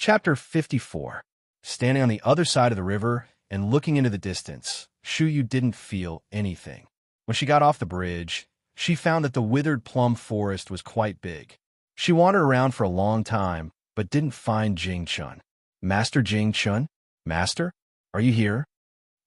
Chapter 54. Standing on the other side of the river and looking into the distance, Shuyu didn't feel anything. When she got off the bridge, she found that the withered plum forest was quite big. She wandered around for a long time, but didn't find Jing-chun. Master Jing-chun? Master? Are you here?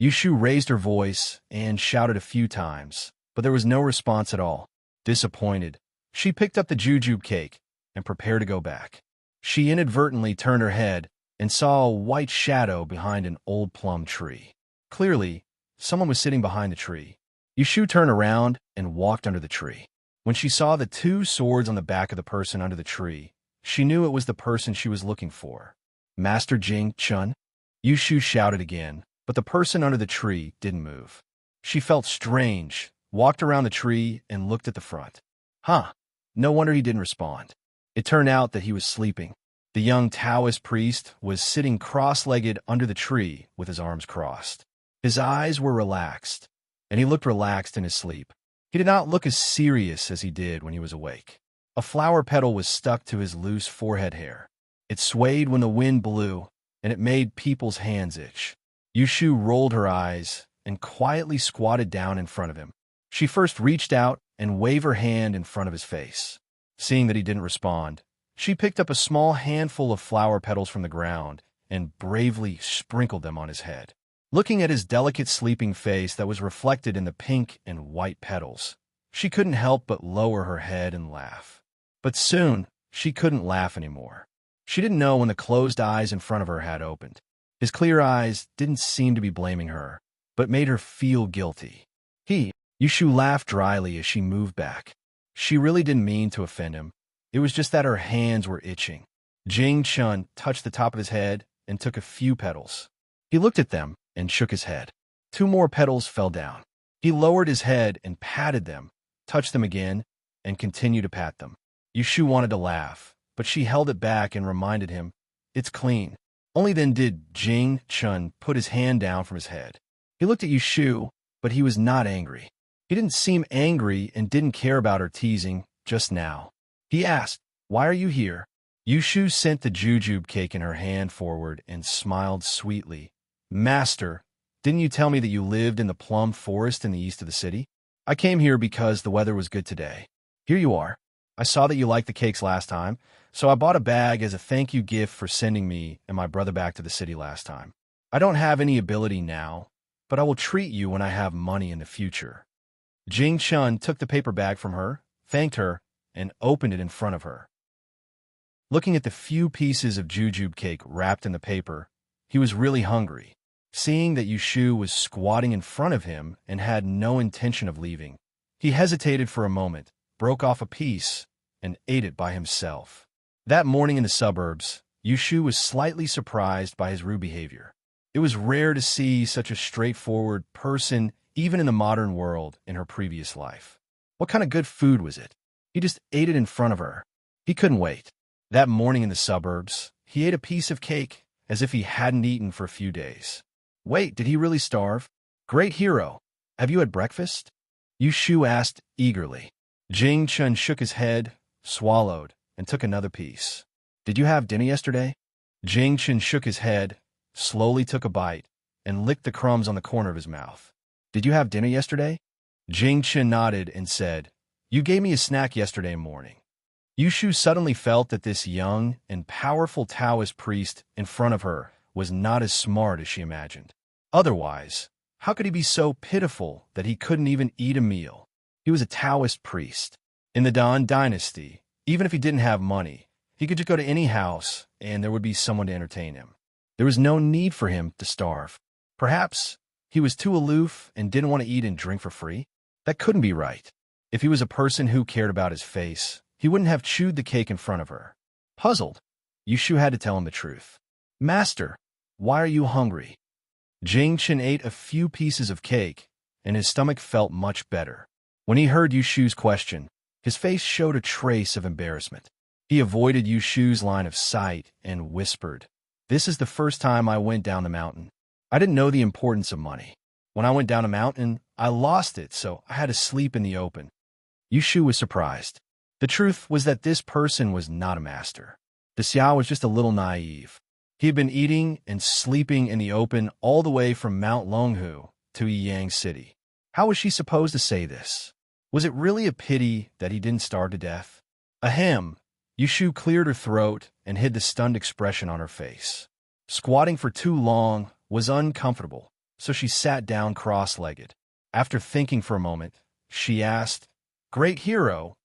Yushu raised her voice and shouted a few times, but there was no response at all. Disappointed, she picked up the jujube cake and prepared to go back. She inadvertently turned her head and saw a white shadow behind an old plum tree. Clearly, someone was sitting behind the tree. Yushu turned around and walked under the tree. When she saw the two swords on the back of the person under the tree, she knew it was the person she was looking for. Master Jing-chun? Yushu shouted again, but the person under the tree didn't move. She felt strange, walked around the tree, and looked at the front. No wonder he didn't respond. It turned out that he was sleeping. The young Taoist priest was sitting cross-legged under the tree with his arms crossed. His eyes were relaxed, and he looked relaxed in his sleep. He did not look as serious as he did when he was awake. A flower petal was stuck to his loose forehead hair. It swayed when the wind blew, and it made people's hands itch. Yushu rolled her eyes and quietly squatted down in front of him. She first reached out and waved her hand in front of his face. Seeing that he didn't respond, she picked up a small handful of flower petals from the ground and bravely sprinkled them on his head. Looking at his delicate sleeping face that was reflected in the pink and white petals, she couldn't help but lower her head and laugh. But soon, she couldn't laugh anymore. She didn't know when the closed eyes in front of her had opened. His clear eyes didn't seem to be blaming her, but made her feel guilty. Yushu laughed dryly as she moved back. She really didn't mean to offend him. It was just that her hands were itching. Jing-chun touched the top of his head and took a few petals. He looked at them and shook his head. 2 more petals fell down. He lowered his head and patted them, touched them again, and continued to pat them. Yushu wanted to laugh, but she held it back and reminded him, "It's clean." Only then did Jing-chun put his hand down from his head. He looked at Yushu, but he was not angry. He didn't seem angry and didn't care about her teasing just now. He asked, "Why are you here?" Yushu sent the jujube cake in her hand forward and smiled sweetly. "Master, didn't you tell me that you lived in the plum forest in the east of the city? I came here because the weather was good today. Here you are. I saw that you liked the cakes last time, so I bought a bag as a thank you gift for sending me and my brother back to the city last time. I don't have any ability now, but I will treat you when I have money in the future." Jing-chun took the paper bag from her, thanked her, and opened it in front of her. Looking at the few pieces of jujube cake wrapped in the paper, he was really hungry. Seeing that Yushu was squatting in front of him and had no intention of leaving, he hesitated for a moment, broke off a piece, and ate it by himself. That morning in the suburbs, Yushu was slightly surprised by his rude behavior. It was rare to see such a straightforward person even in the modern world in her previous life. What kind of good food was it? He just ate it in front of her. He couldn't wait. That morning in the suburbs, he ate a piece of cake as if he hadn't eaten for a few days. Wait, did he really starve? Great hero. Have you had breakfast? Yushu asked eagerly. Jing-chun shook his head, swallowed, and took another piece. Did you have dinner yesterday? Jing-chun shook his head, slowly took a bite, and licked the crumbs on the corner of his mouth. Did you have dinner yesterday? Jing-chun nodded and said, "You gave me a snack yesterday morning." Yushu suddenly felt that this young and powerful Taoist priest in front of her was not as smart as she imagined. Otherwise, how could he be so pitiful that he couldn't even eat a meal? He was a Taoist priest. In the Dan dynasty, even if he didn't have money, he could just go to any house and there would be someone to entertain him. There was no need for him to starve. Perhaps he was too aloof and didn't want to eat and drink for free? That couldn't be right. If he was a person who cared about his face, he wouldn't have chewed the cake in front of her. Puzzled, Yushu had to tell him the truth. "Master, why are you hungry?" Jing-chun ate a few pieces of cake, and his stomach felt much better. When he heard Yushu's question, his face showed a trace of embarrassment. He avoided Yushu's line of sight and whispered, "This is the first time I went down the mountain. I didn't know the importance of money. When I went down a mountain, I lost it, so I had to sleep in the open." Yushu was surprised. The truth was that this person was not a master. The Xiao was just a little naive. He had been eating and sleeping in the open all the way from Mount Longhu to Yang City. How was she supposed to say this? Was it really a pity that he didn't starve to death? Ahem. Yushu cleared her throat and hid the stunned expression on her face. Squatting for too long was uncomfortable, so she sat down cross-legged. After thinking for a moment, she asked, "Great hero,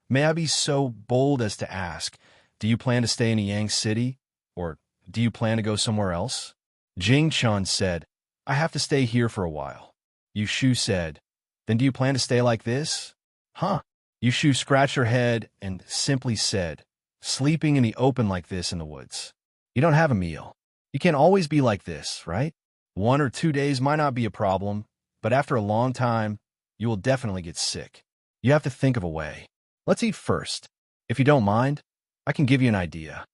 may I be so bold as to ask, do you plan to stay in Yang City, or do you plan to go somewhere else?" Jing Chun said, "I have to stay here for a while." Yushu said, "Then do you plan to stay like this?" "Huh?" Yushu scratched her head and simply said, "Sleeping in the open like this in the woods. You don't have a meal. You can't always be like this, right? 1 or 2 days might not be a problem, but after a long time, you will definitely get sick. You have to think of a way. Let's eat first. If you don't mind, I can give you an idea."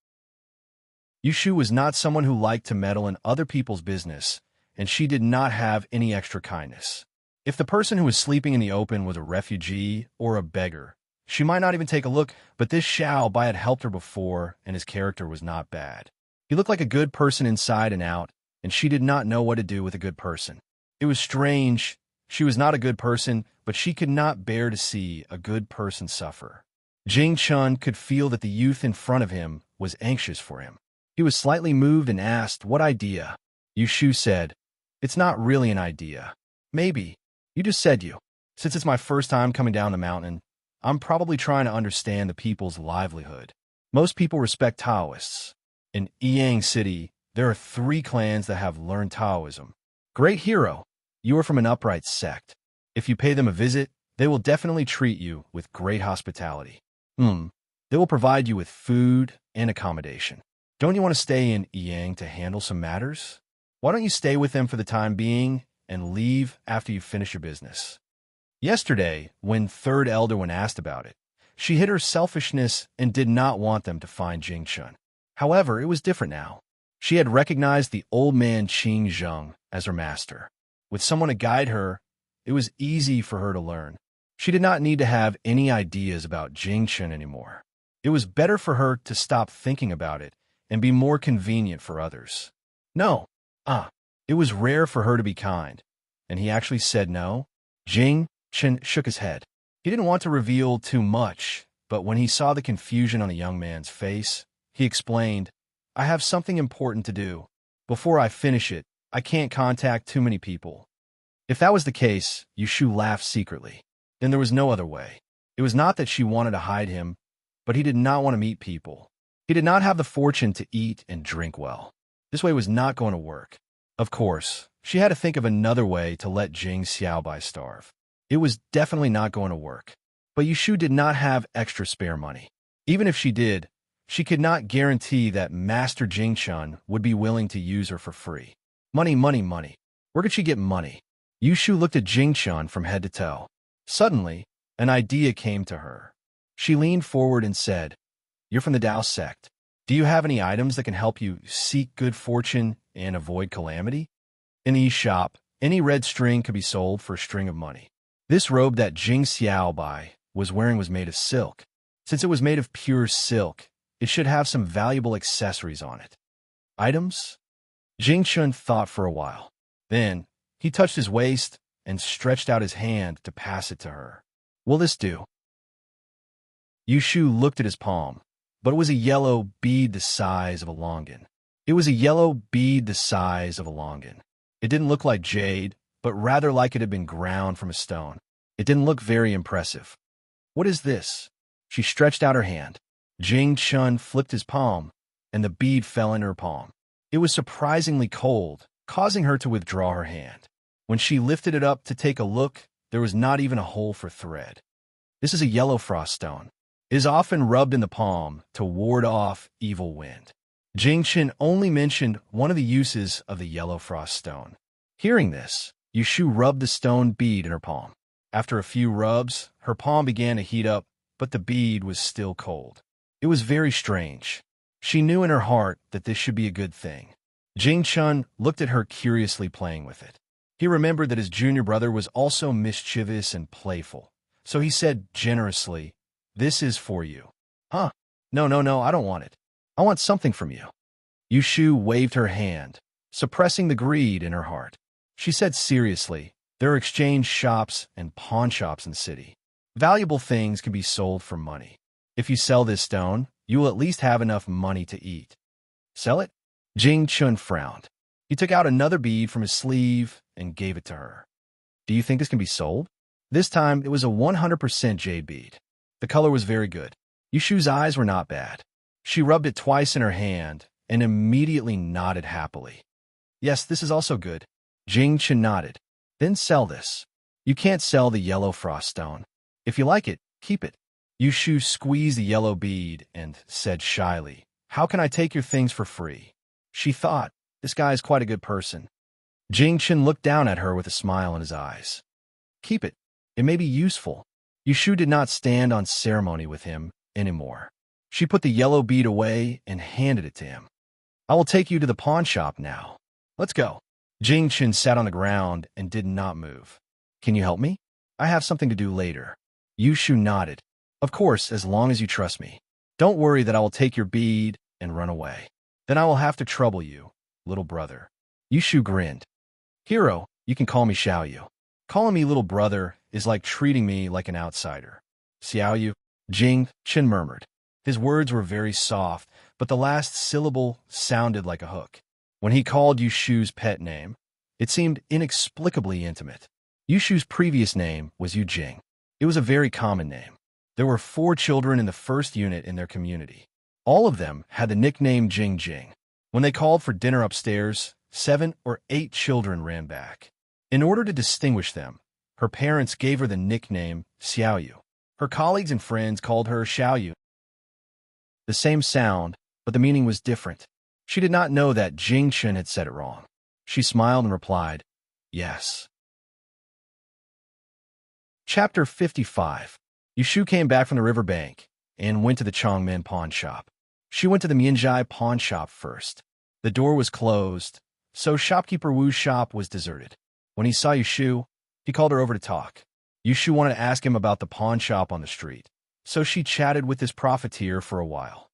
Yushu was not someone who liked to meddle in other people's business, and she did not have any extra kindness. If the person who was sleeping in the open was a refugee or a beggar, she might not even take a look, but this Xiao Bai had helped her before, and his character was not bad. He looked like a good person inside and out, and she did not know what to do with a good person. It was strange. She was not a good person, but she could not bear to see a good person suffer. Jing Chun could feel that the youth in front of him was anxious for him. He was slightly moved and asked, "What idea?" Yushu said, "It's not really an idea. Maybe. You just said you. Since it's my first time coming down the mountain, I'm probably trying to understand the people's livelihood. Most people respect Taoists. In Yang City, there are 3 clans that have learned Taoism. Great hero, you are from an upright sect. If you pay them a visit, they will definitely treat you with great hospitality. They will provide you with food and accommodation. Don't you want to stay in Yang to handle some matters? Why don't you stay with them for the time being and leave after you finish your business?" Yesterday, when Third Elder One asked about it, she hid her selfishness and did not want them to find Jing Chun. However, it was different now. She had recognized the old man Qing Zheng as her master. With someone to guide her, it was easy for her to learn. She did not need to have any ideas about Jing Chun anymore. It was better for her to stop thinking about it and be more convenient for others. No. It was rare for her to be kind, and he actually said no. Jing Chun shook his head. He didn't want to reveal too much, but when he saw the confusion on the young man's face, he explained, "I have something important to do. Before I finish it, I can't contact too many people." If that was the case, Yushu laughed secretly. Then there was no other way. It was not that she wanted to hide him, but he did not want to meet people. He did not have the fortune to eat and drink well. This way was not going to work. Of course, she had to think of another way to let Jing Xiaobai starve. It was definitely not going to work. But Yushu did not have extra spare money. Even if she did, she could not guarantee that Master Jing Chun would be willing to use her for free. Money, money, money. Where could she get money? Yushu looked at Jing Chun from head to toe. Suddenly, an idea came to her. She leaned forward and said, "You're from the Tao sect. Do you have any items that can help you seek good fortune and avoid calamity?" In the shop, any red string could be sold for a string of money. This robe that Jing Xiaobai was wearing was made of silk. Since it was made of pure silk, it should have some valuable accessories on it. Items? Jing Chun thought for a while. Then, he touched his waist and stretched out his hand to pass it to her. "Will this do?" Yushu looked at his palm, but it was a yellow bead the size of a longan. It was a yellow bead the size of a longan. It didn't look like jade, but rather like it had been ground from a stone. It didn't look very impressive. "What is this?" She stretched out her hand. Jing Chun flipped his palm, and the bead fell into her palm. It was surprisingly cold, causing her to withdraw her hand. When she lifted it up to take a look, there was not even a hole for thread. This is a yellow frost stone. It is often rubbed in the palm to ward off evil wind. Jing Chun only mentioned one of the uses of the yellow frost stone. Hearing this, Yushu rubbed the stone bead in her palm. After a few rubs, her palm began to heat up, but the bead was still cold. It was very strange. She knew in her heart that this should be a good thing. Jing Chun looked at her curiously playing with it. He remembered that his junior brother was also mischievous and playful, so he said generously, "This is for you." "Huh? No, I don't want it. I want something from you." Yushu waved her hand, suppressing the greed in her heart. She said seriously, there are exchange shops and pawn shops in the city. Valuable things can be sold for money. If you sell this stone, you will at least have enough money to eat. Sell it? Jing Chun frowned. He took out another bead from his sleeve and gave it to her. Do you think this can be sold? This time, it was a 100% jade bead. The color was very good. Yushu's eyes were not bad. She rubbed it twice in her hand and immediately nodded happily. Yes, this is also good. Jing Chun nodded. Then sell this. You can't sell the yellow frost stone. If you like it, keep it. Yushu squeezed the yellow bead and said shyly, How can I take your things for free? She thought, this guy is quite a good person. Jing Chun looked down at her with a smile in his eyes. Keep it. It may be useful. Yushu did not stand on ceremony with him anymore. She put the yellow bead away and handed it to him. I will take you to the pawn shop now. Let's go. Jing Chun sat on the ground and did not move. Can you help me? I have something to do later. Yushu nodded. Of course, as long as you trust me. Don't worry that I will take your bead and run away. Then I will have to trouble you, little brother. Yushu grinned. Hero, you can call me Xiaoyu. Calling me little brother is like treating me like an outsider. Xiaoyu, Jing Chun murmured. His words were very soft, but the last syllable sounded like a hook. When he called Yushu's pet name, it seemed inexplicably intimate. Yushu's previous name was Yu Jing. It was a very common name. There were 4 children in the first unit in their community. All of them had the nickname Jing Jing. When they called for dinner upstairs, 7 or 8 children ran back. In order to distinguish them, her parents gave her the nickname Xiaoyu. Her colleagues and friends called her Xiaoyu. The same sound, but the meaning was different. She did not know that Jing Chun had said it wrong. She smiled and replied, Yes. Chapter 55. Yushu came back from the riverbank and went to the Chongmen pawn shop. She went to the Mianzhai pawn shop first. The door was closed, so shopkeeper Wu's shop was deserted. When he saw Yushu, he called her over to talk. Yushu wanted to ask him about the pawn shop on the street, so she chatted with this profiteer for a while.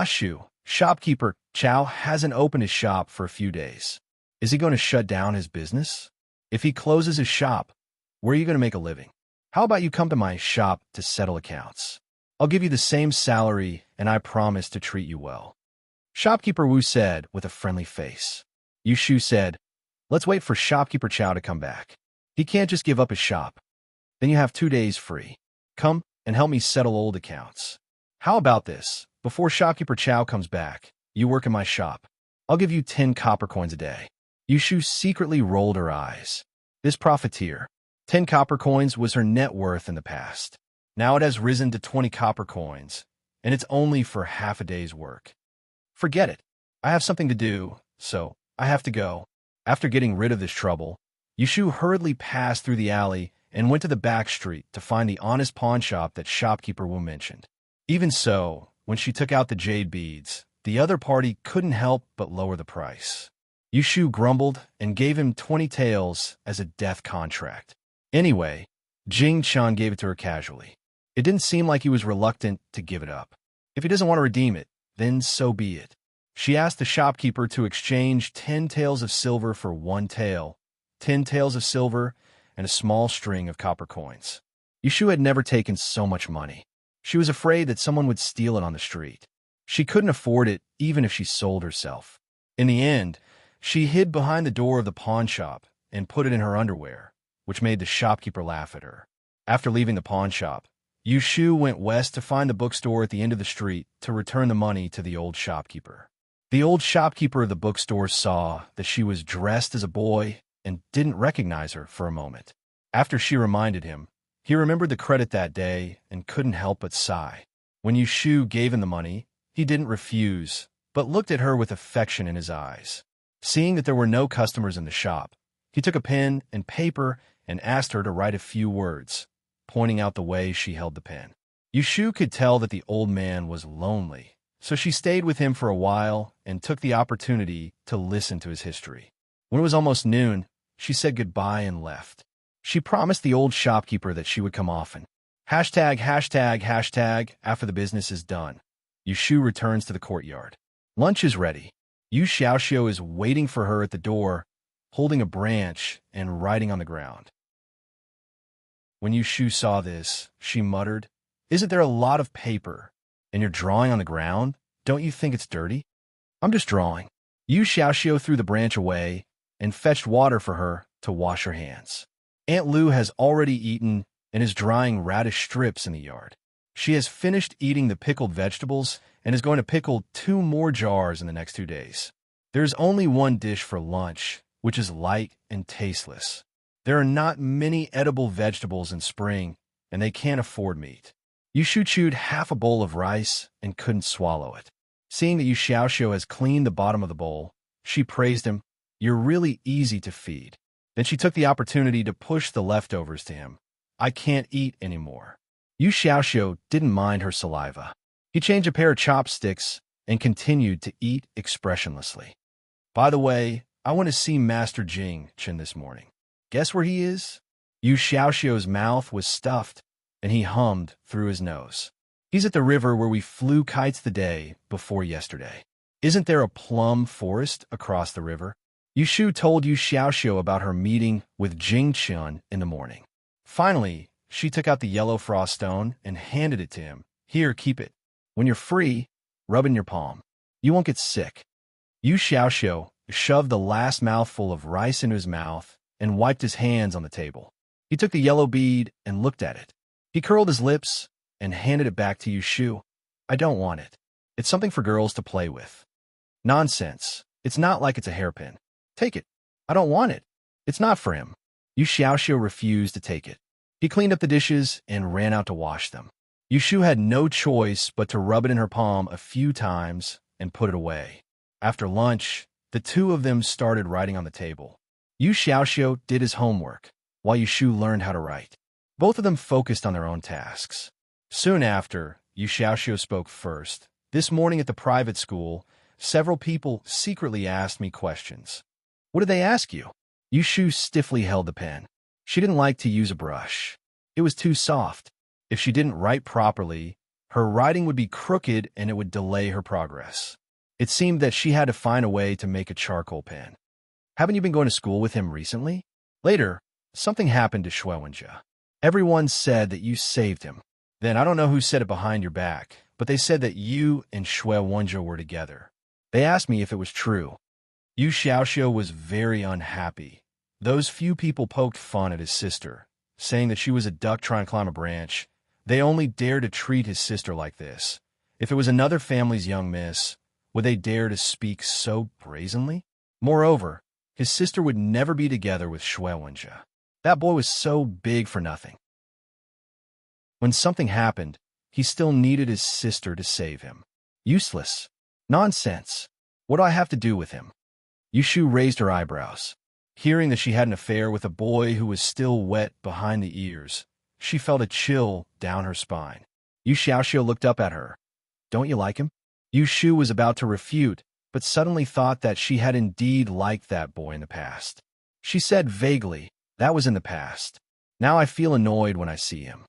Shu, shopkeeper Chow hasn't opened his shop for a few days. Is he going to shut down his business? If he closes his shop, where are you going to make a living? How about you come to my shop to settle accounts? I'll give you the same salary, and I promise to treat you well. Shopkeeper Wu said with a friendly face. Yushu said, Let's wait for shopkeeper Chow to come back. He can't just give up his shop. Then you have 2 days free. Come and help me settle old accounts. How about this? Before shopkeeper Chow comes back, you work in my shop. I'll give you 10 copper coins a day. Yushu secretly rolled her eyes. This profiteer, 10 copper coins was her net worth in the past. Now it has risen to 20 copper coins, and it's only for half a day's work. Forget it. I have something to do, so I have to go. After getting rid of this trouble, Yushu hurriedly passed through the alley and went to the back street to find the honest pawn shop that shopkeeper Wu mentioned. Even so, when she took out the jade beads, the other party couldn't help but lower the price. Yushu grumbled and gave him 20 taels as a death contract. Anyway, Jing Chun gave it to her casually. It didn't seem like he was reluctant to give it up. If he doesn't want to redeem it, then so be it. She asked the shopkeeper to exchange 10 taels of silver for 1 tael, 10 taels of silver, and a small string of copper coins. Yushu had never taken so much money. She was afraid that someone would steal it on the street. She couldn't afford it even if she sold herself. In the end, she hid behind the door of the pawn shop and put it in her underwear, which made the shopkeeper laugh at her. After leaving the pawn shop, Yushu went west to find the bookstore at the end of the street to return the money to the old shopkeeper. The old shopkeeper of the bookstore saw that she was dressed as a boy and didn't recognize her for a moment. After she reminded him, he remembered the credit that day and couldn't help but sigh. When Yushu gave him the money, he didn't refuse, but looked at her with affection in his eyes. Seeing that there were no customers in the shop, he took a pen and paper and asked her to write a few words, pointing out the way she held the pen. Yushu could tell that the old man was lonely, so she stayed with him for a while and took the opportunity to listen to his history. When it was almost noon, she said goodbye and left. She promised the old shopkeeper that she would come often. Hashtag, hashtag, hashtag, after the business is done. Yushu returns to the courtyard. Lunch is ready. Yu Xiaoxiu is waiting for her at the door, holding a branch and writing on the ground. When Yu Shu saw this, she muttered, "Isn't there a lot of paper? And you're drawing on the ground? Don't you think it's dirty?" "I'm just drawing." Yu Xiaoxiu threw the branch away and fetched water for her to wash her hands. Aunt Lu has already eaten and is drying radish strips in the yard. She has finished eating the pickled vegetables and is going to pickle 2 more jars in the next 2 days. There's only one dish for lunch, which is light and tasteless. There are not many edible vegetables in spring, and they can't afford meat. Yu Shu chewed half a bowl of rice and couldn't swallow it. Seeing that Yu Xiaoxiu has cleaned the bottom of the bowl, she praised him. "You're really easy to feed." Then she took the opportunity to push the leftovers to him. "I can't eat anymore." Yu Xiaoxiu didn't mind her saliva. He changed a pair of chopsticks and continued to eat expressionlessly. "By the way, I want to see Master Jing Chen this morning. Guess where he is?" Yu Xiaoxiu's mouth was stuffed, and he hummed through his nose. "He's at the river where we flew kites the day before yesterday. Isn't there a plum forest across the river?" Yu Shu told Yu Xiaoxiu about her meeting with Jing Chen in the morning. Finally, she took out the yellow frost stone and handed it to him. "Here, keep it. When you're free, rub it in your palm. You won't get sick." Yu Xiaoxiu shoved the last mouthful of rice into his mouth and wiped his hands on the table. He took the yellow bead and looked at it. He curled his lips and handed it back to Yu Shu. "I don't want it. It's something for girls to play with." "Nonsense. It's not like it's a hairpin. Take it." "I don't want it. It's not for him." Yu Xiaoxiu refused to take it. He cleaned up the dishes and ran out to wash them. Yu Shu had no choice but to rub it in her palm a few times and put it away. After lunch, the two of them started writing on the table. Yu Xiaoxiu did his homework, while Yu Shu learned how to write. Both of them focused on their own tasks. Soon after, Yu Xiaoxiu spoke first. "This morning at the private school, several people secretly asked me questions." "What did they ask you?" Yu Shu stiffly held the pen. She didn't like to use a brush. It was too soft. If she didn't write properly, her writing would be crooked and it would delay her progress. It seemed that she had to find a way to make a charcoal pen. "Haven't you been going to school with him recently?" Later, something happened to Shuewenjia. "Everyone said that you saved him." "Then I don't know who said it behind your back, but they said that you and Shuewenjia were together. They asked me if it was true." Yu Xiaoxiu was very unhappy. Those few people poked fun at his sister, saying that she was a duck trying to climb a branch. They only dared to treat his sister like this. If it was another family's young miss, would they dare to speak so brazenly? Moreover, his sister would never be together with Shuewenjia. That boy was so big for nothing. When something happened, he still needed his sister to save him. Useless. Nonsense. What do I have to do with him? Yu Shu raised her eyebrows. Hearing that she had an affair with a boy who was still wet behind the ears, she felt a chill down her spine. Yu Xiaoxiu looked up at her. "Don't you like him?" Yu Shu was about to refute, but suddenly thought that she had indeed liked that boy in the past. She said vaguely, "That was in the past. Now I feel annoyed when I see him."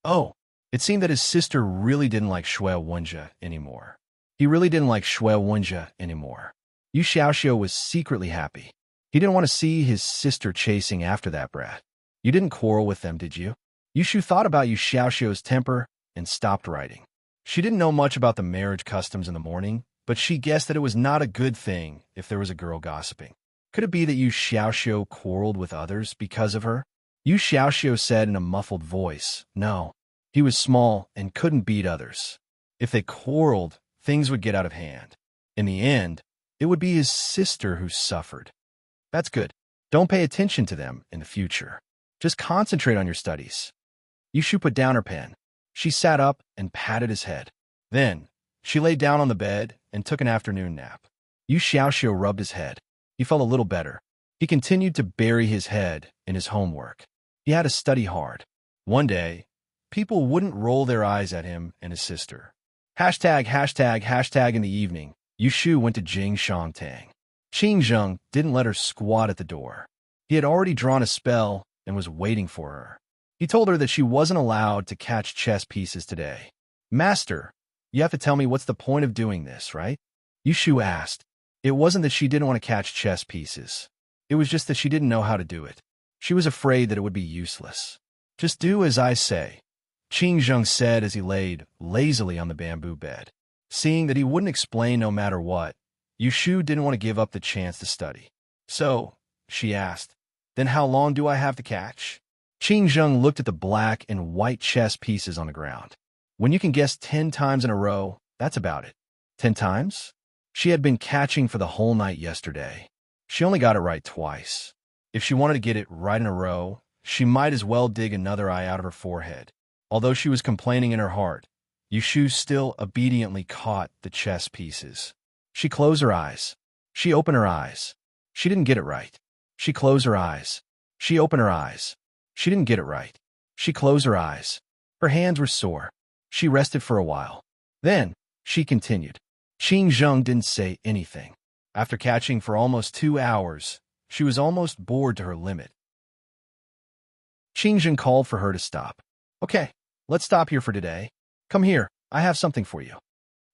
Oh, it seemed that his sister really didn't like Shuewenjia anymore. He really didn't like Shuewenjia anymore. Yu Xiaoxiu was secretly happy. He didn't want to see his sister chasing after that brat. "You didn't quarrel with them, did you?" Yu Shu thought about Yu Xiaoxiu's temper and stopped writing. She didn't know much about the marriage customs in the morning, but she guessed that it was not a good thing if there was a girl gossiping. Could it be that Yu Xiaoxiu quarreled with others because of her? Yu Xiaoxiu said in a muffled voice, "No." He was small and couldn't beat others. If they quarreled, things would get out of hand. In the end, it would be his sister who suffered. That's good. Don't pay attention to them in the future. Just concentrate on your studies. Yu Shu put down her pen. She sat up and patted his head. Then, she lay down on the bed and took an afternoon nap. Yu Xiaoxiu rubbed his head. He felt a little better. He continued to bury his head in his homework. He had to study hard. One day, people wouldn't roll their eyes at him and his sister. ##### in the evening, Yu Shu went to Jing Shangtang. Qing Zheng didn't let her squat at the door. He had already drawn a spell and was waiting for her. He told her that she wasn't allowed to catch chess pieces today. "Master, you have to tell me what's the point of doing this, right?" Yu Shu asked. It wasn't that she didn't want to catch chess pieces. It was just that she didn't know how to do it. She was afraid that it would be useless. Just do as I say, Qing Zheng said as he laid lazily on the bamboo bed. Seeing that he wouldn't explain no matter what, Yushu didn't want to give up the chance to study. So, she asked, then how long do I have to catch? Qing Zheng looked at the black and white chess pieces on the ground. When you can guess 10 times in a row, that's about it. 10 times? She had been catching for the whole night yesterday. She only got it right twice. If she wanted to get it right in a row, she might as well dig another eye out of her forehead. Although she was complaining in her heart, Yushu still obediently caught the chess pieces. She closed her eyes. She opened her eyes. She didn't get it right. She closed her eyes. She opened her eyes. She didn't get it right. She closed her eyes. Her hands were sore. She rested for a while. Then, she continued. Qing Zheng didn't say anything. After catching for almost 2 hours, she was almost bored to her limit. Qing Zheng called for her to stop. Okay, let's stop here for today. Come here, I have something for you.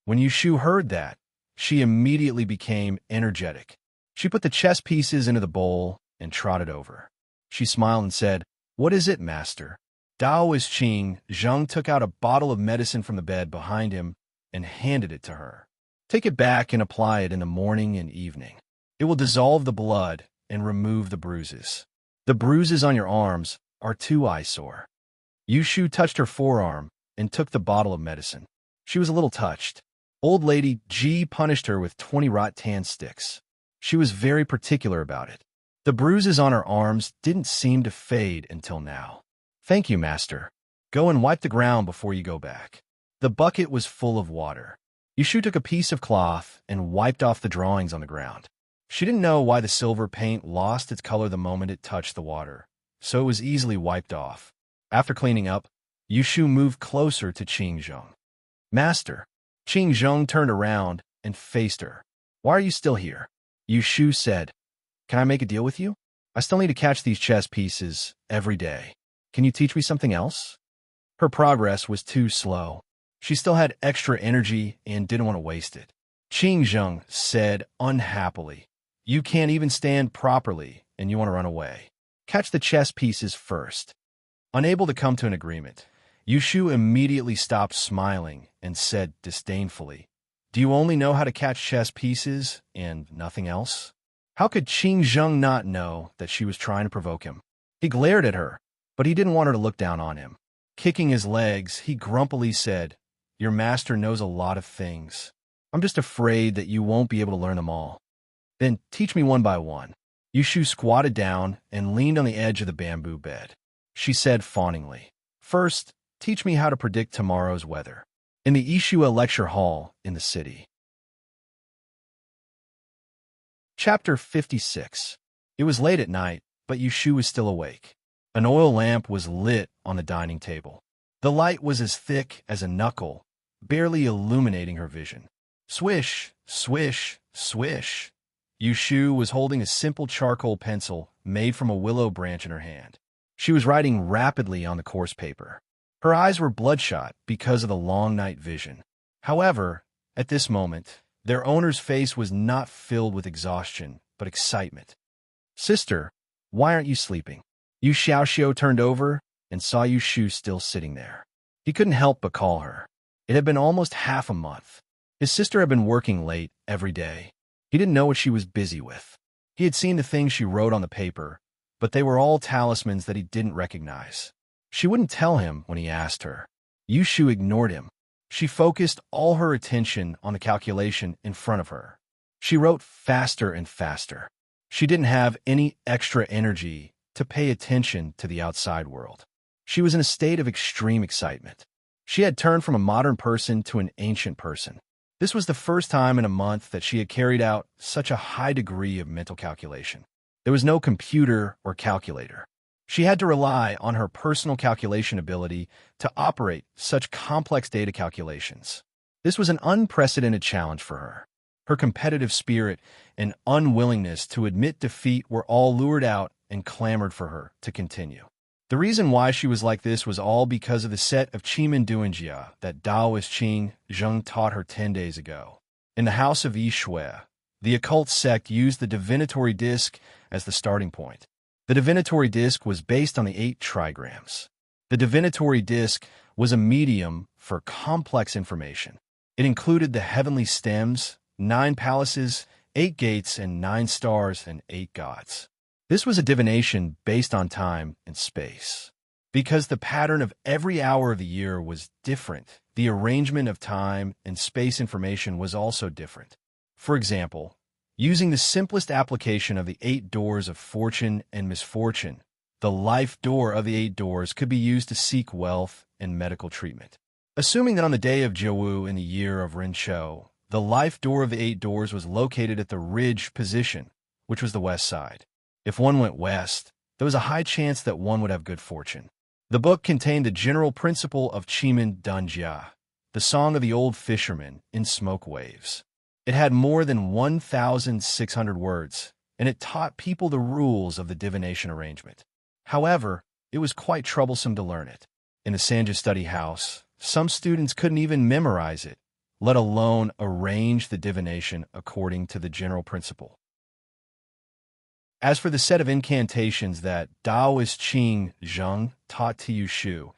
When Yushu heard that, she immediately became energetic. She put the chess pieces into the bowl and trotted over. She smiled and said, What is it, master? Daoist Qing Zheng took out a bottle of medicine from the bed behind him and handed it to her. Take it back and apply it in the morning and evening. It will dissolve the blood and remove the bruises. The bruises on your arms are too eyesore. Yushu touched her forearm and took the bottle of medicine. She was a little touched. Old Lady Ji punished her with 20 rattan sticks. She was very particular about it. The bruises on her arms didn't seem to fade until now. Thank you, master. Go and wipe the ground before you go back. The bucket was full of water. Yushu took a piece of cloth and wiped off the drawings on the ground. She didn't know why the silver paint lost its color the moment it touched the water, so it was easily wiped off. After cleaning up, Yushu moved closer to Qing Zheng. Master. Qing Zheng turned around and faced her. Why are you still here? Yushu said. Can I make a deal with you? I still need to catch these chess pieces every day. Can you teach me something else? Her progress was too slow. She still had extra energy and didn't want to waste it. Qing Zheng said unhappily, You can't even stand properly and you want to run away. Catch the chess pieces first. Unable to come to an agreement, Yushu immediately stopped smiling and said disdainfully, Do you only know how to catch chess pieces and nothing else? How could Qing Zheng not know that she was trying to provoke him? He glared at her, but he didn't want her to look down on him. Kicking his legs, he grumpily said, Your master knows a lot of things. I'm just afraid that you won't be able to learn them all. Then teach me one by one. Yushu squatted down and leaned on the edge of the bamboo bed. She said fawningly, First, teach me how to predict tomorrow's weather. In the Ishua lecture hall in the city. Chapter 56. It was late at night, but Yushu was still awake. An oil lamp was lit on the dining table. The light was as thick as a knuckle, barely illuminating her vision. Swish, swish, swish. Yushu was holding a simple charcoal pencil made from a willow branch in her hand. She was writing rapidly on the coarse paper. Her eyes were bloodshot because of the long night vision. However, at this moment, their owner's face was not filled with exhaustion, but excitement. Sister, why aren't you sleeping? Yu Xiaoxiu turned over and saw Yushu still sitting there. He couldn't help but call her. It had been almost half a month. His sister had been working late every day. He didn't know what she was busy with. He had seen the things she wrote on the paper, but they were all talismans that he didn't recognize. She wouldn't tell him when he asked her. Yushu ignored him. She focused all her attention on the calculation in front of her. She wrote faster and faster. She didn't have any extra energy to pay attention to the outside world. She was in a state of extreme excitement. She had turned from a modern person to an ancient person. This was the first time in a month that she had carried out such a high degree of mental calculation. There was no computer or calculator. She had to rely on her personal calculation ability to operate such complex data calculations. This was an unprecedented challenge for her. Her competitive spirit and unwillingness to admit defeat were all lured out and clamored for her to continue. The reason why she was like this was all because of the set of Qimen Duanjia that Daoist Qing Zheng taught her 10 days ago. In the house of Yishui, The occult sect used the divinatory disc as the starting point. The divinatory disc was based on the 8 trigrams. The divinatory disc was a medium for complex information. It included the heavenly stems, 9 palaces, 8 gates, and 9 stars and 8 gods. This was a divination based on time and space. Because the pattern of every hour of the year was different, the arrangement of time and space information was also different. For example, using the simplest application of the 8 doors of fortune and misfortune, the life door of the 8 doors could be used to seek wealth and medical treatment. Assuming that on the day of Jiawu in the year of Rinchou, the life door of the 8 doors was located at the ridge position, which was the west side. If one went west, there was a high chance that one would have good fortune. The book contained the general principle of Qimen Dunjia, the song of the old fisherman in smoke waves. It had more than 1,600 words, and it taught people the rules of the divination arrangement. However, it was quite troublesome to learn it. In the Sanja study house, some students couldn't even memorize it, let alone arrange the divination according to the general principle. As for the set of incantations that Taoist Qing Zheng taught to Yushu,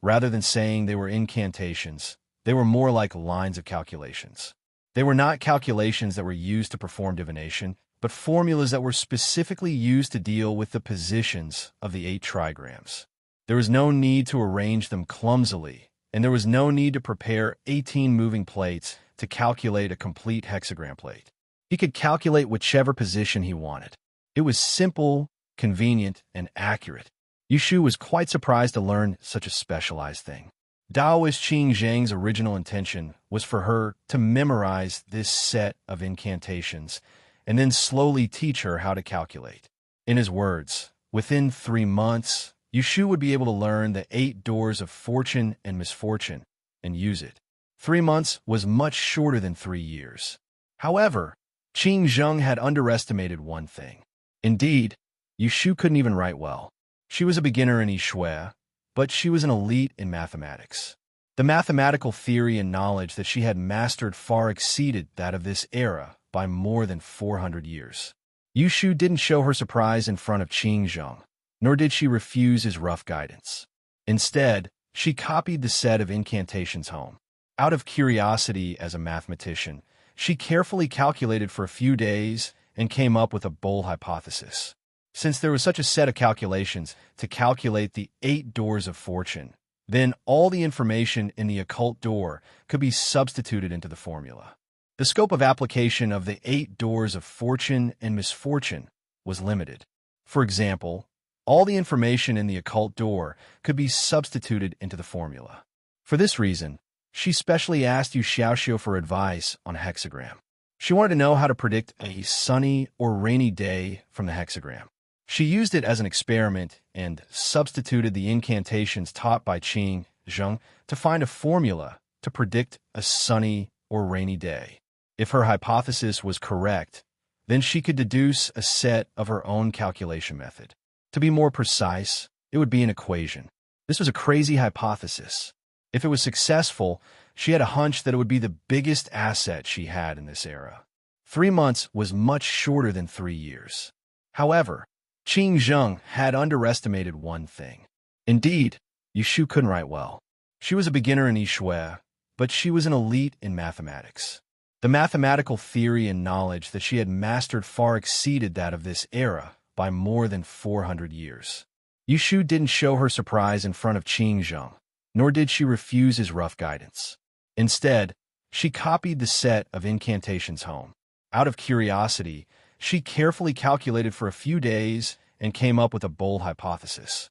rather than saying they were incantations, they were more like lines of calculations. They were not calculations that were used to perform divination, but formulas that were specifically used to deal with the positions of the 8 trigrams. There was no need to arrange them clumsily, and there was no need to prepare 18 moving plates to calculate a complete hexagram plate. He could calculate whichever position he wanted. It was simple, convenient, and accurate. Yushu was quite surprised to learn such a specialized thing. Taoist Qing Zheng's original intention was for her to memorize this set of incantations and then slowly teach her how to calculate. In his words, within 3 months, Yushu would be able to learn the 8 doors of fortune and misfortune and use it. 3 months was much shorter than 3 years. However, Qing Zheng had underestimated one thing. Indeed, Yushu couldn't even write well. She was a beginner in Yishui, but she was an elite in mathematics. The mathematical theory and knowledge that she had mastered far exceeded that of this era by more than 400 years. Yushu didn't show her surprise in front of Qing Zheng, nor did she refuse his rough guidance. Instead, she copied the set of incantations home. Out of curiosity as a mathematician, she carefully calculated for a few days and came up with a bold hypothesis. Since there was such a set of calculations to calculate the 8 doors of fortune, then all the information in the occult door could be substituted into the formula. The scope of application of the 8 doors of fortune and misfortune was limited. For example, all the information in the occult door could be substituted into the formula. For this reason, she specially asked Yu Xiaoxiu for advice on a hexagram. She wanted to know how to predict a sunny or rainy day from the hexagram. She used it as an experiment and substituted the incantations taught by Qing Zheng to find a formula to predict a sunny or rainy day. If her hypothesis was correct, then she could deduce a set of her own calculation method. To be more precise, it would be an equation. This was a crazy hypothesis. If it was successful, she had a hunch that it would be the biggest asset she had in this era. 3 months was much shorter than 3 years. However, Qing Zheng had underestimated one thing. Indeed, Yushu couldn't write well. She was a beginner in Yishui, but she was an elite in mathematics. The mathematical theory and knowledge that she had mastered far exceeded that of this era by more than 400 years. Yushu didn't show her surprise in front of Qing Zheng, nor did she refuse his rough guidance. Instead, she copied the set of incantations home. Out of curiosity, she carefully calculated for a few days and came up with a bold hypothesis.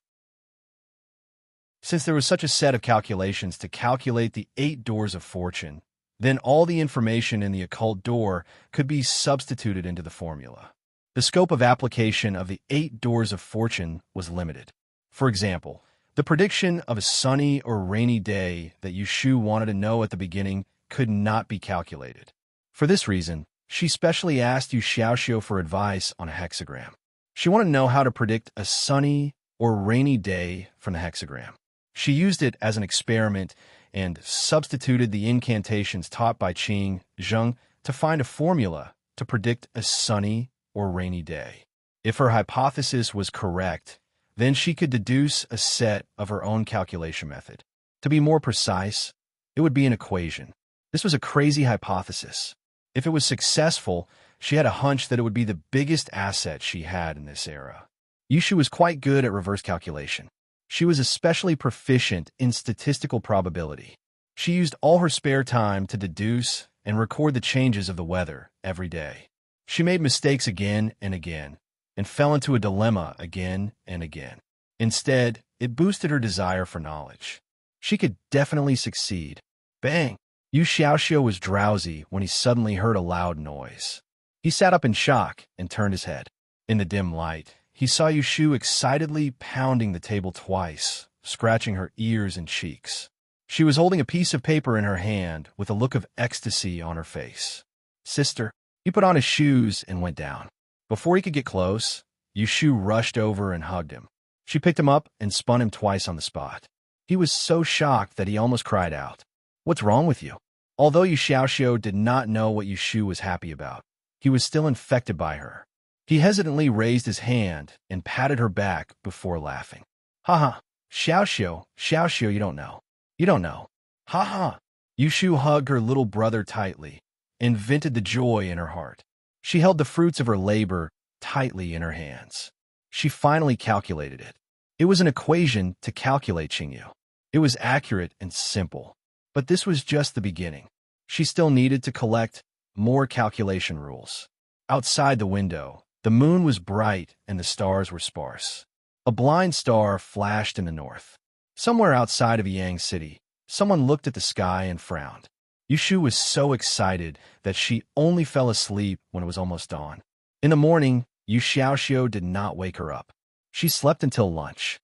Since there was such a set of calculations to calculate the 8 doors of fortune, then all the information in the occult door could be substituted into the formula. The scope of application of the 8 doors of fortune was limited. For example, the prediction of a sunny or rainy day that Yushu wanted to know at the beginning could not be calculated. For this reason, she specially asked Yu Xiaoxiu for advice on a hexagram. She wanted to know how to predict a sunny or rainy day from the hexagram. She used it as an experiment and substituted the incantations taught by Qing Zheng to find a formula to predict a sunny or rainy day. If her hypothesis was correct, then she could deduce a set of her own calculation method. To be more precise, it would be an equation. This was a crazy hypothesis. If it was successful, she had a hunch that it would be the biggest asset she had in this era. Yushu was quite good at reverse calculation. She was especially proficient in statistical probability. She used all her spare time to deduce and record the changes of the weather every day. She made mistakes again and again, and fell into a dilemma again and again. Instead, it boosted her desire for knowledge. She could definitely succeed. Bang! Yu Xiaoxiu was drowsy when he suddenly heard a loud noise. He sat up in shock and turned his head. In the dim light, he saw Yushu excitedly pounding the table twice, scratching her ears and cheeks. She was holding a piece of paper in her hand with a look of ecstasy on her face. "Sister." He put on his shoes and went down. Before he could get close, Yushu rushed over and hugged him. She picked him up and spun him twice on the spot. He was so shocked that he almost cried out. "What's wrong with you?" Although Yu Xiaoxiu did not know what Yushu was happy about, he was still infected by her. He hesitantly raised his hand and patted her back before laughing. "Ha, Xiaoxiu, you don't know. You don't know. Ha ha." Yushu hugged her little brother tightly and vented the joy in her heart. She held the fruits of her labor tightly in her hands. She finally calculated it. It was an equation to calculate Qingyu. It was accurate and simple. But this was just the beginning. She still needed to collect more calculation rules. Outside the window, the moon was bright and the stars were sparse. A blind star flashed in the north. Somewhere outside of Yang City, someone looked at the sky and frowned. Yushu was so excited that she only fell asleep when it was almost dawn. In the morning, Yu Xiaoxiu did not wake her up. She slept until lunch.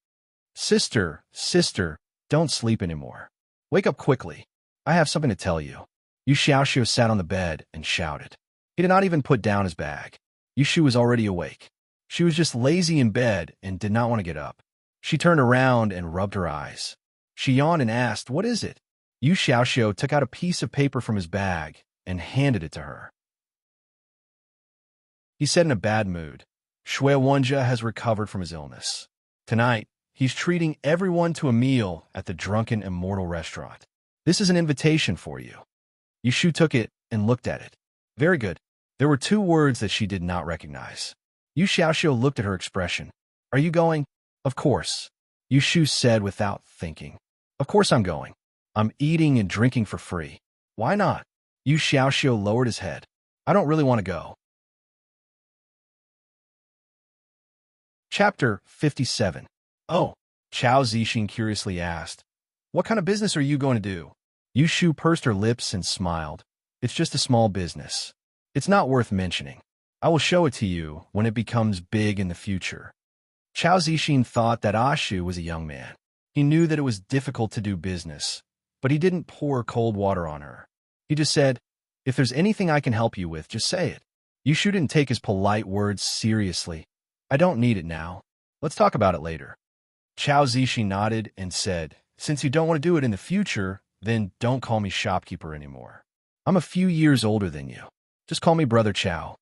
Sister, don't sleep anymore. Wake up quickly. I have something to tell you." Yu Xiaoxiu sat on the bed and shouted. He did not even put down his bag. Yushu was already awake. She was just lazy in bed and did not want to get up. She turned around and rubbed her eyes. She yawned and asked, "What is it?" Yu Xiaoxiu took out a piece of paper from his bag and handed it to her. He said in a bad mood, "Shui Wenjie has recovered from his illness. Tonight, he's treating everyone to a meal at the Drunken Immortal restaurant. This is an invitation for you." Yushu took it and looked at it. Very good. There were two words that she did not recognize. Yu Xiaoxiu looked at her expression. "Are you going?" "Of course," Yushu said without thinking. "Of course I'm going. I'm eating and drinking for free. Why not?" Yu Xiaoxiu lowered his head. "I don't really want to go." Chapter 57. "Oh," Chao Zixing curiously asked, "what kind of business are you going to do?" Yushu pursed her lips and smiled. "It's just a small business. It's not worth mentioning. I will show it to you when it becomes big in the future." Chao Zixing thought that Ashu was a young man. He knew that it was difficult to do business, but he didn't pour cold water on her. He just said, "If there's anything I can help you with, just say it." Yushu didn't take his polite words seriously. "I don't need it now. Let's talk about it later." Chao Zixing nodded and said, "Since you don't want to do it in the future, then don't call me shopkeeper anymore. I'm a few years older than you. Just call me Brother Chao."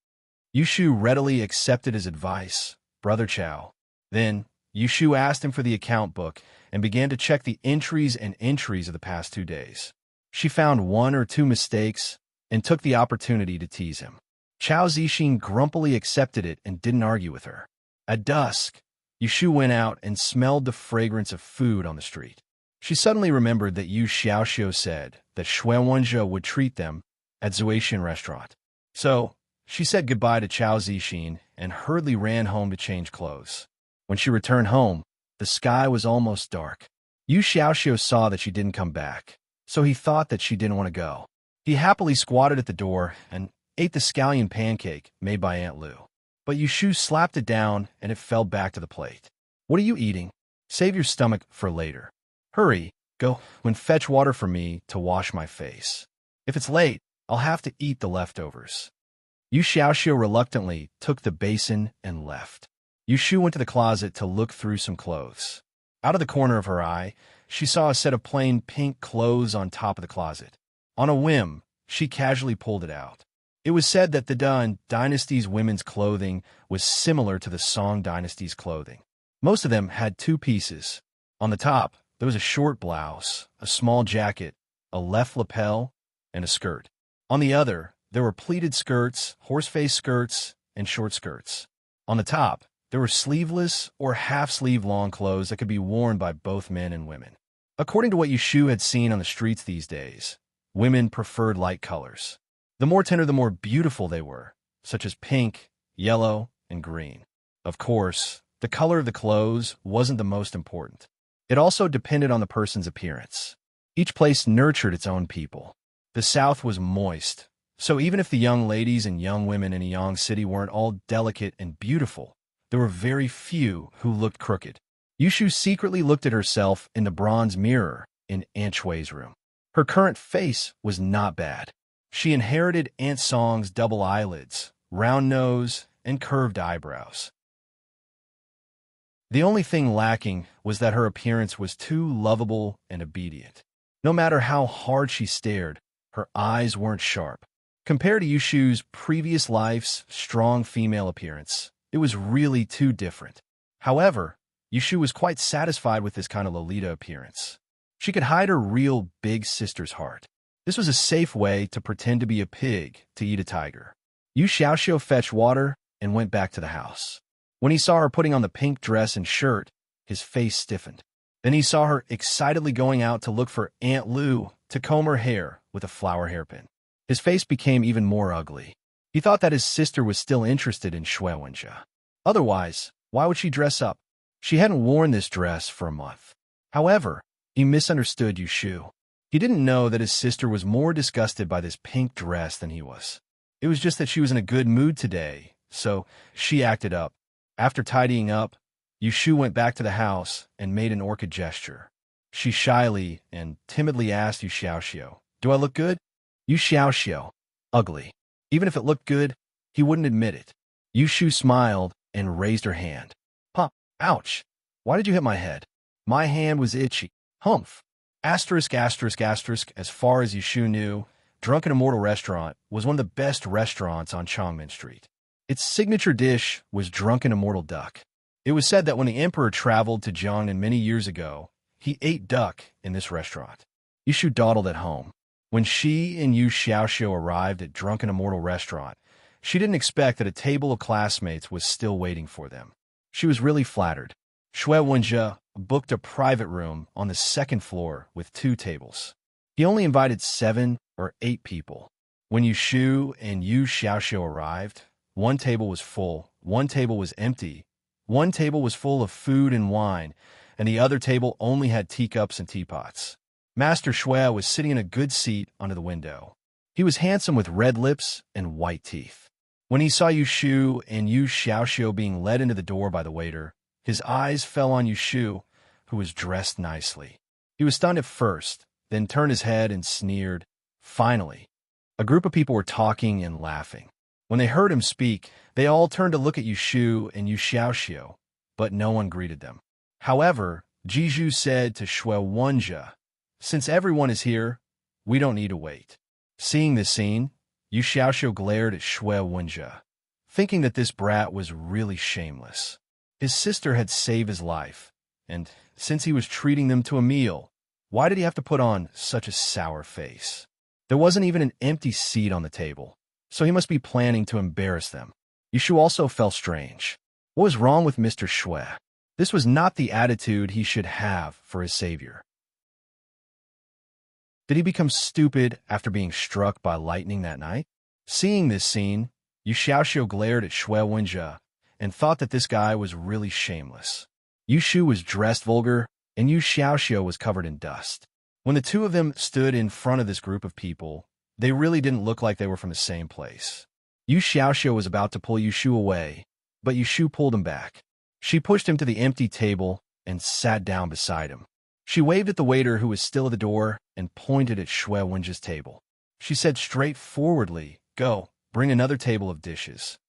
Yushu readily accepted his advice, Brother Chao. Then, Yushu asked him for the account book and began to check the entries of the past 2 days. She found 1 or 2 mistakes and took the opportunity to tease him. Chao Zixing grumpily accepted it and didn't argue with her. At dusk, Yushu went out and smelled the fragrance of food on the street. She suddenly remembered that Yu Xiaoxiu said that Shui Wenjie would treat them at Zuaxian restaurant. So, she said goodbye to Chao Zixing and hurriedly ran home to change clothes. When she returned home, the sky was almost dark. Yu Xiaoxiu saw that she didn't come back, so he thought that she didn't want to go. He happily squatted at the door and ate the scallion pancake made by Aunt Lu. But Yushu slapped it down and it fell back to the plate. "What are you eating? Save your stomach for later. Hurry, go and fetch water for me to wash my face. If it's late, I'll have to eat the leftovers." Yu Xiaoxiu reluctantly took the basin and left. Yushu went to the closet to look through some clothes. Out of the corner of her eye, she saw a set of plain pink clothes on top of the closet. On a whim, she casually pulled it out. It was said that the Dun dynasty's women's clothing was similar to the Song dynasty's clothing. Most of them had two pieces. On the top, there was a short blouse, a small jacket, a left lapel, and a skirt. On the other, there were pleated skirts, horse-faced skirts, and short skirts. On the top, there were sleeveless or half-sleeve long clothes that could be worn by both men and women. According to what Yushu had seen on the streets these days, women preferred light colors. The more tender, the more beautiful they were, such as pink, yellow, and green. Of course, the color of the clothes wasn't the most important. It also depended on the person's appearance. Each place nurtured its own people. The South was moist, so even if the young ladies and young women in a young city weren't all delicate and beautiful, there were very few who looked crooked. Yushu secretly looked at herself in the bronze mirror in Aunt Shui's room. Her current face was not bad. She inherited Aunt Song's double eyelids, round nose, and curved eyebrows. The only thing lacking was that her appearance was too lovable and obedient. No matter how hard she stared, her eyes weren't sharp. Compared to Yushu's previous life's strong female appearance, it was really too different. However, Yushu was quite satisfied with this kind of Lolita appearance. She could hide her real big sister's heart. This was a safe way to pretend to be a pig to eat a tiger. Yu Xiaoxiu fetched water and went back to the house. When he saw her putting on the pink dress and shirt, his face stiffened. Then he saw her excitedly going out to look for Aunt Lu to comb her hair with a flower hairpin. His face became even more ugly. He thought that his sister was still interested in Shui Wenjie. Otherwise, why would she dress up? She hadn't worn this dress for a month. However, he misunderstood Yushu. He didn't know that his sister was more disgusted by this pink dress than he was. It was just that she was in a good mood today, so she acted up. After tidying up, Yushu went back to the house and made an orchid gesture. She shyly and timidly asked Yu Xiaoxiu, "Do I look good?" Yu Xiaoxiu, ugly. Even if it looked good, he wouldn't admit it. Yushu smiled and raised her hand. "Huh, ouch. Why did you hit my head?" "My hand was itchy." "Humph." Asterisk, asterisk, asterisk, as far as Yushu knew, Drunken Immortal Restaurant was one of the best restaurants on Chongmen Street. Its signature dish was Drunken Immortal Duck. It was said that when the emperor traveled to Jiangnan many years ago, he ate duck in this restaurant. Yushu dawdled at home. When she and Yu Xiaoxiu arrived at Drunken Immortal Restaurant, she didn't expect that a table of classmates was still waiting for them. She was really flattered. Shui Wenjie booked a private room on the second floor with 2 tables. He only invited 7 or 8 people. When Yushu and Yu Xiaoxiu arrived, one table was full, one table was empty, one table was full of food and wine, and the other table only had teacups and teapots. Master Shui was sitting in a good seat under the window. He was handsome with red lips and white teeth. When he saw Yushu and Yu Xiaoxiu being led into the door by the waiter, his eyes fell on Yushu, who was dressed nicely. He was stunned at first, then turned his head and sneered. Finally, a group of people were talking and laughing. When they heard him speak, they all turned to look at Yushu and Yu Xiaoxiu, but no one greeted them. However, Jiju said to Shui Wenjie, "Since everyone is here, we don't need to wait." Seeing this scene, Yu Xiaoxiu glared at Shui Wenjie, thinking that this brat was really shameless. His sister had saved his life, and since he was treating them to a meal, why did he have to put on such a sour face? There wasn't even an empty seat on the table, so he must be planning to embarrass them. Yushu also felt strange. What was wrong with Mr. Shui? This was not the attitude he should have for his savior. Did he become stupid after being struck by lightning that night? Seeing this scene, Yu Xiaoxiu glared at Shui Wenjie and thought that this guy was really shameless. Yushu was dressed vulgar, and Yu Xiaoxiu was covered in dust. When the two of them stood in front of this group of people, they really didn't look like they were from the same place. Yu Xiaoxiu was about to pull Yushu away, but Yushu pulled him back. She pushed him to the empty table and sat down beside him. She waved at the waiter who was still at the door and pointed at Shui Wenjie's table. She said straightforwardly, "Go, bring another table of dishes."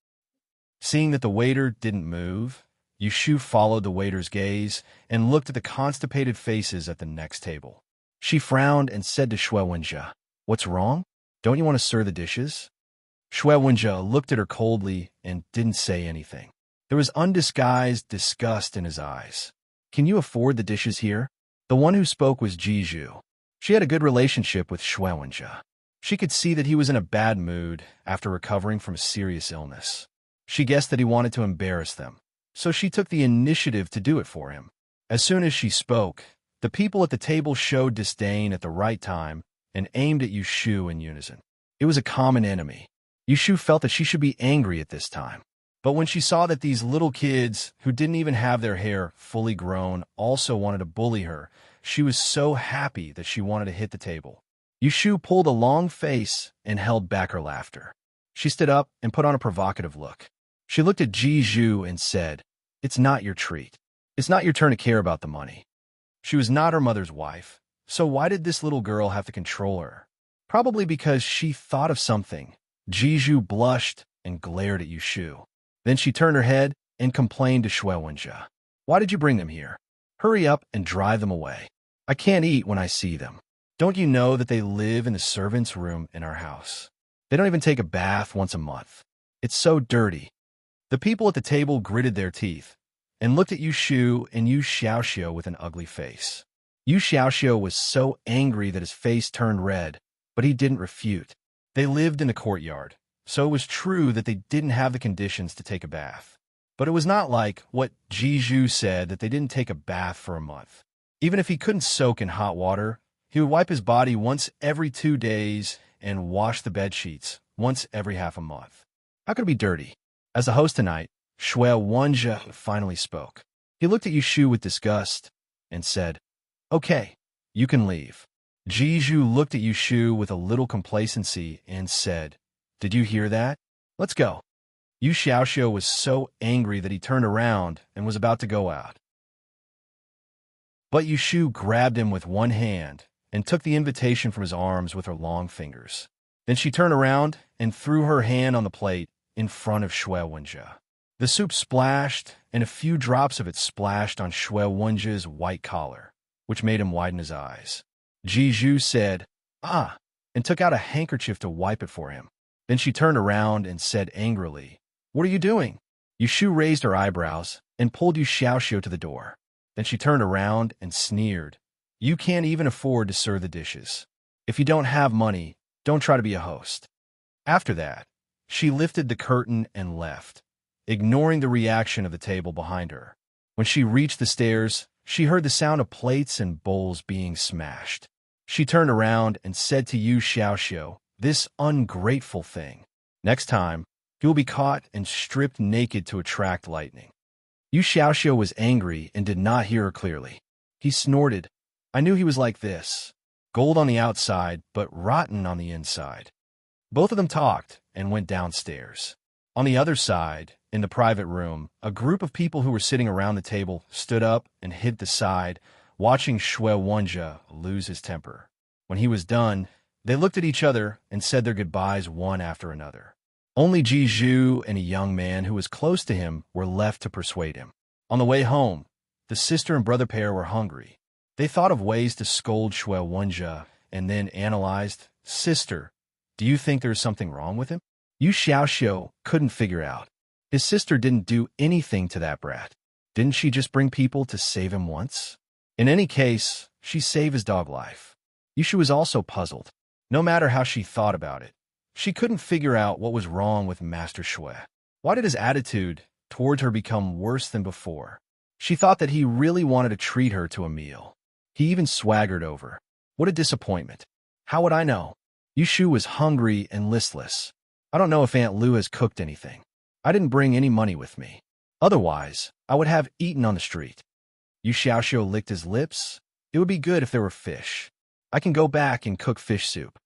Seeing that the waiter didn't move, Yushu followed the waiter's gaze and looked at the constipated faces at the next table. She frowned and said to Shui Wenjie, "What's wrong? Don't you want to serve the dishes?" Shui Wenjie looked at her coldly and didn't say anything. There was undisguised disgust in his eyes. Can you afford the dishes here? The one who spoke was Jiju. She had a good relationship with Shui Wenjie. She could see that he was in a bad mood after recovering from a serious illness. She guessed that he wanted to embarrass them, so she took the initiative to do it for him. As soon as she spoke, the people at the table showed disdain at the right time and aimed at Yushu in unison. It was a common enemy. Yushu felt that she should be angry at this time. But when she saw that these little kids, who didn't even have their hair fully grown, also wanted to bully her, she was so happy that she wanted to hit the table. Yushu pulled a long face and held back her laughter. She stood up and put on a provocative look. She looked at Jiju and said, "It's not your treat. It's not your turn to care about the money." She was not her mother's wife, so why did this little girl have to control her? Probably because she thought of something. Jiju blushed and glared at Yushu. Then she turned her head and complained to Shui Wenjie. "Why did you bring them here? Hurry up and drive them away. I can't eat when I see them. Don't you know that they live in the servant's room in our house? They don't even take a bath once a month. It's so dirty." The people at the table gritted their teeth and looked at Yushu and Yu Xiaoxiu with an ugly face. Yu Xiaoxiu was so angry that his face turned red, but he didn't refute. They lived in the courtyard, so it was true that they didn't have the conditions to take a bath. But it was not like what Jiju said that they didn't take a bath for a month. Even if he couldn't soak in hot water, he would wipe his body once every 2 days and wash the bed sheets once every half a month. How could it be dirty? As the host tonight, Shui Wenjie finally spoke. He looked at Yushu with disgust and said, "Okay, you can leave." Jiju looked at Yushu with a little complacency and said, "Did you hear that? Let's go." Yu Xiaoxiu was so angry that he turned around and was about to go out. But Yushu grabbed him with one hand and took the invitation from his arms with her long fingers. Then she turned around and threw her hand on the plate in front of Shui Wenjie. The soup splashed, and a few drops of it splashed on Shui Wenjie's white collar, which made him widen his eyes. Jiju said, "Ah," and took out a handkerchief to wipe it for him. Then she turned around and said angrily, "What are you doing?" Yushu raised her eyebrows and pulled Yu Xiaoxiu to the door. Then she turned around and sneered, "You can't even afford to serve the dishes. If you don't have money, don't try to be a host." After that, she lifted the curtain and left, ignoring the reaction of the table behind her. When she reached the stairs, she heard the sound of plates and bowls being smashed. She turned around and said to Yu Xiaoxiu, "This ungrateful thing. Next time, he will be caught and stripped naked to attract lightning." Yu Xiaoxiu was angry and did not hear her clearly. He snorted. "I knew he was like this. Gold on the outside, but rotten on the inside." Both of them talked and went downstairs. On the other side, in the private room, a group of people who were sitting around the table stood up and hid the side, watching Shui Wenjie lose his temper. When he was done, they looked at each other and said their goodbyes one after another. Only Jiju and a young man who was close to him were left to persuade him. On the way home, the sister and brother pair were hungry. They thought of ways to scold Shui Wenjie and then analyzed, "Sister, do you think there is something wrong with him?" Yu Xiaoxiu couldn't figure out. His sister didn't do anything to that brat. Didn't she just bring people to save him once? In any case, she saved his dog life. Yushu was also puzzled. No matter how she thought about it, she couldn't figure out what was wrong with Master Shui. Why did his attitude towards her become worse than before? She thought that he really wanted to treat her to a meal. He even swaggered over. What a disappointment. How would I know? Yushu was hungry and listless. I don't know if Aunt Lu has cooked anything. I didn't bring any money with me. Otherwise, I would have eaten on the street. Yu Xiaoxiu licked his lips. It would be good if there were fish. I can go back and cook fish soup.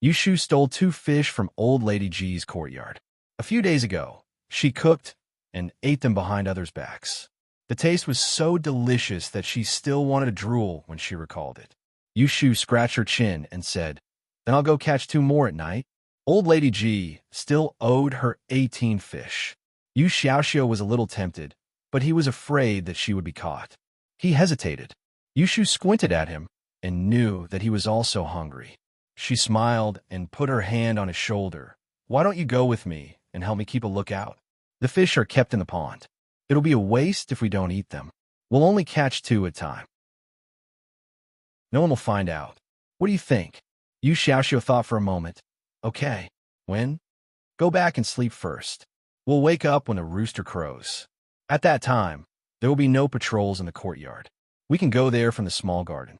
Yushu stole 2 fish from Old Lady G's courtyard. A few days ago, she cooked and ate them behind others' backs. The taste was so delicious that she still wanted to drool when she recalled it. Yushu scratched her chin and said, "Then I'll go catch 2 more at night." Old Lady G still owed her 18 fish. Yu Xiaoxiu was a little tempted, but he was afraid that she would be caught. He hesitated. Yushu squinted at him and knew that he was also hungry. She smiled and put her hand on his shoulder, why don't you go with me and help me keep a lookout? The fish are kept in the pond. It'll be a waste if we don't eat them. We'll only catch 2 at a time. No one will find out. What do you think? Yu Xiaoxiu thought for a moment. Okay. When? Go back and sleep first. We'll wake up when the rooster crows. At that time, there will be no patrols in the courtyard. We can go there from the small garden.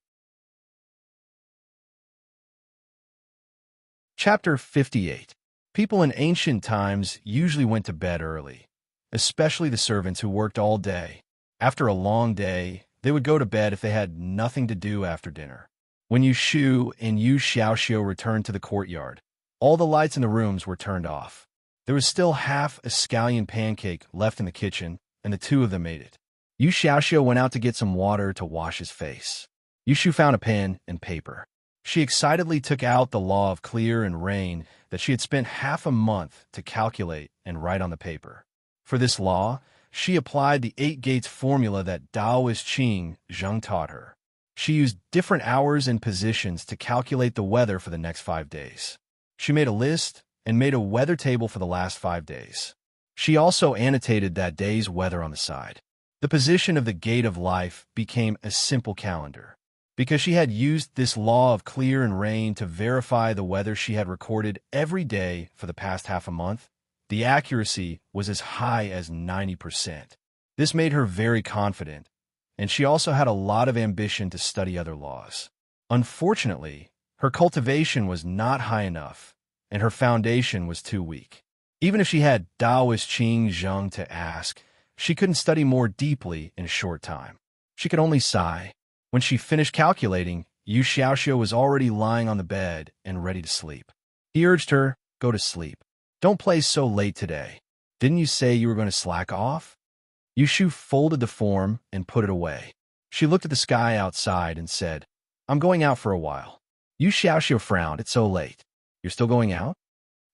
Chapter 58. People in ancient times usually went to bed early, especially the servants who worked all day. After a long day, they would go to bed if they had nothing to do after dinner. When Yu Shu and Yu Xiaoxiu returned to the courtyard, all the lights in the rooms were turned off. There was still half a scallion pancake left in the kitchen, and the 2 of them ate it. Yu Xiaoxiu went out to get some water to wash his face. Yu Shu found a pen and paper. She excitedly took out the law of clear and rain that she had spent half a month to calculate and write on the paper. For this law, she applied the 8 gates formula that Taoist Qing Zheng taught her. She used different hours and positions to calculate the weather for the next 5 days. She made a list and made a weather table for the last 5 days. She also annotated that day's weather on the side. The position of the gate of life became a simple calendar. Because she had used this law of clear and rain to verify the weather she had recorded every day for the past half a month, the accuracy was as high as 90%. This made her very confident, and she also had a lot of ambition to study other laws. Unfortunately, her cultivation was not high enough, and her foundation was too weak. Even if she had Taoist Qing Zheng to ask, she couldn't study more deeply in a short time. She could only sigh. When she finished calculating, Yu Xiaoxiu was already lying on the bed and ready to sleep. He urged her, "Go to sleep. Don't play so late today. Didn't you say you were going to slack off?" Yu Shu folded the form and put it away. She looked at the sky outside and said, "I'm going out for a while." Yu Xiaoxiu frowned. "It's so late. You're still going out?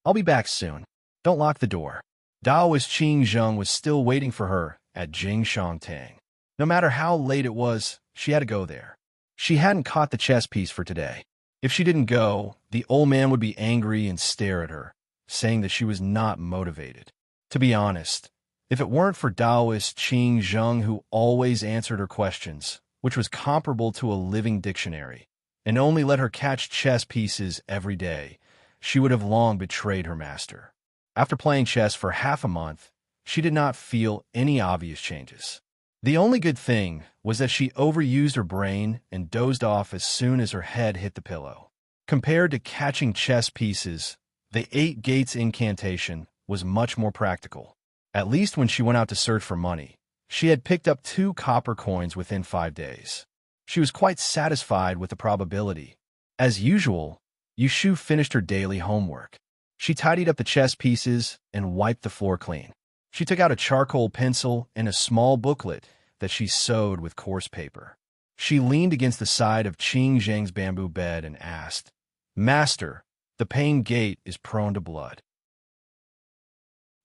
I'll be back soon. Don't lock the door." Taoist Qing Zheng was still waiting for her at Jingshangtang. No matter how late it was, she had to go there. She hadn't caught the chess piece for today. If she didn't go, the old man would be angry and stare at her, saying that she was not motivated. To be honest, if it weren't for Taoist Qing Zheng, who always answered her questions, which was comparable to a living dictionary, and only let her catch chess pieces every day, she would have long betrayed her master. After playing chess for half a month, she did not feel any obvious changes. The only good thing was that she overused her brain and dozed off as soon as her head hit the pillow. Compared to catching chess pieces, the 8 gates incantation was much more practical. At least when she went out to search for money, she had picked up 2 copper coins within 5 days. She was quite satisfied with the probability. As usual, Yu Shu finished her daily homework. She tidied up the chess pieces and wiped the floor clean. She took out a charcoal pencil and a small booklet that she sewed with coarse paper. She leaned against the side of Qing Zheng's bamboo bed and asked, "Master, the Pain Gate is prone to blood.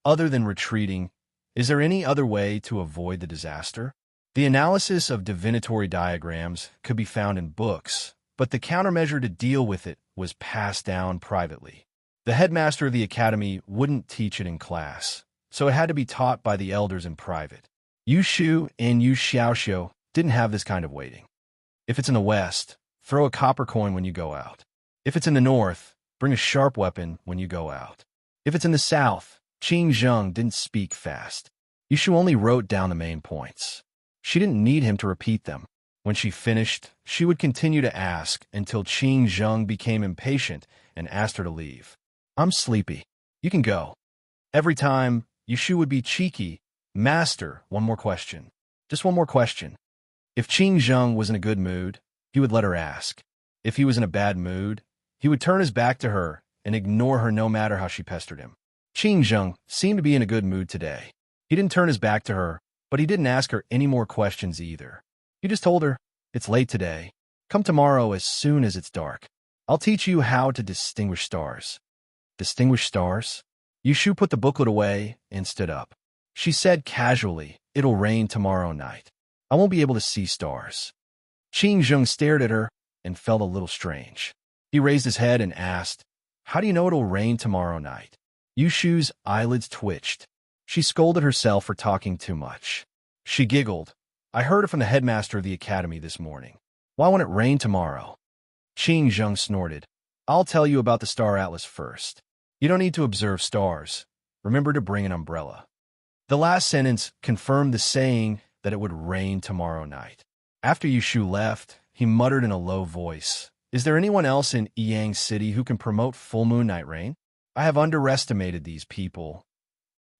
Other than retreating, is there any other way to avoid the disaster?" The analysis of divinatory diagrams could be found in books, but the countermeasure to deal with it was passed down privately. The headmaster of the academy wouldn't teach it in class, so it had to be taught by the elders in private. Yu Shu and Yu Xiaoxiu didn't have this kind of waiting. If it's in the west, throw a copper coin when you go out. If it's in the north, bring a sharp weapon when you go out. If it's in the south, Qing Zheng didn't speak fast. Yu Shu only wrote down the main points. She didn't need him to repeat them. When she finished, she would continue to ask until Qing Zheng became impatient and asked her to leave. "I'm sleepy. You can go." Every time, Yu Shu would be cheeky. "Master, one more question. Just one more question." If Qing Zheng was in a good mood, he would let her ask. If he was in a bad mood, he would turn his back to her and ignore her no matter how she pestered him. Qing Zheng seemed to be in a good mood today. He didn't turn his back to her, but he didn't ask her any more questions either. He just told her, "It's late today. Come tomorrow as soon as it's dark. I'll teach you how to distinguish stars." Distinguish stars? Yu Shu put the booklet away and stood up. She said casually, "It'll rain tomorrow night. I won't be able to see stars." Qing Zheng stared at her and felt a little strange. He raised his head and asked, "How do you know it'll rain tomorrow night?" Yushu's eyelids twitched. She scolded herself for talking too much. She giggled. I heard it from the headmaster of the academy this morning. Why won't it rain tomorrow? Qing Zheng snorted. I'll tell you about the star atlas first. You don't need to observe stars. Remember to bring an umbrella. The last sentence confirmed the saying that it would rain tomorrow night. After Yushu left, he muttered in a low voice, Is there anyone else in Yang City who can promote full moon night rain? I have underestimated these people.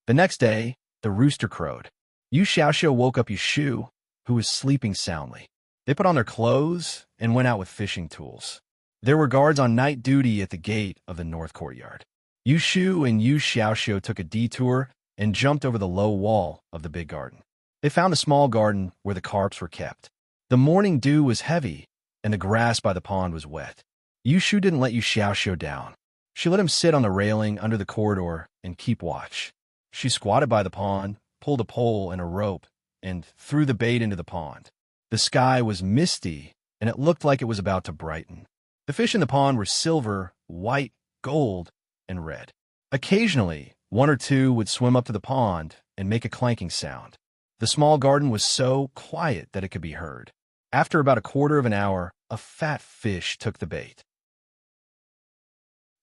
The next day, the rooster crowed. Yu Xiaoxiu woke up Yushu, who was sleeping soundly. They put on their clothes and went out with fishing tools. There were guards on night duty at the gate of the north courtyard. Yushu and Yu Xiaoxiu took a detour and jumped over the low wall of the big garden. They found a small garden where the carps were kept. The morning dew was heavy, and the grass by the pond was wet. Yushu didn't let Yu Xiaoxiu down. She let him sit on the railing under the corridor and keep watch. She squatted by the pond, pulled a pole and a rope, and threw the bait into the pond. The sky was misty, and it looked like it was about to brighten. The fish in the pond were silver, white, gold, and red. Occasionally, one or two would swim up to the pond and make a clanking sound. The small garden was so quiet that it could be heard. After about a quarter of an hour, a fat fish took the bait.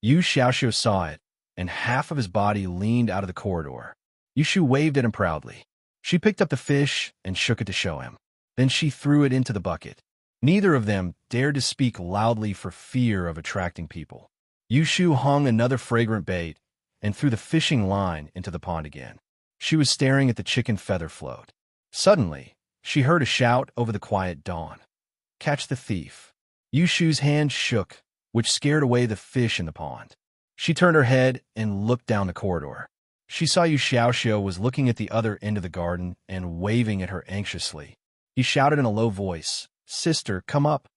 Yu Xiaoxiu saw it, and half of his body leaned out of the corridor. Yushu waved at him proudly. She picked up the fish and shook it to show him. Then she threw it into the bucket. Neither of them dared to speak loudly for fear of attracting people. Yushu hung another fragrant bait and threw the fishing line into the pond again. She was staring at the chicken feather float. Suddenly, she heard a shout over the quiet dawn. Catch the thief. Yushu's hand shook, which scared away the fish in the pond. She turned her head and looked down the corridor. She saw Yu Xiaoxiu was looking at the other end of the garden and waving at her anxiously. He shouted in a low voice, Sister, come up.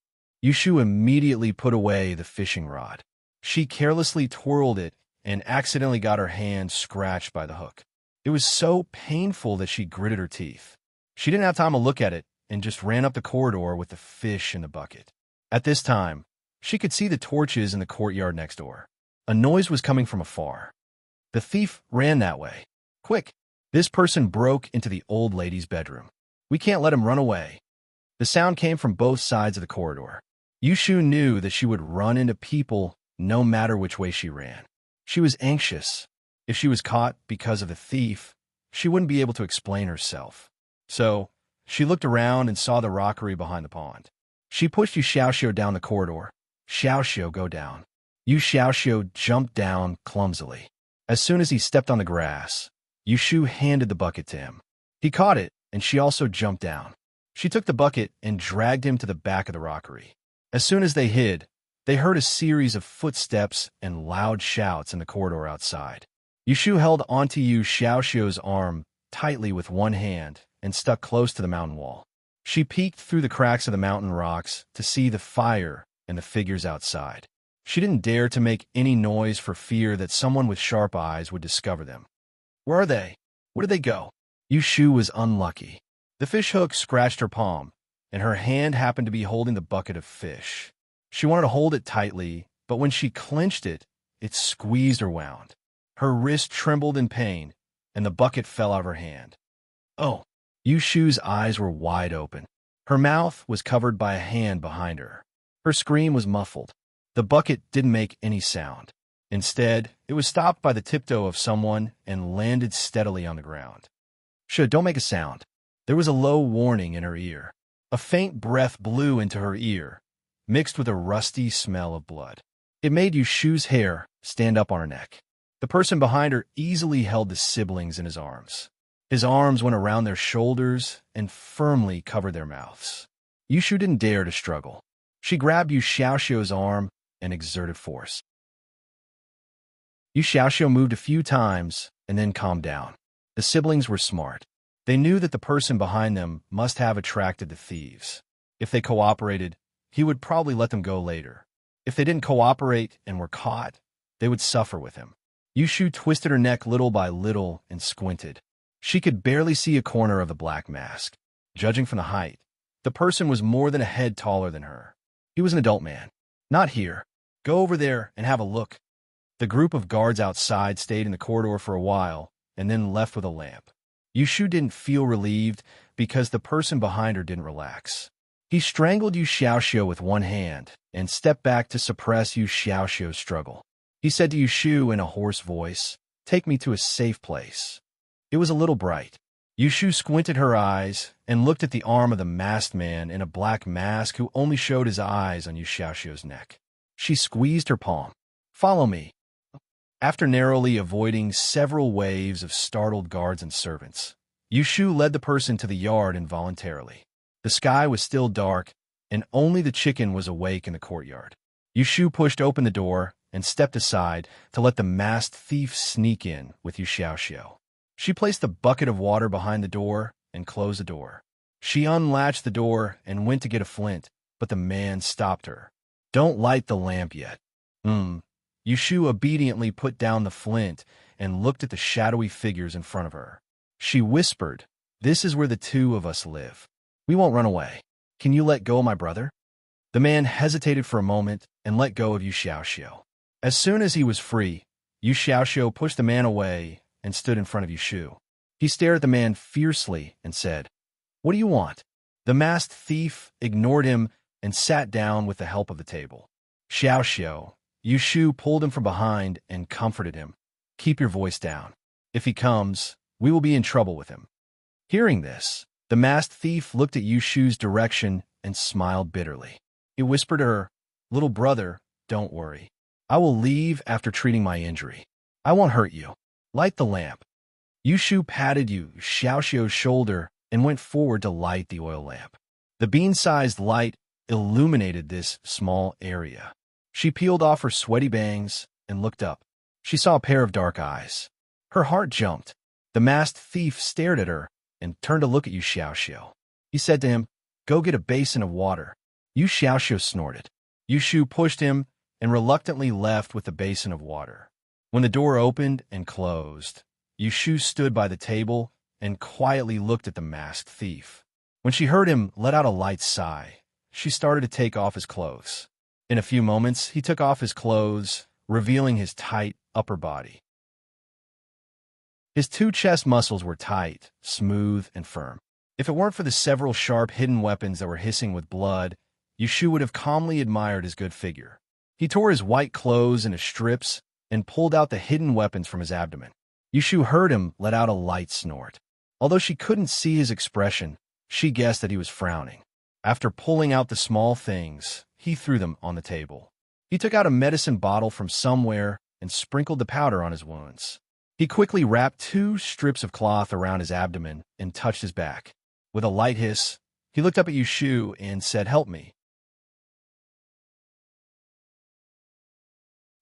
Yushu immediately put away the fishing rod. She carelessly twirled it and accidentally got her hand scratched by the hook. It was so painful that she gritted her teeth. She didn't have time to look at it and just ran up the corridor with the fish in the bucket. At this time, she could see the torches in the courtyard next door. A noise was coming from afar. The thief ran that way. Quick! This person broke into the old lady's bedroom. We can't let him run away. The sound came from both sides of the corridor. Yushu knew that she would run into people no matter which way she ran. She was anxious. If she was caught because of the thief, she wouldn't be able to explain herself. So, she looked around and saw the rockery behind the pond. She pushed Yu Xiaoxiu down the corridor. Xiaoxiu, go down. Yu Xiaoxiu jumped down clumsily. As soon as he stepped on the grass, Yushu handed the bucket to him. He caught it, and she also jumped down. She took the bucket and dragged him to the back of the rockery. As soon as they hid, they heard a series of footsteps and loud shouts in the corridor outside. Yushu held onto Yu Xiaoxiu's arm tightly with one hand and stuck close to the mountain wall. She peeked through the cracks of the mountain rocks to see the fire and the figures outside. She didn't dare to make any noise for fear that someone with sharp eyes would discover them. Where are they? Where did they go? Yushu was unlucky. The fish hook scratched her palm, and her hand happened to be holding the bucket of fish. She wanted to hold it tightly, but when she clenched it, it squeezed her wound. Her wrist trembled in pain, and the bucket fell out of her hand. Oh! Yushu's eyes were wide open. Her mouth was covered by a hand behind her. Her scream was muffled. The bucket didn't make any sound. Instead, it was stopped by the tiptoe of someone and landed steadily on the ground. Shh, don't make a sound. There was a low warning in her ear. A faint breath blew into her ear, mixed with a rusty smell of blood. It made Yushu's hair stand up on her neck. The person behind her easily held the siblings in his arms. His arms went around their shoulders and firmly covered their mouths. Yushu didn't dare to struggle. She grabbed Yu Xiaoxiu's arm and exerted force. Yu Xiaoxiu moved a few times and then calmed down. The siblings were smart. They knew that the person behind them must have attracted the thieves. If they cooperated, he would probably let them go later. If they didn't cooperate and were caught, they would suffer with him. Yushu twisted her neck little by little and squinted. She could barely see a corner of the black mask. Judging from the height, the person was more than a head taller than her. He was an adult man. Not here. Go over there and have a look. The group of guards outside stayed in the corridor for a while and then left with a lamp. Yushu didn't feel relieved because the person behind her didn't relax. He strangled Yu Xiaoxiu with one hand and stepped back to suppress Yu Xiaoxiu's struggle. He said to Yushu in a hoarse voice, "Take me to a safe place." It was a little bright. Yushu squinted her eyes and looked at the arm of the masked man in a black mask who only showed his eyes on Yu Xiaoxiu's neck. She squeezed her palm. "Follow me." After narrowly avoiding several waves of startled guards and servants, Yushu led the person to the yard involuntarily. The sky was still dark, and only the chicken was awake in the courtyard. Yushu pushed open the door and stepped aside to let the masked thief sneak in with Yu Xiaoxiu. She placed the bucket of water behind the door and closed the door. She unlatched the door and went to get a flint, but the man stopped her. "Don't light the lamp yet." Yushu obediently put down the flint and looked at the shadowy figures in front of her. She whispered, "This is where the two of us live. We won't run away. Can you let go of my brother?" The man hesitated for a moment and let go of Yu Xiaoxiu. As soon as he was free, Yu Xiaoxiu pushed the man away and stood in front of Yushu. He stared at the man fiercely and said, "What do you want?" The masked thief ignored him and sat down with the help of the table. "Xiaoxiu," Yushu pulled him from behind and comforted him. "Keep your voice down. If he comes, we will be in trouble with him." Hearing this, the masked thief looked at Yushu's direction and smiled bitterly. He whispered to her, "Little brother, don't worry. I will leave after treating my injury. I won't hurt you. Light the lamp." Yushu patted Yu Xiaoxiu's shoulder and went forward to light the oil lamp. The bean-sized light illuminated this small area. She peeled off her sweaty bangs and looked up. She saw a pair of dark eyes. Her heart jumped. The masked thief stared at her and turned to look at Yu Xiaoxiu. He said to him, "Go get a basin of water." Yu Xiaoxiu snorted. Yushu pushed him and reluctantly left with the basin of water. When the door opened and closed, Yushu stood by the table and quietly looked at the masked thief. When she heard him let out a light sigh, she started to take off his clothes. In a few moments, he took off his clothes, revealing his tight upper body. His two chest muscles were tight, smooth, and firm. If it weren't for the several sharp hidden weapons that were hissing with blood, Yushu would have calmly admired his good figure. He tore his white clothes into strips and pulled out the hidden weapons from his abdomen. Yushu heard him let out a light snort. Although she couldn't see his expression, she guessed that he was frowning. After pulling out the small things, he threw them on the table. He took out a medicine bottle from somewhere and sprinkled the powder on his wounds. He quickly wrapped 2 strips of cloth around his abdomen and touched his back. With a light hiss, he looked up at Yushu and said, "Help me."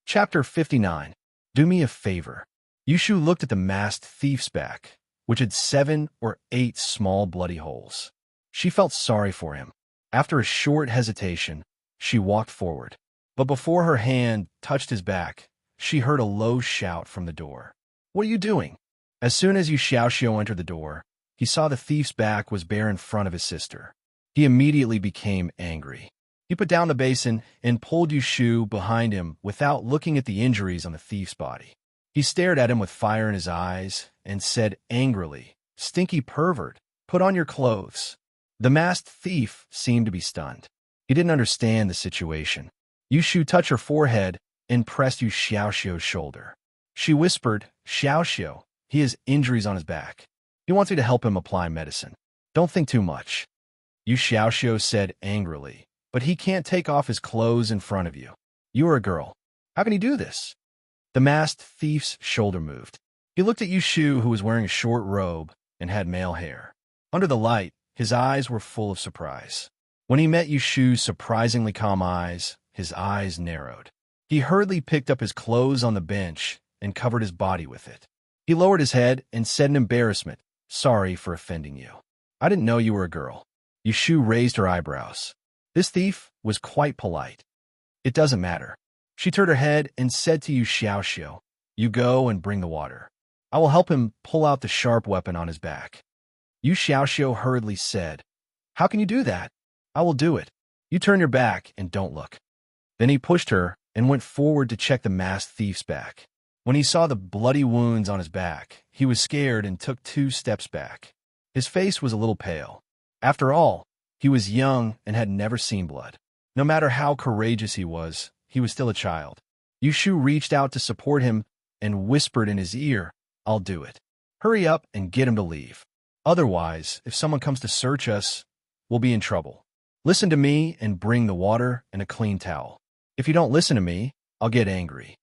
Chapter 59. Do me a favor. Yushu looked at the masked thief's back, which had 7 or 8 small bloody holes. She felt sorry for him. After a short hesitation, she walked forward. But before her hand touched his back, she heard a low shout from the door. "What are you doing?" As soon as Yu Xiaoxiu entered the door, he saw the thief's back was bare in front of his sister. He immediately became angry. He put down the basin and pulled Yushu behind him without looking at the injuries on the thief's body. He stared at him with fire in his eyes and said angrily, "Stinky pervert, put on your clothes." The masked thief seemed to be stunned. He didn't understand the situation. Yushu touched her forehead and pressed Yu Xiaoxiu's shoulder. She whispered, "Xiaoxiu, he has injuries on his back. He wants me to help him apply medicine. Don't think too much." Yu Xiaoxiu said angrily, "But he can't take off his clothes in front of you. You are a girl. How can he do this?" The masked thief's shoulder moved. He looked at Yushu, who was wearing a short robe and had male hair. Under the light, his eyes were full of surprise. When he met Yushu's surprisingly calm eyes, his eyes narrowed. He hurriedly picked up his clothes on the bench and covered his body with it. He lowered his head and said in embarrassment, "Sorry for offending you. I didn't know you were a girl." Yushu raised her eyebrows. This thief was quite polite. "It doesn't matter." She turned her head and said to Yu Xiaoxiu, "You go and bring the water. I will help him pull out the sharp weapon on his back." Yu Xiaoxiu hurriedly said, "How can you do that?" "I will do it. You turn your back and don't look." Then he pushed her and went forward to check the masked thief's back. When he saw the bloody wounds on his back, he was scared and took 2 steps back. His face was a little pale. After all, he was young and had never seen blood. No matter how courageous he was still a child. Yushu reached out to support him and whispered in his ear, "I'll do it. Hurry up and get him to leave. Otherwise, if someone comes to search us, we'll be in trouble. Listen to me and bring the water and a clean towel. If you don't listen to me, I'll get angry."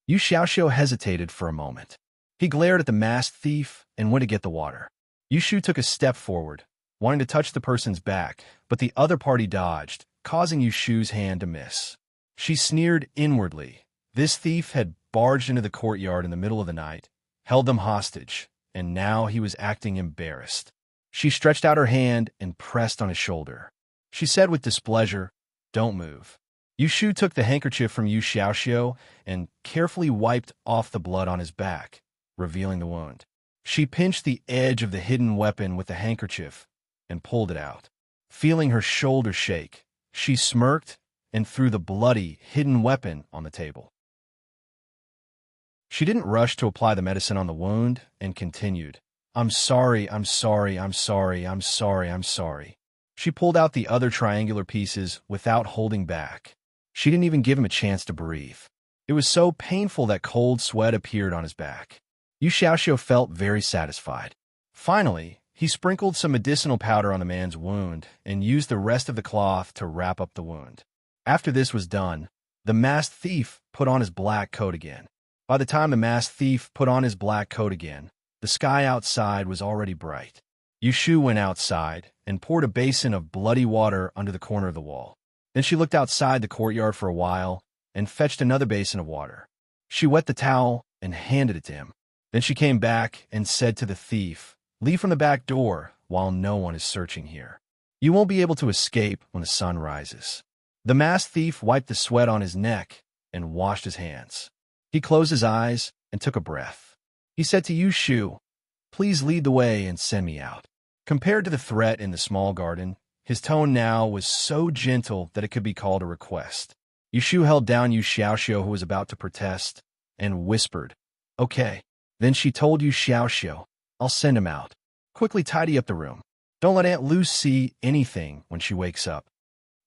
Yu Xiaoxiu hesitated for a moment. He glared at the masked thief and went to get the water. Yushu took a step forward, wanting to touch the person's back, but the other party dodged, causing Yushu's hand to miss. She sneered inwardly. This thief had barged into the courtyard in the middle of the night, held them hostage, and now he was acting embarrassed. She stretched out her hand and pressed on his shoulder. She said with displeasure, "Don't move." Yushu took the handkerchief from Yu Xiaoxiu and carefully wiped off the blood on his back, revealing the wound. She pinched the edge of the hidden weapon with the handkerchief and pulled it out. Feeling her shoulder shake, she smirked and threw the bloody, hidden weapon on the table. She didn't rush to apply the medicine on the wound and continued, I'm sorry. She pulled out the other triangular pieces without holding back. She didn't even give him a chance to breathe. It was so painful that cold sweat appeared on his back. Yu Xiaoxiu felt very satisfied. Finally, he sprinkled some medicinal powder on the man's wound and used the rest of the cloth to wrap up the wound. After this was done, the masked thief put on his black coat again. By the time the masked thief put on his black coat again, the sky outside was already bright. Yushu went outside and poured a basin of bloody water under the corner of the wall. Then she looked outside the courtyard for a while and fetched another basin of water. She wet the towel and handed it to him. Then she came back and said to the thief, "Leave from the back door while no one is searching here. You won't be able to escape when the sun rises." The masked thief wiped the sweat on his neck and washed his hands. He closed his eyes and took a breath. He said to Yushu, "Please lead the way and send me out." Compared to the threat in the small garden, his tone now was so gentle that it could be called a request. Yushu held down Yu Xiaoxiu, who was about to protest, and whispered, "Okay." Then she told Yu Xiaoxiu, "I'll send him out. Quickly tidy up the room. Don't let Aunt Lu see anything when she wakes up.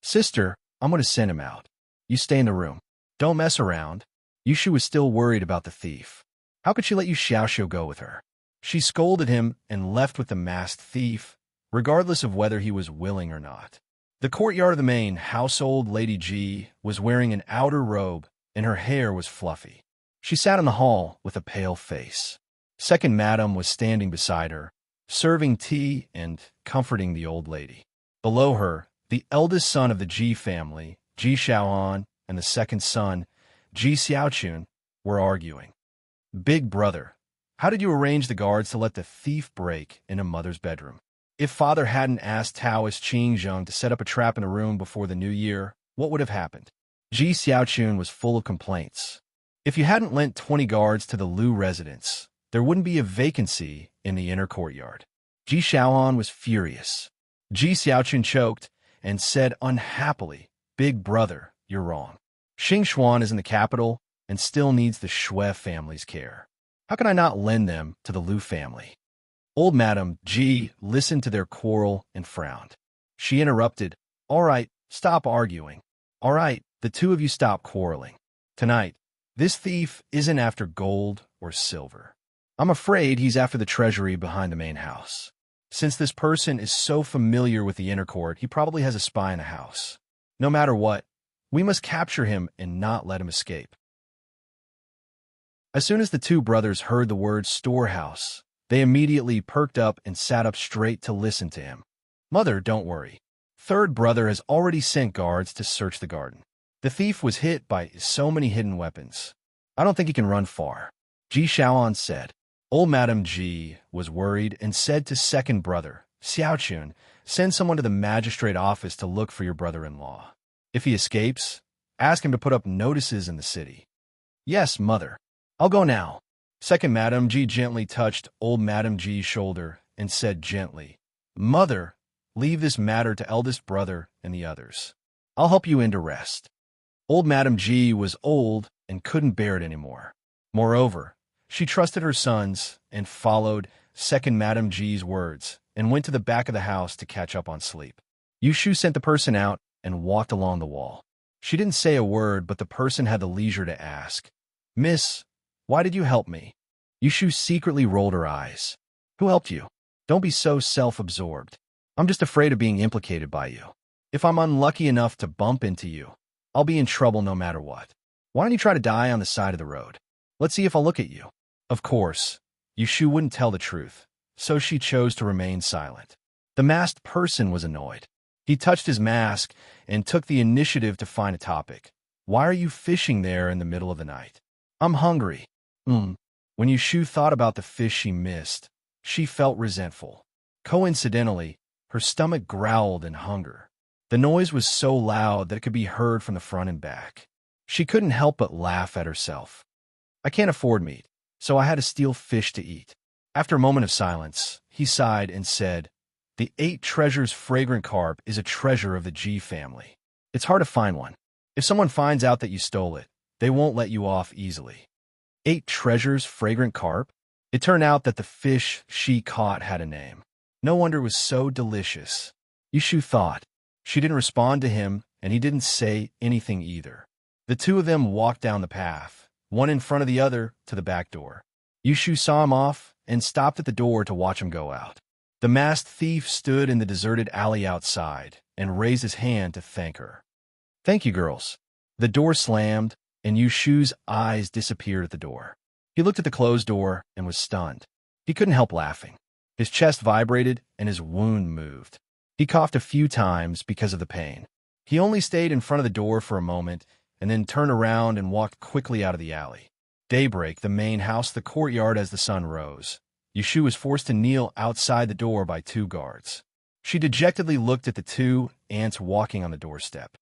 Sister, I'm going to send him out. You stay in the room. Don't mess around." Yushu was still worried about the thief. How could she let Yu Xiaoxiu go with her? She scolded him and left with the masked thief, regardless of whether he was willing or not. The courtyard of the main household, Lady Ji was wearing an outer robe and her hair was fluffy. She sat in the hall with a pale face. Second Madam was standing beside her, serving tea and comforting the old lady. Below her, the eldest son of the Ji family, Ji Xiaohan, and the second son, Ji Xiaochun, were arguing. "Big brother, how did you arrange the guards to let the thief break into Mother's bedroom? If Father hadn't asked Taoist Qingzheng to set up a trap in the room before the new year, what would have happened?" Ji Xiaochun was full of complaints. If you hadn't lent 20 guards to the Lu residence, there wouldn't be a vacancy in the inner courtyard. Ji Xiaohan was furious. Ji Xiaochun choked and said unhappily, "Big brother, you're wrong. Xingxuan is in the capital and still needs the Shui family's care. How can I not lend them to the Lu family?" Old Madam Ji listened to their quarrel and frowned. She interrupted, "All right, stop arguing. All right, the two of you stop quarreling. Tonight, this thief isn't after gold or silver. I'm afraid he's after the treasury behind the main house. Since this person is so familiar with the inner court, he probably has a spy in the house. No matter what, we must capture him and not let him escape." As soon as the two brothers heard the word storehouse, they immediately perked up and sat up straight to listen to him. "Mother, don't worry. Third brother has already sent guards to search the garden. The thief was hit by so many hidden weapons. I don't think he can run far," Ji Xiaoan said. Old Madam Ji was worried and said to second brother, "Xiaochun, send someone to the magistrate office to look for your brother-in-law. If he escapes, ask him to put up notices in the city." "Yes, mother. I'll go now." Second Madam Ji gently touched Old Madam Ji's shoulder and said gently, "Mother, leave this matter to eldest brother and the others. I'll help you into rest." Old Madam G was old and couldn't bear it anymore. Moreover, she trusted her sons and followed second Madam G's words and went to the back of the house to catch up on sleep. Yushu sent the person out and walked along the wall. She didn't say a word, but the person had the leisure to ask, "Miss, why did you help me?" Yushu secretly rolled her eyes. "Who helped you? Don't be so self-absorbed. I'm just afraid of being implicated by you. If I'm unlucky enough to bump into you, I'll be in trouble no matter what. Why don't you try to die on the side of the road? Let's see if I'll look at you." Of course, Yushu wouldn't tell the truth, so she chose to remain silent. The masked person was annoyed. He touched his mask and took the initiative to find a topic. "Why are you fishing there in the middle of the night?" "I'm hungry." When Yushu thought about the fish she missed, she felt resentful. Coincidentally, her stomach growled in hunger. The noise was so loud that it could be heard from the front and back. She couldn't help but laugh at herself. "I can't afford meat, so I had to steal fish to eat." After a moment of silence, he sighed and said, "The 8 treasures fragrant carp is a treasure of the G family. It's hard to find one. If someone finds out that you stole it, they won't let you off easily." 8 treasures fragrant carp? It turned out that the fish she caught had a name. No wonder it was so delicious. Yushu thought. She didn't respond to him, and he didn't say anything either. The two of them walked down the path, one in front of the other, to the back door. Yushu saw him off and stopped at the door to watch him go out. The masked thief stood in the deserted alley outside and raised his hand to thank her. "Thank you, girls." The door slammed, and Yushu's eyes disappeared at the door. He looked at the closed door and was stunned. He couldn't help laughing. His chest vibrated and his wound moved. He coughed a few times because of the pain. He only stayed in front of the door for a moment and then turned around and walked quickly out of the alley. Daybreak, the main house, the courtyard as the sun rose. Yushu was forced to kneel outside the door by 2 guards. She dejectedly looked at the 2 ants walking on the doorstep.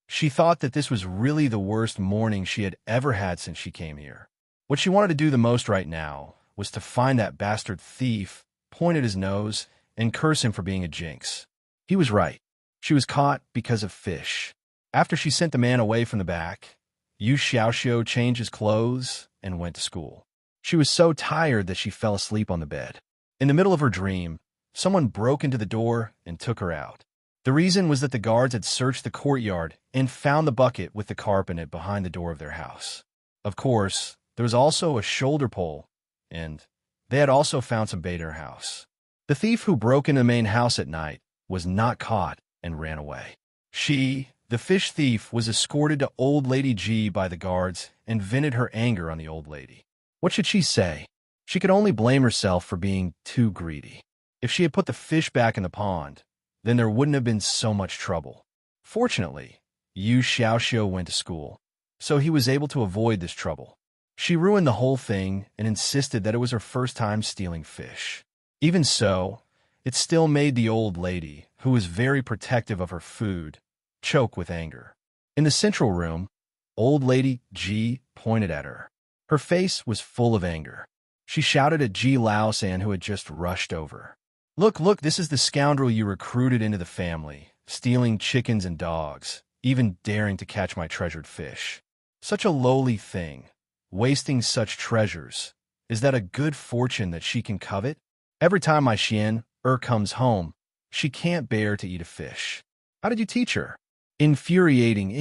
She thought that this was really the worst morning she had ever had since she came here. What she wanted to do the most right now was to find that bastard thief, point at his nose, and curse him for being a jinx. He was right. She was caught because of fish. After she sent the man away from the back, Yu Xiaoxiu changed his clothes and went to school. She was so tired that she fell asleep on the bed. In the middle of her dream, someone broke into the door and took her out. The reason was that the guards had searched the courtyard and found the bucket with the carp in it behind the door of their house. Of course, there was also a shoulder pole, and they had also found some bait in her house. The thief who broke into the main house at night was not caught and ran away. She, the fish thief, was escorted to Old Lady G by the guards and vented her anger on the old lady. What should she say? She could only blame herself for being too greedy. If she had put the fish back in the pond, then there wouldn't have been so much trouble. Fortunately, Yu Xiaoxiu went to school, so he was able to avoid this trouble. She ruined the whole thing and insisted that it was her first time stealing fish. Even so, it still made the old lady, who was very protective of her food, choke with anger. In the central room, Old Lady G pointed at her. Her face was full of anger. She shouted at Ji Laosan, who had just rushed over. Look, this is the scoundrel you recruited into the family, stealing chickens and dogs, even daring to catch my treasured fish. Such a lowly thing, wasting such treasures. Is that a good fortune that she can covet? Every time my Xian comes home, she can't bear to eat a fish. How did you teach her? Infuriating.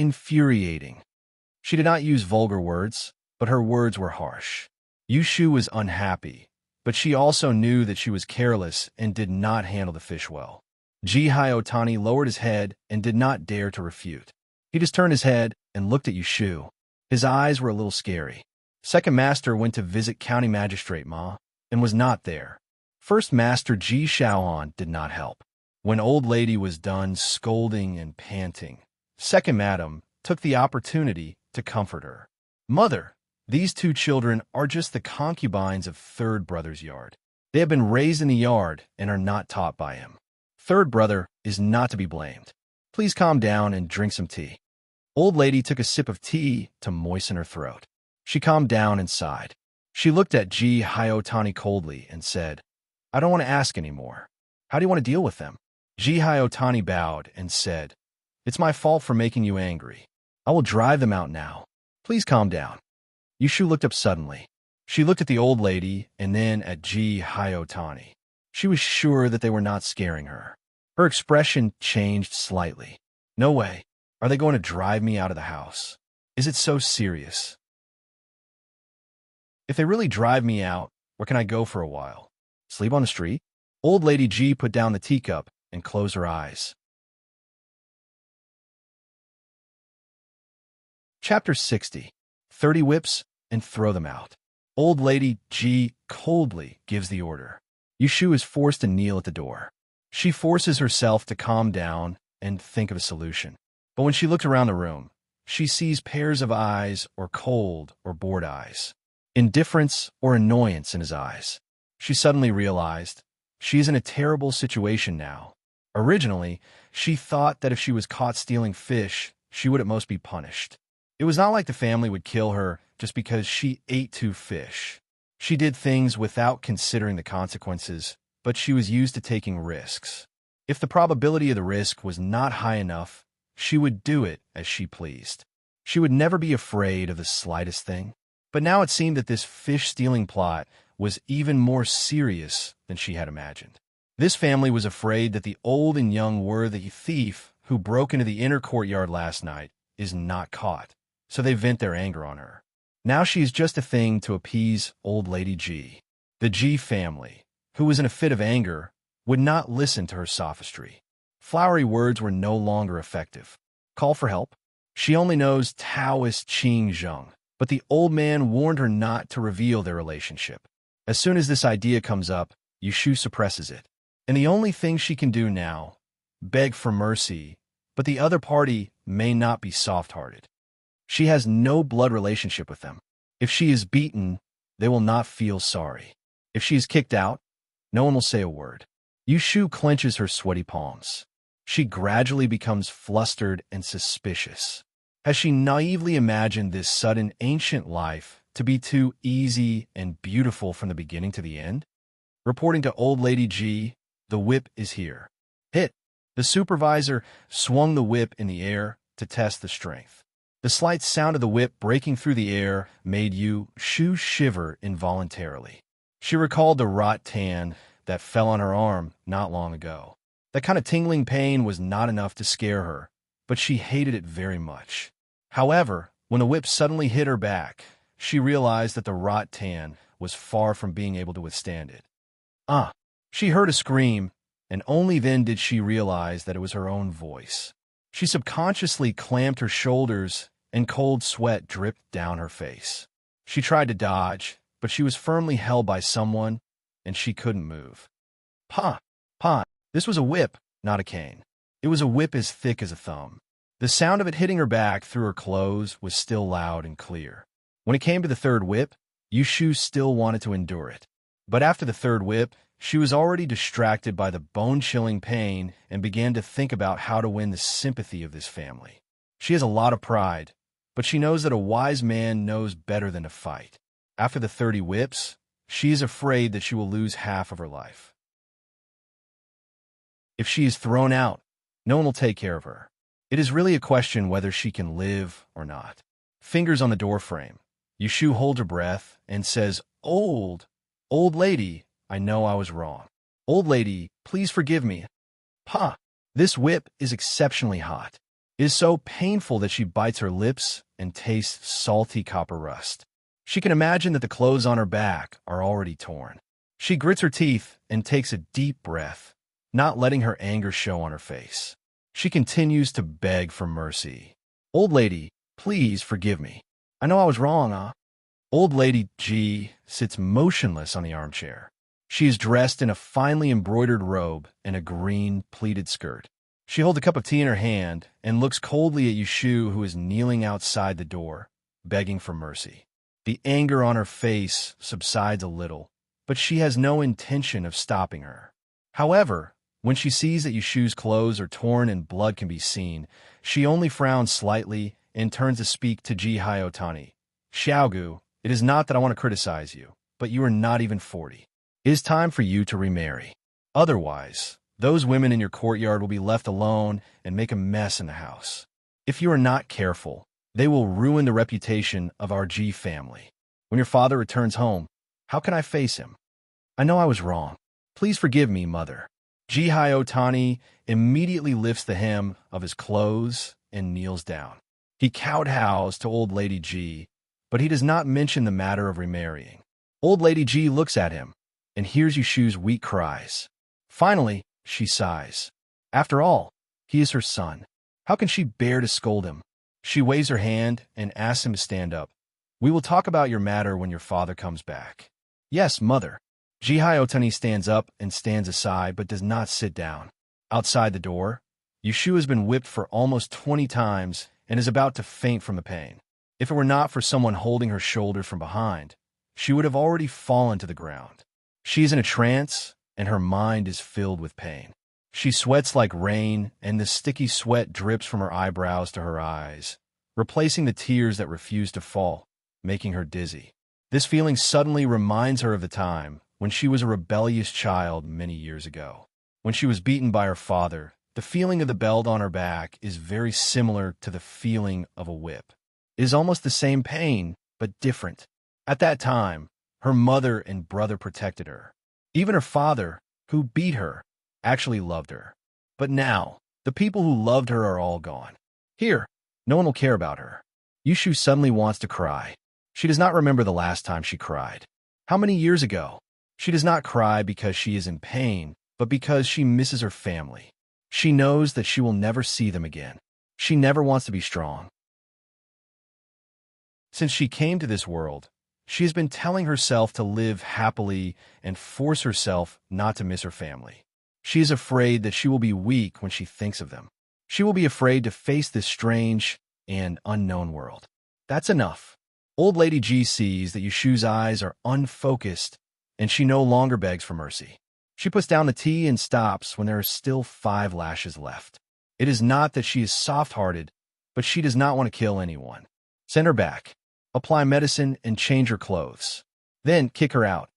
She did not use vulgar words, but her words were harsh. Yushu was unhappy, but she also knew that she was careless and did not handle the fish well. Ji Hyotani lowered his head and did not dare to refute. He just turned his head and looked at Yushu. His eyes were a little scary. Second Master went to visit County Magistrate Ma and was not there. First Master Ji Shaohan did not help. When Old Lady was done scolding and panting, Second Madam took the opportunity to comfort her. Mother, these 2 children are just the concubines of Third Brother's yard. They have been raised in the yard and are not taught by him. Third Brother is not to be blamed. Please calm down and drink some tea. Old Lady took a sip of tea to moisten her throat. She calmed down and sighed. She looked at Ji Hyotani coldly and said, I don't want to ask anymore. How do you want to deal with them? Ji Hyotani bowed and said, It's my fault for making you angry. I will drive them out now. Please calm down. Yushu looked up suddenly. She looked at the old lady and then at Ji Hyotani. She was sure that they were not scaring her. Her expression changed slightly. No way. Are they going to drive me out of the house? Is it so serious? If they really drive me out, where can I go for a while? Sleep on the street? Old Lady G put down the teacup and closed her eyes. Chapter 60. 30 whips and throw them out. Old Lady G coldly gives the order. Yushu is forced to kneel at the door. She forces herself to calm down and think of a solution. But when she looks around the room, she sees pairs of eyes or cold or bored eyes, indifference or annoyance in his eyes. She suddenly realized she is in a terrible situation now. Originally, she thought that if she was caught stealing fish, she would at most be punished. It was not like the family would kill her just because she ate 2 fish. She did things without considering the consequences, but she was used to taking risks. If the probability of the risk was not high enough, she would do it as she pleased. She would never be afraid of the slightest thing. But now it seemed that this fish-stealing plot was even more serious than she had imagined. This family was afraid that the old and young worthy thief who broke into the inner courtyard last night is not caught, so they vent their anger on her. Now she is just a thing to appease old Lady G. The G family, who was in a fit of anger, would not listen to her sophistry. Flowery words were no longer effective. Call for help? She only knows Taoist Qing Zheng, but the old man warned her not to reveal their relationship. As soon as this idea comes up, Yushu suppresses it. And the only thing she can do now, beg for mercy, but the other party may not be soft-hearted. She has no blood relationship with them. If she is beaten, they will not feel sorry. If she is kicked out, no one will say a word. Yushu clenches her sweaty palms. She gradually becomes flustered and suspicious. Has she naively imagined this sudden ancient life to be too easy and beautiful from the beginning to the end? Reporting to old Lady G, the whip is here. Hit! The supervisor swung the whip in the air to test the strength. The slight sound of the whip breaking through the air made Yushu shiver involuntarily. She recalled the rot tan that fell on her arm not long ago. That kind of tingling pain was not enough to scare her, but she hated it very much. However, when the whip suddenly hit her back, she realized that the rot tan was far from being able to withstand it. She heard a scream, and only then did she realize that it was her own voice. She subconsciously clamped her shoulders, and cold sweat dripped down her face. She tried to dodge, but she was firmly held by someone, and she couldn't move. Pa! This was a whip, not a cane. It was a whip as thick as a thumb. The sound of it hitting her back through her clothes was still loud and clear. When it came to the third whip, Yushu still wanted to endure it. But after the third whip, she was already distracted by the bone-chilling pain and began to think about how to win the sympathy of this family. She has a lot of pride, but she knows that a wise man knows better than to fight. After the 30 whips, she is afraid that she will lose half of her life. If she is thrown out, no one will take care of her. It is really a question whether she can live or not. Fingers on the doorframe. Yushu holds her breath and says, Old lady, I know I was wrong. Old lady, please forgive me. Pa! This whip is exceptionally hot. It is so painful that she bites her lips and tastes salty copper rust. She can imagine that the clothes on her back are already torn. She grits her teeth and takes a deep breath, not letting her anger show on her face. She continues to beg for mercy. Old lady, please forgive me. I know I was wrong, Old Lady G sits motionless on the armchair. She is dressed in a finely embroidered robe and a green pleated skirt. She holds a cup of tea in her hand and looks coldly at Yushu, who is kneeling outside the door, begging for mercy. The anger on her face subsides a little, but she has no intention of stopping her. However, when she sees that Yushu's clothes are torn and blood can be seen, she only frowns slightly and turns to speak to Ji Hyotani. Xiaogu, it is not that I want to criticize you, but you are not even 40. It is time for you to remarry. Otherwise, Those women in your courtyard will be left alone and make a mess in the house. If you are not careful, they will ruin the reputation of our G family. When your father returns home, how can I face him? I know I was wrong. Please forgive me, mother. Jihai Otani immediately lifts the hem of his clothes and kneels down. He kowtows to Old Lady G, but he does not mention the matter of remarrying. Old Lady G looks at him and hears Yushu's weak cries. Finally, she sighs. After all, he is her son. How can she bear to scold him? She waves her hand and asks him to stand up. We will talk about your matter when your father comes back. Yes, mother. Jihai Otani stands up and stands aside but does not sit down. Outside the door, Yushu has been whipped for almost 20 times and is about to faint from the pain. If it were not for someone holding her shoulder from behind, she would have already fallen to the ground. She is in a trance, and her mind is filled with pain. She sweats like rain, and the sticky sweat drips from her eyebrows to her eyes, replacing the tears that refuse to fall, making her dizzy. This feeling suddenly reminds her of the time when she was a rebellious child many years ago. When she was beaten by her father, the feeling of the belt on her back is very similar to the feeling of a whip. It is almost the same pain, but different. At that time, her mother and brother protected her. Even her father, who beat her, actually loved her. But now, the people who loved her are all gone. Here, no one will care about her. Yushu suddenly wants to cry. She does not remember the last time she cried. How many years ago? She does not cry because she is in pain, but because she misses her family. She knows that she will never see them again. She never wants to be strong. Since she came to this world, she has been telling herself to live happily and force herself not to miss her family. She is afraid that she will be weak when she thinks of them. She will be afraid to face this strange and unknown world. That's enough. Old Lady G sees that Yushu's eyes are unfocused, and she no longer begs for mercy. She puts down the tea and stops when there are still 5 lashes left. It is not that she is soft-hearted, but she does not want to kill anyone. Send her back. Apply medicine and change her clothes. Then kick her out.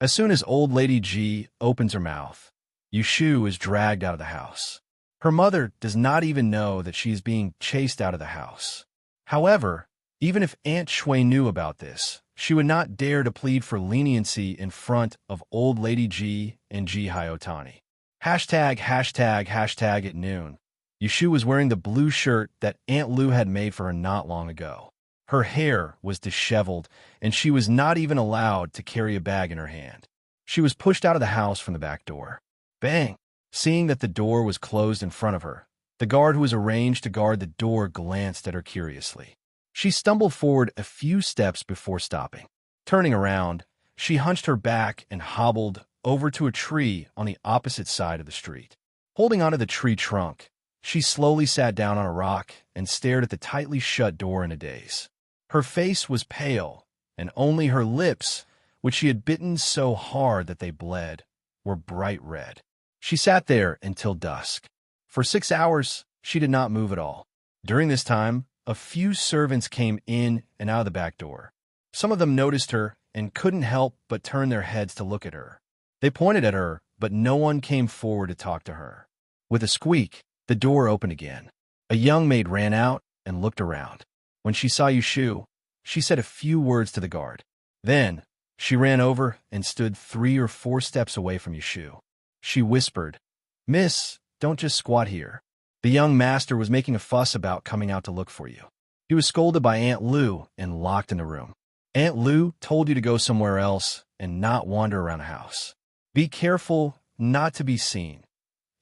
As soon as Old Lady G opens her mouth, Yushu is dragged out of the house. Her mother does not even know that she is being chased out of the house. However, even if Aunt Shui knew about this, she would not dare to plead for leniency in front of Old Lady G and Jihai Otani. #### at noon. Yushu was wearing the blue shirt that Aunt Lu had made for her not long ago. Her hair was disheveled, and she was not even allowed to carry a bag in her hand. She was pushed out of the house from the back door. Bang! Seeing that the door was closed in front of her, the guard who was arranged to guard the door glanced at her curiously. She stumbled forward a few steps before stopping. Turning around, she hunched her back and hobbled over to a tree on the opposite side of the street. Holding onto the tree trunk, she slowly sat down on a rock and stared at the tightly shut door in a daze. Her face was pale, and only her lips, which she had bitten so hard that they bled, were bright red. She sat there until dusk. For 6 hours, she did not move at all. During this time, a few servants came in and out of the back door. Some of them noticed her and couldn't help but turn their heads to look at her. They pointed at her, but no one came forward to talk to her. With a squeak, the door opened again. A young maid ran out and looked around. When she saw Yushu, she said a few words to the guard. Then, she ran over and stood 3 or 4 steps away from Yushu. She whispered, "Miss, don't just squat here." The young master was making a fuss about coming out to look for you. He was scolded by Aunt Lu and locked in the room. Aunt Lu told you to go somewhere else and not wander around the house. Be careful not to be seen.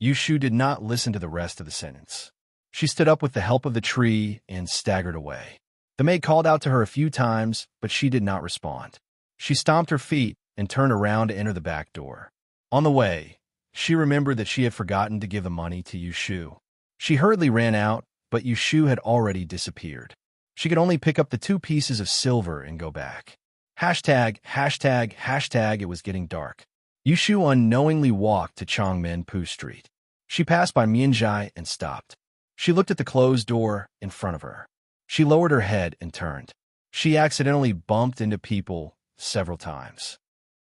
Yushu did not listen to the rest of the sentence. She stood up with the help of the tree and staggered away. The maid called out to her a few times, but she did not respond. She stomped her feet and turned around to enter the back door. On the way, she remembered that she had forgotten to give the money to Yushu. She hurriedly ran out, but Yushu had already disappeared. She could only pick up the 2 pieces of silver and go back. #####. It was getting dark. Yushu unknowingly walked to Chongmen-pu Street. She passed by Mianzhai and stopped. She looked at the closed door in front of her. She lowered her head and turned. She accidentally bumped into people several times.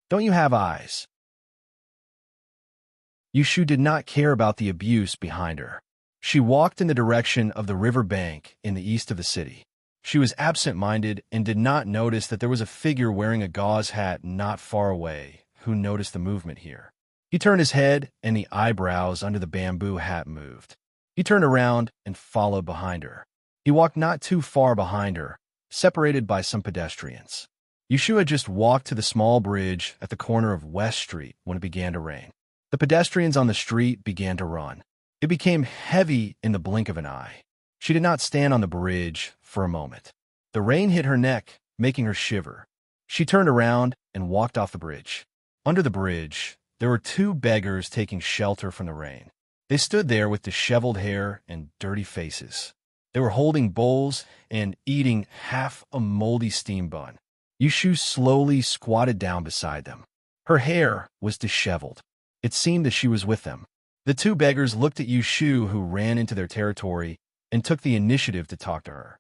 Don't you have eyes? Yushu did not care about the abuse behind her. She walked in the direction of the river bank in the east of the city. She was absent-minded and did not notice that there was a figure wearing a gauze hat not far away who noticed the movement here. He turned his head, and the eyebrows under the bamboo hat moved. He turned around and followed behind her. He walked not too far behind her, separated by some pedestrians. Yushu had just walked to the small bridge at the corner of West Street when it began to rain. The pedestrians on the street began to run. It became heavy in the blink of an eye. She did not stand on the bridge for a moment. The rain hit her neck, making her shiver. She turned around and walked off the bridge. Under the bridge, there were two beggars taking shelter from the rain. They stood there with disheveled hair and dirty faces. They were holding bowls and eating half a moldy steam bun. Yushu slowly squatted down beside them. Her hair was disheveled. It seemed that she was with them. The two beggars looked at Yushu, who ran into their territory, and took the initiative to talk to her.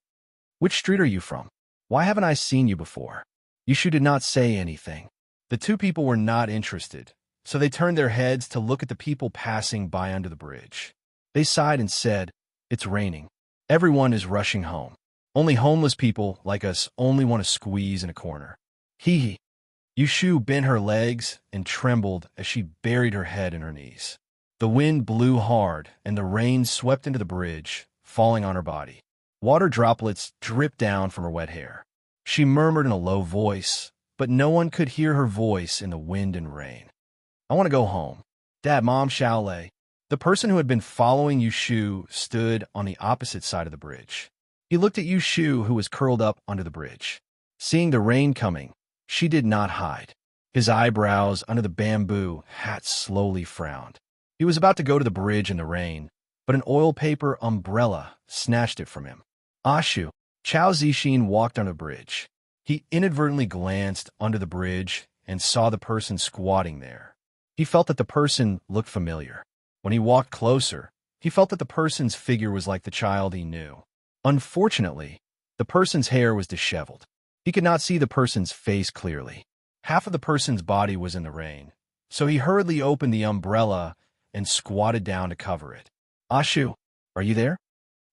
"Which street are you from? Why haven't I seen you before?" Yushu did not say anything. The two people were not interested, so they turned their heads to look at the people passing by under the bridge. They sighed and said, "It's raining. Everyone is rushing home. Only homeless people like us only want to squeeze in a corner." Hee. Yushu bent her legs and trembled as she buried her head in her knees. The wind blew hard, and the rain swept into the bridge, falling on her body. Water droplets dripped down from her wet hair. She murmured in a low voice, but no one could hear her voice in the wind and rain. "I want to go home. Dad, Mom, Shaolei." The person who had been following Yushu stood on the opposite side of the bridge. He looked at Yushu, who was curled up under the bridge. Seeing the rain coming, she did not hide. His eyebrows under the bamboo hat slowly frowned. He was about to go to the bridge in the rain, but an oil paper umbrella snatched it from him. "Ashu." Chao Zixin walked on the bridge. He inadvertently glanced under the bridge and saw the person squatting there. He felt that the person looked familiar. When he walked closer, he felt that the person's figure was like the child he knew. Unfortunately, the person's hair was disheveled. He could not see the person's face clearly. Half of the person's body was in the rain, so he hurriedly opened the umbrella and squatted down to cover it. "Ashu, are you there?"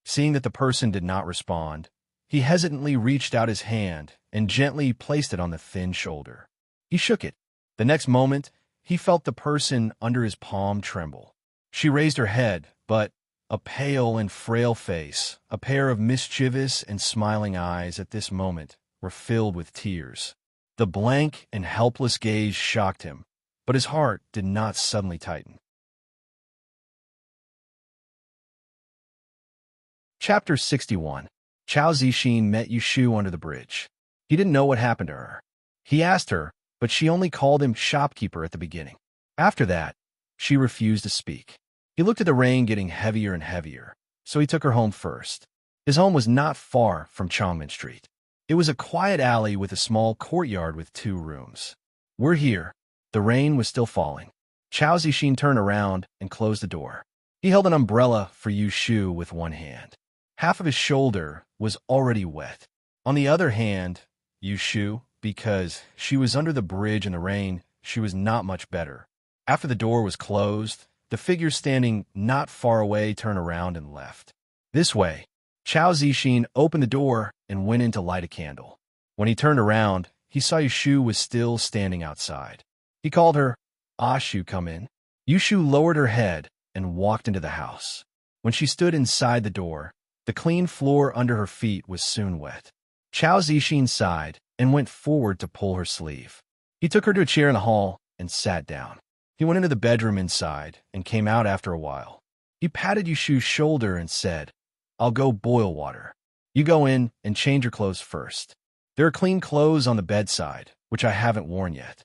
Seeing that the person did not respond, he hesitantly reached out his hand and gently placed it on the thin shoulder. He shook it. The next moment, he felt the person under his palm tremble. She raised her head, but a pale and frail face, a pair of mischievous and smiling eyes at this moment were filled with tears. The blank and helpless gaze shocked him, but his heart did not suddenly tighten. Chapter 61. Chao Zixin met Yushu under the bridge. He didn't know what happened to her. He asked her, but she only called him shopkeeper at the beginning. After that, she refused to speak. He looked at the rain getting heavier and heavier, so he took her home first. His home was not far from Chongmen Street. It was a quiet alley with a small courtyard with 2 rooms. "We're here." The rain was still falling. Chao Zixin turned around and closed the door. He held an umbrella for Yushu with one hand. Half of his shoulder was already wet. On the other hand, Yushu, because she was under the bridge in the rain, she was not much better. After the door was closed, the figure standing not far away turned around and left. This way, Chao Zixin opened the door and went in to light a candle. When he turned around, he saw Yushu was still standing outside. He called her, "Ashu, come in." Yushu lowered her head and walked into the house. When she stood inside the door, the clean floor under her feet was soon wet. Chao Zixin sighed and went forward to pull her sleeve. He took her to a chair in the hall and sat down. He went into the bedroom inside and came out after a while. He patted Yushu's shoulder and said, "I'll go boil water. You go in and change your clothes first. There are clean clothes on the bedside, which I haven't worn yet."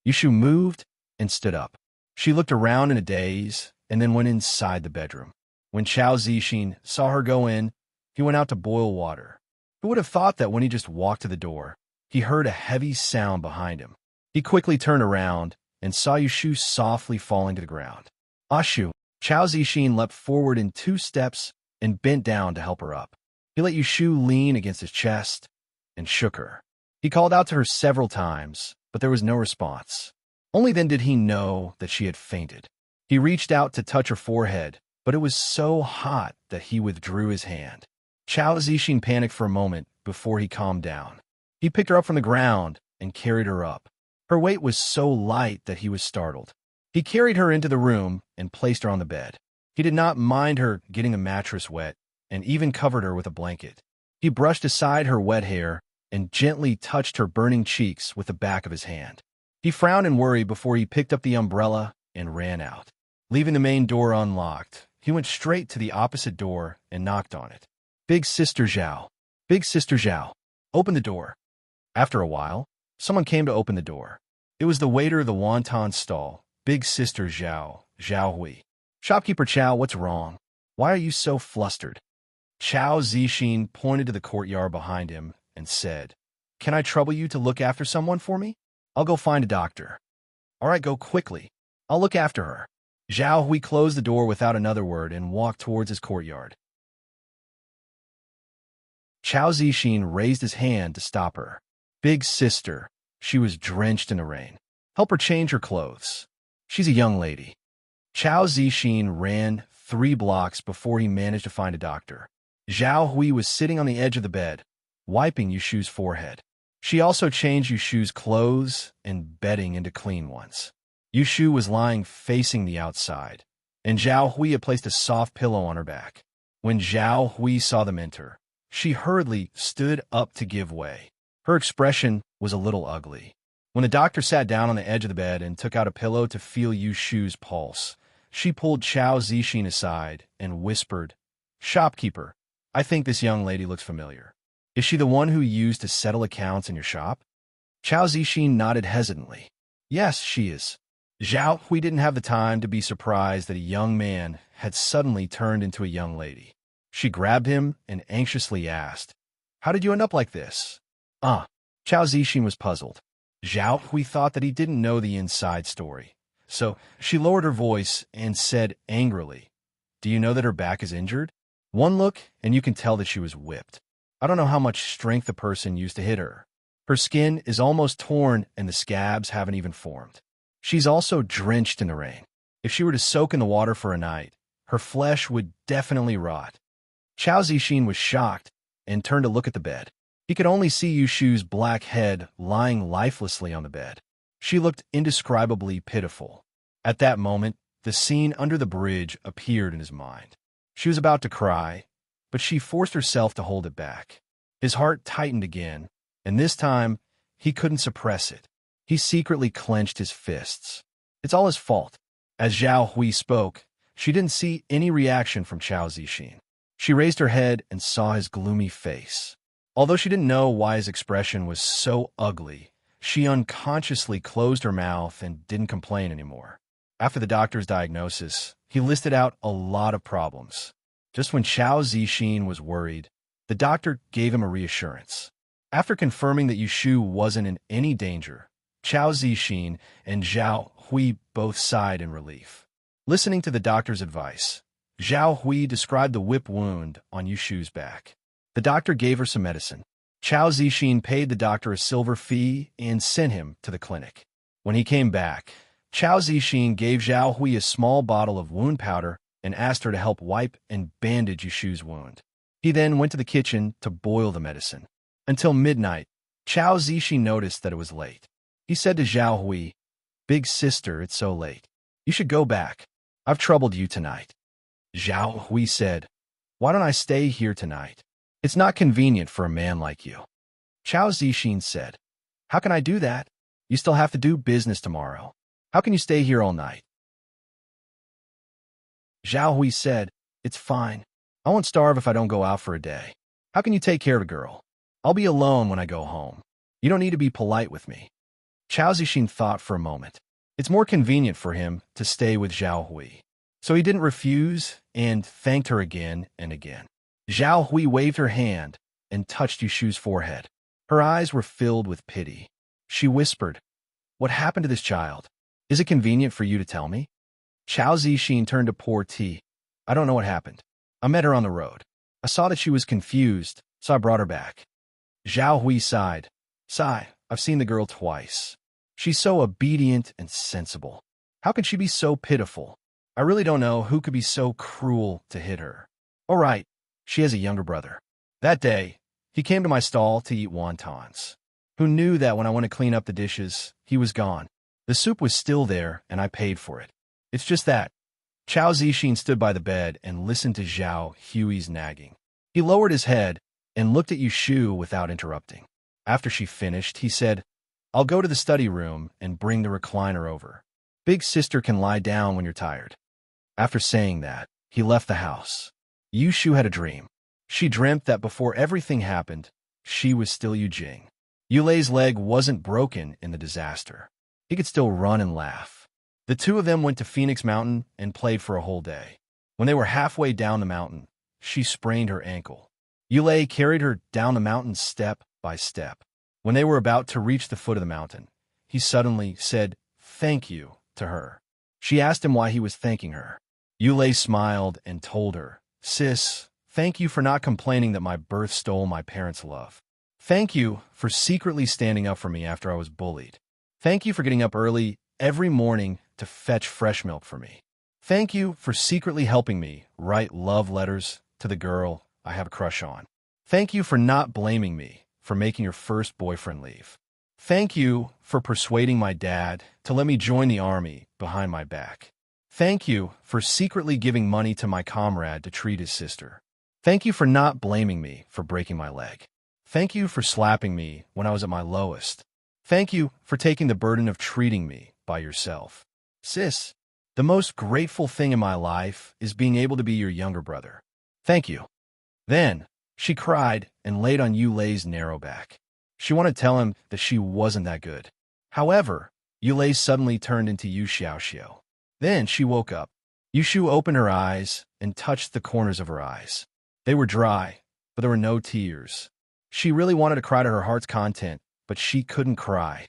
Yushu moved and stood up. She looked around in a daze and then went inside the bedroom. When Chao Zixin saw her go in, he went out to boil water. Who would have thought that when he just walked to the door, he heard a heavy sound behind him? He quickly turned around and saw Yushu softly falling to the ground. "Ashu." Chao Zixin leapt forward in 2 steps and bent down to help her up. He let Yushu lean against his chest and shook her. He called out to her several times, but there was no response. Only then did he know that she had fainted. He reached out to touch her forehead, but it was so hot that he withdrew his hand. Chao Zixin panicked for a moment before he calmed down. He picked her up from the ground and carried her up. Her weight was so light that he was startled. He carried her into the room and placed her on the bed. He did not mind her getting the mattress wet and even covered her with a blanket. He brushed aside her wet hair and gently touched her burning cheeks with the back of his hand. He frowned in worry before he picked up the umbrella and ran out. Leaving the main door unlocked, he went straight to the opposite door and knocked on it. Big Sister Zhao. Big Sister Zhao. Open the door. After a while, someone came to open the door. It was the waiter of the wonton stall, Big Sister Zhao, Zhao Hui. Shopkeeper Chao, what's wrong? Why are you so flustered? Chao Zixin pointed to the courtyard behind him and said, Can I trouble you to look after someone for me? I'll go find a doctor. All right, go quickly. I'll look after her. Zhao Hui closed the door without another word and walked towards his courtyard. Chao Zixin raised his hand to stop her. Big sister. She was drenched in the rain. Help her change her clothes. She's a young lady. Chao Zixin ran 3 blocks before he managed to find a doctor. Zhao Hui was sitting on the edge of the bed, wiping Yushu's forehead. She also changed Yushu's clothes and bedding into clean ones. Yushu was lying facing the outside, and Zhao Hui had placed a soft pillow on her back. When Zhao Hui saw them enter, she hurriedly stood up to give way. Her expression was a little ugly. When the doctor sat down on the edge of the bed and took out a pillow to feel Yushu's pulse, she pulled Chao Zixin aside and whispered, Shopkeeper, I think this young lady looks familiar. Is she the one who you used to settle accounts in your shop? Chao Zixin nodded hesitantly. Yes, she is. Zhao Hui didn't have the time to be surprised that a young man had suddenly turned into a young lady. She grabbed him and anxiously asked, How did you end up like this? Chao Zixin was puzzled. Zhao Hui thought that he didn't know the inside story. So she lowered her voice and said angrily, Do you know that her back is injured? One look and you can tell that she was whipped. I don't know how much strength the person used to hit her. Her skin is almost torn and the scabs haven't even formed. She's also drenched in the rain. If she were to soak in the water for a night, her flesh would definitely rot. Chao Zixin was shocked and turned to look at the bed. He could only see Yushu's black head lying lifelessly on the bed. She looked indescribably pitiful. At that moment, the scene under the bridge appeared in his mind. She was about to cry, but she forced herself to hold it back. His heart tightened again, and this time, he couldn't suppress it. He secretly clenched his fists. It's all his fault. As Zhao Hui spoke, she didn't see any reaction from Chao Zixin. She raised her head and saw his gloomy face. Although she didn't know why his expression was so ugly, she unconsciously closed her mouth and didn't complain anymore. After the doctor's diagnosis, he listed out a lot of problems. Just when Chao Zixin was worried, the doctor gave him a reassurance. After confirming that Yushu wasn't in any danger, Chao Zixin and Zhao Hui both sighed in relief. Listening to the doctor's advice, Zhao Hui described the whip wound on Yushu's back. The doctor gave her some medicine. Chao Zixin paid the doctor a silver fee and sent him to the clinic. When he came back, Chao Zixin gave Zhao Hui a small bottle of wound powder and asked her to help wipe and bandage Yushu's wound. He then went to the kitchen to boil the medicine. Until midnight, Chao Zixin noticed that it was late. He said to Zhao Hui, Big sister, it's so late. You should go back. I've troubled you tonight. Zhao Hui said, Why don't I stay here tonight? It's not convenient for a man like you. Chao Zixin said, How can I do that? You still have to do business tomorrow. How can you stay here all night? Zhao Hui said, It's fine. I won't starve if I don't go out for a day. How can you take care of a girl? I'll be alone when I go home. You don't need to be polite with me. Chao Zixin thought for a moment. It's more convenient for him to stay with Zhao Hui. So he didn't refuse and thanked her again and again. Zhao Hui waved her hand and touched Yushu's forehead. Her eyes were filled with pity. She whispered, What happened to this child? Is it convenient for you to tell me? Chao Zixin turned to pour tea. I don't know what happened. I met her on the road. I saw that she was confused, so I brought her back. Zhao Hui sighed. Sigh, I've seen the girl twice. She's so obedient and sensible. How can she be so pitiful? I really don't know who could be so cruel to hit her. All right, she has a younger brother. That day, he came to my stall to eat wontons. Who knew that when I went to clean up the dishes, he was gone? The soup was still there, and I paid for it. It's just that. Chao Zixin stood by the bed and listened to Zhao Hui's nagging. He lowered his head and looked at Yushu without interrupting. After she finished, he said, I'll go to the study room and bring the recliner over. Big sister can lie down when you're tired. After saying that, he left the house. Yushu had a dream. She dreamt that before everything happened, she was still Yujing. Yulei's leg wasn't broken in the disaster. He could still run and laugh. The two of them went to Phoenix Mountain and played for a whole day. When they were halfway down the mountain, she sprained her ankle. Yulei carried her down the mountain step by step. When they were about to reach the foot of the mountain, he suddenly said, "Thank you," to her. She asked him why he was thanking her. Yulei smiled and told her, "Sis, thank you for not complaining that my birth stole my parents' love. Thank you for secretly standing up for me after I was bullied. Thank you for getting up early every morning to fetch fresh milk for me. Thank you for secretly helping me write love letters to the girl I have a crush on. Thank you for not blaming me for making your first boyfriend leave. Thank you for persuading my dad to let me join the army behind my back. Thank you for secretly giving money to my comrade to treat his sister. Thank you for not blaming me for breaking my leg. Thank you for slapping me when I was at my lowest. Thank you for taking the burden of treating me by yourself. Sis, the most grateful thing in my life is being able to be your younger brother. Thank you." Then, she cried and laid on Yulei's narrow back. She wanted to tell him that she wasn't that good. However, Yulei suddenly turned into Yu Xiaoxiao. Then she woke up. Yushu opened her eyes and touched the corners of her eyes. They were dry, but there were no tears. She really wanted to cry to her heart's content, but she couldn't cry.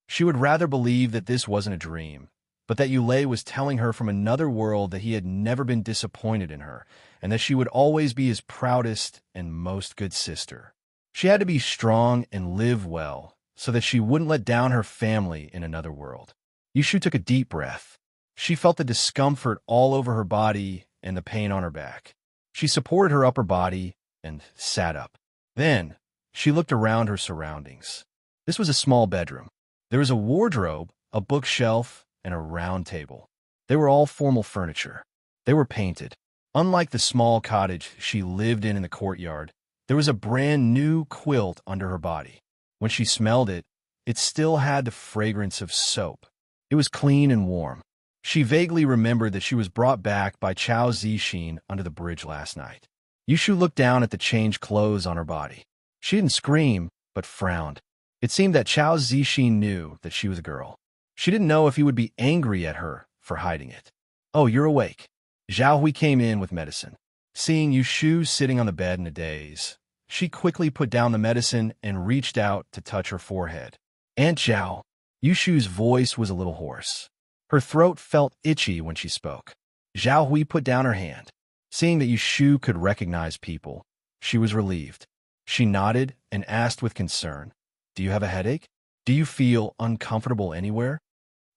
She would rather believe that this wasn't a dream, but that Yulei was telling her from another world that he had never been disappointed in her, and that she would always be his proudest and most good sister. She had to be strong and live well, so that she wouldn't let down her family in another world. Yushu took a deep breath. She felt the discomfort all over her body and the pain on her back. She supported her upper body and sat up. Then, she looked around her surroundings. This was a small bedroom. There was a wardrobe, a bookshelf, and a round table. They were all formal furniture. They were painted. Unlike the small cottage she lived in the courtyard, there was a brand new quilt under her body. When she smelled it, it still had the fragrance of soap. It was clean and warm. She vaguely remembered that she was brought back by Chao Zixin under the bridge last night. Yushu looked down at the changed clothes on her body. She didn't scream, but frowned. It seemed that Chao Zixin knew that she was a girl. She didn't know if he would be angry at her for hiding it. "Oh, you're awake." Zhao Hui came in with medicine. Seeing Yushu sitting on the bed in a daze, she quickly put down the medicine and reached out to touch her forehead. "Aunt Zhao." Yushu's voice was a little hoarse. Her throat felt itchy when she spoke. Zhao Hui put down her hand. Seeing that Yushu could recognize people, she was relieved. She nodded and asked with concern, "Do you have a headache? Do you feel uncomfortable anywhere?"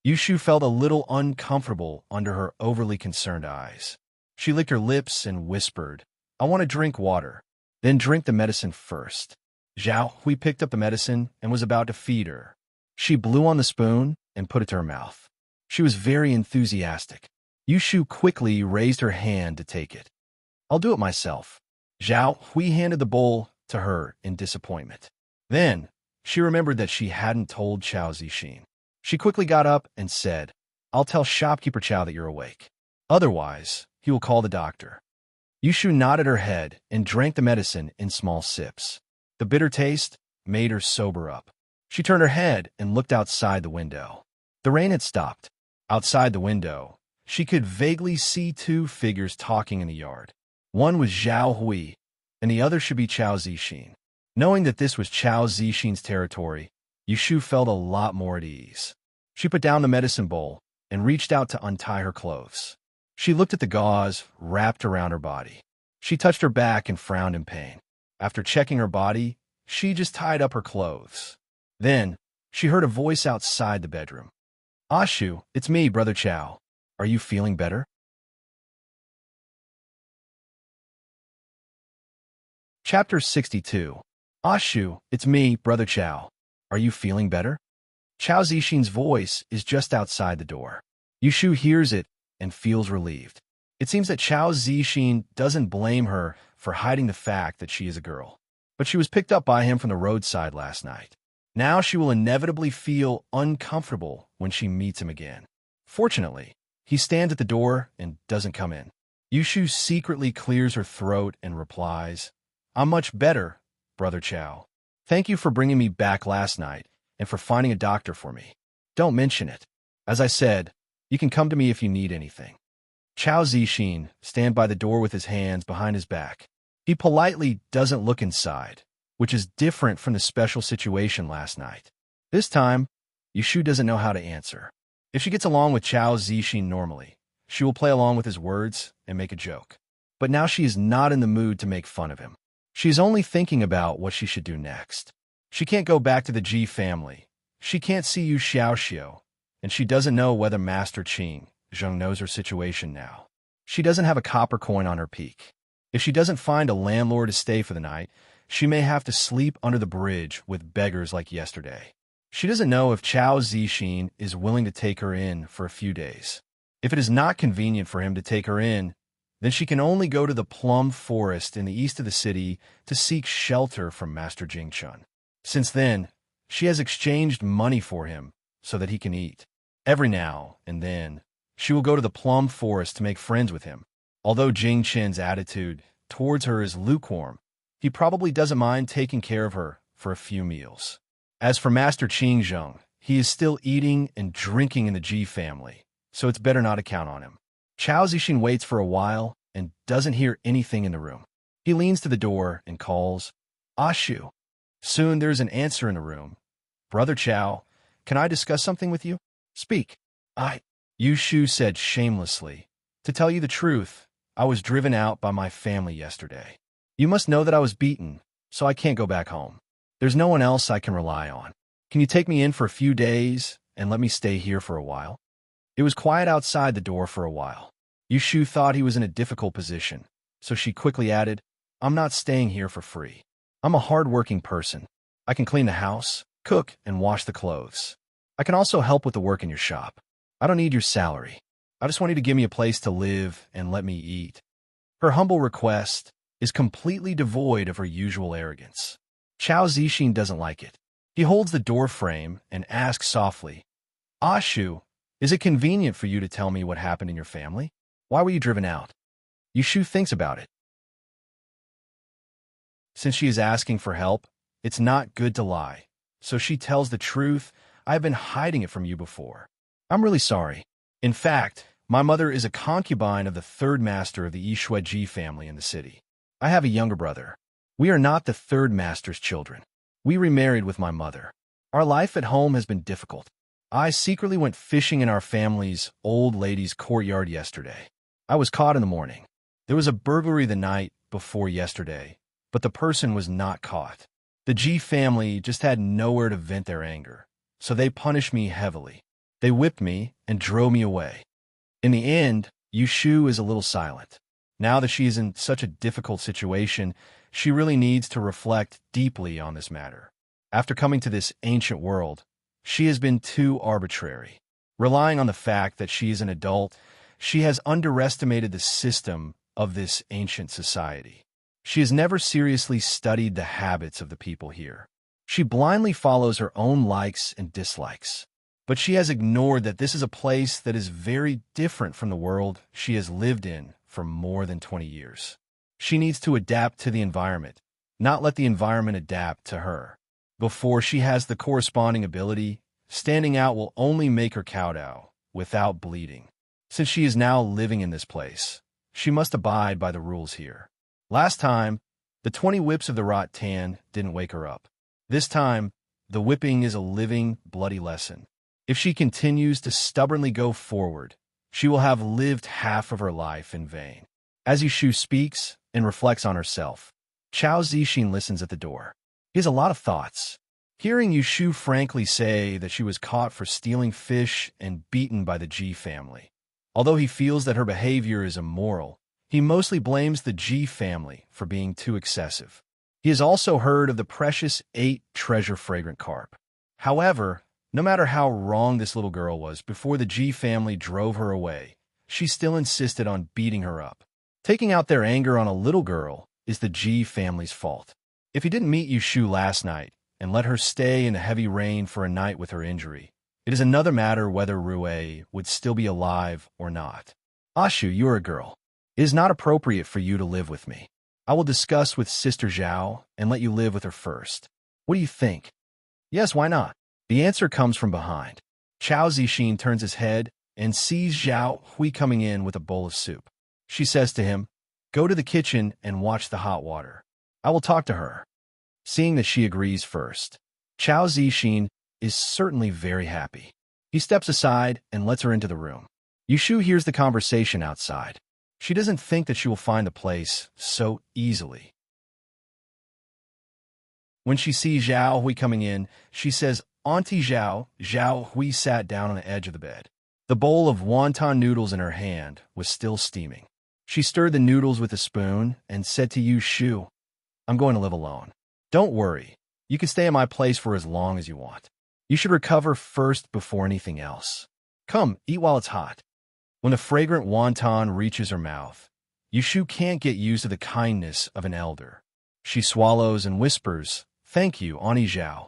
Yushu felt a little uncomfortable under her overly concerned eyes. She licked her lips and whispered, "I want to drink water." "Then drink the medicine first." Zhao Hui picked up the medicine and was about to feed her. She blew on the spoon and put it to her mouth. She was very enthusiastic. Yushu quickly raised her hand to take it. "I'll do it myself." Zhao Hui handed the bowl to her in disappointment. Then, she remembered that she hadn't told Chao Zixin. She quickly got up and said, "I'll tell shopkeeper Chao that you're awake. Otherwise, he will call the doctor." Yushu nodded her head and drank the medicine in small sips. The bitter taste made her sober up. She turned her head and looked outside the window. The rain had stopped. Outside the window, she could vaguely see two figures talking in the yard. One was Zhao Hui, and the other should be Chao Zixin. Knowing that this was Chao Zixin's territory, Yushu felt a lot more at ease. She put down the medicine bowl and reached out to untie her clothes. She looked at the gauze wrapped around her body. She touched her back and frowned in pain. After checking her body, she just tied up her clothes. Then, she heard a voice outside the bedroom. Ashu, it's me, Brother Chow. Are you feeling better? Chapter 62. Ashu, it's me, Brother Chow. Are you feeling better? Chao Zixin's voice is just outside the door. Yushu hears it and feels relieved. It seems that Chao Zixin doesn't blame her for hiding the fact that she is a girl, but she was picked up by him from the roadside last night. Now she will inevitably feel uncomfortable when she meets him again. Fortunately, he stands at the door and doesn't come in. Yushu secretly clears her throat and replies, I'm much better, Brother Chow. Thank you for bringing me back last night and for finding a doctor for me. Don't mention it. As I said, you can come to me if you need anything. Chao Zixin stands by the door with his hands behind his back. He politely doesn't look inside, which is different from the special situation last night. This time, Yushu doesn't know how to answer. If she gets along with Chao Zixin normally, she will play along with his words and make a joke. But now she is not in the mood to make fun of him. She is only thinking about what she should do next. She can't go back to the Ji family. She can't see Yu Xiaoxiu, and she doesn't know whether Master Qing Zheng knows her situation now. She doesn't have a copper coin on her peak. If she doesn't find a landlord to stay for the night, she may have to sleep under the bridge with beggars like yesterday. She doesn't know if Chao Zixin is willing to take her in for a few days. If it is not convenient for him to take her in, then she can only go to the plum forest in the east of the city to seek shelter from Master Jingchun. Since then, she has exchanged money for him so that he can eat. Every now and then, she will go to the plum forest to make friends with him. Although Jingchun's attitude towards her is lukewarm, he probably doesn't mind taking care of her for a few meals. As for Master Qing Zheng, he is still eating and drinking in the Ji family, so it's better not to count on him. Chao Zixin waits for a while and doesn't hear anything in the room. He leans to the door and calls, Ashu. Soon there's an answer in the room. Brother Chow, can I discuss something with you? Speak. Yushu said shamelessly. To tell you the truth, I was driven out by my family yesterday. You must know that I was beaten, so I can't go back home. There's no one else I can rely on. Can you take me in for a few days and let me stay here for a while? It was quiet outside the door for a while. Yushu thought he was in a difficult position, so she quickly added, I'm not staying here for free. I'm a hard-working person. I can clean the house, cook, and wash the clothes. I can also help with the work in your shop. I don't need your salary. I just want you to give me a place to live and let me eat. Her humble request is completely devoid of her usual arrogance. Chao Zixin doesn't like it. He holds the door frame and asks softly, Ashu, is it convenient for you to tell me what happened in your family? Why were you driven out? Yushu thinks about it. Since she is asking for help, it's not good to lie. So she tells the truth. I've been hiding it from you before. I'm really sorry. In fact, my mother is a concubine of the third master of the Yishueji family in the city. I have a younger brother. We are not the third master's children. We remarried with my mother. Our life at home has been difficult. I secretly went fishing in our family's old lady's courtyard yesterday. I was caught in the morning. There was a burglary the night before yesterday, but the person was not caught. The Ji family just had nowhere to vent their anger, so they punished me heavily. They whipped me and drove me away. In the end, Yushu is a little silent. Now that she is in such a difficult situation, she really needs to reflect deeply on this matter. After coming to this ancient world, she has been too arbitrary. Relying on the fact that she is an adult, she has underestimated the system of this ancient society. She has never seriously studied the habits of the people here. She blindly follows her own likes and dislikes. But she has ignored that this is a place that is very different from the world she has lived in for more than 20 years. She needs to adapt to the environment, not let the environment adapt to her. Before she has the corresponding ability, standing out will only make her kowtow without bleeding. Since she is now living in this place, she must abide by the rules here. Last time, the 20 whips of the rattan didn't wake her up. This time, the whipping is a living, bloody lesson. If she continues to stubbornly go forward, she will have lived half of her life in vain. As Yushu speaks and reflects on herself, Chao Zixin listens at the door. He has a lot of thoughts. Hearing Yushu frankly say that she was caught for stealing fish and beaten by the G family. Although he feels that her behavior is immoral, he mostly blames the G family for being too excessive. He has also heard of the precious 8 treasure fragrant carp. However, no matter how wrong this little girl was before the G family drove her away, she still insisted on beating her up. Taking out their anger on a little girl is the G family's fault. If he didn't meet Yushu last night and let her stay in the heavy rain for a night with her injury, it is another matter whether Rue would still be alive or not. Ashu, you are a girl. It is not appropriate for you to live with me. I will discuss with Sister Zhao and let you live with her first. What do you think? Yes, why not? The answer comes from behind. Chao Zixin turns his head and sees Zhao Hui coming in with a bowl of soup. She says to him, "Go to the kitchen and watch the hot water. I will talk to her." Seeing that she agrees first, Chao Zixin is certainly very happy. He steps aside and lets her into the room. Yushu hears the conversation outside. She doesn't think that she will find the place so easily. When she sees Zhao Hui coming in, she says, "Auntie Zhao." Zhao Hui sat down on the edge of the bed. The bowl of wonton noodles in her hand was still steaming. She stirred the noodles with a spoon and said to Yushu, "I'm going to live alone. Don't worry. You can stay in my place for as long as you want. You should recover first before anything else. Come, eat while it's hot." When the fragrant wonton reaches her mouth, Yushu can't get used to the kindness of an elder. She swallows and whispers, "Thank you, Auntie Zhao."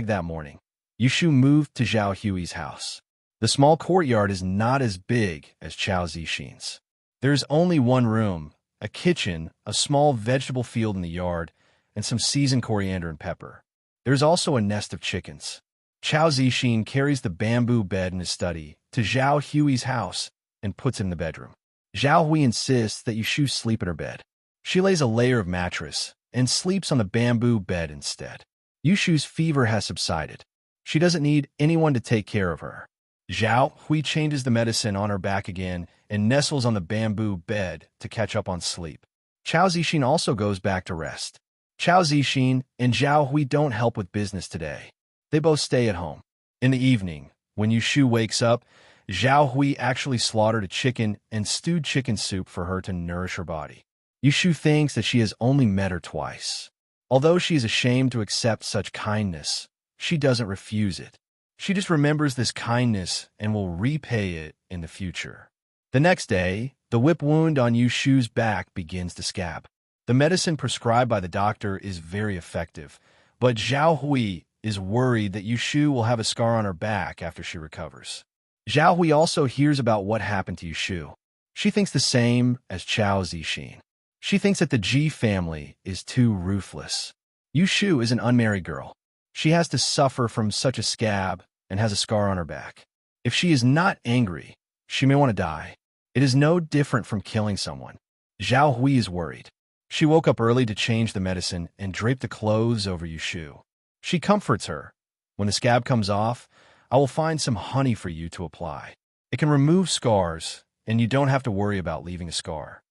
That morning, Yushu moved to Zhao Hui's house. The small courtyard is not as big as Chao Zixin's. There is only one room, a kitchen, a small vegetable field in the yard, and some seasoned coriander and pepper. There is also a nest of chickens. Chao Zixin carries the bamboo bed in his study to Zhao Hui's house and puts it in the bedroom. Zhao Hui insists that Yushu sleep in her bed. She lays a layer of mattress and sleeps on the bamboo bed instead. Yushu's fever has subsided. She doesn't need anyone to take care of her. Zhao Hui changes the medicine on her back again and nestles on the bamboo bed to catch up on sleep. Chao Zixin also goes back to rest. Chao Zixin and Zhao Hui don't help with business today. They both stay at home. In the evening, when Yushu wakes up, Zhao Hui actually slaughtered a chicken and stewed chicken soup for her to nourish her body. Yushu thinks that she has only met her twice. Although she is ashamed to accept such kindness, she doesn't refuse it. She just remembers this kindness and will repay it in the future. The next day, the whip wound on Yushu's back begins to scab. The medicine prescribed by the doctor is very effective, but Zhao Hui is worried that Yushu will have a scar on her back after she recovers. Zhao Hui also hears about what happened to Yushu. She thinks the same as Chao Zixin. She thinks that the Ji family is too ruthless. Yushu is an unmarried girl. She has to suffer from such a scab and has a scar on her back. If she is not angry, she may want to die. It is no different from killing someone. Zhao Hui is worried. She woke up early to change the medicine and drape the clothes over Yushu. She comforts her. "When the scab comes off, I will find some honey for you to apply. It can remove scars, and you don't have to worry about leaving a scar."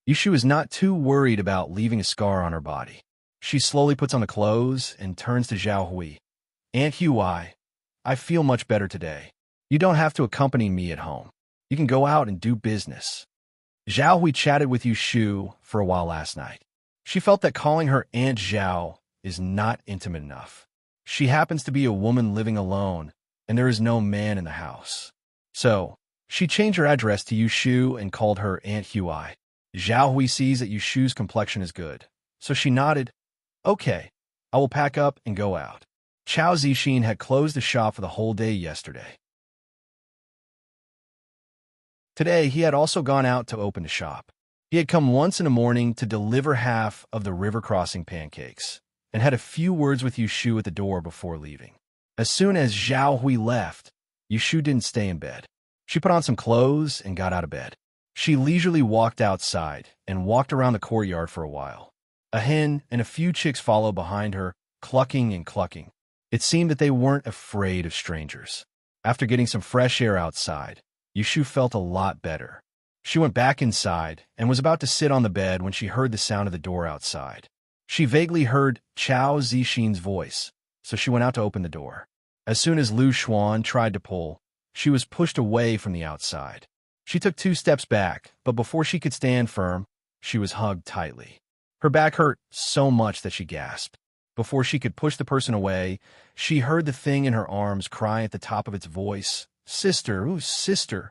Yushu is not too worried about leaving a scar on her body. She slowly puts on the clothes and turns to Zhao Hui. "Aunt Hui, I feel much better today. You don't have to accompany me at home. You can go out and do business." Zhao Hui chatted with Yushu for a while last night. She felt that calling her Aunt Zhao is not intimate enough. She happens to be a woman living alone, and there is no man in the house. So, she changed her address to Yushu and called her Aunt Hui. Zhao Hui sees that Yushu's complexion is good, so she nodded. "Okay, I will pack up and go out." Chao Zixin had closed the shop for the whole day yesterday. Today, he had also gone out to open the shop. He had come once in the morning to deliver half of the river crossing pancakes, and had a few words with Yushu at the door before leaving. As soon as Zhao Hui left, Yushu didn't stay in bed. She put on some clothes and got out of bed. She leisurely walked outside and walked around the courtyard for a while. A hen and a few chicks followed behind her, clucking and clucking. It seemed that they weren't afraid of strangers. After getting some fresh air outside, Yushu felt a lot better. She went back inside and was about to sit on the bed when she heard the sound of the door outside. She vaguely heard Chao Zixin's voice, so she went out to open the door. As soon as Lu Xuan tried to pull, she was pushed away from the outside. She took 2 steps back, but before she could stand firm, she was hugged tightly. Her back hurt so much that she gasped. Before she could push the person away, she heard the thing in her arms cry at the top of its voice, "Sister, ooh, sister."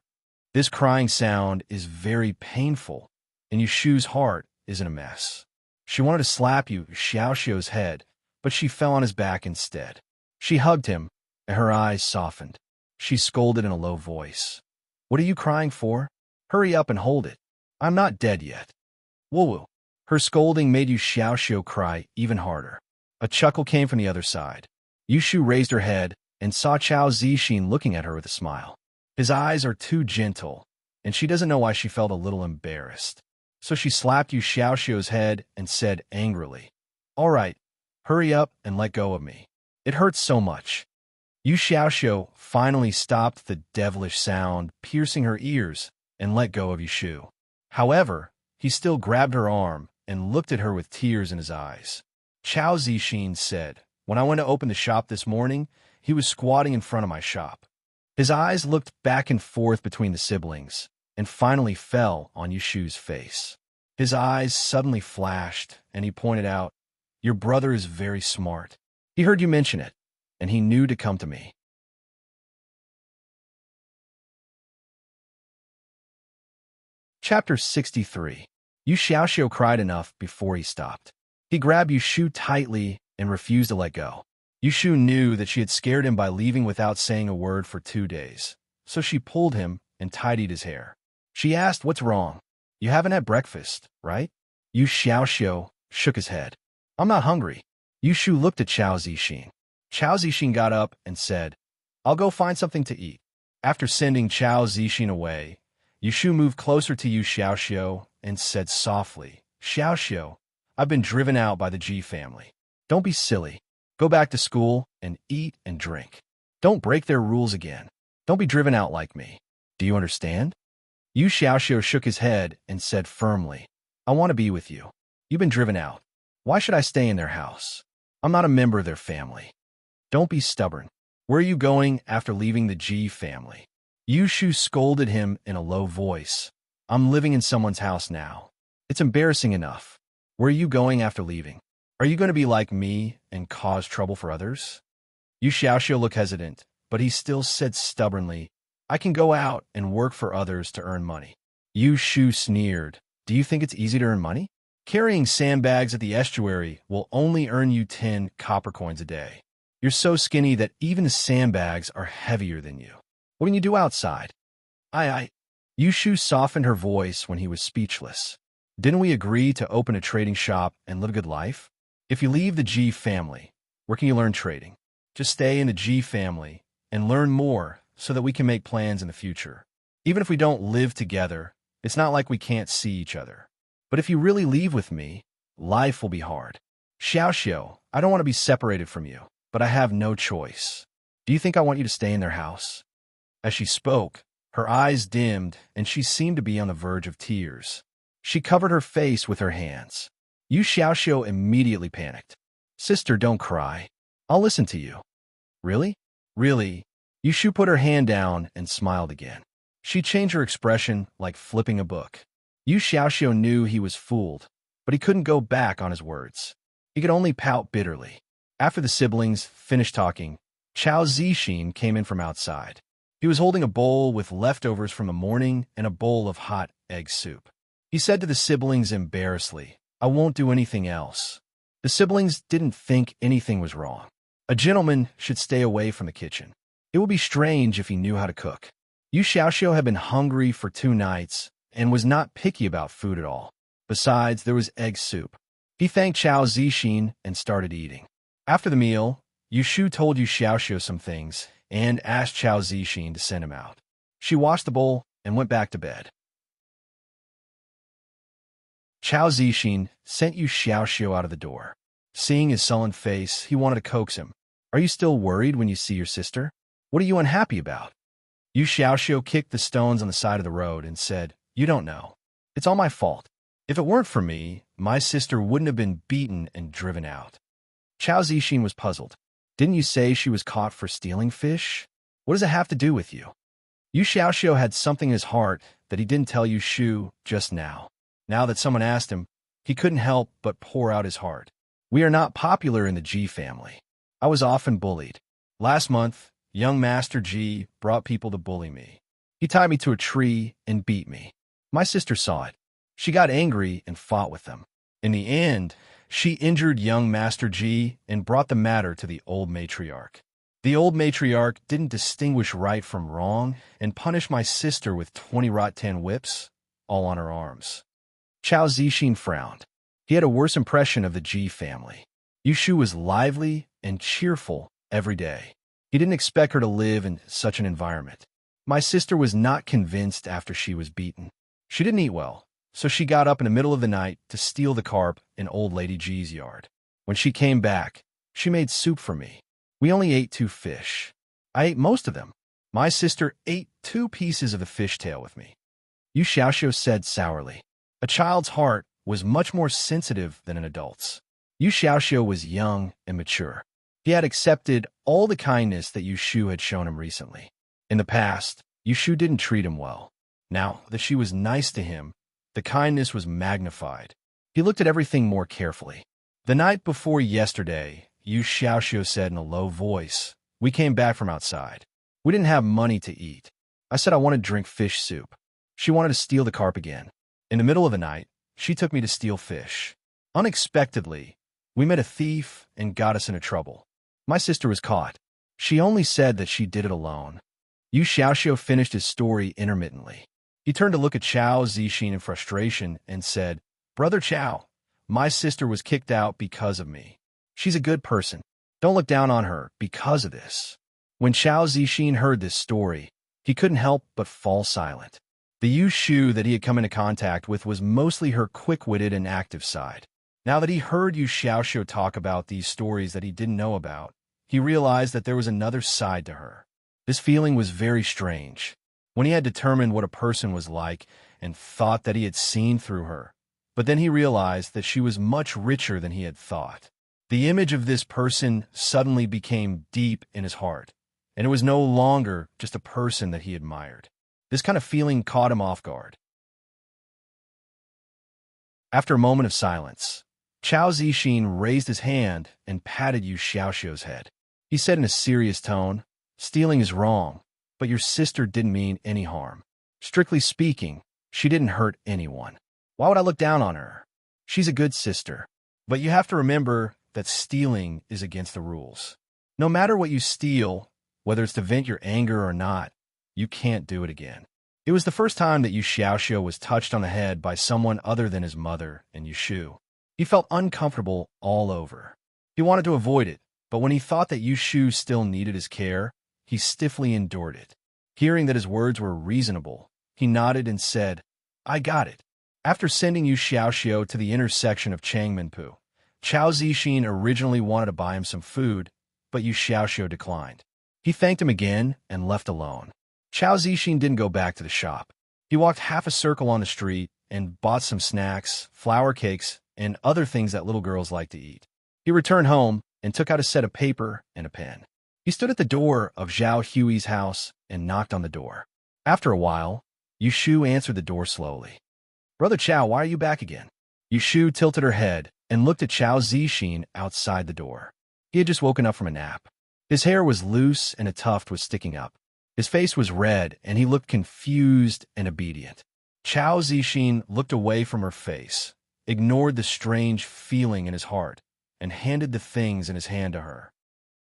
This crying sound is very painful, and Yushu's heart is in a mess. She wanted to slap Xiao's head, but she fell on his back instead. She hugged him, and her eyes softened. She scolded in a low voice. "What are you crying for? Hurry up and hold it. I'm not dead yet." Woo-woo. Her scolding made Xiao cry even harder. A chuckle came from the other side. Yushu raised her head and saw Chao Zixin looking at her with a smile. His eyes are too gentle, and she doesn't know why she felt a little embarrassed. So she slapped Xiao's head and said angrily, "All right, hurry up and let go of me. It hurts so much." Xiao finally stopped the devilish sound piercing her ears and let go of Yushu. However, he still grabbed her arm and looked at her with tears in his eyes. Chao Zixin said, "When I went to open the shop this morning, he was squatting in front of my shop." His eyes looked back and forth between the siblings and finally fell on Yushu's face. His eyes suddenly flashed, and he pointed out, "Your brother is very smart. He heard you mention it, and he knew to come to me." Chapter 63. Xiao cried enough before he stopped. He grabbed Yushu tightly and refused to let go. Yushu knew that she had scared him by leaving without saying a word for 2 days, so she pulled him and tidied his hair. She asked, "What's wrong? You haven't had breakfast, right?" Xiao shook his head. "I'm not hungry." Yushu looked at Chao Zixin. Chao Zixin got up and said, "I'll go find something to eat." After sending Chao Zixin away, Yushu moved closer to Xiao and said softly, "Xiao, I've been driven out by the Ji family. Don't be silly. Go back to school and eat and drink. Don't break their rules again. Don't be driven out like me. Do you understand?" Xiao shook his head and said firmly, "I want to be with you. You've been driven out. Why should I stay in their house? I'm not a member of their family. Don't be stubborn. Where are you going after leaving the Ji family?" Yushu scolded him in a low voice. "I'm living in someone's house now. It's embarrassing enough. Where are you going after leaving? Are you going to be like me and cause trouble for others?" Xiao looked hesitant, but he still said stubbornly, "I can go out and work for others to earn money." Yushu sneered. "Do you think it's easy to earn money? Carrying sandbags at the estuary will only earn you 10 copper coins a day. You're so skinny that even the sandbags are heavier than you. What can you do outside?" Yushu softened her voice when he was speechless. "Didn't we agree to open a trading shop and live a good life? If you leave the Ji family, where can you learn trading? Just stay in the Ji family and learn more so that we can make plans in the future. Even if we don't live together, it's not like we can't see each other. But if you really leave with me, life will be hard. Xiao, I don't want to be separated from you, but I have no choice. Do you think I want you to stay in their house?" As she spoke, her eyes dimmed and she seemed to be on the verge of tears. She covered her face with her hands. Xiao immediately panicked. "Sister, don't cry. I'll listen to you." "Really? Really?" Yushu put her hand down and smiled again. She changed her expression like flipping a book. Xiao knew he was fooled, but he couldn't go back on his words. He could only pout bitterly. After the siblings finished talking, Chao Zixin came in from outside. He was holding a bowl with leftovers from the morning and a bowl of hot egg soup. He said to the siblings embarrassedly, "I won't do anything else." The siblings didn't think anything was wrong. A gentleman should stay away from the kitchen. It would be strange if he knew how to cook. Xiao had been hungry for 2 nights and was not picky about food at all. Besides, there was egg soup. He thanked Chao Zixin and started eating. After the meal, Yushu told Xiao some things and asked Chao Zixin to send him out. She washed the bowl and went back to bed. Chao Zixin sent Xiao out of the door. Seeing his sullen face, he wanted to coax him. "Are you still worried when you see your sister? What are you unhappy about?" Xiao kicked the stones on the side of the road and said, "You don't know. It's all my fault. If it weren't for me, my sister wouldn't have been beaten and driven out. Chao Zixin was puzzled. Didn't you say she was caught for stealing fish? What does it have to do with you? Yu Xiaoxiu had something in his heart that he didn't tell Yu Shu just now. Now that someone asked him, he couldn't help but pour out his heart. We are not popular in the Ji family. I was often bullied. Last month, young Master Ji brought people to bully me. He tied me to a tree and beat me. My sister saw it. She got angry and fought with them. In the end, she injured young Master Ji and brought the matter to the old matriarch. The old matriarch didn't distinguish right from wrong and punished my sister with 20 rattan whips, all on her arms. Chao Zixin frowned. He had a worse impression of the Ji family. Yu Shu was lively and cheerful every day. He didn't expect her to live in such an environment. My sister was not convinced after she was beaten. She didn't eat well, so she got up in the middle of the night to steal the carp in Old Lady Ji's yard. When she came back, she made soup for me. We only ate 2 fish. I ate most of them. My sister ate 2 pieces of the fishtail with me. Yu Xiaoxiu said sourly. A child's heart was much more sensitive than an adult's. Yu Xiaoxiu was young and mature. He had accepted all the kindness that Yu Shu had shown him recently. In the past, Yu Shu didn't treat him well. Now that she was nice to him, the kindness was magnified. He looked at everything more carefully. The night before yesterday, Yu Xiaoxiu said in a low voice, "We came back from outside. We didn't have money to eat. I said I wanted to drink fish soup. She wanted to steal the carp again. In the middle of the night, she took me to steal fish. Unexpectedly, we met a thief and got us into trouble. My sister was caught. She only said that she did it alone." Yu Xiaoxiu finished his story intermittently. He turned to look at Chao Zixin in frustration and said, "Brother Chao, my sister was kicked out because of me. She's a good person. Don't look down on her because of this." When Chao Zixin heard this story, he couldn't help but fall silent. The Yu Shu that he had come into contact with was mostly her quick-witted and active side. Now that he heard Yu Xiaoxiu talk about these stories that he didn't know about, he realized that there was another side to her. This feeling was very strange. When he had determined what a person was like and thought that he had seen through her, but then he realized that she was much richer than he had thought. The image of this person suddenly became deep in his heart, and it was no longer just a person that he admired. This kind of feeling caught him off guard. After a moment of silence, Chao Zixin raised his hand and patted Yu Xiaoxiu's head. He said in a serious tone, "Stealing is wrong, but your sister didn't mean any harm. Strictly speaking, she didn't hurt anyone. Why would I look down on her? She's a good sister. But you have to remember that stealing is against the rules. No matter what you steal, whether it's to vent your anger or not, you can't do it again." It was the first time that Yu Xiaoxiu was touched on the head by someone other than his mother and Yu Shu. He felt uncomfortable all over. He wanted to avoid it, but when he thought that Yu Shu still needed his care, he stiffly endured it. Hearing that his words were reasonable, he nodded and said, "I got it." After sending Yu Xiaoxiu to the intersection of Changmenpu, Chao Zixin originally wanted to buy him some food, but Yu Xiaoxiu declined. He thanked him again and left alone. Chao Zixin didn't go back to the shop. He walked half a circle on the street and bought some snacks, flour cakes, and other things that little girls like to eat. He returned home and took out a set of paper and a pen. He stood at the door of Zhao Hui's house and knocked on the door. After a while, Yu Shu answered the door slowly. "Brother Chao, why are you back again?" Yu Shu tilted her head and looked at Chao Zixin outside the door. He had just woken up from a nap. His hair was loose and a tuft was sticking up. His face was red and he looked confused and obedient. Chao Zixin looked away from her face, ignored the strange feeling in his heart, and handed the things in his hand to her.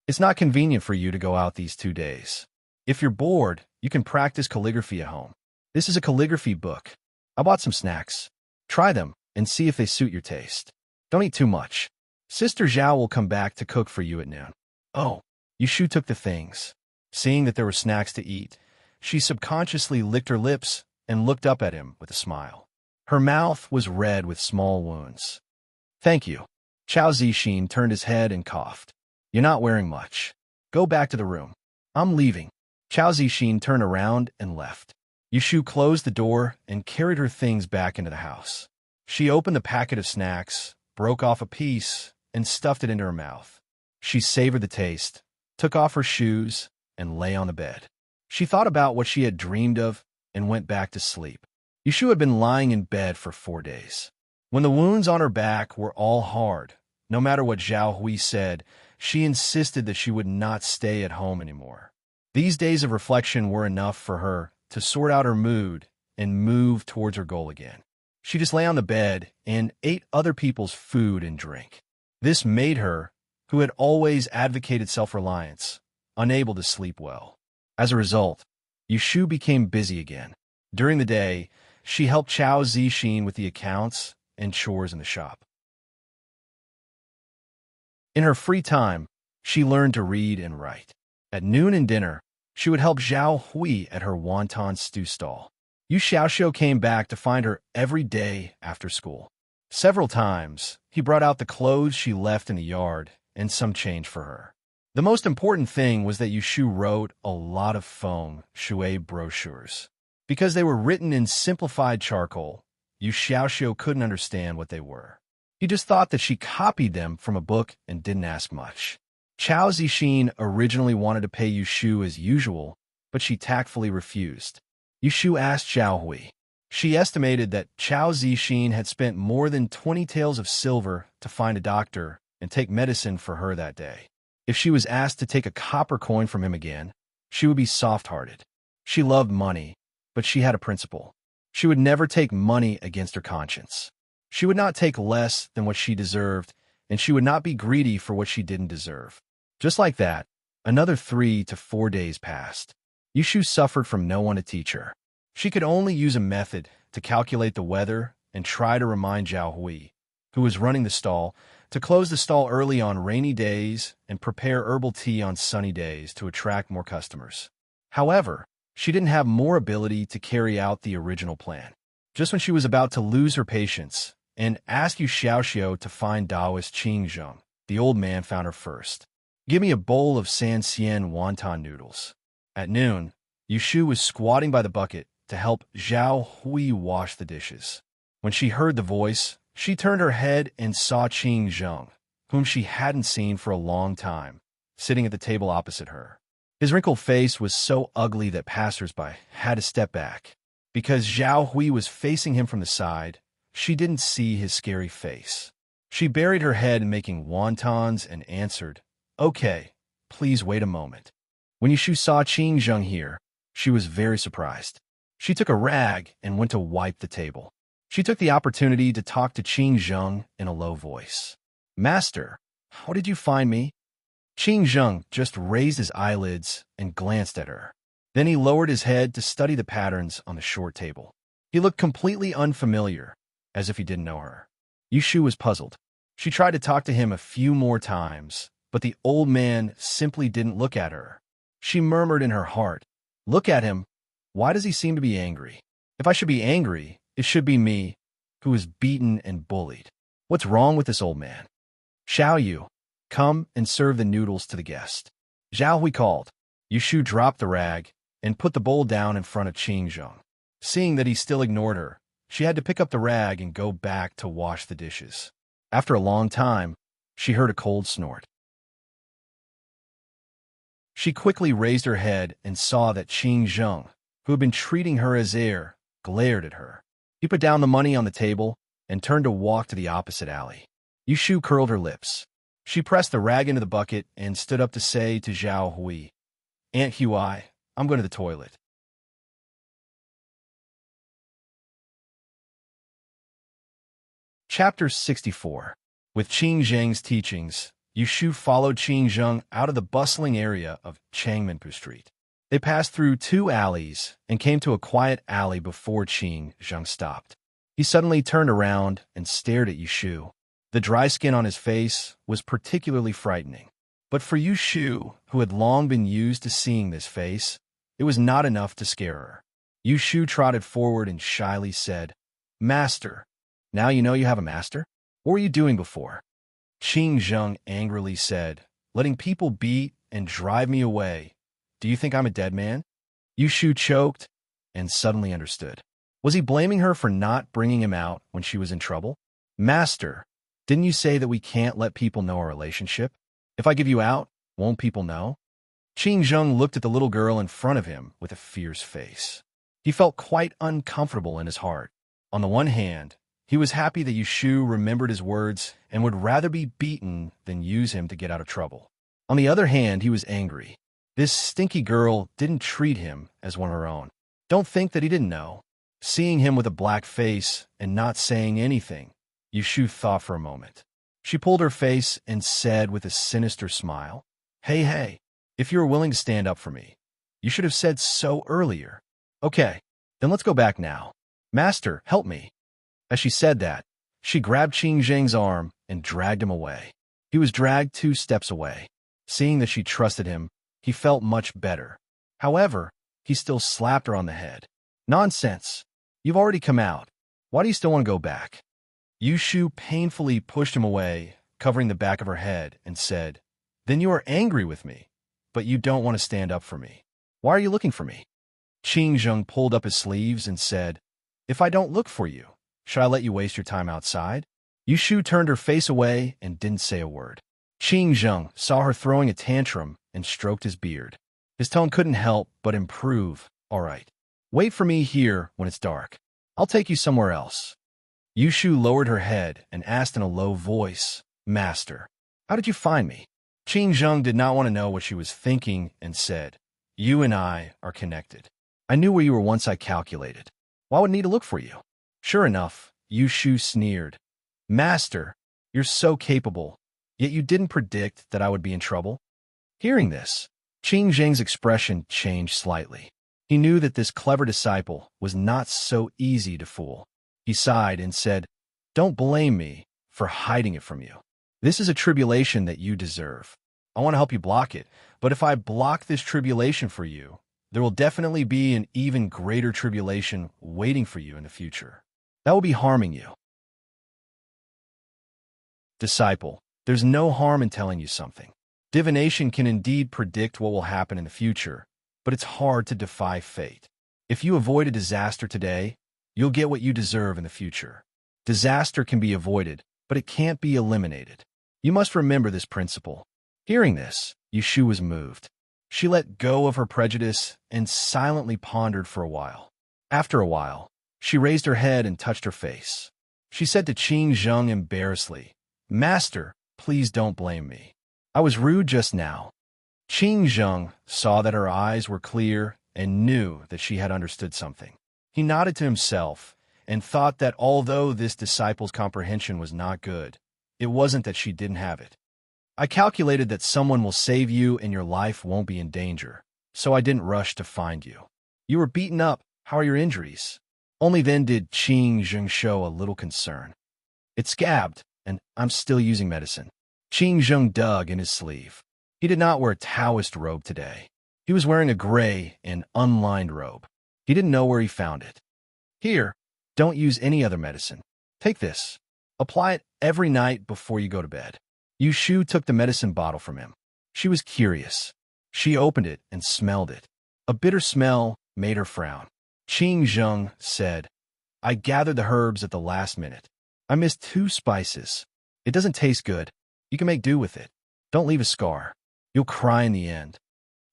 "It's not convenient for you to go out these 2 days. If you're bored, you can practice calligraphy at home. This is a calligraphy book. I bought some snacks. Try them and see if they suit your taste. Don't eat too much. Sister Zhao will come back to cook for you at noon." "Oh." Yu Shu took the things. Seeing that there were snacks to eat, she subconsciously licked her lips and looked up at him with a smile. Her mouth was red with small wounds. "Thank you." Chao Zixin turned his head and coughed. "You're not wearing much. Go back to the room. I'm leaving." Chao Zixin turned around and left. Yu Shu closed the door and carried her things back into the house. She opened the packet of snacks, broke off a piece, and stuffed it into her mouth. She savored the taste, took off her shoes, and lay on the bed. She thought about what she had dreamed of and went back to sleep. Yushu had been lying in bed for 4 days. When the wounds on her back were all hard, no matter what Zhao Hui said, she insisted that she would not stay at home anymore. These days of reflection were enough for her to sort out her mood and move towards her goal again. She just lay on the bed and ate other people's food and drink. This made her, who had always advocated self-reliance, unable to sleep well. As a result, Yushu became busy again. During the day, she helped Chao Zixin with the accounts and chores in the shop. In her free time, she learned to read and write. At noon and dinner, she would help Zhao Hui at her wonton stew stall. Yu Xiaoxiu came back to find her every day after school. Several times, he brought out the clothes she left in the yard and some change for her. The most important thing was that Yushu wrote a lot of feng shui brochures. Because they were written in simplified charcoal, Yu Xiaoxiu couldn't understand what they were. He just thought that she copied them from a book and didn't ask much. Chao Zixin originally wanted to pay Yushu as usual, but she tactfully refused. Yushu asked Zhao Hui. She estimated that Chao Zixin had spent more than 20 taels of silver to find a doctor and take medicine for her that day. If she was asked to take a copper coin from him again, she would be soft-hearted. She loved money, but she had a principle. She would never take money against her conscience. She would not take less than what she deserved, and she would not be greedy for what she didn't deserve. Just like that, another 3 to 4 days passed. Yushu suffered from no one to teach her. She could only use a method to calculate the weather and try to remind Zhao Hui, who was running the stall, to close the stall early on rainy days and prepare herbal tea on sunny days to attract more customers. However, she didn't have more ability to carry out the original plan. Just when she was about to lose her patience and ask Yu Xiaoxiu to find Taoist Qing Zheng, the old man found her first. "Give me a bowl of San Xian wonton noodles." At noon, Yushu was squatting by the bucket to help Zhao Hui wash the dishes. When she heard the voice, she turned her head and saw Qing Zheng, whom she hadn't seen for a long time, sitting at the table opposite her. His wrinkled face was so ugly that passers-by had to step back. Because Zhao Hui was facing him from the side, she didn't see his scary face. She buried her head in making wontons and answered, "Okay, please wait a moment." When Yushu saw Qing Zheng here, she was very surprised. She took a rag and went to wipe the table. She took the opportunity to talk to Qing Zheng in a low voice. "Master, how did you find me?" Qing Zheng just raised his eyelids and glanced at her. Then he lowered his head to study the patterns on the short table. He looked completely unfamiliar, as if he didn't know her. Yushu was puzzled. She tried to talk to him a few more times, but the old man simply didn't look at her. She murmured in her heart, "Look at him. Why does he seem to be angry? If I should be angry, it should be me, who is beaten and bullied. What's wrong with this old man? Xiao Yu, come and serve the noodles to the guest." Zhao Hui called. Yushu dropped the rag and put the bowl down in front of Qing Zheng. Seeing that he still ignored her, she had to pick up the rag and go back to wash the dishes. After a long time, she heard a cold snort. She quickly raised her head and saw that Qing Zheng, who had been treating her as heir, glared at her. He put down the money on the table and turned to walk to the opposite alley. Yushu curled her lips. She pressed the rag into the bucket and stood up to say to Zhao Hui, "Aunt Hui, I'm going to the toilet." Chapter 64. With Qing Zheng's teachings, Yushu followed Qing Zheng out of the bustling area of Changmenpu Street. They passed through 2 alleys and came to a quiet alley before Qing Zheng stopped. He suddenly turned around and stared at Yushu. The dry skin on his face was particularly frightening. But for Yushu, who had long been used to seeing this face, it was not enough to scare her. Yushu trotted forward and shyly said, "Master, now you know you have a master? What were you doing before?" Qing Zheng angrily said, "Letting people beat and drive me away. Do you think I'm a dead man?" Yushu choked and suddenly understood. Was he blaming her for not bringing him out when she was in trouble? Master, didn't you say that we can't let people know our relationship? If I give you out, won't people know? Qing Zheng looked at the little girl in front of him with a fierce face. He felt quite uncomfortable in his heart. On the one hand, he was happy that Yushu remembered his words and would rather be beaten than use him to get out of trouble. On the other hand, he was angry. This stinky girl didn't treat him as one of her own. Don't think that he didn't know. Seeing him with a black face and not saying anything, Yushu thought for a moment. She pulled her face and said with a sinister smile, Hey, if you were willing to stand up for me, you should have said so earlier. Okay, then let's go back now. Master, help me. As she said that, she grabbed Qing Zheng's arm and dragged him away. He was dragged 2 steps away. Seeing that she trusted him, he felt much better. However, he still slapped her on the head. Nonsense. You've already come out. Why do you still want to go back? Yushu painfully pushed him away, covering the back of her head, and said, Then you are angry with me, but you don't want to stand up for me. Why are you looking for me? Qing Zheng pulled up his sleeves and said, If I don't look for you, should I let you waste your time outside? Yushu turned her face away and didn't say a word. Qing Zheng saw her throwing a tantrum and stroked his beard. His tone couldn't help but improve. All right. Wait for me here when it's dark. I'll take you somewhere else. Yushu lowered her head and asked in a low voice, Master, how did you find me? Qing Zheng did not want to know what she was thinking and said, You and I are connected. I knew where you were once I calculated. Why would I need to look for you? Sure enough, Yushu sneered. Master, you're so capable, yet you didn't predict that I would be in trouble? Hearing this, Qing Zheng's expression changed slightly. He knew that this clever disciple was not so easy to fool. He sighed and said, Don't blame me for hiding it from you. This is a tribulation that you deserve. I want to help you block it, but if I block this tribulation for you, there will definitely be an even greater tribulation waiting for you in the future. That will be harming you. Disciple, there's no harm in telling you something. Divination can indeed predict what will happen in the future, but it's hard to defy fate. If you avoid a disaster today, you'll get what you deserve in the future. Disaster can be avoided, but it can't be eliminated. You must remember this principle. Hearing this, Yushu was moved. She let go of her prejudice and silently pondered for a while. After a while, she raised her head and touched her face. She said to Qing Zheng embarrassedly, Master, please don't blame me. I was rude just now. Qing Zheng saw that her eyes were clear and knew that she had understood something. He nodded to himself and thought that although this disciple's comprehension was not good, it wasn't that she didn't have it. I calculated that someone will save you and your life won't be in danger, so I didn't rush to find you. You were beaten up. How are your injuries? Only then did Qing Zheng show a little concern. It scabbed, and I'm still using medicine. Qing Zheng dug in his sleeve. He did not wear a Taoist robe today. He was wearing a gray and unlined robe. He didn't know where he found it. Here, don't use any other medicine. Take this. Apply it every night before you go to bed. Yushu took the medicine bottle from him. She was curious. She opened it and smelled it. A bitter smell made her frown. Qing Zheng said, I gathered the herbs at the last minute. I missed 2 spices. It doesn't taste good. You can make do with it. Don't leave a scar. You'll cry in the end.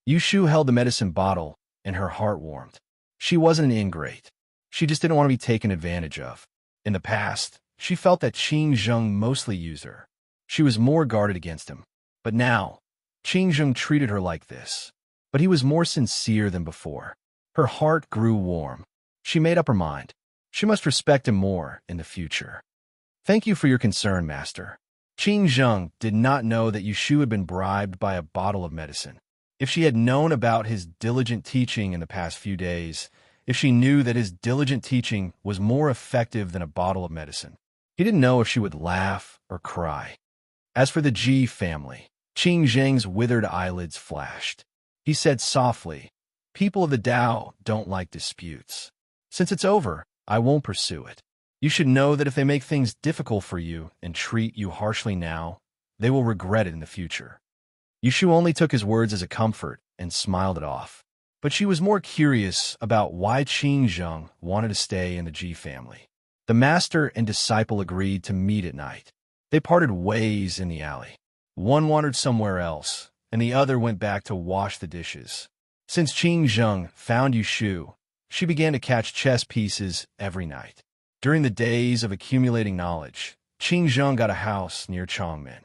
Yushu held the medicine bottle, and her heart warmed. She wasn't an ingrate. She just didn't want to be taken advantage of. In the past, she felt that Qing Zheng mostly used her. She was more guarded against him. But now, Qing Zheng treated her like this. But he was more sincere than before. Her heart grew warm. She made up her mind. She must respect him more in the future. Thank you for your concern, Master. Qing Zheng did not know that Yushu had been bribed by a bottle of medicine. If she had known about his diligent teaching in the past few days, if she knew that his diligent teaching was more effective than a bottle of medicine, he didn't know if she would laugh or cry. As for the Ji family, Qing Zheng's withered eyelids flashed. He said softly, People of the Tao don't like disputes. Since it's over, I won't pursue it. You should know that if they make things difficult for you and treat you harshly now, they will regret it in the future. Yushu only took his words as a comfort and smiled it off. But she was more curious about why Qing Zheng wanted to stay in the Ji family. The master and disciple agreed to meet at night. They parted ways in the alley. One wandered somewhere else, and the other went back to wash the dishes. Since Qing Zheng found Yushu, she began to catch chess pieces every night. During the days of accumulating knowledge, Qing Zheng got a house near Chongmen.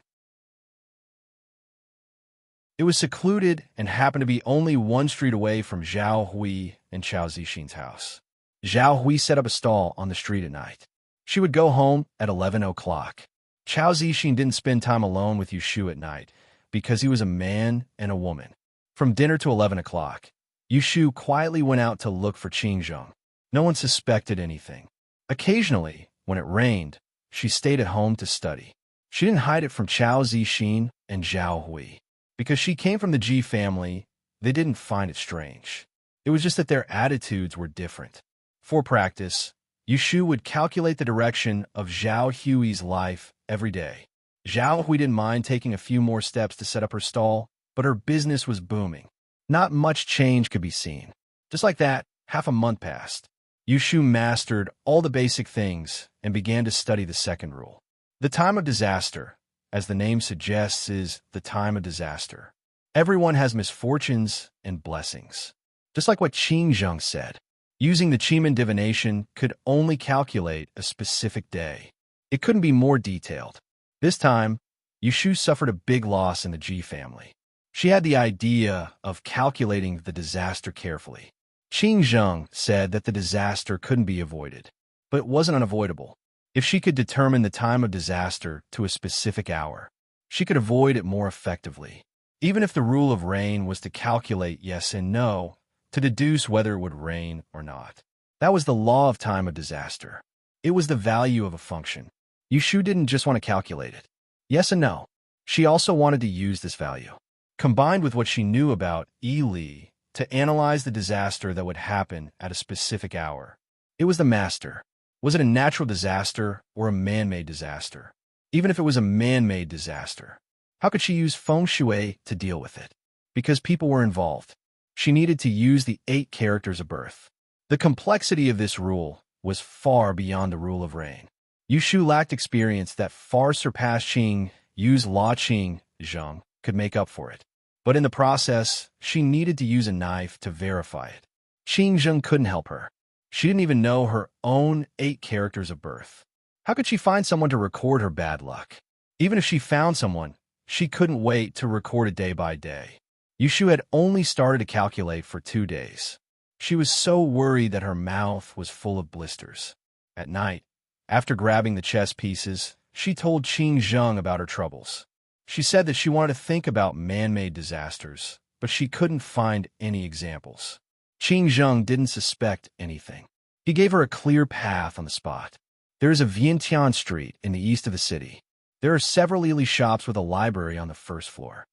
It was secluded and happened to be only one street away from Zhao Hui and Chao Zixin's house. Zhao Hui set up a stall on the street at night. She would go home at 11 o'clock. Chao Zixin didn't spend time alone with Yushu at night because he was a man and a woman. From dinner to 11 o'clock, Yushu quietly went out to look for Qing Zheng. No one suspected anything. Occasionally, when it rained, she stayed at home to study. She didn't hide it from Chao Zixin and Zhao Hui. Because she came from the Ji family, they didn't find it strange. It was just that their attitudes were different. For practice, Yushu would calculate the direction of Zhao Hui's life every day. Zhao Hui didn't mind taking a few more steps to set up her stall, but her business was booming. Not much change could be seen. Just like that, half a month passed. Yushu mastered all the basic things and began to study the second rule. The time of disaster, as the name suggests, is the time of disaster. Everyone has misfortunes and blessings. Just like what Qing Zheng said, using the Qimeng divination could only calculate a specific day. It couldn't be more detailed. This time, Yushu suffered a big loss in the Ji family. She had the idea of calculating the disaster carefully. Qing Zheng said that the disaster couldn't be avoided, but it wasn't unavoidable. If she could determine the time of disaster to a specific hour, she could avoid it more effectively. Even if the rule of rain was to calculate yes and no, to deduce whether it would rain or not. That was the law of time of disaster. It was the value of a function. Yushu didn't just want to calculate it. Yes and no. She also wanted to use this value, combined with what she knew about Li, to analyze the disaster that would happen at a specific hour. It was the master. Was it a natural disaster or a man-made disaster? Even if it was a man-made disaster, how could she use feng shui to deal with it? Because people were involved. She needed to use the 8 characters of birth. The complexity of this rule was far beyond the rule of rain. Yushu lacked experience that far surpassed Qing Yu's La Qing Zheng could make up for it. But in the process, she needed to use a knife to verify it. Qing Zheng couldn't help her. She didn't even know her own 8 characters of birth. How could she find someone to record her bad luck? Even if she found someone, she couldn't wait to record it day by day. Yushu had only started to calculate for 2 days. She was so worried that her mouth was full of blisters. At night, after grabbing the chess pieces, she told Qing Zheng about her troubles. She said that she wanted to think about man-made disasters, but she couldn't find any examples. Qing Zheng didn't suspect anything. He gave her a clear path on the spot. There is a Vientiane Street in the east of the city. There are several Li shops with a library on the first floor.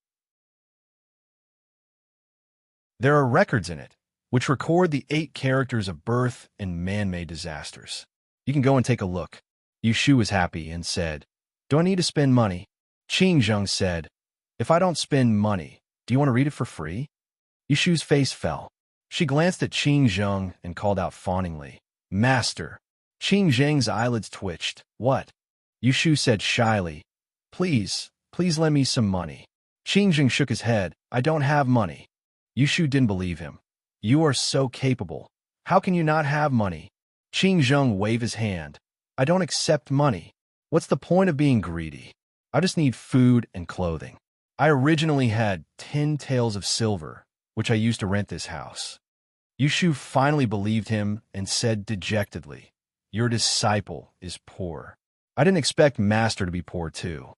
There are records in it, which record the 8 characters of birth and man-made disasters. You can go and take a look. Yushu was happy and said, "Do I need to spend money?" Qing Zheng said, "If I don't spend money, do you want to read it for free?" Yushu's face fell. She glanced at Qing Zheng and called out fawningly, "Master." Qing Zheng's eyelids twitched. "What?" Yushu said shyly, Please lend me some money." Qing Zheng shook his head. "I don't have money." Yushu didn't believe him. "You are so capable. How can you not have money?" Qing Zheng waved his hand. "I don't accept money. What's the point of being greedy? I just need food and clothing. I originally had 10 taels of silver, which I used to rent this house." Yushu finally believed him and said dejectedly, "Your disciple is poor." "I didn't expect Master to be poor too."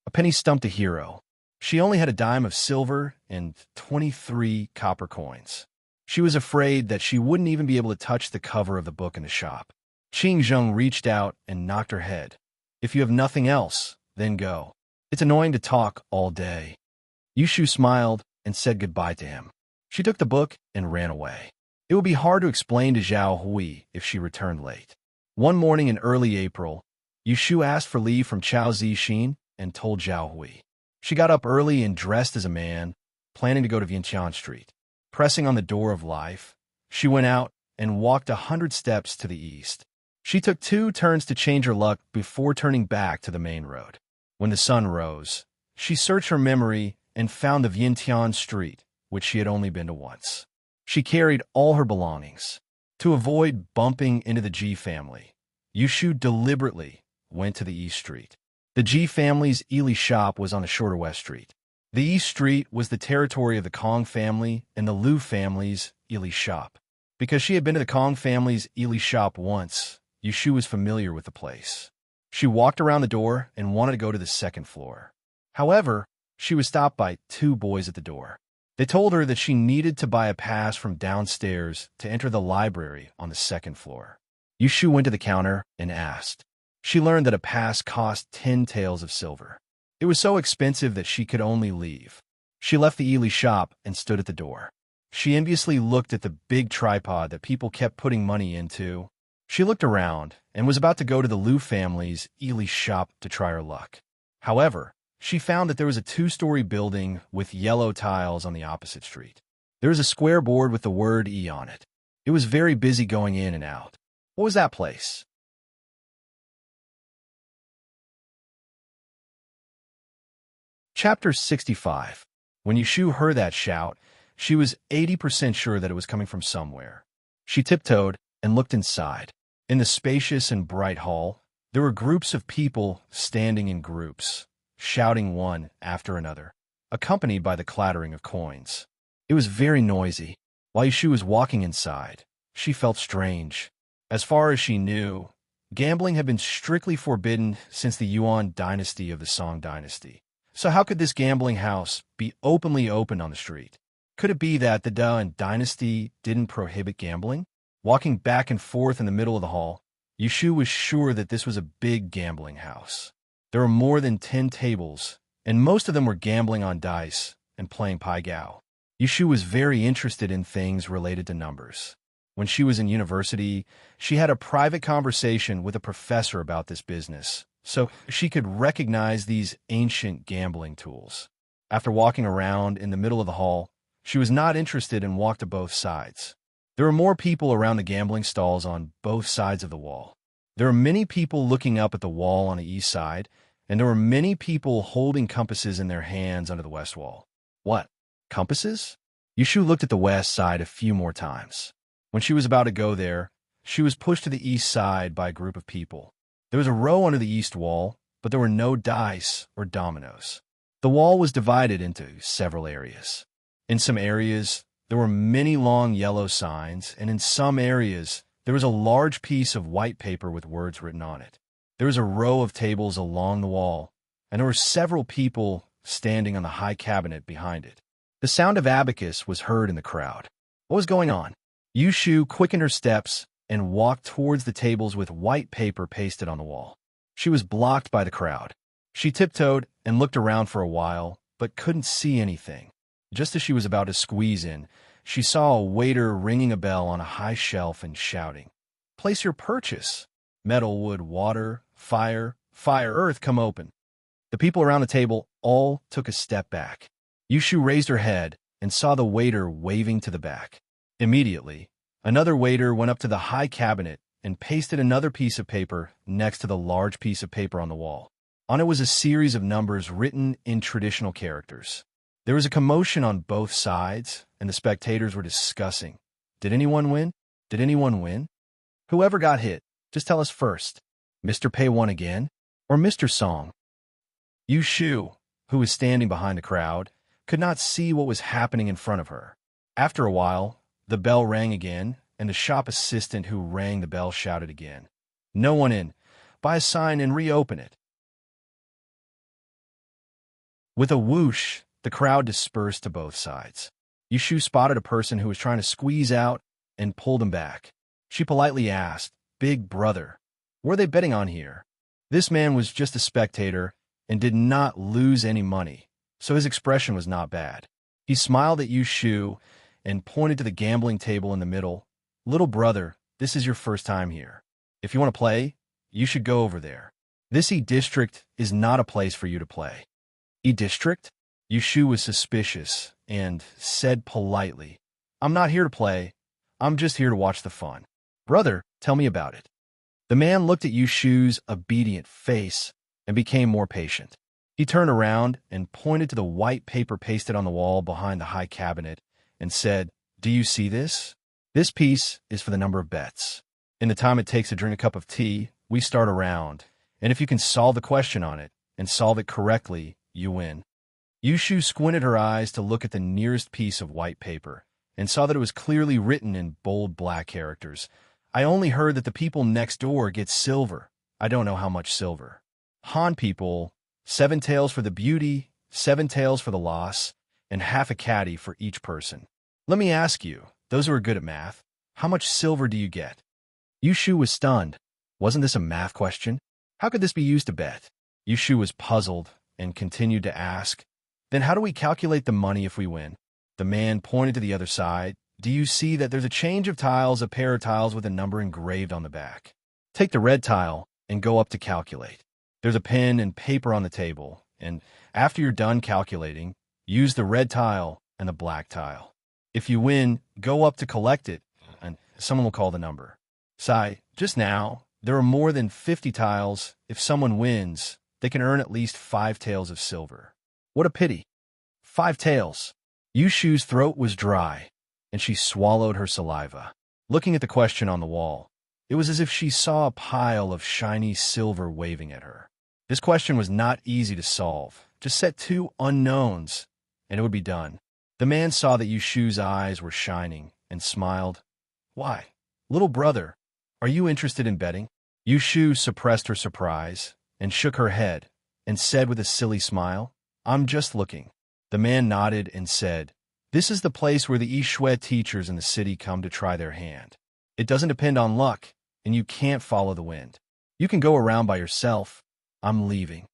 A penny stumped a hero. She only had a dime of silver and 23 copper coins. She was afraid that she wouldn't even be able to touch the cover of the book in the shop. Qing Zheng reached out and knocked her head. "If you have nothing else, then go. It's annoying to talk all day." Yushu smiled and said goodbye to him. She took the book and ran away. It would be hard to explain to Zhao Hui if she returned late. One morning in early April, Yushu asked for leave from Chao Zixin and told Zhao Hui. She got up early and dressed as a man, planning to go to Vientiane Street. Pressing on the door of life, she went out and walked 100 steps to the east. She took 2 turns to change her luck before turning back to the main road. When the sun rose, she searched her memory and found the Vientiane Street, which she had only been to once. She carried all her belongings. To avoid bumping into the G family, Yushu deliberately went to the East Street. The G family's Ely shop was on a shorter West Street. The East Street was the territory of the Kong family and the Liu family's Ely shop. Because she had been to the Kong family's Ely shop once, Yushu was familiar with the place. She walked around the door and wanted to go to the second floor. However, she was stopped by 2 boys at the door. They told her that she needed to buy a pass from downstairs to enter the library on the second floor. Yushu went to the counter and asked. She learned that a pass cost 10 taels of silver. It was so expensive that she could only leave. She left the Ely shop and stood at the door. She enviously looked at the big tripod that people kept putting money into. She looked around and was about to go to the Liu family's Ely shop to try her luck. However, she found that there was a 2-story building with yellow tiles on the opposite street. There was a square board with the word E on it. It was very busy going in and out. What was that place? Chapter 65. When Yushu heard that shout, she was 80% sure that it was coming from somewhere. She tiptoed and looked inside. In the spacious and bright hall, there were groups of people standing in groups, shouting one after another, accompanied by the clattering of coins. It was very noisy. While Yushu was walking inside, she felt strange. As far as she knew, gambling had been strictly forbidden since the Yuan dynasty of the Song dynasty. So how could this gambling house be openly opened on the street? Could it be that the Yuan dynasty didn't prohibit gambling? Walking back and forth in the middle of the hall, Yushu was sure that this was a big gambling house. There were more than 10 tables, and most of them were gambling on dice and playing pai gow. Yushu was very interested in things related to numbers. When she was in university, she had a private conversation with a professor about this business, so she could recognize these ancient gambling tools. After walking around in the middle of the hall, she was not interested and walked to both sides. There were more people around the gambling stalls on both sides of the wall. There were many people looking up at the wall on the east side, and there were many people holding compasses in their hands under the west wall. What? Compasses? Yushu looked at the west side a few more times. When she was about to go there, she was pushed to the east side by a group of people. There was a row under the east wall, but there were no dice or dominoes. The wall was divided into several areas. In some areas, there were many long yellow signs, and in some areas, there was a large piece of white paper with words written on it. There was a row of tables along the wall, and there were several people standing on the high cabinet behind it. The sound of abacus was heard in the crowd. What was going on? Yushu quickened her steps and walked towards the tables with white paper pasted on the wall. She was blocked by the crowd. She tiptoed and looked around for a while, but couldn't see anything. Just as she was about to squeeze in, she saw a waiter ringing a bell on a high shelf and shouting, "Place your purchase. Metal, wood, water, fire, earth, come open." The people around the table all took a step back. Yushu raised her head and saw the waiter waving to the back. Immediately, another waiter went up to the high cabinet and pasted another piece of paper next to the large piece of paper on the wall. On it was a series of numbers written in traditional characters. There was a commotion on both sides, and the spectators were discussing. Did anyone win? Did anyone win? Whoever got hit, just tell us first. Mr. Pei won again? Or Mr. Song? Yushu, who was standing behind the crowd, could not see what was happening in front of her. After a while, the bell rang again, and the shop assistant who rang the bell shouted again, "No one in. Buy a sign and reopen it." With a whoosh, the crowd dispersed to both sides. Yushu spotted a person who was trying to squeeze out and pulled him back. She politely asked, "Big brother, what are they betting on here?" This man was just a spectator and did not lose any money, so his expression was not bad. He smiled at Yushu and pointed to the gambling table in the middle. "Little brother, this is your first time here. If you want to play, you should go over there. This E-district is not a place for you to play." E-district? Yushu was suspicious and said politely, I'm not here to play. I'm just here to watch the fun. Brother, tell me about it. The man looked at Yushu's obedient face and became more patient. He turned around and pointed to the white paper pasted on the wall behind the high cabinet and said, "Do you see this? This piece is for the number of bets. In the time it takes to drink a cup of tea, we start a round, and if you can solve the question on it and solve it correctly, you win." Yushu squinted her eyes to look at the nearest piece of white paper and saw that it was clearly written in bold black characters. "I only heard that the people next door get silver. I don't know how much silver. Han people, 7 taels for the beauty, 7 taels for the loss, and half a caddy for each person. Let me ask you, those who are good at math, how much silver do you get?" Yushu was stunned. Wasn't this a math question? How could this be used to bet? Yushu was puzzled and continued to ask, "Then how do we calculate the money if we win?" The man pointed to the other side. "Do you see that there's a change of tiles, a pair of tiles with a number engraved on the back? Take the red tile and go up to calculate. There's a pen and paper on the table, and after you're done calculating, use the red tile and the black tile. If you win, go up to collect it, and someone will call the number. Sai, just now, there are more than 50 tiles. If someone wins, they can earn at least 5 taels of silver." What a pity. 5 taels. Yushu's throat was dry, and she swallowed her saliva. Looking at the question on the wall, it was as if she saw a pile of shiny silver waving at her. This question was not easy to solve. Just set 2 unknowns, and it would be done. The man saw that Yushu's eyes were shining and smiled. "Why, little brother, are you interested in betting?" Yushu suppressed her surprise and shook her head and said with a silly smile, "I'm just looking." The man nodded and said, "This is the place where the Yishui teachers in the city come to try their hand. It doesn't depend on luck, and you can't follow the wind. You can go around by yourself. I'm leaving."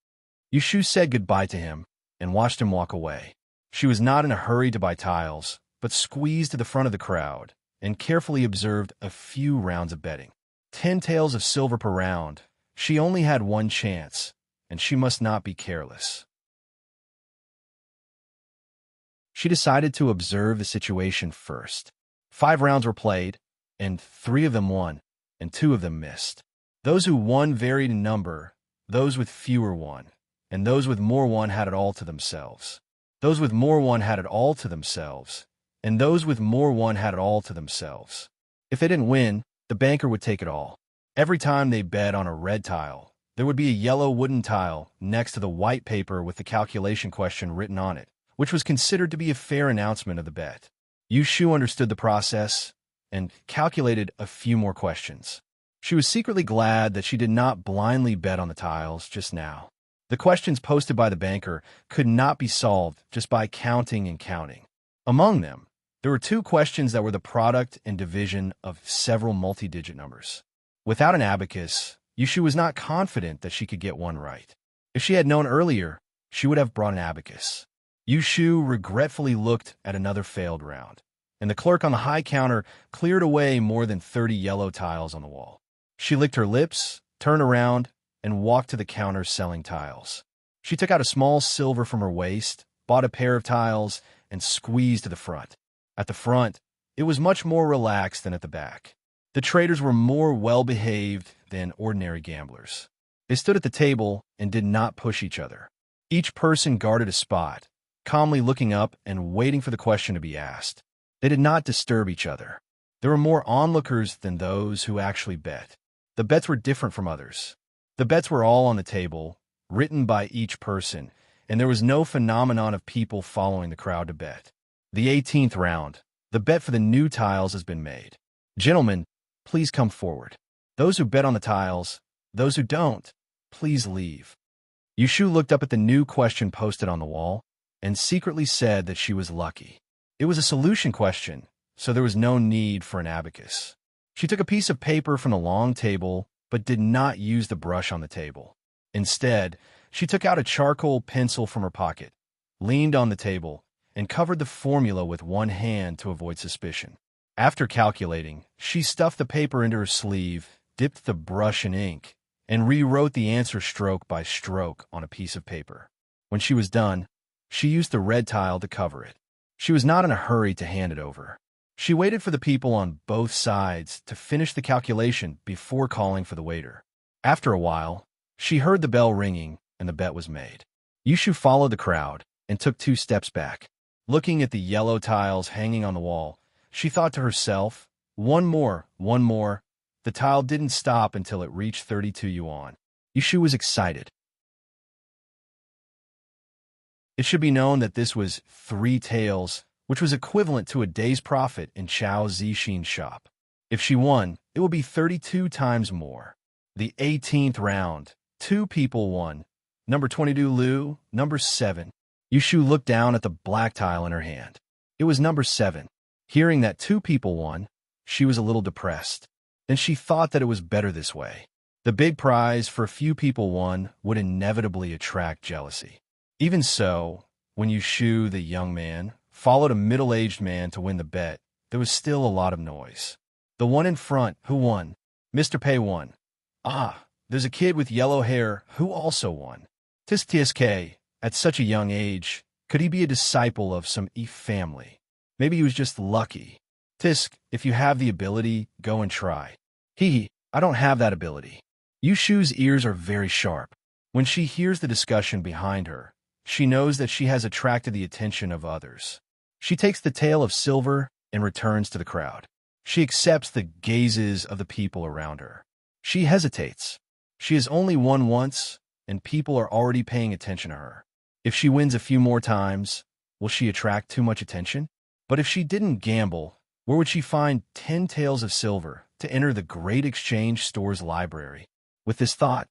Yushu said goodbye to him and watched him walk away. She was not in a hurry to buy tiles, but squeezed to the front of the crowd and carefully observed a few rounds of betting. 10 taels of silver per round. She only had one chance, and she must not be careless. She decided to observe the situation first. 5 rounds were played, and 3 of them won, and 2 of them missed. Those who won varied in number, those with fewer won, and those with more won had it all to themselves. Those with more won had it all to themselves, and those with more won had it all to themselves. If they didn't win, the banker would take it all. Every time they bet on a red tile, there would be a yellow wooden tile next to the white paper with the calculation question written on it, which was considered to be a fair announcement of the bet. Yushu understood the process and calculated a few more questions. She was secretly glad that she did not blindly bet on the tiles just now. The questions posted by the banker could not be solved just by counting and counting. Among them, there were 2 questions that were the product and division of several multi-digit numbers. Without an abacus, Yushu was not confident that she could get one right. If she had known earlier, she would have brought an abacus. Yushu regretfully looked at another failed round, and the clerk on the high counter cleared away more than 30 yellow tiles on the wall. She licked her lips, turned around, and walked to the counter selling tiles. She took out a small silver from her waist, bought a pair of tiles, and squeezed to the front. At the front, it was much more relaxed than at the back. The traders were more well-behaved than ordinary gamblers. They stood at the table and did not push each other. Each person guarded a spot, calmly looking up and waiting for the question to be asked. They did not disturb each other. There were more onlookers than those who actually bet. The bets were different from others. The bets were all on the table, written by each person, and there was no phenomenon of people following the crowd to bet. The 18th round. The bet for the new tiles has been made. Gentlemen, please come forward. Those who bet on the tiles, those who don't, please leave. Yushu looked up at the new question posted on the wall and secretly said that she was lucky. It was a solution question, so there was no need for an abacus. She took a piece of paper from the long table, but did not use the brush on the table. Instead, she took out a charcoal pencil from her pocket, leaned on the table, and covered the formula with one hand to avoid suspicion. After calculating, she stuffed the paper into her sleeve, dipped the brush in ink, and rewrote the answer stroke by stroke on a piece of paper. When she was done, she used the red tile to cover it. She was not in a hurry to hand it over. She waited for the people on both sides to finish the calculation before calling for the waiter. After a while, she heard the bell ringing and the bet was made. Yushu followed the crowd and took 2 steps back. Looking at the yellow tiles hanging on the wall, she thought to herself, one more, one more. The tile didn't stop until it reached 32 yuan. Yushu was excited. It should be known that this was 3 taels, which was equivalent to a day's profit in Chao Zixin's shop. If she won, it would be 32 times more. The 18th round, 2 people won. Number 22 Lu, number 7. Yushu looked down at the black tile in her hand. It was number 7. Hearing that 2 people won, she was a little depressed. Then she thought that it was better this way. The big prize for a few people won would inevitably attract jealousy. Even so, when Yushu, the young man, followed a middle-aged man to win the bet, there was still a lot of noise. The one in front, who won? Mr. Pei won. Ah, there's a kid with yellow hair who also won. Tsk, at such a young age, could he be a disciple of some E family? Maybe he was just lucky. Tisk, if you have the ability, go and try. I don't have that ability. Yushu's ears are very sharp. When she hears the discussion behind her, she knows that she has attracted the attention of others. She takes the tael of silver and returns to the crowd. She accepts the gazes of the people around her. She hesitates. She has only won once, and people are already paying attention to her. If she wins a few more times, will she attract too much attention? But if she didn't gamble, where would she find 10 taels of silver to enter the Great Exchange Store's library? With this thought,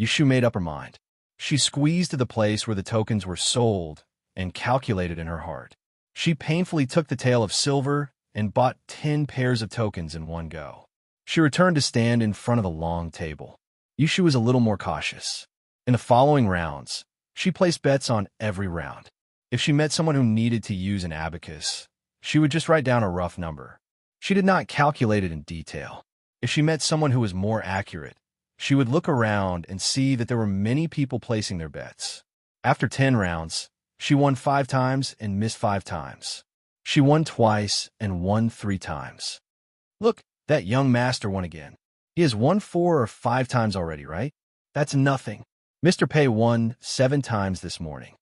Yushu made up her mind. She squeezed to the place where the tokens were sold and calculated in her heart. She painfully took the tael of silver and bought 10 pairs of tokens in one go. She returned to stand in front of the long table. Yushu was a little more cautious. In the following rounds, she placed bets on every round. If she met someone who needed to use an abacus, she would just write down a rough number. She did not calculate it in detail. If she met someone who was more accurate, she would look around and see that there were many people placing their bets. After 10 rounds, she won 5 times and missed 5 times. She won twice and won 3 times. Look, that young master won again. He has won 4 or 5 times already, right? That's nothing. Mr. Pei won 7 times this morning.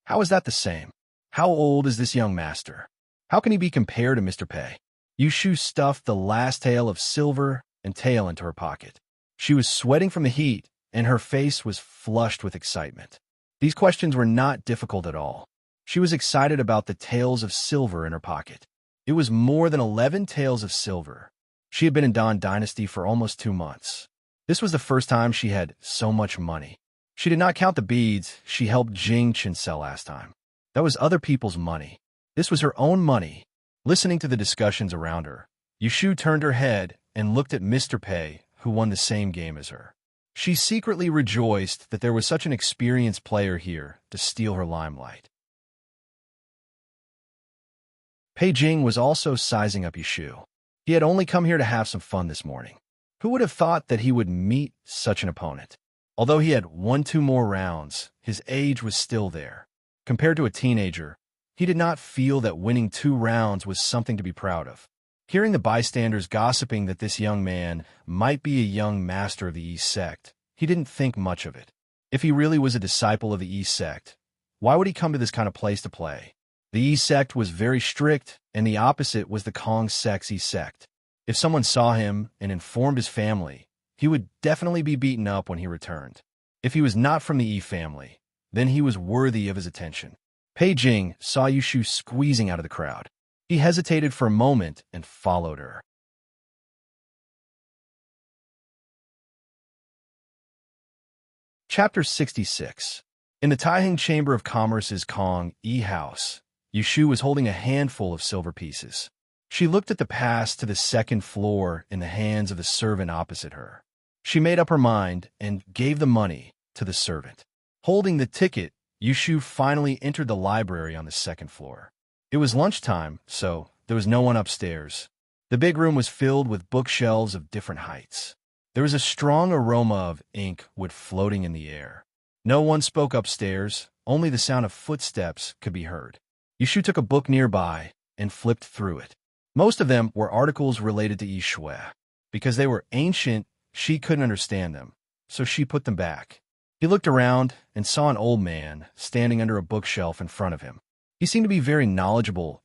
How is that the same? How old is this young master? How can he be compared to Mr. Pei? Yushu stuffed the last tael of silver and tael into her pocket. She was sweating from the heat, and her face was flushed with excitement. These questions were not difficult at all. She was excited about the taels of silver in her pocket. It was more than 11 taels of silver. She had been in Dan Dynasty for almost 2 months. This was the first time she had so much money. She did not count the beads she helped Jing Chen sell last time. That was other people's money. This was her own money. Listening to the discussions around her, Yushu turned her head and looked at Mr. Pei, who won the same game as her. She secretly rejoiced that there was such an experienced player here to steal her limelight. Pei Jing was also sizing up Yushu. He had only come here to have some fun this morning. Who would have thought that he would meet such an opponent? Although he had won 2 more rounds, his age was still there. Compared to a teenager, he did not feel that winning 2 rounds was something to be proud of. Hearing the bystanders gossiping that this young man might be a young master of the East sect, he didn't think much of it. If he really was a disciple of the East sect, why would he come to this kind of place to play? The East sect was very strict, and the opposite was the Kong sect's East sect. If someone saw him and informed his family, he would definitely be beaten up when he returned. If he was not from the Yi family, then he was worthy of his attention. Pei Jing saw Yushu squeezing out of the crowd. He hesitated for a moment and followed her. Chapter 66. In the Taiheng Chamber of Commerce's Kong Yi House, Yushu was holding a handful of silver pieces. She looked at the pass to the 2nd floor in the hands of the servant opposite her. She made up her mind and gave the money to the servant. Holding the ticket, Yushu finally entered the library on the 2nd floor. It was lunchtime, so there was no one upstairs. The big room was filled with bookshelves of different heights. There was a strong aroma of ink wood floating in the air. No one spoke upstairs, only the sound of footsteps could be heard. Yushu took a book nearby and flipped through it. Most of them were articles related to Yishui. Because they were ancient, she couldn't understand them, so she put them back. He looked around and saw an old man standing under a bookshelf in front of him. He seemed to be very knowledgeable.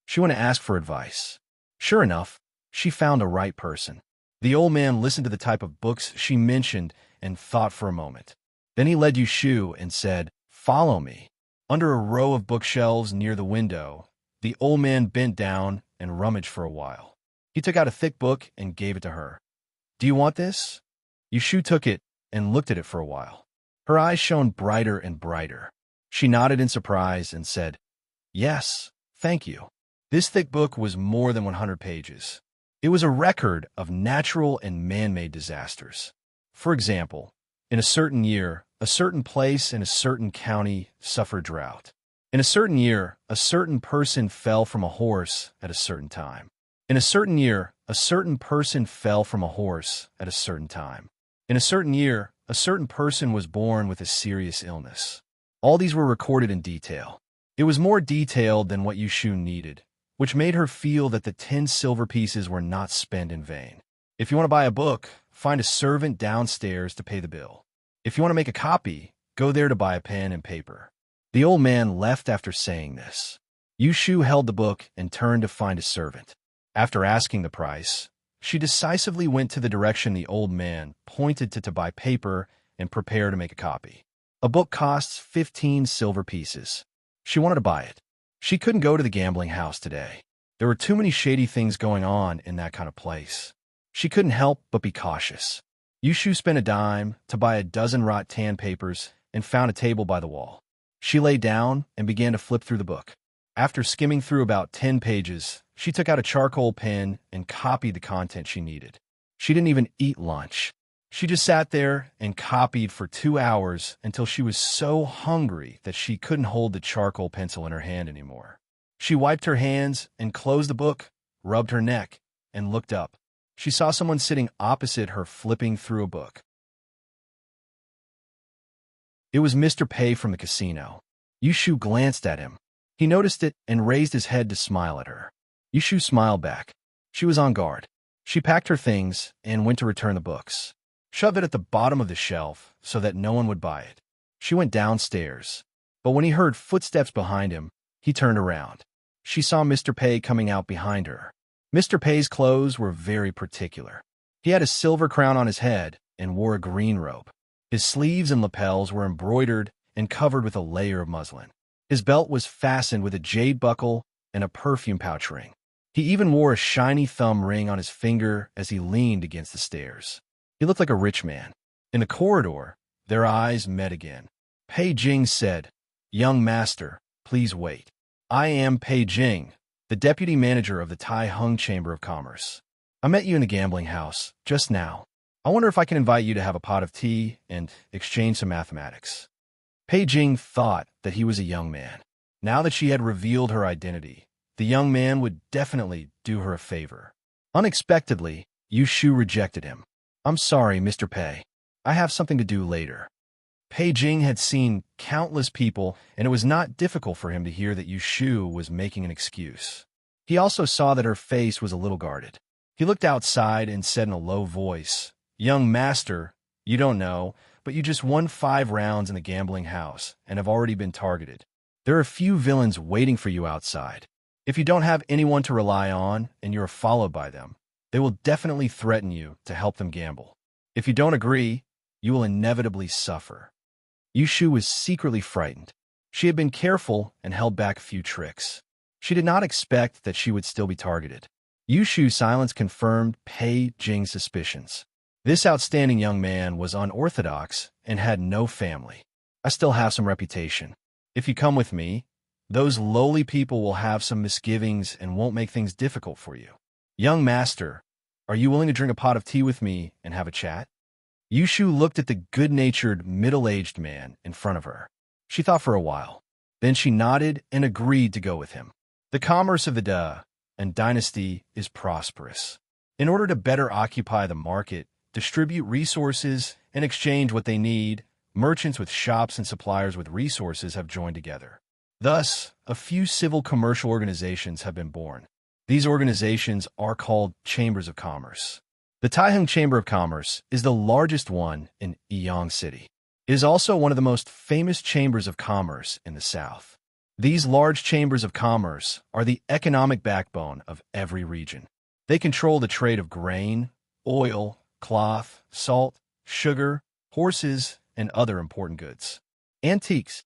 She went to ask for advice. Sure enough, she found the right person. The old man listened to the type of books she mentioned and thought for a moment. Then he led Yushu and said, "Follow me." Under a row of bookshelves near the window, the old man bent down and rummaged for a while. He took out a thick book and gave it to her. "Do you want this?" Yushu took it and looked at it for a while. Her eyes shone brighter and brighter. She nodded in surprise and said, "Yes, thank you." This thick book was more than 100 pages. It was a record of natural and man-made disasters. For example, in a certain year, a certain place in a certain county suffered drought. In a certain year, a certain person fell from a horse at a certain time. In a certain year, a certain person fell from a horse at a certain time. In a certain year, a certain person was born with a serious illness. All these were recorded in detail. It was more detailed than what Yushu needed, which made her feel that the 10 silver pieces were not spent in vain. If you want to buy a book, find a servant downstairs to pay the bill. If you want to make a copy, go there to buy a pen and paper. The old man left after saying this. Yushu held the book and turned to find a servant. After asking the price, she decisively went to the direction the old man pointed to buy paper and prepare to make a copy. A book costs 15 silver pieces. She wanted to buy it. She couldn't go to the gambling house today. There were too many shady things going on in that kind of place. She couldn't help but be cautious. Yushu spent a dime to buy a dozen rattan papers and found a table by the wall. She lay down and began to flip through the book. After skimming through about 10 pages, she took out a charcoal pen and copied the content she needed. She didn't even eat lunch. She just sat there and copied for 2 hours until she was so hungry that she couldn't hold the charcoal pencil in her hand anymore. She wiped her hands and closed the book, rubbed her neck, and looked up. She saw someone sitting opposite her flipping through a book. It was Mr. Pei from the casino. Yushu glanced at him. He noticed it and raised his head to smile at her. Yushu smiled back. She was on guard. She packed her things and went to return the books. Shoved it at the bottom of the shelf so that no one would buy it. She went downstairs. But when he heard footsteps behind him, he turned around. She saw Mr. Pei coming out behind her. Mr. Pei's clothes were very particular. He had a silver crown on his head and wore a green robe. His sleeves and lapels were embroidered and covered with a layer of muslin. His belt was fastened with a jade buckle and a perfume pouch ring. He even wore a shiny thumb ring on his finger as he leaned against the stairs. He looked like a rich man. In the corridor, their eyes met again. Pei Jing said, "Young master, please wait. I am Pei Jing, the deputy manager of the Tai Hung Chamber of Commerce. I met you in the gambling house just now. I wonder if I can invite you to have a pot of tea and exchange some mathematics." Pei Jing thought that he was a young man. Now that she had revealed her identity, the young man would definitely do her a favor. Unexpectedly, Yushu rejected him. "I'm sorry, Mr. Pei. I have something to do later." Pei Jing had seen countless people, and it was not difficult for him to hear that Yushu was making an excuse. He also saw that her face was a little guarded. He looked outside and said in a low voice, "Young master, you don't know, but you just won 5 rounds in the gambling house and have already been targeted. There are a few villains waiting for you outside. If you don't have anyone to rely on and you're followed by them, they will definitely threaten you to help them gamble. If you don't agree, you will inevitably suffer." Yushu was secretly frightened. She had been careful and held back a few tricks. She did not expect that she would still be targeted. Yushu's silence confirmed Pei Jing's suspicions. This outstanding young man was unorthodox and had no family. "I still have some reputation. If you come with me, those lowly people will have some misgivings and won't make things difficult for you. Young master, are you willing to drink a pot of tea with me and have a chat?" Yushu looked at the good-natured, middle-aged man in front of her. She thought for a while. Then she nodded and agreed to go with him. The commerce of the Da and dynasty is prosperous. In order to better occupy the market, distribute resources, and exchange what they need, merchants with shops and suppliers with resources have joined together. Thus, a few civil commercial organizations have been born. These organizations are called chambers of commerce. The Taiheng Chamber of Commerce is the largest one in Yiyang City. It is also one of the most famous chambers of commerce in the South. These large chambers of commerce are the economic backbone of every region. They control the trade of grain, oil, cloth, salt, sugar, horses, and other important goods. Antiques.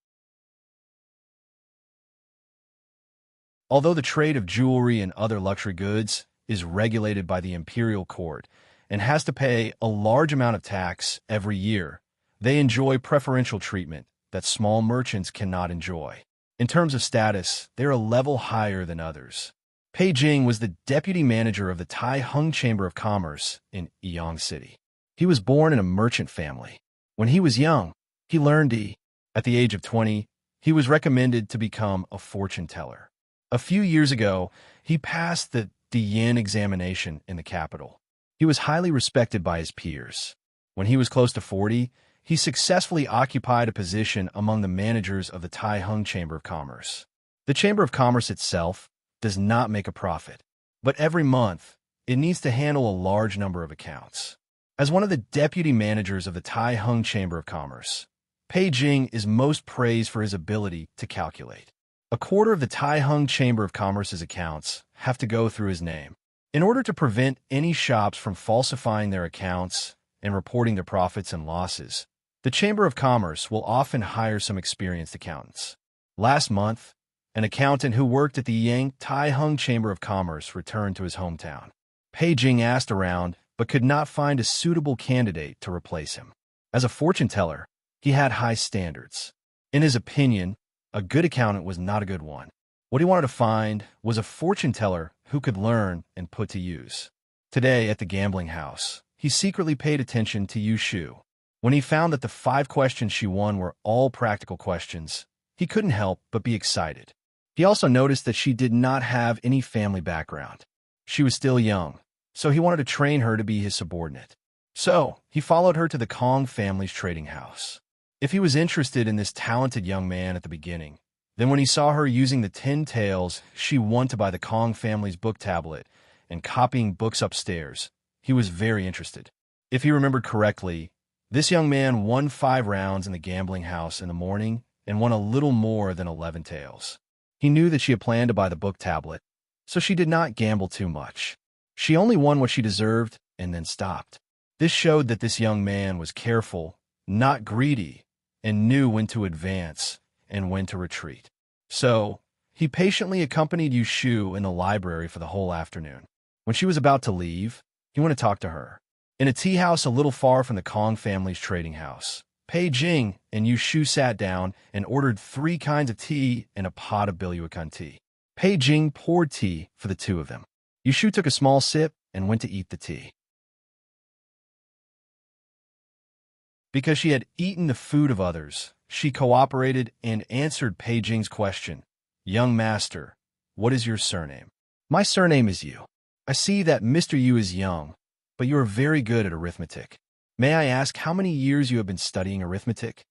Although the trade of jewelry and other luxury goods is regulated by the imperial court and has to pay a large amount of tax every year, they enjoy preferential treatment that small merchants cannot enjoy. In terms of status, they're a level higher than others. Pei Jing was the deputy manager of the Taiheng Chamber of Commerce in Yiyang City. He was born in a merchant family. When he was young, he learned At the age of 20, he was recommended to become a fortune teller. A few years ago, he passed the Diyan examination in the capital. He was highly respected by his peers. When he was close to 40, he successfully occupied a position among the managers of the Taiheng Chamber of Commerce. The Chamber of Commerce itself does not make a profit, but every month, it needs to handle a large number of accounts. As one of the deputy managers of the Taiheng Chamber of Commerce, Pei Jing is most praised for his ability to calculate. A quarter of the Taiheng Chamber of Commerce's accounts have to go through his name. In order to prevent any shops from falsifying their accounts and reporting their profits and losses, the Chamber of Commerce will often hire some experienced accountants. Last month, an accountant who worked at the Yang Taiheng Chamber of Commerce returned to his hometown. Pei Jing asked around, but could not find a suitable candidate to replace him. As a fortune teller, he had high standards. In his opinion, a good accountant was not a good one. What he wanted to find was a fortune teller who could learn and put to use. Today, at the gambling house, he secretly paid attention to Yu Shu. When he found that the 5 questions she won were all practical questions, he couldn't help but be excited. He also noticed that she did not have any family background. She was still young, so he wanted to train her to be his subordinate. So, he followed her to the Kong family's trading house. If he was interested in this talented young man at the beginning, then when he saw her using the 10 taels she won to buy the Kong family's book tablet and copying books upstairs, he was very interested. If he remembered correctly, this young man won 5 rounds in the gambling house in the morning and won a little more than 11 taels. He knew that she had planned to buy the book tablet, so she did not gamble too much. She only won what she deserved and then stopped. This showed that this young man was careful, not greedy, and knew when to advance and when to retreat. So, he patiently accompanied Yu Shu in the library for the whole afternoon. When she was about to leave, he went to talk to her. In a tea house a little far from the Kong family's trading house, Pei Jing and Yu Shu sat down and ordered 3 kinds of tea and a pot of Biluakan tea. Pei Jing poured tea for the 2 of them. Yu Shu took a small sip and went to eat the tea. Because she had eaten the food of others, she cooperated and answered Pei Jing's question. "Young master, what is your surname?" "My surname is Yu. I see that Mr. Yu is young, but you are very good at arithmetic. May I ask how many years you have been studying arithmetic?"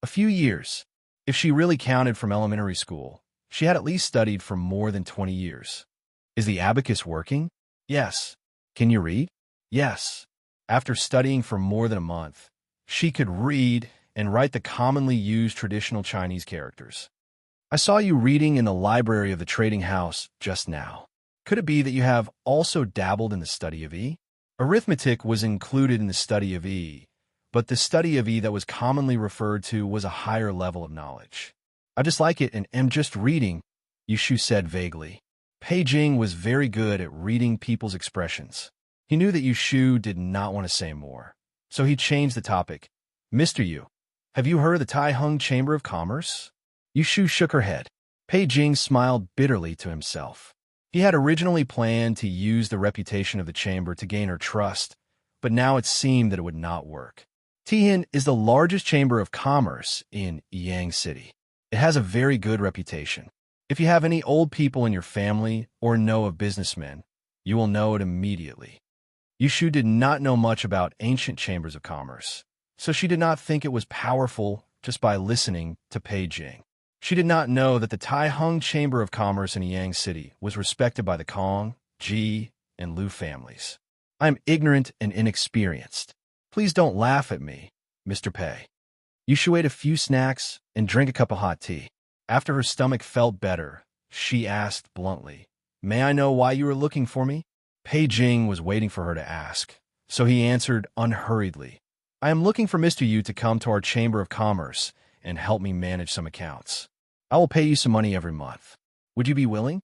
"A few years." If she really counted from elementary school, she had at least studied for more than 20 years. "Is the abacus working?" "Yes." "Can you read?" "Yes." After studying for more than a month, she could read and write the commonly used traditional Chinese characters. "I saw you reading in the library of the trading house just now. Could it be that you have also dabbled in the study of Arithmetic was included in the study of but the study of that was commonly referred to was a higher level of knowledge. "I just like it and am just reading," Yu Shu said vaguely. Pei Jing was very good at reading people's expressions. He knew that Yu Shu did not want to say more, so he changed the topic. "Mr. Yu, have you heard of the Taiheng Chamber of Commerce?" Yu Shu shook her head. Pei Jing smiled bitterly to himself. He had originally planned to use the reputation of the chamber to gain her trust, but now it seemed that it would not work. Tian is the largest chamber of commerce in Yiyang City. It has a very good reputation. If you have any old people in your family or know of businessmen, you will know it immediately. Yu Shu did not know much about ancient chambers of commerce, so she did not think it was powerful just by listening to Pei Jing. She did not know that the Tai Hung Chamber of Commerce in Yang City was respected by the Kong, Ji, and Lu families. I am ignorant and inexperienced. Please don't laugh at me, Mr. Pei. Yushu ate a few snacks and drank a cup of hot tea. After her stomach felt better, she asked bluntly, "May I know why you were looking for me?" Pei Jing was waiting for her to ask, so he answered unhurriedly, "I am looking for Mr. Yu to come to our Chamber of Commerce and help me manage some accounts. I will pay you some money every month. Would you be willing?"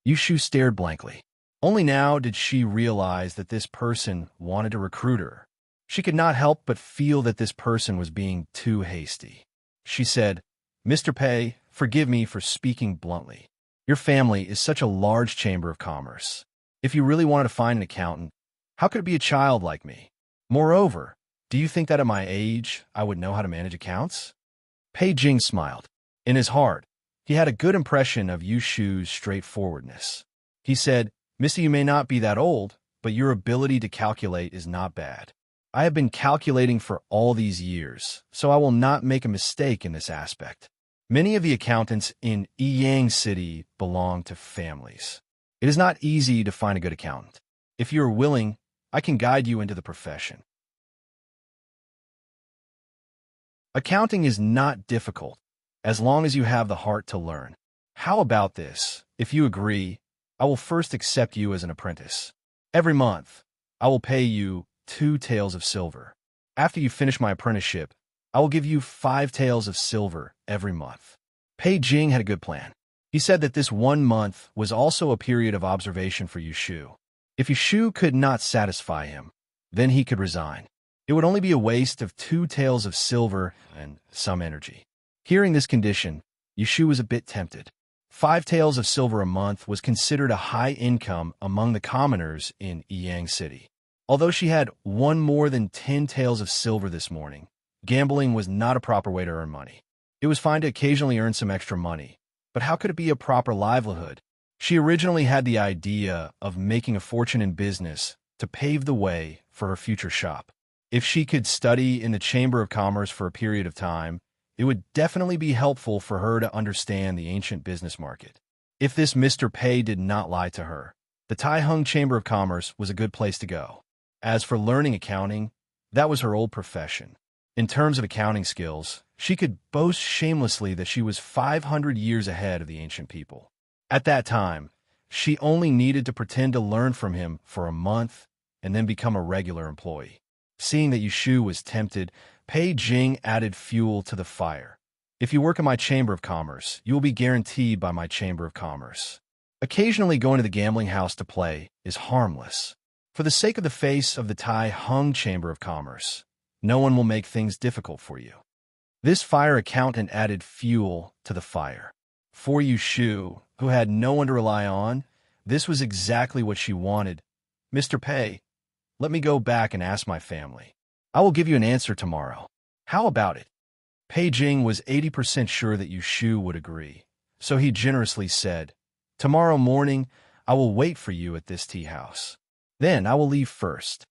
Yushu stared blankly. Only now did she realize that this person wanted to recruit her. She could not help but feel that this person was being too hasty. She said, "Mr. Pei, forgive me for speaking bluntly. Your family is such a large chamber of commerce. If you really wanted to find an accountant, how could it be a child like me? Moreover, do you think that at my age I would know how to manage accounts?" Pei Jing smiled. In his heart, he had a good impression of Yushu's straightforwardness. He said, "Mr. You may not be that old, but your ability to calculate is not bad. I have been calculating for all these years, so I will not make a mistake in this aspect. Many of the accountants in Yang City belong to families. It is not easy to find a good accountant. If you are willing, I can guide you into the profession." Accounting is not difficult, as long as you have the heart to learn. How about this? If you agree, I will first accept you as an apprentice. Every month, I will pay you 2 taels of silver. After you finish my apprenticeship, I will give you 5 taels of silver every month. Pei Jing had a good plan. He said that this 1 month was also a period of observation for Yushu. If Yushu could not satisfy him, then he could resign. It would only be a waste of 2 taels of silver and some energy. Hearing this condition, Yushu was a bit tempted. 5 taels of silver a month was considered a high income among the commoners in Yang City. Although she had won more than 10 taels of silver this morning, gambling was not a proper way to earn money. It was fine to occasionally earn some extra money, but how could it be a proper livelihood? She originally had the idea of making a fortune in business to pave the way for her future shop. If she could study in the Chamber of Commerce for a period of time, it would definitely be helpful for her to understand the ancient business market. If this Mr. Pei did not lie to her, the Tai Hung Chamber of Commerce was a good place to go. As for learning accounting, that was her old profession. In terms of accounting skills, she could boast shamelessly that she was 500 years ahead of the ancient people. At that time, she only needed to pretend to learn from him for a month and then become a regular employee. Seeing that Yushu was tempted, Pei Jing added fuel to the fire. "If you work in my Chamber of Commerce, you will be guaranteed by my Chamber of Commerce. Occasionally going to the gambling house to play is harmless. For the sake of the face of the Tai Hung Chamber of Commerce, no one will make things difficult for you." This fire accountant added fuel to the fire. For Yushu, who had no one to rely on, this was exactly what she wanted. "Mr. Pei, let me go back and ask my family. I will give you an answer tomorrow. How about it?" Pei Jing was 80% sure that Yushu would agree, so he generously said, "Tomorrow morning, I will wait for you at this tea house. Then I will leave first."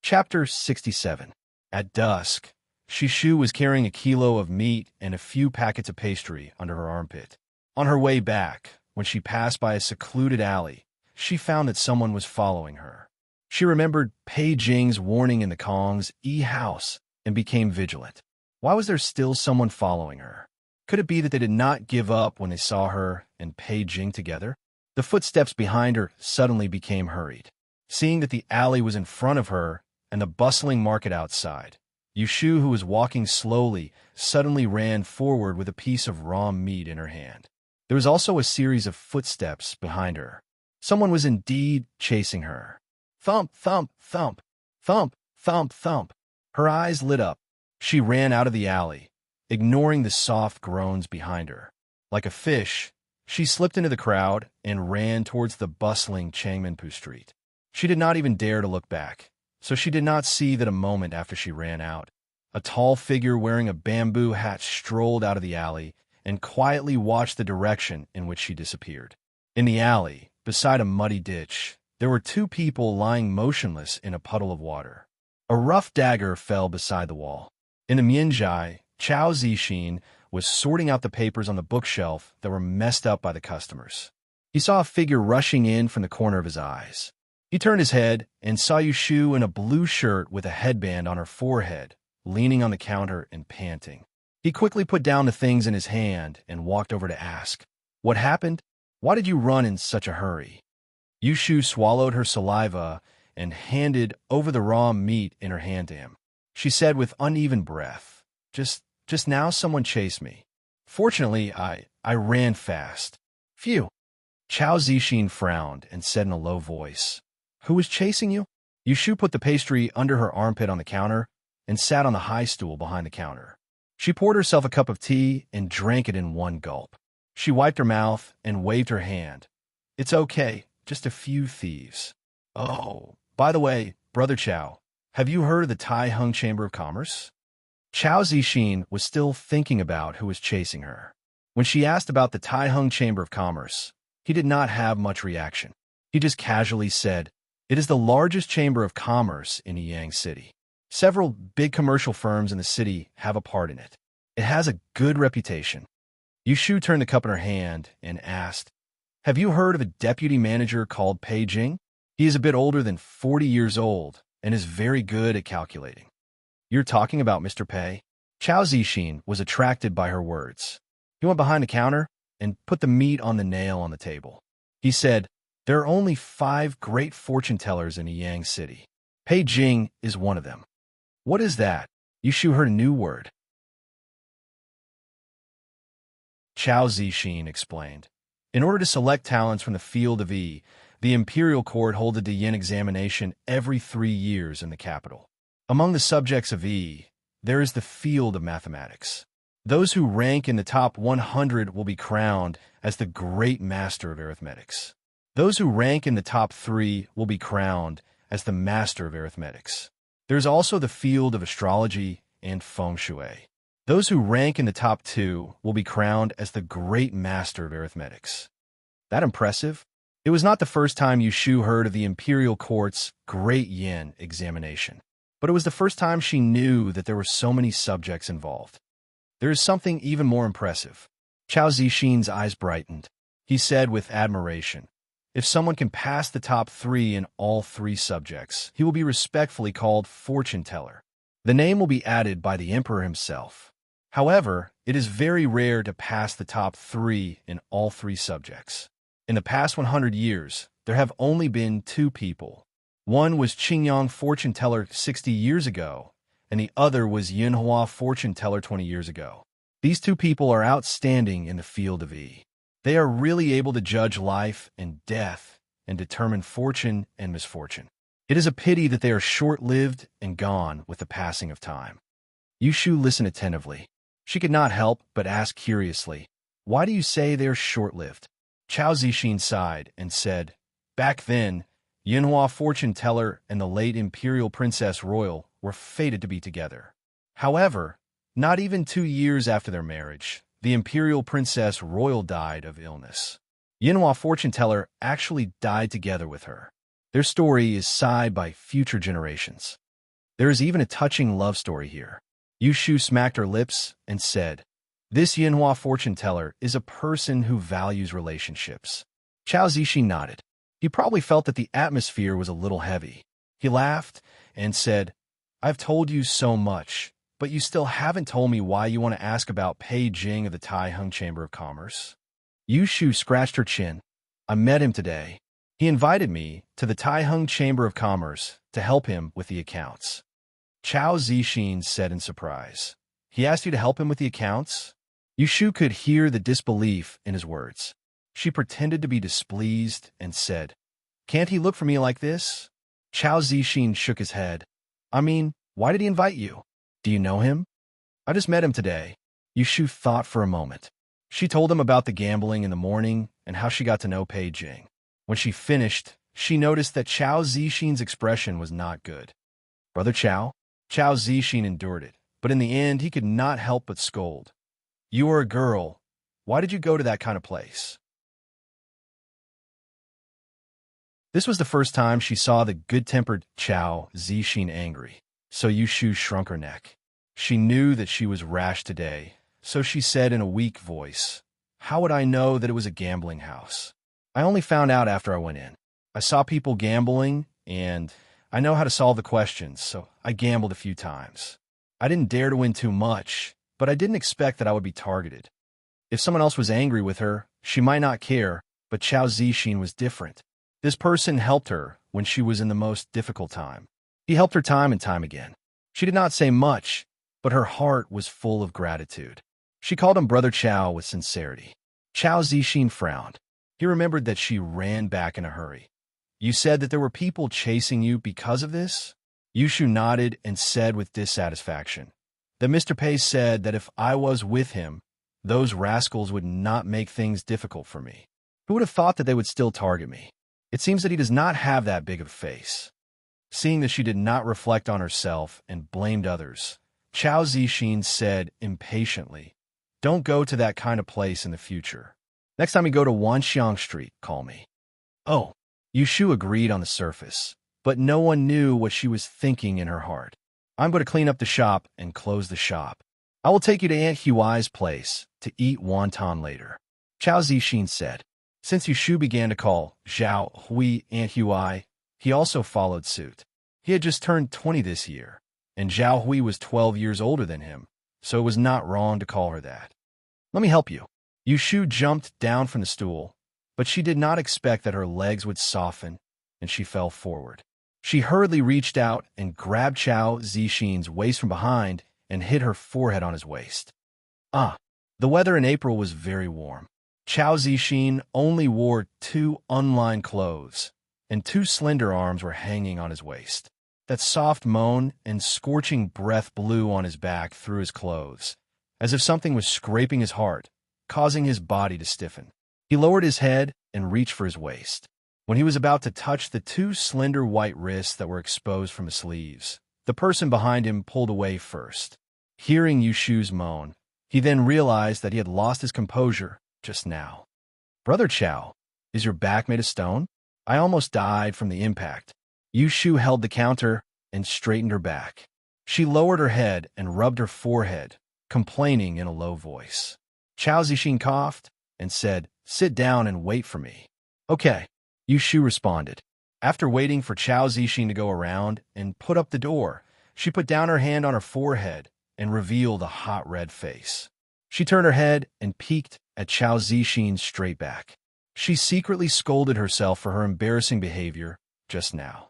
Chapter 67. At dusk, Shishu was carrying a kilo of meat and a few packets of pastry under her armpit. On her way back, when she passed by a secluded alley, she found that someone was following her. She remembered Pei Jing's warning in the Kong's house and became vigilant. Why was there still someone following her? Could it be that they did not give up when they saw her and Pei Jing together? The footsteps behind her suddenly became hurried. Seeing that the alley was in front of her and the bustling market outside, Yushu, who was walking slowly, suddenly ran forward with a piece of raw meat in her hand. There was also a series of footsteps behind her. Someone was indeed chasing her. Thump, thump, thump, thump, thump, thump. Her eyes lit up. She ran out of the alley, ignoring the soft groans behind her. Like a fish, she slipped into the crowd and ran towards the bustling Changmenpu Street. She did not even dare to look back, so she did not see that a moment after she ran out, a tall figure wearing a bamboo hat strolled out of the alley and quietly watched the direction in which she disappeared. In the alley, beside a muddy ditch, there were 2 people lying motionless in a puddle of water. A rough dagger fell beside the wall. In the Mianzhai, Chao Zixin was sorting out the papers on the bookshelf that were messed up by the customers. He saw a figure rushing in from the corner of his eyes. He turned his head and saw Yushu in a blue shirt with a headband on her forehead, leaning on the counter and panting. He quickly put down the things in his hand and walked over to ask, "What happened? Why did you run in such a hurry?" Yushu swallowed her saliva and handed over the raw meat in her hand to him. She said with uneven breath, Just now someone chased me. Fortunately, I ran fast. Phew." Chao Zixin frowned and said in a low voice, "Who was chasing you?" Yushu put the pastry under her armpit on the counter and sat on the high stool behind the counter. She poured herself a cup of tea and drank it in one gulp. She wiped her mouth and waved her hand. "It's okay, just a few thieves." "Oh, by the way, Brother Chao, have you heard of the Tai Hung Chamber of Commerce?" Chao Zixin was still thinking about who was chasing her. When she asked about the Tai Hung Chamber of Commerce, he did not have much reaction. He just casually said, "It is the largest chamber of commerce in Yang City. Several big commercial firms in the city have a part in it. It has a good reputation." Yushu turned the cup in her hand and asked, "Have you heard of a deputy manager called Pei Jing? He is a bit older than 40 years old and is very good at calculating." "You're talking about Mr. Pei?" Chao Zixin was attracted by her words. He went behind the counter and put the meat on the nail on the table. He said, "There are only 5 great fortune tellers in Yang City. Pei Jing is one of them." "What is that?" Yushu heard a new word. Chao Zixin explained. In order to select talents from the field of E, the imperial court holds a Diyin examination every 3 years in the capital. Among the subjects of E, there is the field of mathematics. Those who rank in the top 100 will be crowned as the great master of arithmetics. Those who rank in the top 3 will be crowned as the master of arithmetics. There is also the field of astrology and feng shui. Those who rank in the top 2 will be crowned as the great master of arithmetics. That impressive? It was not the first time Yushu heard of the imperial court's Great Yin examination, but it was the first time she knew that there were so many subjects involved. There is something even more impressive. Chao Zixin's eyes brightened. He said with admiration, "If someone can pass the top 3 in all 3 subjects, he will be respectfully called fortune teller. The name will be added by the emperor himself. However, it is very rare to pass the top 3 in all 3 subjects. In the past 100 years, there have only been 2 people. One was Qingyang fortune teller 60 years ago, and the other was Yinhua fortune teller 20 years ago. These 2 people are outstanding in the field of E. They are really able to judge life and death and determine fortune and misfortune. It is a pity that they are short-lived and gone with the passing of time." Yushu listened attentively. She could not help but ask curiously, "Why do you say they are short-lived?" Chao Zixin sighed and said, "Back then, Yinhua fortune teller and the late imperial princess royal were fated to be together. However, not even 2 years after their marriage, the imperial princess royal died of illness. Yinhua fortune teller actually died together with her. Their story is sighed by future generations. There is even a touching love story here." Yushu smacked her lips and said, "This Yinhua fortune teller is a person who values relationships." Chao Zixin nodded. He probably felt that the atmosphere was a little heavy. He laughed and said, "I've told you so much, but you still haven't told me why you want to ask about Pei Jing of the Tai Hung Chamber of Commerce." Yushu scratched her chin. "I met him today. He invited me to the Tai Hung Chamber of Commerce to help him with the accounts." Chao Zixin said in surprise, "He asked you to help him with the accounts?" Yushu could hear the disbelief in his words. She pretended to be displeased and said, "Can't he look for me like this?" Chao Zixin shook his head. "I mean, why did he invite you? Do you know him?" "I just met him today." Yushu thought for a moment. She told him about the gambling in the morning and how she got to know Pei Jing. When she finished, she noticed that Chao Zixin's expression was not good. "Brother Chao?" Chao Zixin endured it, but in the end he could not help but scold. "You are a girl. Why did you go to that kind of place?" This was the first time she saw the good-tempered Chao Zixin angry. So Yushu shrunk her neck. She knew that she was rash today, so she said in a weak voice, "How would I know that it was a gambling house? I only found out after I went in. I saw people gambling, and I know how to solve the questions, so I gambled a few times. I didn't dare to win too much, but I didn't expect that I would be targeted. If someone else was angry with her, she might not care, but Chao Zixin was different. This person helped her when she was in the most difficult time. He helped her time and time again. She did not say much, but her heart was full of gratitude. She called him Brother Chao with sincerity. Chao Zixin frowned. He remembered that she ran back in a hurry. You said that there were people chasing you because of this? Yushu nodded and said with dissatisfaction that Mr. Pei said that if I was with him, those rascals would not make things difficult for me. Who would have thought that they would still target me? It seems that he does not have that big of a face. Seeing that she did not reflect on herself and blamed others, Chao Zixin said impatiently, "Don't go to that kind of place in the future. Next time you go to Wanxiang Street, call me." Oh, Yushu agreed on the surface, but no one knew what she was thinking in her heart. I'm going to clean up the shop and close the shop. I will take you to Aunt Huai's place to eat wonton later, Chao Zixin said. Since Yushu began to call Zhao Hui Aunt Huai, he also followed suit. He had just turned 20 this year, and Zhao Hui was 12 years older than him, so it was not wrong to call her that. Let me help you. Yushu jumped down from the stool, but she did not expect that her legs would soften, and she fell forward. She hurriedly reached out and grabbed Chao Zixin's waist from behind and hit her forehead on his waist. The weather in April was very warm. Chao Zixin only wore 2 unlined clothes, and 2 slender arms were hanging on his waist. That soft moan and scorching breath blew on his back through his clothes, as if something was scraping his heart, causing his body to stiffen. He lowered his head and reached for his waist. When he was about to touch the 2 slender white wrists that were exposed from his sleeves, the person behind him pulled away first. Hearing Yushu's moan, he then realized that he had lost his composure just now. Brother Chao, is your back made of stone? I almost died from the impact. Yushu held the counter and straightened her back. She lowered her head and rubbed her forehead, complaining in a low voice. Chao Zixin coughed and said, "Sit down and wait for me." Okay, Yushu responded. After waiting for Chao Zixin to go around and put up the door, she put down her hand on her forehead and revealed a hot red face. She turned her head and peeked at Chao Zixin's straight back. She secretly scolded herself for her embarrassing behavior just now.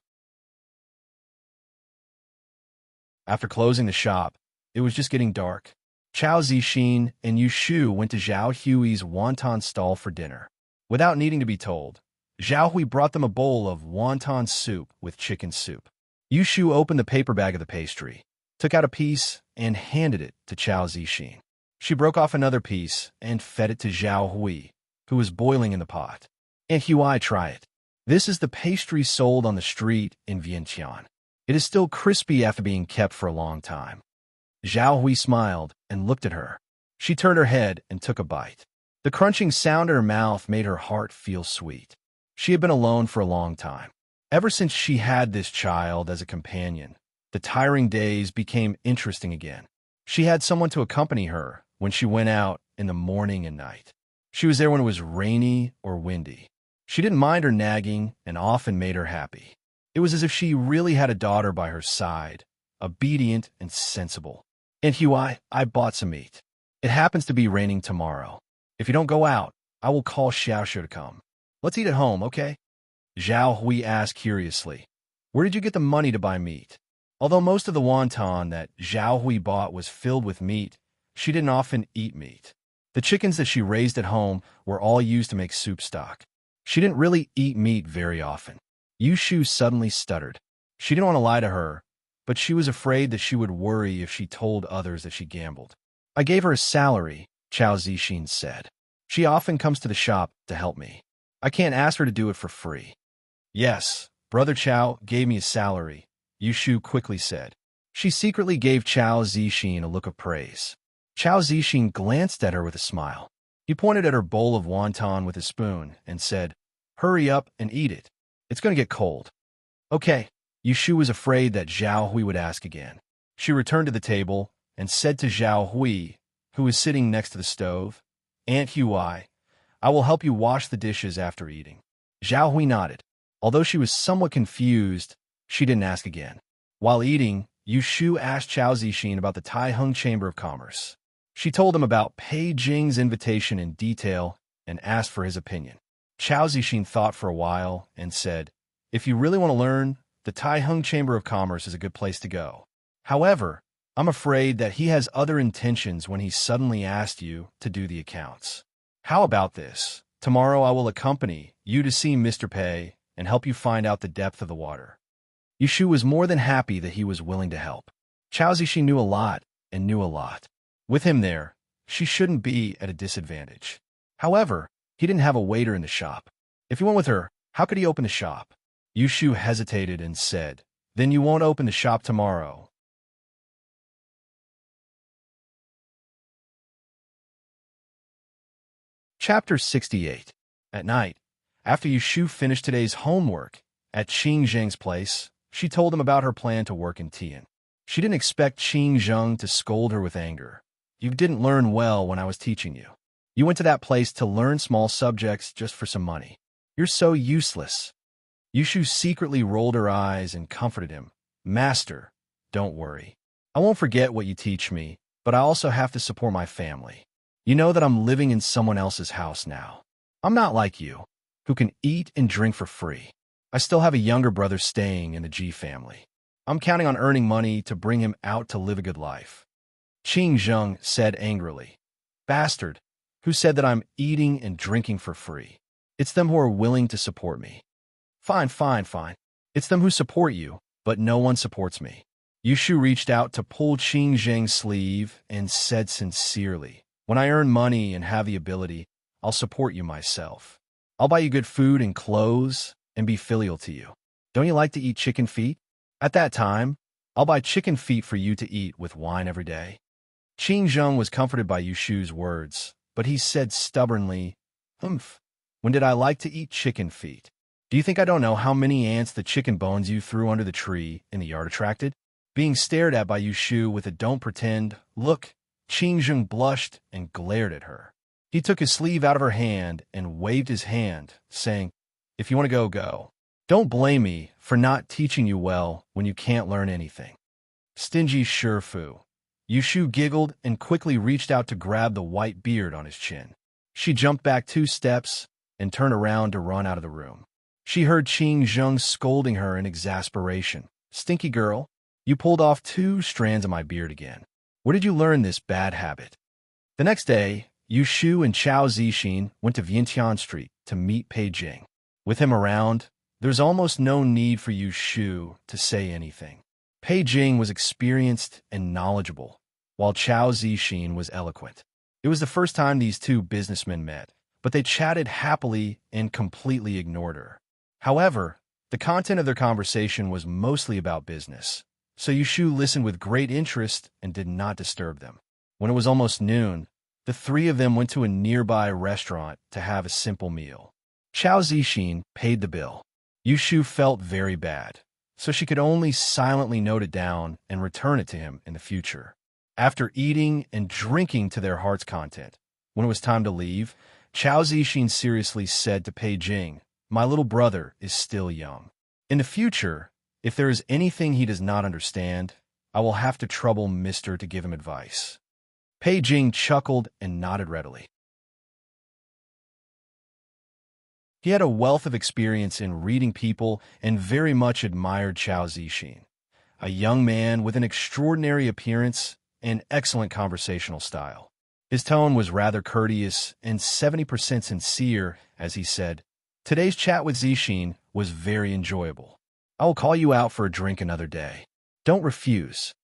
After closing the shop, it was just getting dark. Chao Zixin and Yushu went to Zhao Hui's wonton stall for dinner. Without needing to be told, Zhao Hui brought them a bowl of wonton soup with chicken soup. Yushu opened the paper bag of the pastry, took out a piece, and handed it to Chao Zixin. She broke off another piece and fed it to Zhao Hui, who was boiling in the pot. Aunt Huai, try it. This is the pastry sold on the street in Vientiane. It is still crispy after being kept for a long time. Zhao Hui smiled and looked at her. She turned her head and took a bite. The crunching sound in her mouth made her heart feel sweet. She had been alone for a long time. Ever since she had this child as a companion, the tiring days became interesting again. She had someone to accompany her when she went out in the morning and night. She was there when it was rainy or windy. She didn't mind her nagging and often made her happy. It was as if she really had a daughter by her side, obedient and sensible. Aunt Huai, I bought some meat. It happens to be raining tomorrow. If you don't go out, I will call Xiaoshu to come. Let's eat at home, okay? Zhao Hui asked curiously, where did you get the money to buy meat? Although most of the wonton that Zhao Hui bought was filled with meat, she didn't often eat meat. The chickens that she raised at home were all used to make soup stock. She didn't really eat meat very often. Yushu suddenly stuttered. She didn't want to lie to her, but she was afraid that she would worry if she told others that she gambled. I gave her a salary, Chao Zixin said. She often comes to the shop to help me. I can't ask her to do it for free. Yes, Brother Chao gave me a salary, Yushu quickly said. She secretly gave Chao Zixin a look of praise. Chao Zixin glanced at her with a smile. He pointed at her bowl of wonton with a spoon and said, hurry up and eat it. It's going to get cold. Okay, Yushu was afraid that Zhao Hui would ask again. She returned to the table and said to Zhao Hui, who was sitting next to the stove, "Aunt Hui, I will help you wash the dishes after eating." Zhao Hui nodded. Although she was somewhat confused, she didn't ask again. While eating, Yushu asked Chao Zixin about the Taiheng Chamber of Commerce. She told him about Pei Jing's invitation in detail and asked for his opinion. Chao Zixin thought for a while and said, "If you really want to learn, the Taiheng Chamber of Commerce is a good place to go. However, I'm afraid that he has other intentions when he suddenly asked you to do the accounts. How about this? Tomorrow I will accompany you to see Mr. Pei and help you find out the depth of the water." Yushu was more than happy that he was willing to help. Chao Zixin knew a lot and knew a lot. With him there, she shouldn't be at a disadvantage. However, he didn't have a waiter in the shop. If he went with her, how could he open the shop? Yushu hesitated and said, "Then you won't open the shop tomorrow." Chapter 68. At night, after Yushu finished today's homework at Qing Zheng's place, she told him about her plan to work in Tian. She didn't expect Qing Zheng to scold her with anger. "You didn't learn well when I was teaching you. You went to that place to learn small subjects just for some money. You're so useless." Yushu secretly rolled her eyes and comforted him. "Master, don't worry. I won't forget what you teach me, but I also have to support my family. You know that I'm living in someone else's house now. I'm not like you, who can eat and drink for free. I still have a younger brother staying in the Ji family. I'm counting on earning money to bring him out to live a good life." Qing Zheng said angrily, "Bastard, who said that I'm eating and drinking for free? It's them who are willing to support me." Fine. It's them who support you, but no one supports me." Yushu reached out to pull Qing Zheng's sleeve and said sincerely, "When I earn money and have the ability, I'll support you myself. I'll buy you good food and clothes and be filial to you. Don't you like to eat chicken feet? At that time, I'll buy chicken feet for you to eat with wine every day." Qing Zheng was comforted by Yushu's words, but he said stubbornly, When did I like to eat chicken feet? Do you think I don't know how many ants the chicken bones you threw under the tree in the yard attracted?" Being stared at by Yushu with a "don't pretend" look, Qing Zheng blushed and glared at her. He took his sleeve out of her hand and waved his hand, saying, "If you want to go, go. Don't blame me for not teaching you well when you can't learn anything." Stingy Shifu. Yushu giggled and quickly reached out to grab the white beard on his chin. She jumped back 2 steps and turned around to run out of the room. She heard Qing Zheng scolding her in exasperation. "Stinky girl, you pulled off 2 strands of my beard again. Where did you learn this bad habit?" The next day, Yushu and Chao Zixin went to Vientiane Street to meet Pei Jing. With him around, there's almost no need for Yushu to say anything. Pei Jing was experienced and knowledgeable, while Chao Zixin was eloquent. It was the first time these 2 businessmen met, but they chatted happily and completely ignored her. However, the content of their conversation was mostly about business, so Yushu listened with great interest and did not disturb them. When it was almost noon, the 3 of them went to a nearby restaurant to have a simple meal. Chao Zixin paid the bill. Yushu felt very bad, so she could only silently note it down and return it to him in the future. After eating and drinking to their heart's content, when it was time to leave, Chao Zixin seriously said to Pei Jing, "My little brother is still young. In the future, if there is anything he does not understand, I will have to trouble Mister to give him advice." Pei Jing chuckled and nodded readily. He had a wealth of experience in reading people and very much admired Chao Zixin, a young man with an extraordinary appearance and excellent conversational style. His tone was rather courteous and 70% sincere as he said, "Today's chat with Zixin was very enjoyable. I will call you out for a drink another day. Don't refuse."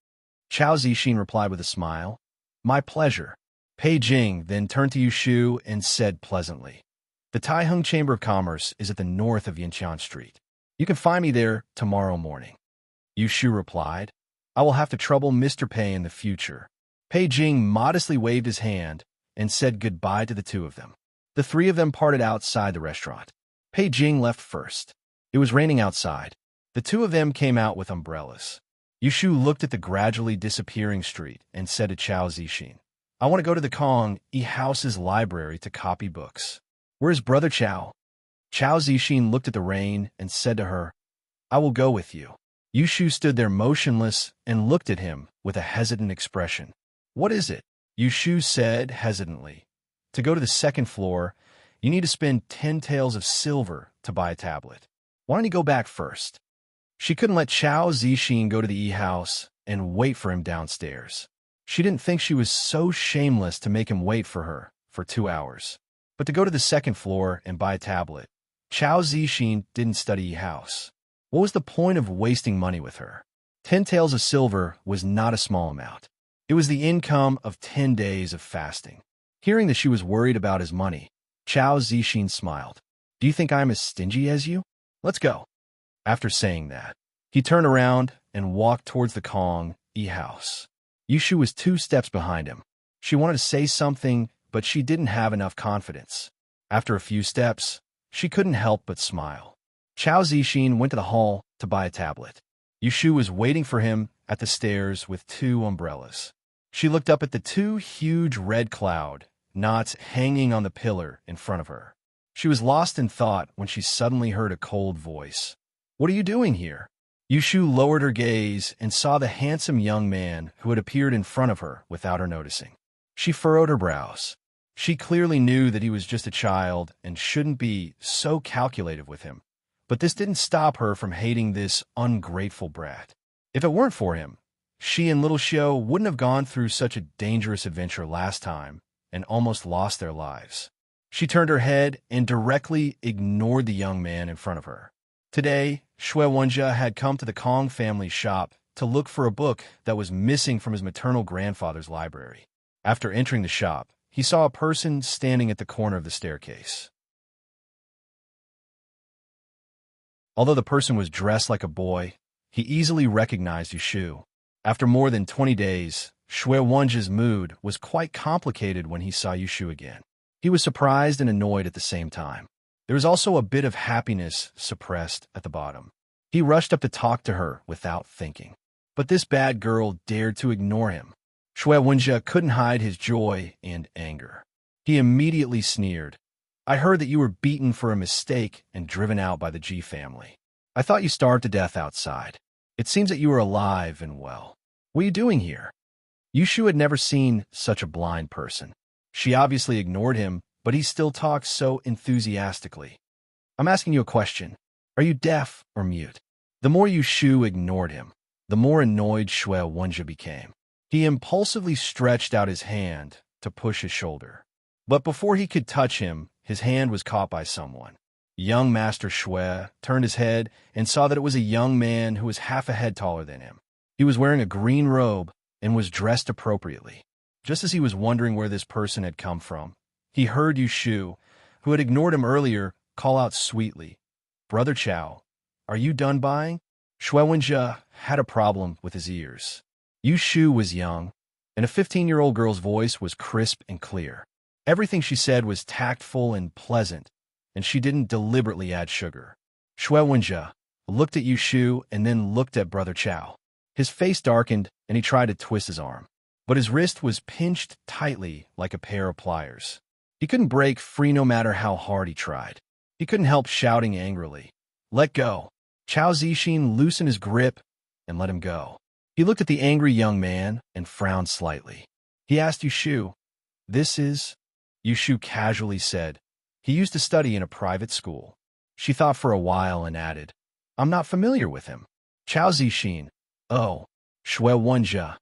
Chao Zixin replied with a smile, "My pleasure." Pei Jing then turned to Yushu and said pleasantly, "The Taiheng Chamber of Commerce is at the north of Vientiane Street. You can find me there tomorrow morning." Yushu replied, "I will have to trouble Mr. Pei in the future." Pei Jing modestly waved his hand and said goodbye to the 2 of them. The 3 of them parted outside the restaurant. Pei Jing left first. It was raining outside. The two of them came out with umbrellas. Yushu looked at the gradually disappearing street and said to Chao Zixin, I want to go to the Kong House's library to copy books. Where's Brother Chao? Chao Zixin looked at the rain and said to her, I will go with you. Yushu stood there motionless and looked at him with a hesitant expression. What is it? Yushu said hesitantly. To go to the second floor, you need to spend 10 taels of silver to buy a tablet. Why don't you go back first? She couldn't let Chao Zixin go to the house and wait for him downstairs. She didn't think she was so shameless to make him wait for her for 2 hours. But to go to the second floor and buy a tablet, Chao Zixin didn't study house. What was the point of wasting money with her? 10 taels of silver was not a small amount. It was the income of 10 days of fasting. Hearing that she was worried about his money, Chao Zixin smiled. Do you think I'm as stingy as you? Let's go. After saying that, he turned around and walked towards the Kong house. Yushu was 2 steps behind him. She wanted to say something, but she didn't have enough confidence. After a few steps, she couldn't help but smile. Chao Zixin went to the hall to buy a tablet. Yushu was waiting for him at the stairs with 2 umbrellas. She looked up at the 2 huge red cloud knots hanging on the pillar in front of her. She was lost in thought when she suddenly heard a cold voice. What are you doing here? Yushu lowered her gaze and saw the handsome young man who had appeared in front of her without her noticing. She furrowed her brows. She clearly knew that he was just a child and shouldn't be so calculative with him. But this didn't stop her from hating this ungrateful brat. If it weren't for him, she and little Xiao wouldn't have gone through such a dangerous adventure last time and almost lost their lives. She turned her head and directly ignored the young man in front of her. Today, Shui Wenjie had come to the Kong family shop to look for a book that was missing from his maternal grandfather's library. After entering the shop, he saw a person standing at the corner of the staircase. Although the person was dressed like a boy, he easily recognized Yushu. After more than 20 days, Shui Wenjie's mood was quite complicated when he saw Yushu again. He was surprised and annoyed at the same time. There was also a bit of happiness suppressed at the bottom. He rushed up to talk to her without thinking. But this bad girl dared to ignore him. Shui Wenjie couldn't hide his joy and anger. He immediately sneered. I heard that you were beaten for a mistake and driven out by the Ji family. I thought you starved to death outside. It seems that you are alive and well. What are you doing here? Yushu had never seen such a blind person. She obviously ignored him, but he still talked so enthusiastically. I'm asking you a question. Are you deaf or mute? The more Yushu ignored him, the more annoyed Shui Wenjie became. He impulsively stretched out his hand to push his shoulder. But before he could touch him, his hand was caught by someone. Young Master Shui turned his head and saw that it was a young man who was half a head taller than him. He was wearing a green robe and was dressed appropriately. Just as he was wondering where this person had come from, he heard Yushu, who had ignored him earlier, call out sweetly, Brother Chao, are you done buying? Shui Wenjie had a problem with his ears. Yushu was young, and a 15-year-old girl's voice was crisp and clear. Everything she said was tactful and pleasant, and she didn't deliberately add sugar. Shui Wenjie looked at Yushu and then looked at Brother Chao. His face darkened, and he tried to twist his arm. But his wrist was pinched tightly like a pair of pliers. He couldn't break free no matter how hard he tried. He couldn't help shouting angrily, Let go! Chao Zixin loosened his grip and let him go. He looked at the angry young man and frowned slightly. He asked Yushu, This is? Yushu casually said, He used to study in a private school. She thought for a while and added, I'm not familiar with him. Chao Zixin. Oh, Shui Wenjie!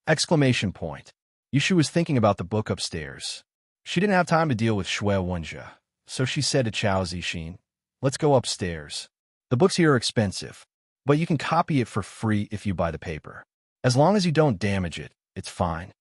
Exclamation point. Yushu was thinking about the book upstairs. She didn't have time to deal with Shui Wenjie, so she said to Chao Zixin, Let's go upstairs. The books here are expensive, but you can copy it for free if you buy the paper. As long as you don't damage it, it's fine.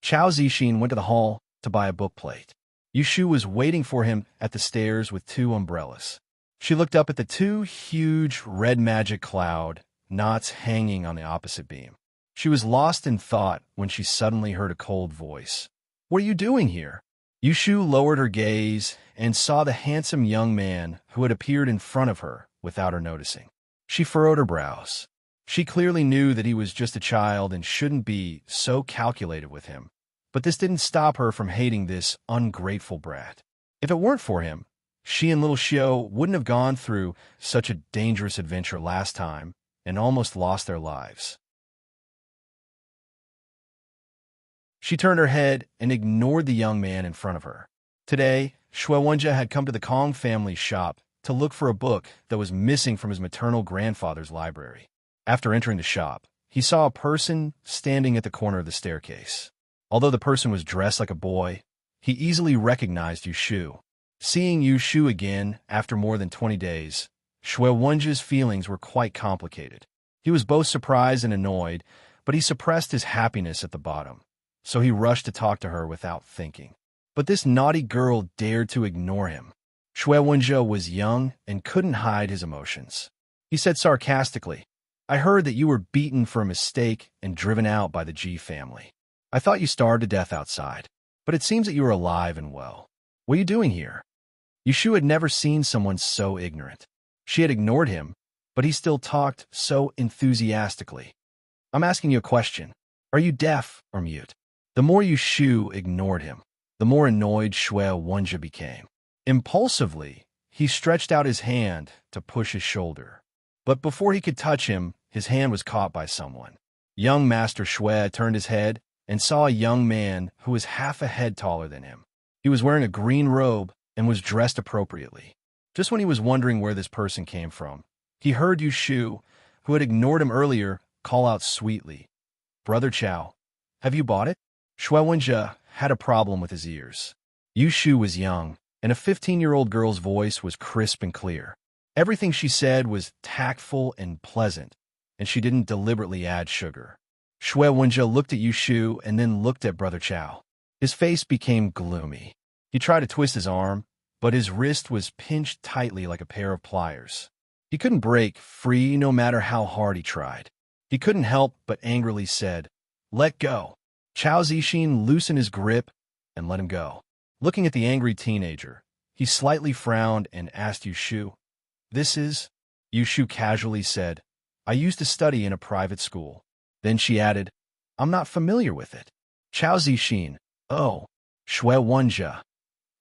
Chao Zixin went to the hall to buy a book plate. Yushu was waiting for him at the stairs with 2 umbrellas. She looked up at the 2 huge red magic cloud knots hanging on the opposite beam. She was lost in thought when she suddenly heard a cold voice. What are you doing here? Yushu lowered her gaze and saw the handsome young man who had appeared in front of her without her noticing. She furrowed her brows. She clearly knew that he was just a child and shouldn't be so calculated with him. But this didn't stop her from hating this ungrateful brat. If it weren't for him, she and little Xiao wouldn't have gone through such a dangerous adventure last time and almost lost their lives. She turned her head and ignored the young man in front of her. Today, Shui Wenjie had come to the Kong family's shop to look for a book that was missing from his maternal grandfather's library. After entering the shop, he saw a person standing at the corner of the staircase. Although the person was dressed like a boy, he easily recognized Yu Shu. Seeing Yu Shu again after more than 20 days, Shui Wenjie's feelings were quite complicated. He was both surprised and annoyed, but he suppressed his happiness at the bottom, so he rushed to talk to her without thinking. But this naughty girl dared to ignore him. Shui Wenjie was young and couldn't hide his emotions. He said sarcastically, "I heard that you were beaten for a mistake and driven out by the Ji family. I thought you starved to death outside, but it seems that you are alive and well. What are you doing here?" Yu Shu had never seen someone so ignorant. She had ignored him, but he still talked so enthusiastically. "I'm asking you a question. Are you deaf or mute?" The more Yu Shu ignored him, the more annoyed Shui Wenjie became. Impulsively, he stretched out his hand to push his shoulder. But before he could touch him, his hand was caught by someone. Young Master Shui turned his head and saw a young man who was half a head taller than him. He was wearing a green robe and was dressed appropriately. Just when he was wondering where this person came from, he heard Yu Shu, who had ignored him earlier, call out sweetly, "Brother Chow, have you bought it?" Shui Wenjie had a problem with his ears. Yu Shu was young, and a 15-year-old girl's voice was crisp and clear. Everything she said was tactful and pleasant, and she didn't deliberately add sugar. Shui Wenjie looked at Yu Shu and then looked at Brother Chow. His face became gloomy. He tried to twist his arm, but his wrist was pinched tightly like a pair of pliers. He couldn't break free no matter how hard he tried. He couldn't help but angrily said, "Let go." Chao Zixin loosened his grip and let him go. Looking at the angry teenager, he slightly frowned and asked Yu Shu, "This is?" Yu Shu casually said, "I used to study in a private school." Then she added, "I'm not familiar with it." Chao Zixin, "Oh, Shui Wenjie!"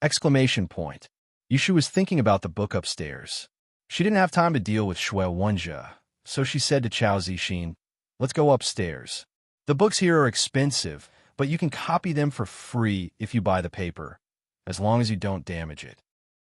Exclamation point. Yu Shu was thinking about the book upstairs. She didn't have time to deal with Shui Wenjie, so she said to Chao Zixin, "Let's go upstairs. The books here are expensive, but you can copy them for free if you buy the paper, as long as you don't damage it."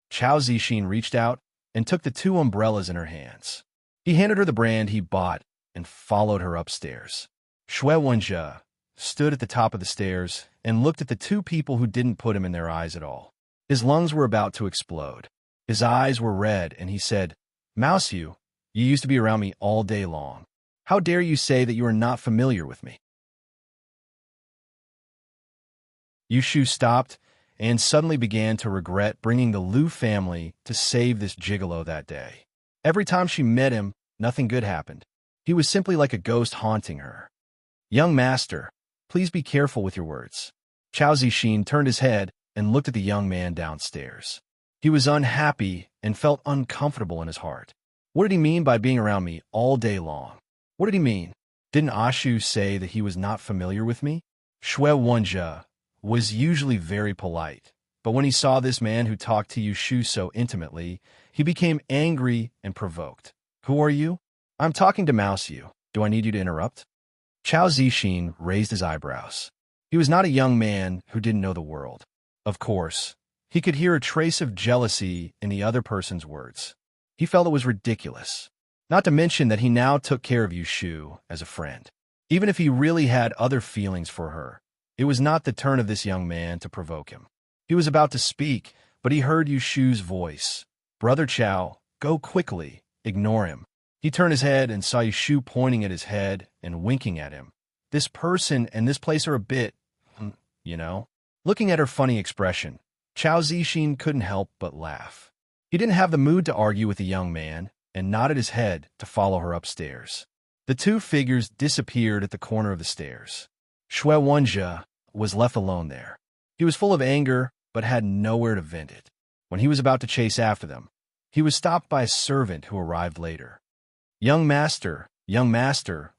Chao Zixin reached out and took the 2 umbrellas in her hands. He handed her the brand he bought and followed her upstairs. Shui Wenjie stood at the top of the stairs and looked at the 2 people who didn't put him in their eyes at all. His lungs were about to explode. His eyes were red, and he said, "Mouse you used to be around me all day long. How dare you say that you are not familiar with me?" Yu Shu stopped and suddenly began to regret bringing the Liu family to save this gigolo that day. Every time she met him, nothing good happened. He was simply like a ghost haunting her. "Young master, please be careful with your words." Chao Zixin turned his head and looked at the young man downstairs. He was unhappy and felt uncomfortable in his heart. What did he mean by being around me all day long? What did he mean? Didn't Ashu say that he was not familiar with me? Shui Wenjie was usually very polite, but when he saw this man who talked to Yu Shu so intimately, he became angry and provoked. "Who are you?" "I'm talking to Mouse Yu. Do I need you to interrupt?" Chao Zixin raised his eyebrows. He was not a young man who didn't know the world. Of course, he could hear a trace of jealousy in the other person's words. He felt it was ridiculous. Not to mention that he now took care of Yu Shu as a friend. Even if he really had other feelings for her, it was not the turn of this young man to provoke him. He was about to speak, but he heard Yu Shu's voice. "Brother Chow, go quickly. Ignore him." He turned his head and saw Yu Shu pointing at his head and winking at him. "This person and this place are a bit, you know." Looking at her funny expression, Chao Zixin couldn't help but laugh. He didn't have the mood to argue with the young man and nodded his head to follow her upstairs. The 2 figures disappeared at the corner of the stairs. Shui Wenjie was left alone there. He was full of anger, but had nowhere to vent it. When he was about to chase after them, he was stopped by a servant who arrived later. Young master,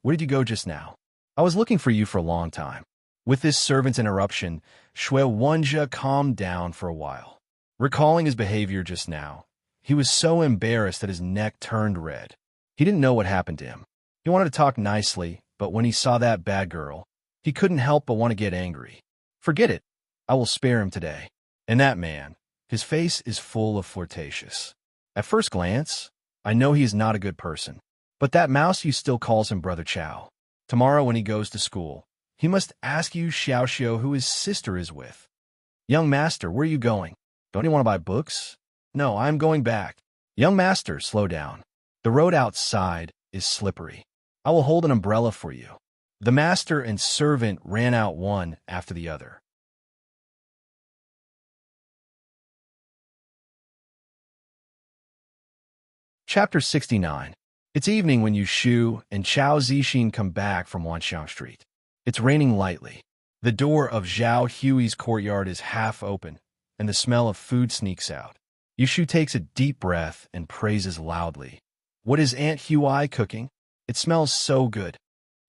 where did you go just now? I was looking for you for a long time." With this servant's interruption, Shui Wenjie calmed down for a while. Recalling his behavior just now, he was so embarrassed that his neck turned red. He didn't know what happened to him. He wanted to talk nicely, but when he saw that bad girl, he couldn't help but want to get angry. "Forget it. I will spare him today." And that man, his face is full of flirtatious. At first glance, I know he is not a good person. But that mouse you still calls him Brother Chow. Tomorrow when he goes to school, he must ask you Xiao Xiao who his sister is with. "Young master, where are you going? Don't you want to buy books?" "No, I'm going back." "Young master, slow down. The road outside is slippery. I will hold an umbrella for you." The master and servant ran out one after the other. Chapter 69. It's evening when Yu Shu and Chao Zixin come back from Wanxiang Street. It's raining lightly. The door of Zhao Hui's courtyard is half open, and the smell of food sneaks out. Yu Shu takes a deep breath and praises loudly. "What is Aunt Hui cooking? It smells so good."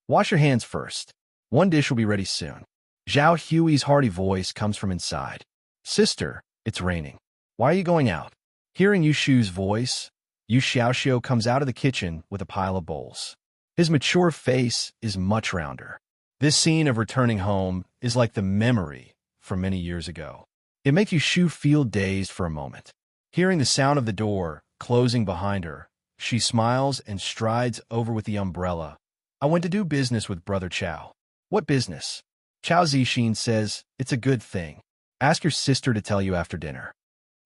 "Wash your hands first. One dish will be ready soon." Zhao Hui's hearty voice comes from inside. "Sister, it's raining. Why are you going out?" Hearing Yu Shu's voice, Yu Xiaoxiu comes out of the kitchen with a pile of bowls. His mature face is much rounder. This scene of returning home is like the memory from many years ago. It makes Yu Shu feel dazed for a moment. Hearing the sound of the door closing behind her, she smiles and strides over with the umbrella. "I went to do business with Brother Chow." "What business?" Chao Zixin says, "It's a good thing. Ask your sister to tell you after dinner."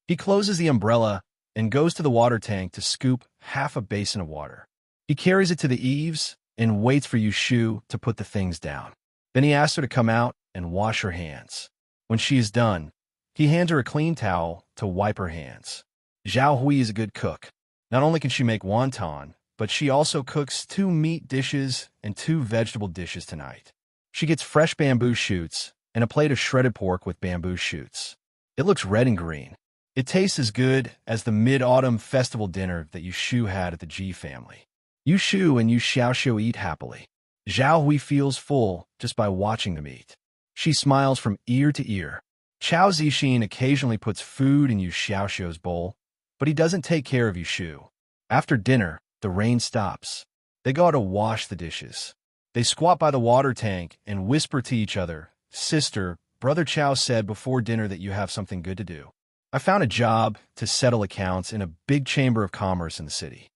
He closes the umbrella and goes to the water tank to scoop half a basin of water. He carries it to the eaves and waits for Yu Shu to put the things down. Then he asks her to come out and wash her hands. When she is done, he hands her a clean towel to wipe her hands. Zhao Hui is a good cook. Not only can she make wonton, but she also cooks 2 meat dishes and 2 vegetable dishes tonight. She gets fresh bamboo shoots and a plate of shredded pork with bamboo shoots. It looks red and green. It tastes as good as the mid-autumn festival dinner that Yu Shu had at the Ji family. Yu Shu and Yu Xiaoxiu eat happily. Zhao Hui feels full just by watching them eat. She smiles from ear to ear. Chao Zixin occasionally puts food in Yu Xiaoxiu's bowl, but he doesn't take care of Yu Shu. After dinner, the rain stops. They go out to wash the dishes. They squat by the water tank and whisper to each other. "Sister, Brother Chow said before dinner that you have something good to do. I found a job to settle accounts in a big chamber of commerce in the city."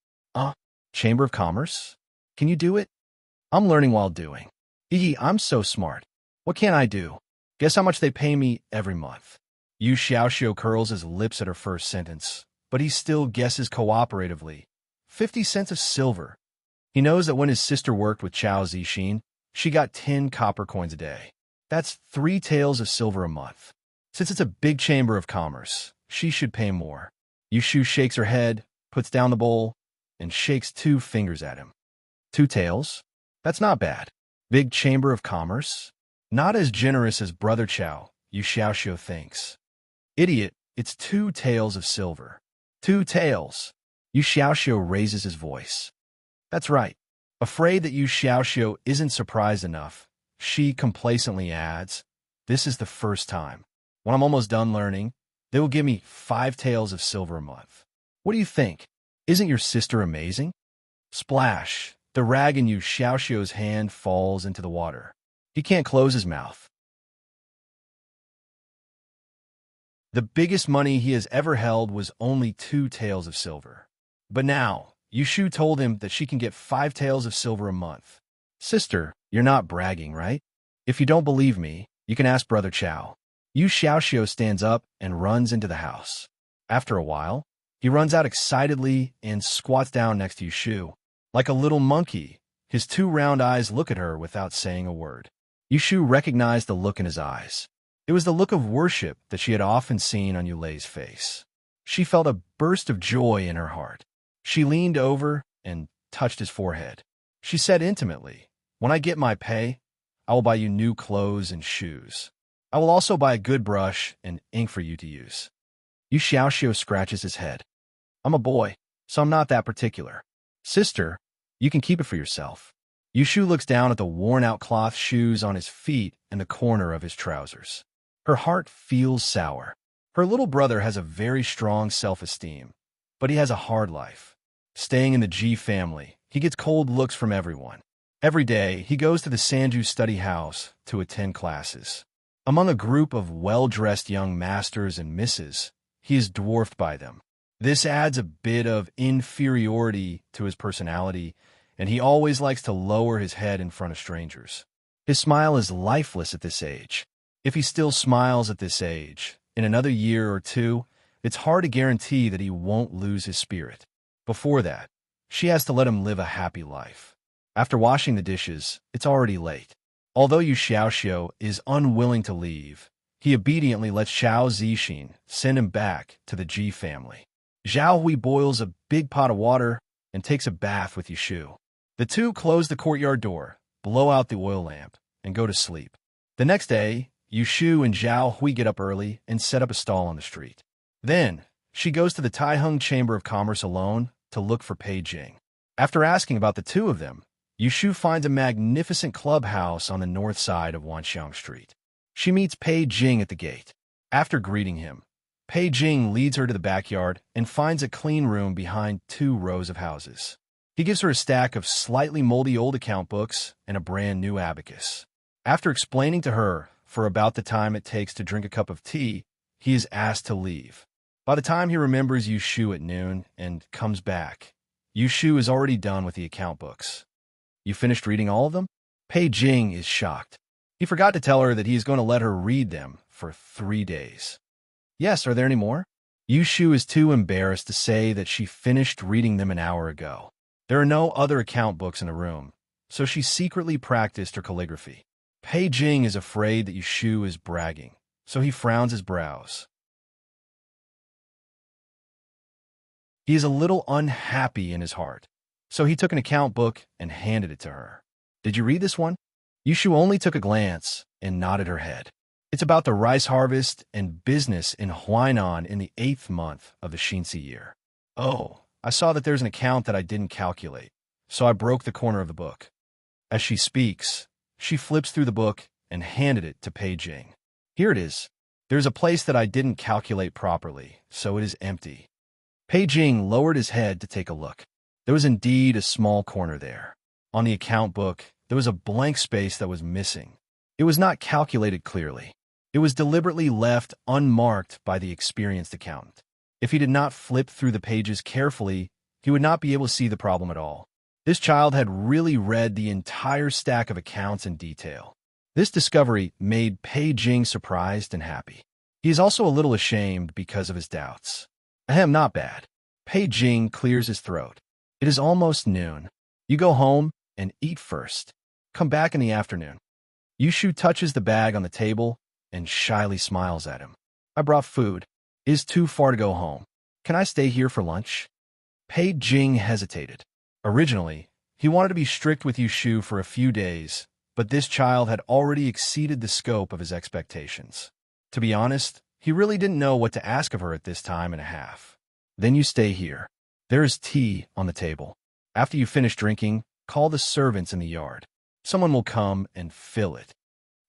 Chamber of Commerce? Can you do it?" "I'm learning while doing." I'm so smart. What can I do? Guess how much they pay me every month." Yu Xiaoxiu curls his lips at her first sentence, but he still guesses cooperatively. 50 cents of silver. He knows that when his sister worked with Chao Zixin, she got 10 copper coins a day. That's 3 taels of silver a month. Since it's a big chamber of commerce, she should pay more. Yu Shu shakes her head, puts down the bowl, and shakes 2 fingers at him. 2 taels? That's not bad. Big chamber of commerce? Not as generous as Brother Chow, Yu Xiaoxiu thinks. Idiot, it's 2 taels of silver. 2 taels. Yu Xiaoxiu raises his voice. That's right. Afraid that Yu Xiaoxiu isn't surprised enough, she complacently adds, "This is the first time. When I'm almost done learning, they will give me 5 taels of silver a month. What do you think? Isn't your sister amazing?" Splash! The rag in Yu Xiaoxiu's hand falls into the water. He can't close his mouth. The biggest money he has ever held was only 2 taels of silver. But now, Yu Shu told him that she can get 5 taels of silver a month. "Sister, you're not bragging, right? If you don't believe me, you can ask Brother Chow." Yu Xiaoxiu stands up and runs into the house. After a while, he runs out excitedly and squats down next to Yu Shu. Like a little monkey, his 2 round eyes look at her without saying a word. Yu Shu recognized the look in his eyes. It was the look of worship that she had often seen on Yu Lei's face. She felt a burst of joy in her heart. She leaned over and touched his forehead. She said intimately, "When I get my pay, I will buy you new clothes and shoes. I will also buy a good brush and ink for you to use." Yu Xiaoxiu scratches his head. "I'm a boy, so I'm not that particular." "Sister, You can keep it for yourself. Yushu looks down at the worn-out cloth shoes on his feet and the corner of his trousers. Her heart feels sour. Her little brother has a very strong self-esteem, but he has a hard life. Staying in the G family, he gets cold looks from everyone. Every day, he goes to the Sanju study house to attend classes. Among a group of well-dressed young masters and misses, he is dwarfed by them. This adds a bit of inferiority to his personality, and he always likes to lower his head in front of strangers. His smile is lifeless at this age. If he still smiles at this age, in another year or two, it's hard to guarantee that he won't lose his spirit. Before that, she has to let him live a happy life. After washing the dishes, it's already late. Although Yu Xiaoxiu is unwilling to leave, he obediently lets Xiao Zixin send him back to the Ji family. Zhao Hui boils a big pot of water and takes a bath with Yushu. The two close the courtyard door, blow out the oil lamp, and go to sleep. The next day, Yushu and Zhao Hui get up early and set up a stall on the street. Then, she goes to the Taiheng Chamber of Commerce alone to look for Pei Jing. After asking about the two of them, Yushu finds a magnificent clubhouse on the north side of Wanxiang Street. She meets Pei Jing at the gate. After greeting him, Pei Jing leads her to the backyard and finds a clean room behind 2 rows of houses. He gives her a stack of slightly moldy old account books and a brand new abacus. After explaining to her for about the time it takes to drink a cup of tea, he is asked to leave. By the time he remembers Yushu at noon and comes back, Yushu is already done with the account books. You finished reading all of them? Pei Jing is shocked. He forgot to tell her that he is going to let her read them for 3 days. Yes, are there any more? Yushu is too embarrassed to say that she finished reading them an hour ago. There are no other account books in the room, so she secretly practiced her calligraphy. Pei Jing is afraid that Yushu is bragging, so he frowns his brows. He is a little unhappy in his heart, so he took an account book and handed it to her. Did you read this one? Yushu only took a glance and nodded her head. It's about the rice harvest and business in Huainan in the 8th month of the Xinci year. Oh, I saw that there's an account that I didn't calculate, so I broke the corner of the book. As she speaks, she flips through the book and handed it to Pei Jing. Here it is. There's a place that I didn't calculate properly, so it is empty. Pei Jing lowered his head to take a look. There was indeed a small corner there. On the account book, there was a blank space that was missing. It was not calculated clearly. It was deliberately left unmarked by the experienced accountant. If he did not flip through the pages carefully, he would not be able to see the problem at all. This child had really read the entire stack of accounts in detail. This discovery made Pei Jing surprised and happy. He is also a little ashamed because of his doubts. Ahem, not bad. Pei Jing clears his throat. It is almost noon. You go home and eat first. Come back in the afternoon. Yushu touches the bag on the table and shyly smiles at him. I brought food. It is too far to go home. Can I stay here for lunch? Pei Jing hesitated. Originally, he wanted to be strict with Yushu for a few days, but this child had already exceeded the scope of his expectations. To be honest, he really didn't know what to ask of her at this time and a half. Then you stay here. There is tea on the table. After you finish drinking, call the servants in the yard. Someone will come and fill it.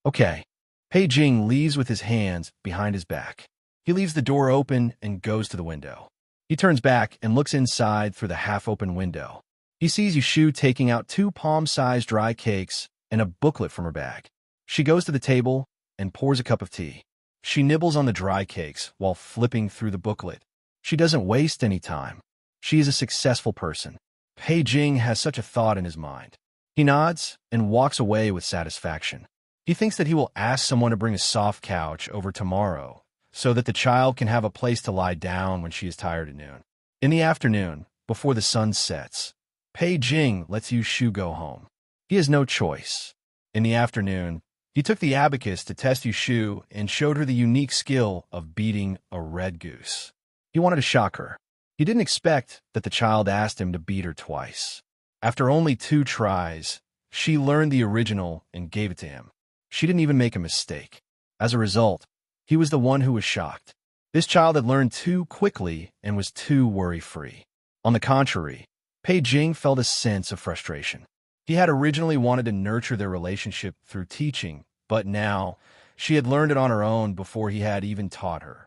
Okay. Pei Jing leaves with his hands behind his back. He leaves the door open and goes to the window. He turns back and looks inside through the half-open window. He sees Yushu taking out 2 palm-sized dry cakes and a booklet from her bag. She goes to the table and pours a cup of tea. She nibbles on the dry cakes while flipping through the booklet. She doesn't waste any time. She is a successful person. Pei Jing has such a thought in his mind. He nods and walks away with satisfaction. He thinks that he will ask someone to bring a soft couch over tomorrow so that the child can have a place to lie down when she is tired at noon. In the afternoon, before the sun sets, Pei Jing lets Yushu go home. He has no choice. In the afternoon, he took the abacus to test Yushu and showed her the unique skill of beating a red goose. He wanted to shock her. He didn't expect that the child asked him to beat her twice. After only 2 tries, she learned the original and gave it to him. She didn't even make a mistake. As a result, he was the one who was shocked. This child had learned too quickly and was too worry-free. On the contrary, Pei Jing felt a sense of frustration. He had originally wanted to nurture their relationship through teaching, but now she had learned it on her own before he had even taught her.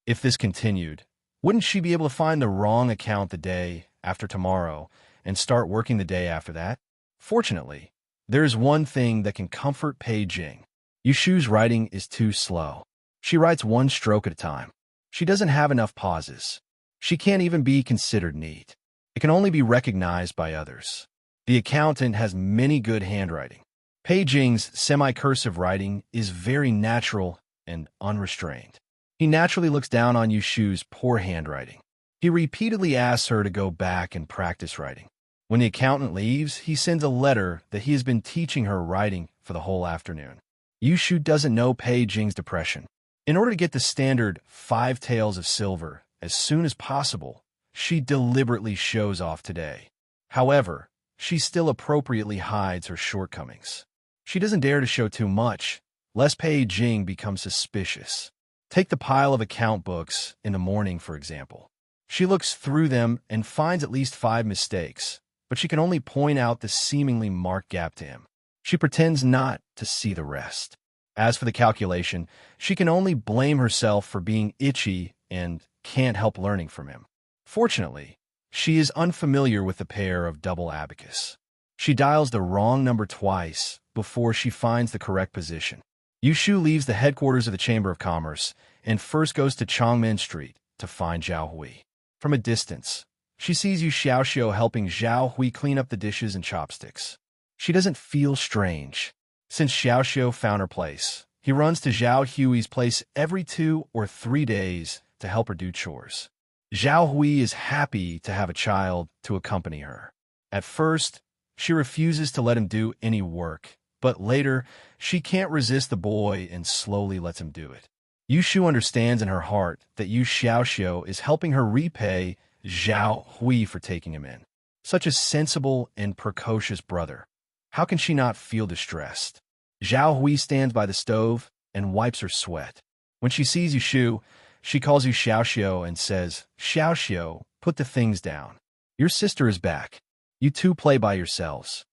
If this continued, wouldn't she be able to find the wrong account the day after tomorrow and start working the day after that? Fortunately, there is one thing that can comfort Pei Jing. Yushu's writing is too slow. She writes one stroke at a time. She doesn't have enough pauses. She can't even be considered neat. It can only be recognized by others. The accountant has many good handwriting. Pei Jing's semi-cursive writing is very natural and unrestrained. He naturally looks down on Yushu's poor handwriting. He repeatedly asks her to go back and practice writing. When the accountant leaves, he sends a letter that he has been teaching her writing for the whole afternoon. Yushu doesn't know Pei Jing's depression. In order to get the standard 5 taels of silver as soon as possible, she deliberately shows off today. However, she still appropriately hides her shortcomings. She doesn't dare to show too much, lest Pei Jing become suspicious. Take the pile of account books in the morning, for example. She looks through them and finds at least 5 mistakes, but she can only point out the seemingly marked gap to him. She pretends not to see the rest. As for the calculation, she can only blame herself for being itchy and can't help learning from him. Fortunately, she is unfamiliar with the pair of double abacus. She dials the wrong number twice before she finds the correct position. Yushu leaves the headquarters of the Chamber of Commerce and first goes to Changmen Street to find Zhao Hui. From a distance, she sees Yu Xiaoxiu helping Zhao Hui clean up the dishes and chopsticks. She doesn't feel strange. Since Xiaoxiu found her place, he runs to Zhao Hui's place every 2 or 3 days to help her do chores. Zhao Hui is happy to have a child to accompany her. At first, she refuses to let him do any work, but later, she can't resist the boy and slowly lets him do it. Yushu understands in her heart that Yu Xiaoxiu is helping her repay Zhao Hui for taking him in. Such a sensible and precocious brother. How can she not feel distressed? Zhao Hui stands by the stove and wipes her sweat. When she sees Yushu, she calls Yu Xiaoxiu and says, "Xiaoxiu, put the things down. Your sister is back. You two play by yourselves."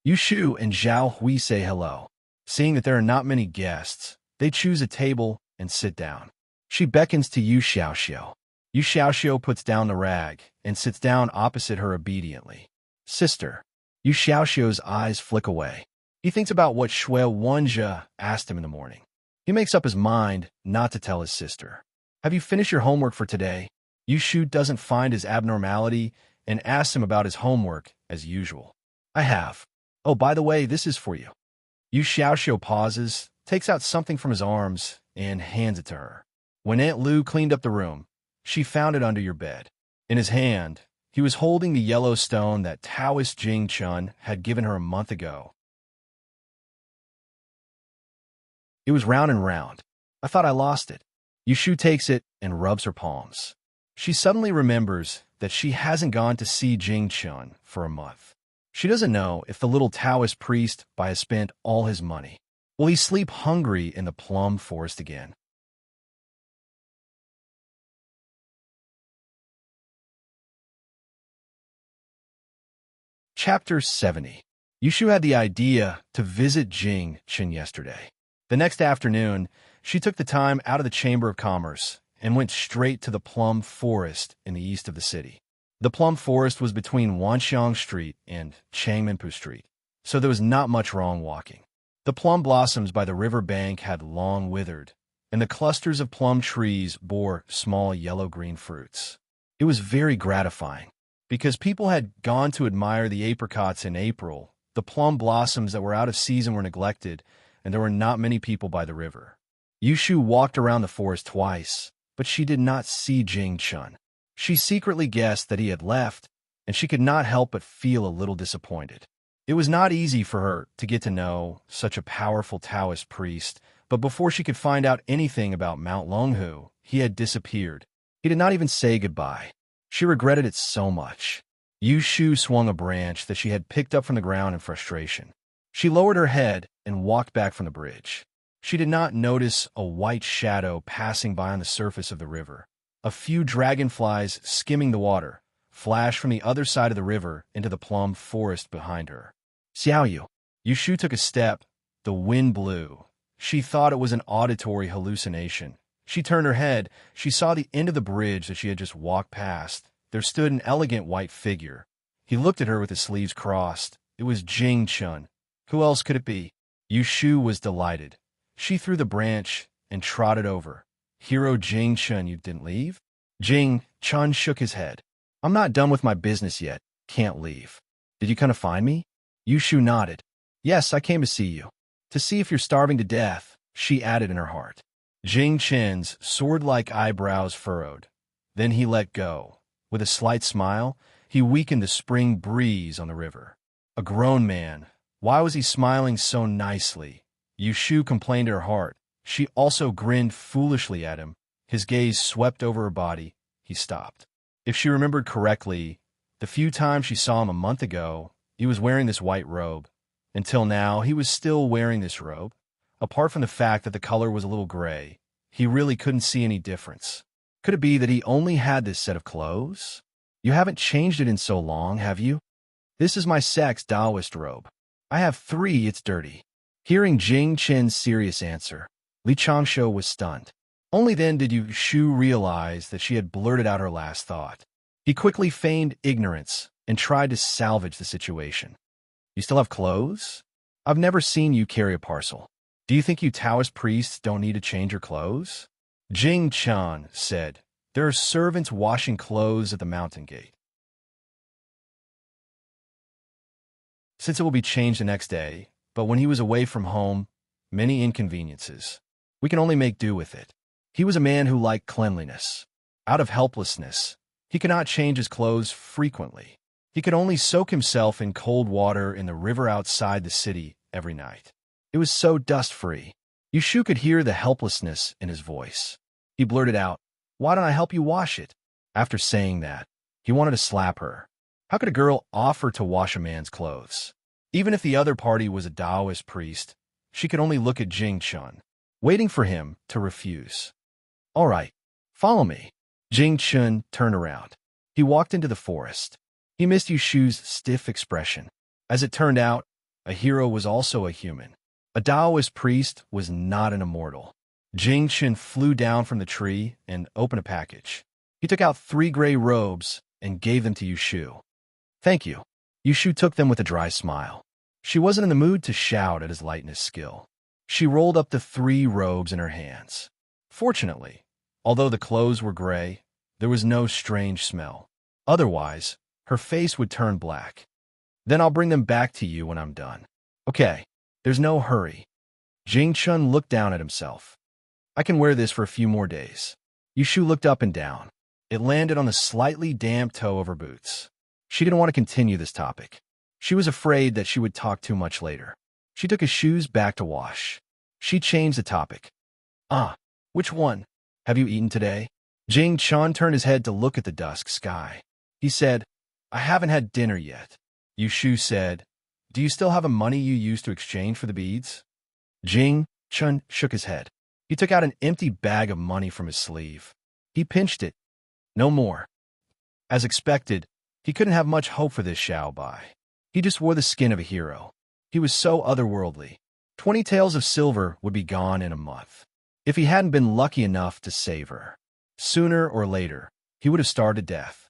Yushu and Zhao Hui say hello. Seeing that there are not many guests, they choose a table and sit down. She beckons to Yu Xiaoxiu. Yu Xiaoxiu puts down the rag and sits down opposite her obediently. "Sister." Yu Xiaoxiu's eyes flick away. He thinks about what Shui Wenjie asked him in the morning. He makes up his mind not to tell his sister. "Have you finished your homework for today?" Yushu doesn't find his abnormality and asks him about his homework as usual. "I have. Oh, by the way, this is for you." Yu Xiaoxiu pauses, takes out something from his arms, and hands it to her. When Aunt Lu cleaned up the room, she found it under your bed. In his hand, he was holding the yellow stone that Taoist Jing Chun had given her a month ago. It was round and round. "I thought I lost it." Yushu takes it and rubs her palms. She suddenly remembers that she hasn't gone to see Jing Chun for a month. She doesn't know if the little Taoist priest has spent all his money. Will he sleep hungry in the plum forest again? Chapter 70. Yushu had the idea to visit Jing Chun yesterday. The next afternoon, she took the time out of the Chamber of Commerce and went straight to the plum forest in the east of the city. The plum forest was between Wanxiang Street and Changmenpu Street, so there was not much wrong walking. The plum blossoms by the river bank had long withered, and the clusters of plum trees bore small yellow-green fruits. It was very gratifying. Because people had gone to admire the apricots in April, the plum blossoms that were out of season were neglected, and there were not many people by the river. Yushu walked around the forest twice, but she did not see Jing Chun. She secretly guessed that he had left, and she could not help but feel a little disappointed. It was not easy for her to get to know such a powerful Taoist priest, but before she could find out anything about Mount Longhu, he had disappeared. He did not even say goodbye. She regretted it so much. Yushu swung a branch that she had picked up from the ground in frustration. She lowered her head and walked back from the bridge. She did not notice a white shadow passing by on the surface of the river. A few dragonflies skimming the water flashed from the other side of the river into the plum forest behind her. Xiaoyu. Yushu took a step. The wind blew. She thought it was an auditory hallucination. She turned her head. She saw the end of the bridge that she had just walked past. There stood an elegant white figure. He looked at her with his sleeves crossed. It was Jing Chun. Who else could it be? Yushu was delighted. She threw the branch and trotted over. Hero Jing Chun, you didn't leave? Jing Chun shook his head. I'm not done with my business yet. Can't leave. Did you come to find me? Yushu nodded. Yes, I came to see you. To see if you're starving to death, she added in her heart. Jing Chen's sword-like eyebrows furrowed. Then he let go. With a slight smile, he weakened the spring breeze on the river. A grown man. Why was he smiling so nicely? Yushu complained to her heart. She also grinned foolishly at him. His gaze swept over her body. He stopped. If she remembered correctly, the few times she saw him a month ago, he was wearing this white robe. Until now, he was still wearing this robe. Apart from the fact that the color was a little gray, he really couldn't see any difference. Could it be that he only had this set of clothes? You haven't changed it in so long, have you? This is my sex Taoist robe. I have 3, it's dirty. Hearing Jing Chen's serious answer, Li Changsho was stunned. Only then did Yushu realize that she had blurted out her last thought. He quickly feigned ignorance and tried to salvage the situation. You still have clothes? I've never seen you carry a parcel. Do you think you Taoist priests don't need to change your clothes? Jing Chan said, there are servants washing clothes at the mountain gate. Since it will be changed the next day, but when he was away from home, many inconveniences. We can only make do with it. He was a man who liked cleanliness. Out of helplessness, he could not change his clothes frequently. He could only soak himself in cold water in the river outside the city every night. It was so dust-free. Yushu could hear the helplessness in his voice. He blurted out, why don't I help you wash it? After saying that, he wanted to slap her. How could a girl offer to wash a man's clothes? Even if the other party was a Taoist priest, she could only look at Jing Chun, waiting for him to refuse. All right, follow me. Jing Chun turned around. He walked into the forest. He missed Yushu's stiff expression. As it turned out, a hero was also a human. A Taoist priest was not an immortal. Jing Chun flew down from the tree and opened a package. He took out 3 gray robes and gave them to Yushu. Thank you. Yushu took them with a dry smile. She wasn't in the mood to shout at his lightness skill. She rolled up the 3 robes in her hands. Fortunately, although the clothes were gray, there was no strange smell. Otherwise, her face would turn black. Then I'll bring them back to you when I'm done. Okay, there's no hurry. Jing Chun looked down at himself. I can wear this for a few more days. Yushu looked up and down. It landed on the slightly damp toe of her boots. She didn't want to continue this topic. She was afraid that she would talk too much later. She took his shoes back to wash. She changed the topic. Which one? Have you eaten today? Jing Chun turned his head to look at the dusk sky. He said, I haven't had dinner yet. Yushu said, do you still have the money you used to exchange for the beads? Jing Chun shook his head. He took out an empty bag of money from his sleeve. He pinched it. No more. As expected, he couldn't have much hope for this Xiao Bai. He just wore the skin of a hero. He was so otherworldly. 20 taels of silver would be gone in a month. If he hadn't been lucky enough to save her. Sooner or later, he would have starved to death.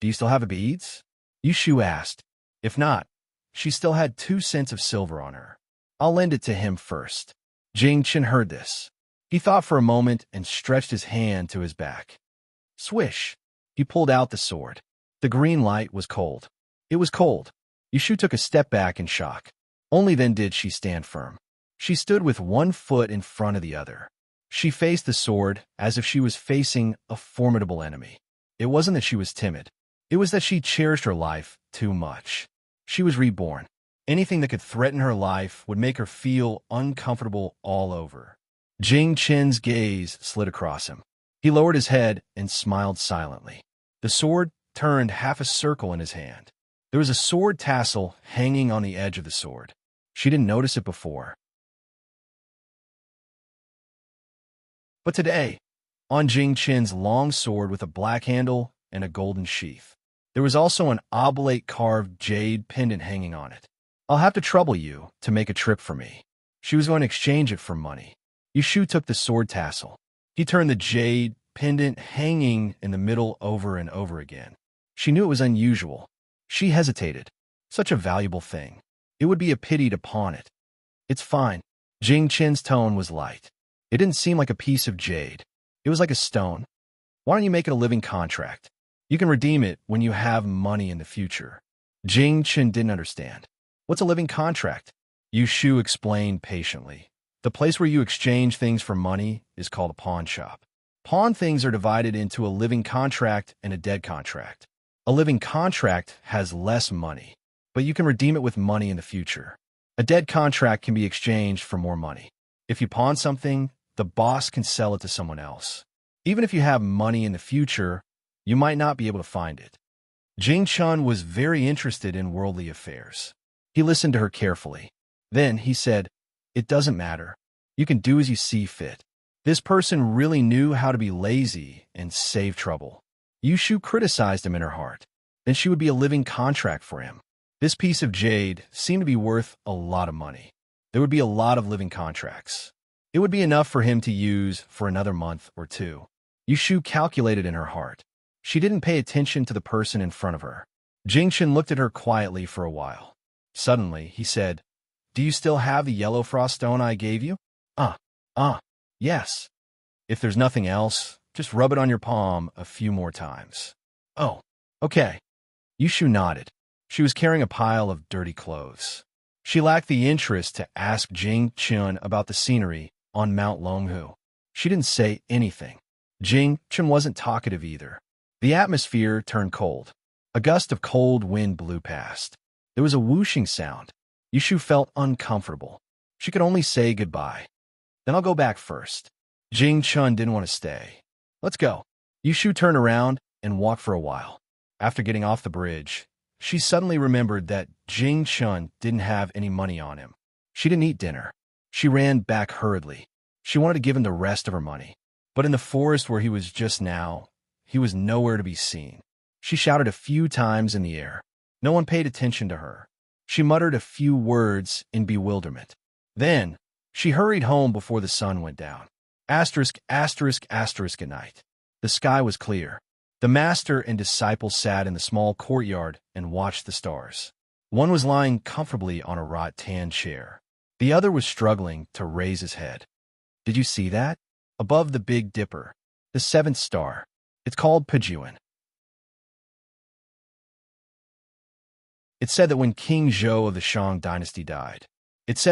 Do you still have the beads? Yushu asked. If not, she still had 2 cents of silver on her. I'll lend it to him first. Jing Chun heard this. He thought for a moment and stretched his hand to his back. Swish! He pulled out the sword. The green light was cold. It was cold. Yushu took a step back in shock. Only then did she stand firm. She stood with one foot in front of the other. She faced the sword as if she was facing a formidable enemy. It wasn't that she was timid. It was that she cherished her life too much. She was reborn. Anything that could threaten her life would make her feel uncomfortable all over. Jing Chen's gaze slid across him. He lowered his head and smiled silently. The sword turned half a circle in his hand. There was a sword tassel hanging on the edge of the sword. She didn't notice it before. But today, on Jing Chen's long sword with a black handle and a golden sheath. There was also an oblate-carved jade pendant hanging on it. I'll have to trouble you to make a trip for me. She was going to exchange it for money. Yushu took the sword tassel. He turned the jade pendant hanging in the middle over and over again. She knew it was unusual. She hesitated. Such a valuable thing. It would be a pity to pawn it. It's fine. Jing Chen's tone was light. It didn't seem like a piece of jade. It was like a stone. Why don't you make it a living contract? You can redeem it when you have money in the future. Jing Chen didn't understand. What's a living contract? Yushu explained patiently. The place where you exchange things for money is called a pawn shop. Pawn things are divided into a living contract and a dead contract. A living contract has less money, but you can redeem it with money in the future. A dead contract can be exchanged for more money. If you pawn something, the boss can sell it to someone else. Even if you have money in the future, you might not be able to find it. Jing Chun was very interested in worldly affairs. He listened to her carefully. Then he said, "It doesn't matter. You can do as you see fit." This person really knew how to be lazy and save trouble. Yushu criticized him in her heart. Then she would be a living contract for him. This piece of jade seemed to be worth a lot of money. There would be a lot of living contracts. It would be enough for him to use for another month or two. Yushu calculated in her heart. She didn't pay attention to the person in front of her. Jingchen looked at her quietly for a while. Suddenly, he said, "Do you still have the yellow frost stone I gave you?" Yes. If there's nothing else, just rub it on your palm a few more times." "Oh, okay." Yushu nodded. She was carrying a pile of dirty clothes. She lacked the interest to ask Jing Chun about the scenery on Mount Longhu. She didn't say anything. Jing Chun wasn't talkative either. The atmosphere turned cold. A gust of cold wind blew past. There was a whooshing sound. Yushu felt uncomfortable. She could only say goodbye. "Then I'll go back first." Jing Chun didn't want to stay. "Let's go." Yushu turned around and walked for a while. After getting off the bridge, she suddenly remembered that Jing Chun didn't have any money on him. She didn't eat dinner. She ran back hurriedly. She wanted to give him the rest of her money. But in the forest where he was just now, he was nowhere to be seen. She shouted a few times in the air. No one paid attention to her. She muttered a few words in bewilderment. Then, she hurried home before the sun went down. Asterisk, asterisk, asterisk at night. The sky was clear. The master and disciple sat in the small courtyard and watched the stars. One was lying comfortably on a rattan chair. The other was struggling to raise his head. "Did you see that? Above the Big Dipper, the seventh star. It's called Pajuan." It said that when King Zhou of the Shang dynasty died. It's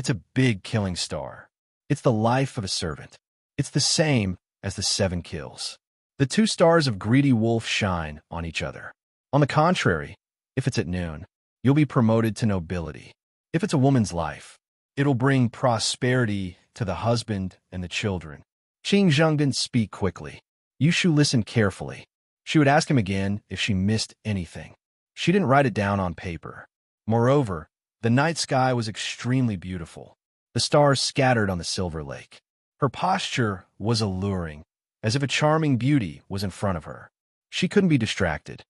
a big killing star. It's the life of a servant. It's the same as the 7 kills. The 2 stars of greedy wolf shine on each other. On the contrary, if it's at noon, you'll be promoted to nobility. If it's a woman's life, it'll bring prosperity to the husband and the children. Qing Zheng didn't speak quickly. Yushu listened carefully. She would ask him again if she missed anything. She didn't write it down on paper. Moreover, the night sky was extremely beautiful. The stars scattered on the silver lake. Her posture was alluring, as if a charming beauty was in front of her. She couldn't be distracted.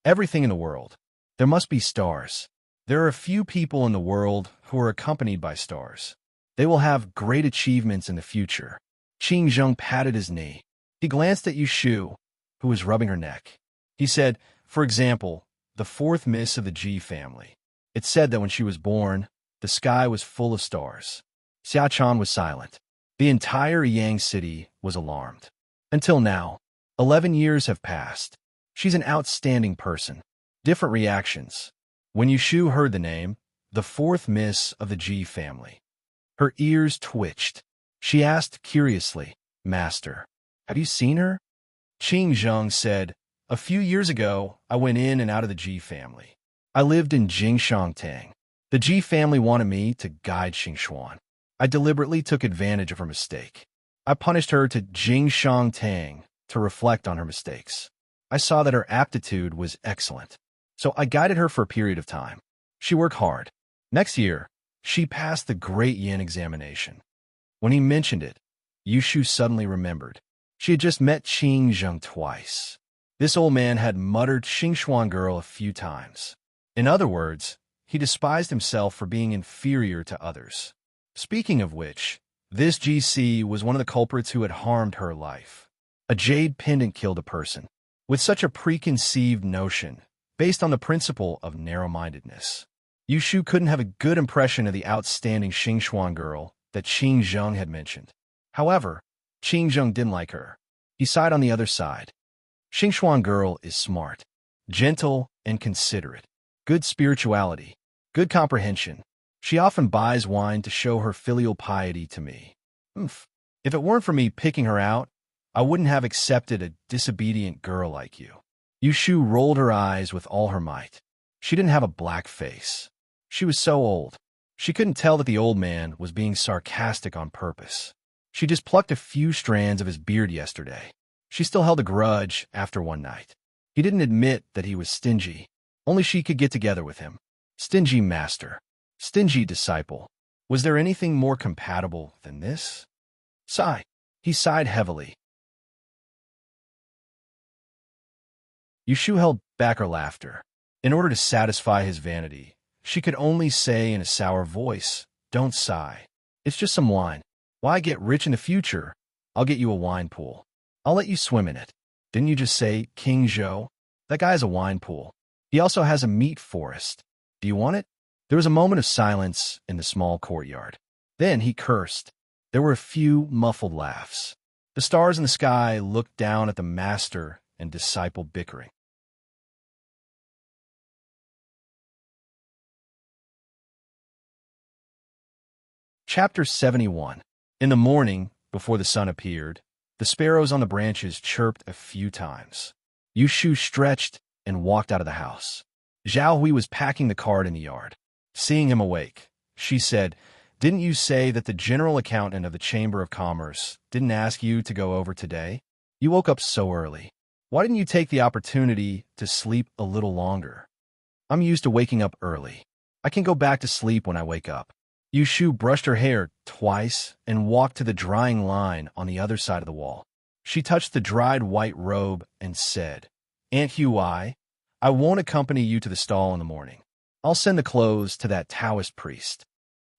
Everything in the world. There must be stars. There are a few people in the world who are accompanied by stars. They will have great achievements in the future. Qing Zheng patted his knee. He glanced at Yushu, who was rubbing her neck. He said, "For example, the 4th Miss of the Ji family. It said that when she was born, the sky was full of stars." Xia Chan was silent. The entire Yang city was alarmed. Until now, 11 years have passed. She's an outstanding person. Different reactions. When Yushu heard the name, the 4th Miss of the Ji family, her ears twitched. She asked curiously, "Master, have you seen her?" Qing Zheng said, "A few years ago, I went in and out of the Ji family. I lived in Jingshangtang. The Ji family wanted me to guide Xingxuan. I deliberately took advantage of her mistake. I punished her to Jingshangtang to reflect on her mistakes. I saw that her aptitude was excellent, so I guided her for a period of time. She worked hard. Next year, she passed the Great Yin examination. When he mentioned it, Yushu suddenly remembered. She had just met Qing Zheng twice. This old man had muttered Xingxuan girl a few times. In other words, he despised himself for being inferior to others. Speaking of which, this GC was one of the culprits who had harmed her life. A jade pendant killed a person. With such a preconceived notion, based on the principle of narrow-mindedness, Yushu couldn't have a good impression of the outstanding Xingxuan girl that Qing Zheng had mentioned. However, Qing Zheng didn't like her. He sighed on the other side. Xingxuan girl is smart, gentle, and considerate. Good spirituality, good comprehension. She often buys wine to show her filial piety to me. If it weren't for me picking her out, I wouldn't have accepted a disobedient girl like you. Yushu rolled her eyes with all her might. She didn't have a black face. She was so old. She couldn't tell that the old man was being sarcastic on purpose. She just plucked a few strands of his beard yesterday. She still held a grudge after one night. He didn't admit that he was stingy. Only she could get together with him. Stingy master. Stingy disciple. Was there anything more compatible than this? Sigh. He sighed heavily. Yushu held back her laughter. In order to satisfy his vanity, she could only say in a sour voice, "Don't sigh. It's just some wine. Why get rich in the future? I'll get you a wine pool. I'll let you swim in it. Didn't you just say King Zhou? That guy has a wine pool. He also has a meat forest. Do you want it?" There was a moment of silence in the small courtyard. Then he cursed. There were a few muffled laughs. The stars in the sky looked down at the master and disciple bickering. Chapter 71. In the morning, before the sun appeared, the sparrows on the branches chirped a few times. Yushu stretched and walked out of the house. Zhao Hui was packing the cart in the yard. Seeing him awake, she said, "Didn't you say that the general accountant of the Chamber of Commerce didn't ask you to go over today? You woke up so early. Why didn't you take the opportunity to sleep a little longer?" "I'm used to waking up early. I can go back to sleep when I wake up." Yushu brushed her hair twice and walked to the drying line on the other side of the wall. She touched the dried white robe and said, "Aunt Hui, I won't accompany you to the stall in the morning. I'll send the clothes to that Taoist priest."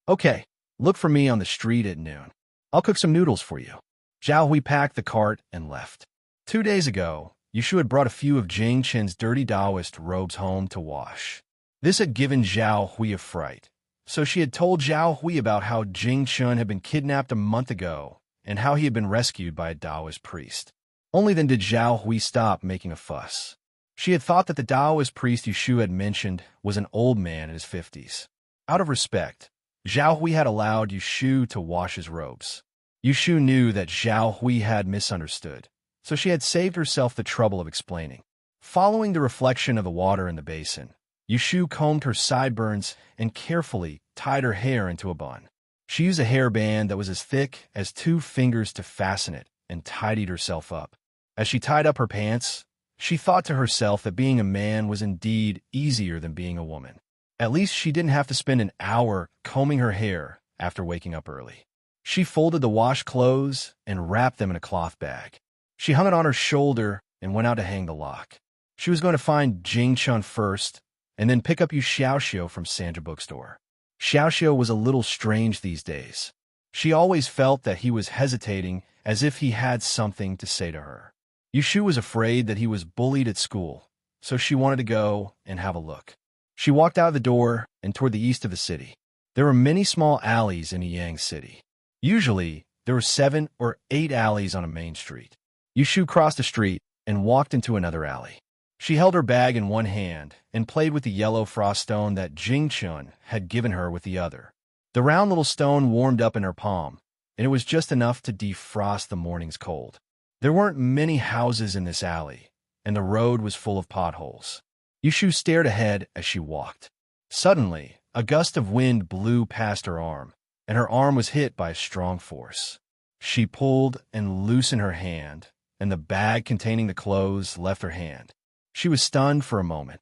"Okay, look for me on the street at noon. I'll cook some noodles for you." Zhao Hui packed the cart and left. 2 days ago, Yushu had brought a few of Jing Chen's dirty Taoist robes home to wash. This had given Zhao Hui a fright, so she had told Zhao Hui about how Jing Chen had been kidnapped a month ago and how he had been rescued by a Taoist priest. Only then did Zhao Hui stop making a fuss. She had thought that the Taoist priest Yushu had mentioned was an old man in his 50s. Out of respect, Zhao Hui had allowed Yushu to wash his robes. Yushu knew that Zhao Hui had misunderstood, so she had saved herself the trouble of explaining. Following the reflection of the water in the basin, Yushu combed her sideburns and carefully tied her hair into a bun. She used a hairband that was as thick as 2 fingers to fasten it and tidied herself up. As she tied up her pants, she thought to herself that being a man was indeed easier than being a woman. At least she didn't have to spend an hour combing her hair after waking up early. She folded the washed clothes and wrapped them in a cloth bag. She hung it on her shoulder and went out to hang the lock. She was going to find Jing Chun first and then pick up Yu Xiaoxiu from Sandra Bookstore. Xiaoxiu was a little strange these days. She always felt that he was hesitating as if he had something to say to her. Yushu was afraid that he was bullied at school, so she wanted to go and have a look. She walked out of the door and toward the east of the city. There were many small alleys in Yang City. Usually, there were 7 or 8 alleys on a main street. Yushu crossed the street and walked into another alley. She held her bag in one hand and played with the yellow frost stone that Jing Chun had given her with the other. The round little stone warmed up in her palm, and it was just enough to defrost the morning's cold. There weren't many houses in this alley, and the road was full of potholes. Yushu stared ahead as she walked. Suddenly, a gust of wind blew past her arm, and her arm was hit by a strong force. She pulled and loosened her hand, and the bag containing the clothes left her hand. She was stunned for a moment.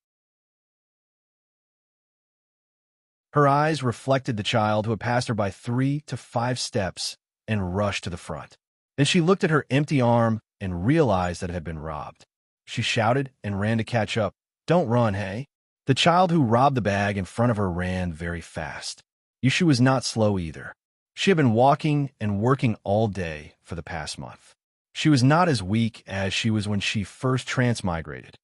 Her eyes reflected the child who had passed her by 3 to 5 steps and rushed to the front. Then she looked at her empty arm and realized that it had been robbed. She shouted and ran to catch up. "Don't run, hey!" The child who robbed the bag in front of her ran very fast. Yushu was not slow either. She had been walking and working all day for the past month. She was not as weak as she was when she first transmigrated.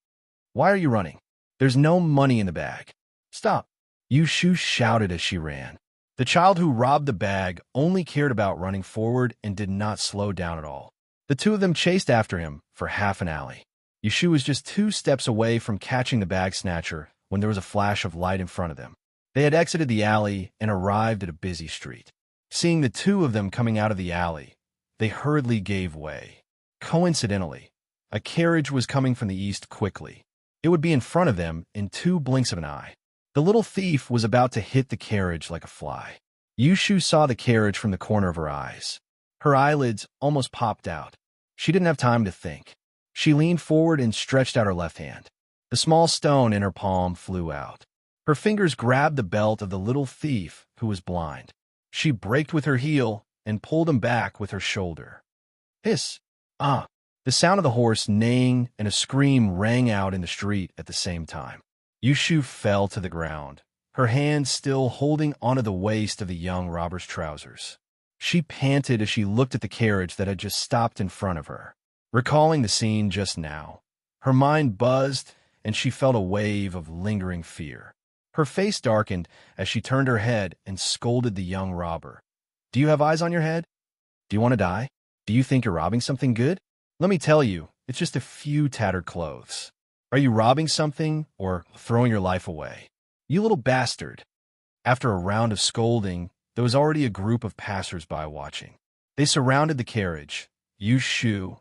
"Why are you running? There's no money in the bag." "Stop!" Yushu shouted as she ran. The child who robbed the bag only cared about running forward and did not slow down at all. The two of them chased after him for half an alley. Yushu was just 2 steps away from catching the bag snatcher when there was a flash of light in front of them. They had exited the alley and arrived at a busy street. Seeing the two of them coming out of the alley, they hurriedly gave way. Coincidentally, a carriage was coming from the east quickly. It would be in front of them in 2 blinks of an eye. The little thief was about to hit the carriage like a fly. Yushu saw the carriage from the corner of her eyes. Her eyelids almost popped out. She didn't have time to think. She leaned forward and stretched out her left hand. The small stone in her palm flew out. Her fingers grabbed the belt of the little thief who was blind. She braked with her heel and pulled him back with her shoulder. Hiss! Ah! The sound of the horse neighing and a scream rang out in the street at the same time. Yushu fell to the ground, her hand still holding onto the waist of the young robber's trousers. She panted as she looked at the carriage that had just stopped in front of her. Recalling the scene just now, her mind buzzed and she felt a wave of lingering fear. Her face darkened as she turned her head and scolded the young robber. "Do you have eyes on your head? Do you want to die? Do you think you're robbing something good? Let me tell you, it's just a few tattered clothes. Are you robbing something or throwing your life away? You little bastard." After a round of scolding, there was already a group of passers-by watching. They surrounded the carriage, Yushu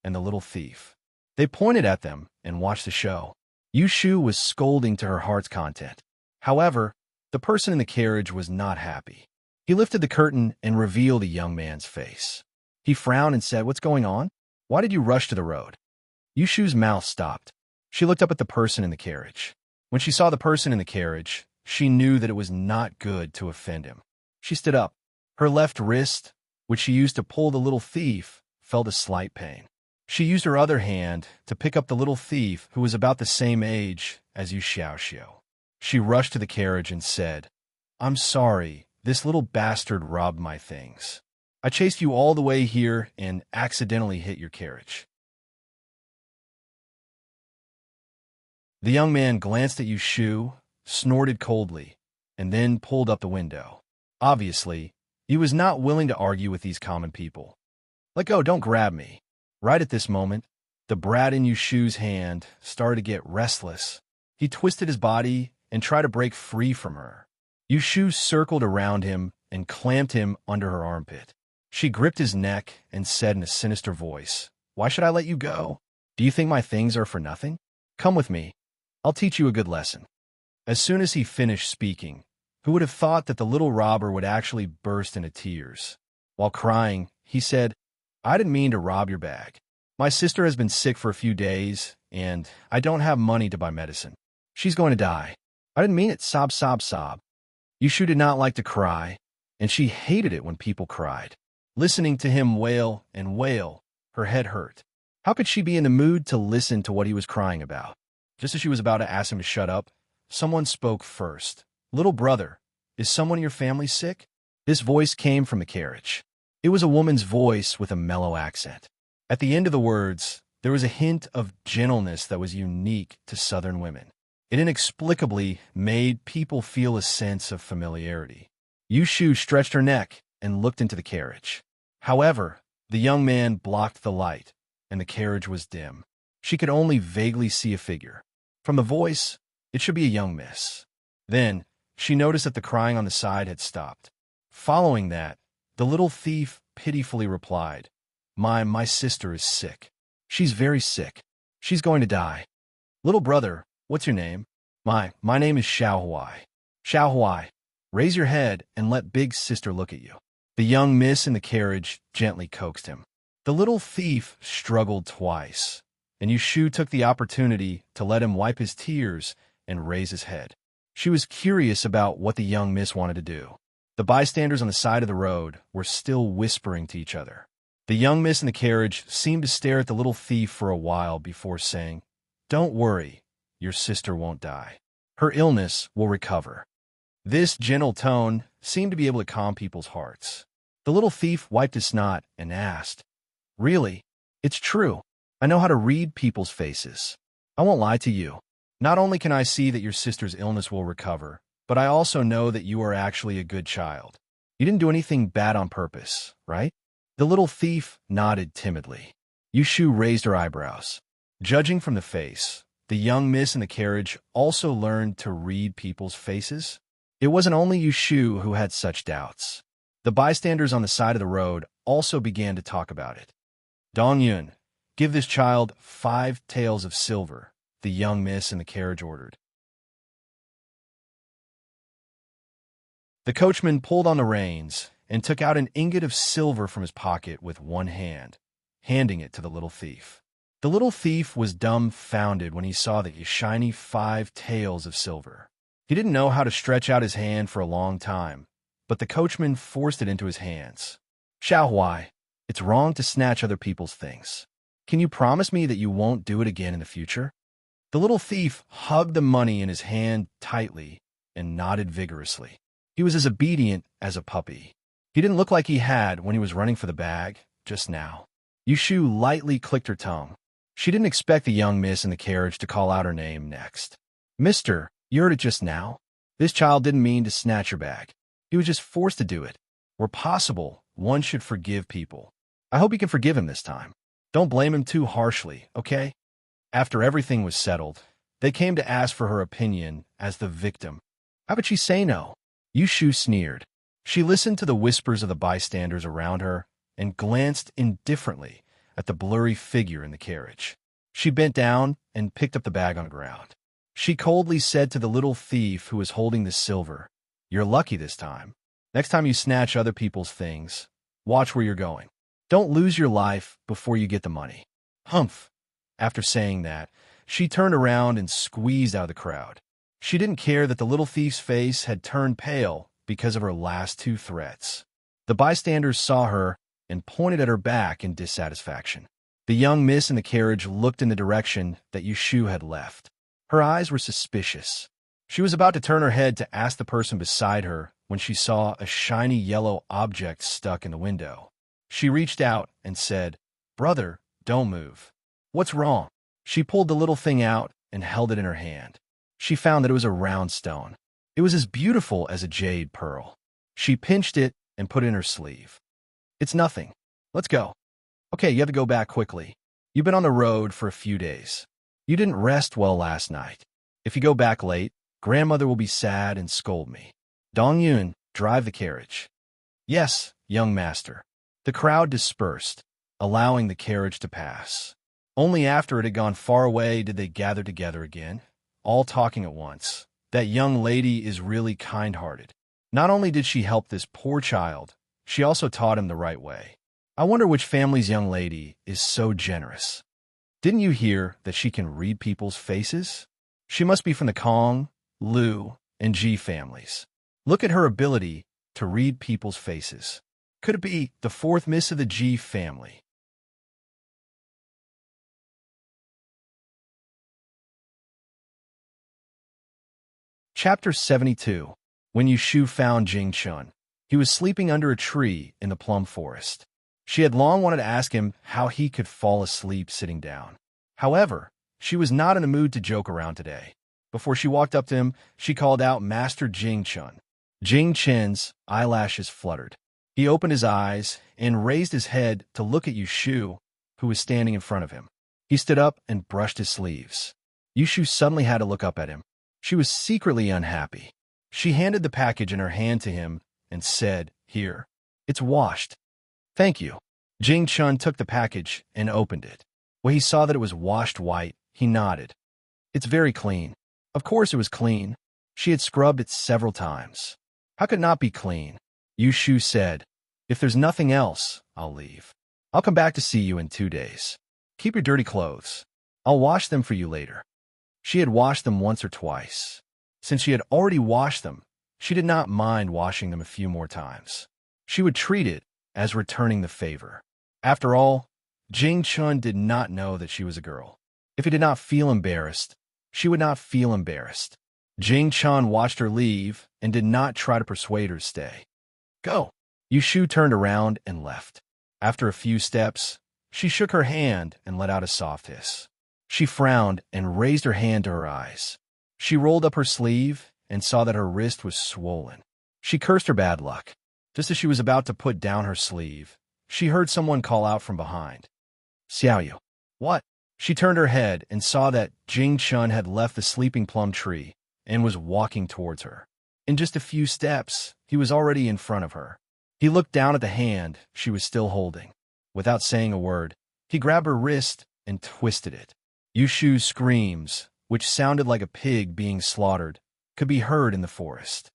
and the little thief. They pointed at them and watched the show. Yushu was scolding to her heart's content. However, the person in the carriage was not happy. He lifted the curtain and revealed a young man's face. He frowned and said, "What's going on? Why did you rush to the road?" Yushu's mouth stopped. She looked up at the person in the carriage. When she saw the person in the carriage, she knew that it was not good to offend him. She stood up. Her left wrist, which she used to pull the little thief, felt a slight pain. She used her other hand to pick up the little thief who was about the same age as Yu Xiaoxiu. She rushed to the carriage and said, "I'm sorry, this little bastard robbed my things. I chased you all the way here and accidentally hit your carriage." The young man glanced at Yushu, snorted coldly, and then pulled up the window. Obviously, he was not willing to argue with these common people. "Let go, don't grab me." Right at this moment, the brat in Yushu's hand started to get restless. He twisted his body and tried to break free from her. Yushu circled around him and clamped him under her armpit. She gripped his neck and said in a sinister voice, "Why should I let you go? Do you think my things are for nothing? Come with me. I'll teach you a good lesson." As soon as he finished speaking, who would have thought that the little robber would actually burst into tears? While crying, he said, "I didn't mean to rob your bag. My sister has been sick for a few days, and I don't have money to buy medicine. She's going to die. I didn't mean it, sob, sob, sob." Yushu did not like to cry, and she hated it when people cried. Listening to him wail and wail, her head hurt. How could she be in the mood to listen to what he was crying about? Just as she was about to ask him to shut up, someone spoke first. "Little brother, is someone in your family sick?" This voice came from the carriage. It was a woman's voice with a mellow accent. At the end of the words, there was a hint of gentleness that was unique to Southern women. It inexplicably made people feel a sense of familiarity. Yushu stretched her neck and looked into the carriage. However, the young man blocked the light, and the carriage was dim. She could only vaguely see a figure. From the voice, it should be a young miss. Then, she noticed that the crying on the side had stopped. Following that, the little thief pitifully replied, My sister is sick. She's very sick. She's going to die. Little brother, what's your name?" My name is Xiao Huai." "Xiao Huai, raise your head and let big sister look at you." The young miss in the carriage gently coaxed him. The little thief struggled twice, and Yushu took the opportunity to let him wipe his tears and raise his head. She was curious about what the young miss wanted to do. The The bystanders on the side of the road were still whispering to each other. The young miss in the carriage seemed to stare at the little thief for a while before saying, "Don't worry, your sister won't die. Her illness will recover." This gentle tone seemed to be able to calm people's hearts. The little thief wiped his snot and asked, "Really? It's true. I know how to read people's faces. I won't lie to you. Not only can I see that your sister's illness will recover, but I also know that you are actually a good child. You didn't do anything bad on purpose, right?" The little thief nodded timidly. Yushu raised her eyebrows. Judging from the face, the young miss in the carriage also learned to read people's faces. It wasn't only Yushu who had such doubts. The bystanders on the side of the road also began to talk about it. "Dongyun, give this child 5 taels of silver," the young miss in the carriage ordered. The coachman pulled on the reins and took out an ingot of silver from his pocket with one hand, handing it to the little thief. The little thief was dumbfounded when he saw the shiny 5 taels of silver. He didn't know how to stretch out his hand for a long time, but the coachman forced it into his hands. "Xiaohuai, it's wrong to snatch other people's things. Can you promise me that you won't do it again in the future?" The little thief hugged the money in his hand tightly and nodded vigorously. He was as obedient as a puppy. He didn't look like he had when he was running for the bag just now. Yushu lightly clicked her tongue. She didn't expect the young miss in the carriage to call out her name next. "Mister, you heard it just now. This child didn't mean to snatch your bag. He was just forced to do it. Where possible, one should forgive people. I hope you can forgive him this time. Don't blame him too harshly, okay?" After everything was settled, they came to ask for her opinion as the victim. How could she say no? Yushu sneered. She listened to the whispers of the bystanders around her and glanced indifferently at the blurry figure in the carriage. She bent down and picked up the bag on the ground. She coldly said to the little thief who was holding the silver, "You're lucky this time. Next time you snatch other people's things, watch where you're going. Don't lose your life before you get the money." Humph. After saying that, she turned around and squeezed out of the crowd. She didn't care that the little thief's face had turned pale because of her last 2 threats. The bystanders saw her and pointed at her back in dissatisfaction. The young miss in the carriage looked in the direction that Yushu had left. Her eyes were suspicious. She was about to turn her head to ask the person beside her when she saw a shiny yellow object stuck in the window. She reached out and said, "Brother, don't move." "What's wrong?" She pulled the little thing out and held it in her hand. She found that it was a round stone. It was as beautiful as a jade pearl. She pinched it and put it in her sleeve. "It's nothing. Let's go." "Okay, you have to go back quickly. You've been on the road for a few days. You didn't rest well last night. If you go back late, grandmother will be sad and scold me. Dongyun, drive the carriage." "Yes, young master." The crowd dispersed, allowing the carriage to pass. Only after it had gone far away did they gather together again, all talking at once. That young lady is really kind-hearted. Not only did she help this poor child, she also taught him the right way. I wonder which family's young lady is so generous. Didn't you hear that she can read people's faces? She must be from the Kong, Lu, and Ji families. Look at her ability to read people's faces. Could it be the 4th miss of the Ji family? Chapter 72. When Yushu found Jing Chun, he was sleeping under a tree in the plum forest. She had long wanted to ask him how he could fall asleep sitting down. However, she was not in the mood to joke around today. Before she walked up to him, she called out Master Jing Chun. Jing Chen's eyelashes fluttered. He opened his eyes and raised his head to look at Yushu, who was standing in front of him. He stood up and brushed his sleeves. Yushu suddenly had to look up at him. She was secretly unhappy. She handed the package in her hand to him and said, "Here. It's washed." "Thank you." Jing Chun took the package and opened it. When he saw that it was washed white, he nodded. "It's very clean." Of course it was clean. She had scrubbed it several times. How could it not be clean? Yushu said, "If there's nothing else, I'll leave. I'll come back to see you in 2 days. Keep your dirty clothes. I'll wash them for you later." She had washed them once or twice. Since she had already washed them, She did not mind washing them a few more times. She would treat it as returning the favor. After all, Jing Chun did not know that she was a girl. If he did not feel embarrassed, she would not feel embarrassed. Jing Chun watched her leave and did not try to persuade her to stay. Go. Yushu turned around and left. After a few steps, she shook her hand and let out a soft hiss. She frowned and raised her hand to her eyes. She rolled up her sleeve and saw that her wrist was swollen. She cursed her bad luck. Just as she was about to put down her sleeve, she heard someone call out from behind. Xiaoyu. What? She turned her head and saw that Jing Chun had left the sleeping plum tree and was walking towards her. In just a few steps, he was already in front of her. He looked down at the hand she was still holding. Without saying a word, he grabbed her wrist and twisted it. Yushu's screams, which sounded like a pig being slaughtered, could be heard in the forest.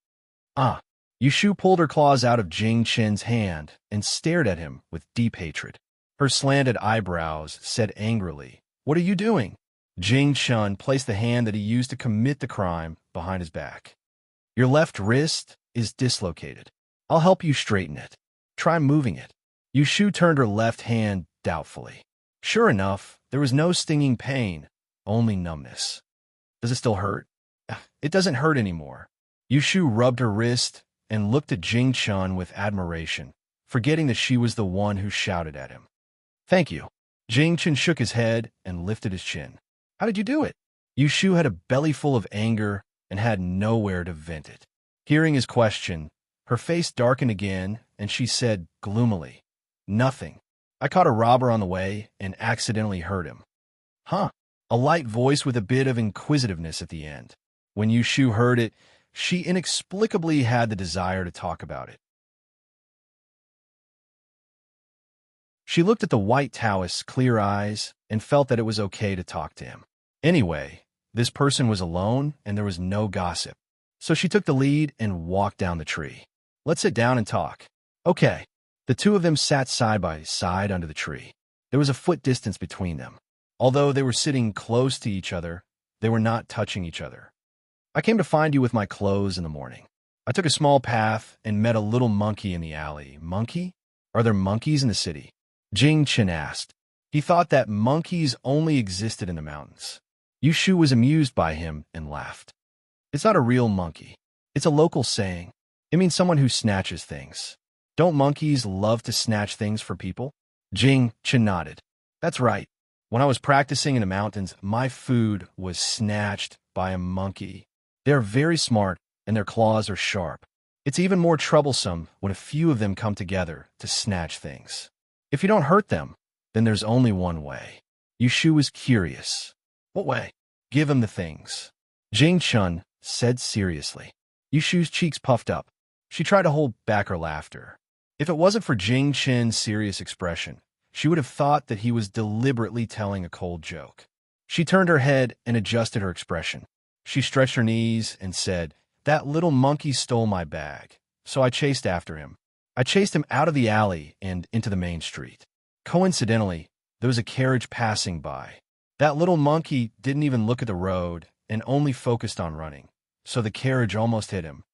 Ah! Yushu pulled her claws out of Jing Chen's hand and stared at him with deep hatred. Her slanted eyebrows said angrily, "What are you doing?" Jing Chun placed the hand that he used to commit the crime behind his back. Your left wrist is dislocated. I'll help you straighten it. Try moving it. Yushu turned her left hand doubtfully. Sure enough, there was no stinging pain, only numbness. Does it still hurt? It doesn't hurt anymore. Yushu rubbed her wrist and looked at Jing Chun with admiration, forgetting that she was the one who shouted at him. Thank you. Jing Chun shook his head and lifted his chin. How did you do it? Yushu had a belly full of anger and had nowhere to vent it. Hearing his question, her face darkened again, and she said gloomily, Nothing. I caught a robber on the way and accidentally hurt him. Huh. A light voice with a bit of inquisitiveness at the end. When Yushu heard it, she inexplicably had the desire to talk about it. She looked at the white Taoist's clear eyes and felt that it was okay to talk to him. Anyway, this person was alone and there was no gossip. So she took the lead and walked down the tree. Let's sit down and talk. Okay. The two of them sat side by side under the tree. There was a foot distance between them. Although they were sitting close to each other, they were not touching each other. I came to find you with my clothes in the morning. I took a small path and met a little monkey in the alley. Monkey? Are there monkeys in the city? Jing Chen asked. He thought that monkeys only existed in the mountains. Yushu was amused by him and laughed. It's not a real monkey. It's a local saying. It means someone who snatches things. Don't monkeys love to snatch things for people? Jing Chen nodded. That's right. When I was practicing in the mountains, my food was snatched by a monkey. They are very smart and their claws are sharp. It's even more troublesome when a few of them come together to snatch things. If you don't hurt them, then there's only one way. Yushu was curious. What way? Give him the things. Jing Chun said seriously. Yushu's cheeks puffed up. She tried to hold back her laughter. If it wasn't for Jing Chen's serious expression, she would have thought that he was deliberately telling a cold joke. She turned her head and adjusted her expression. She stretched her knees and said, That little monkey stole my bag, so I chased after him. I chased him out of the alley and into the main street. Coincidentally, there was a carriage passing by. That little monkey didn't even look at the road and only focused on running, so the carriage almost hit him.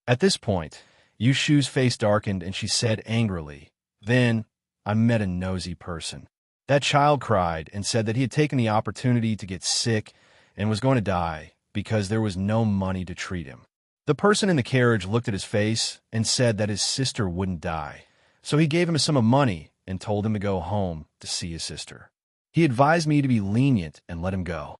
At this point, Yushu's face darkened and she said angrily, Then I met a nosy person. That child cried and said that he had taken the opportunity to get sick and was going to die because there was no money to treat him. The person in the carriage looked at his face and said that his sister wouldn't die, so he gave him a sum of money and told him to go home to see his sister. He advised me to be lenient and let him go.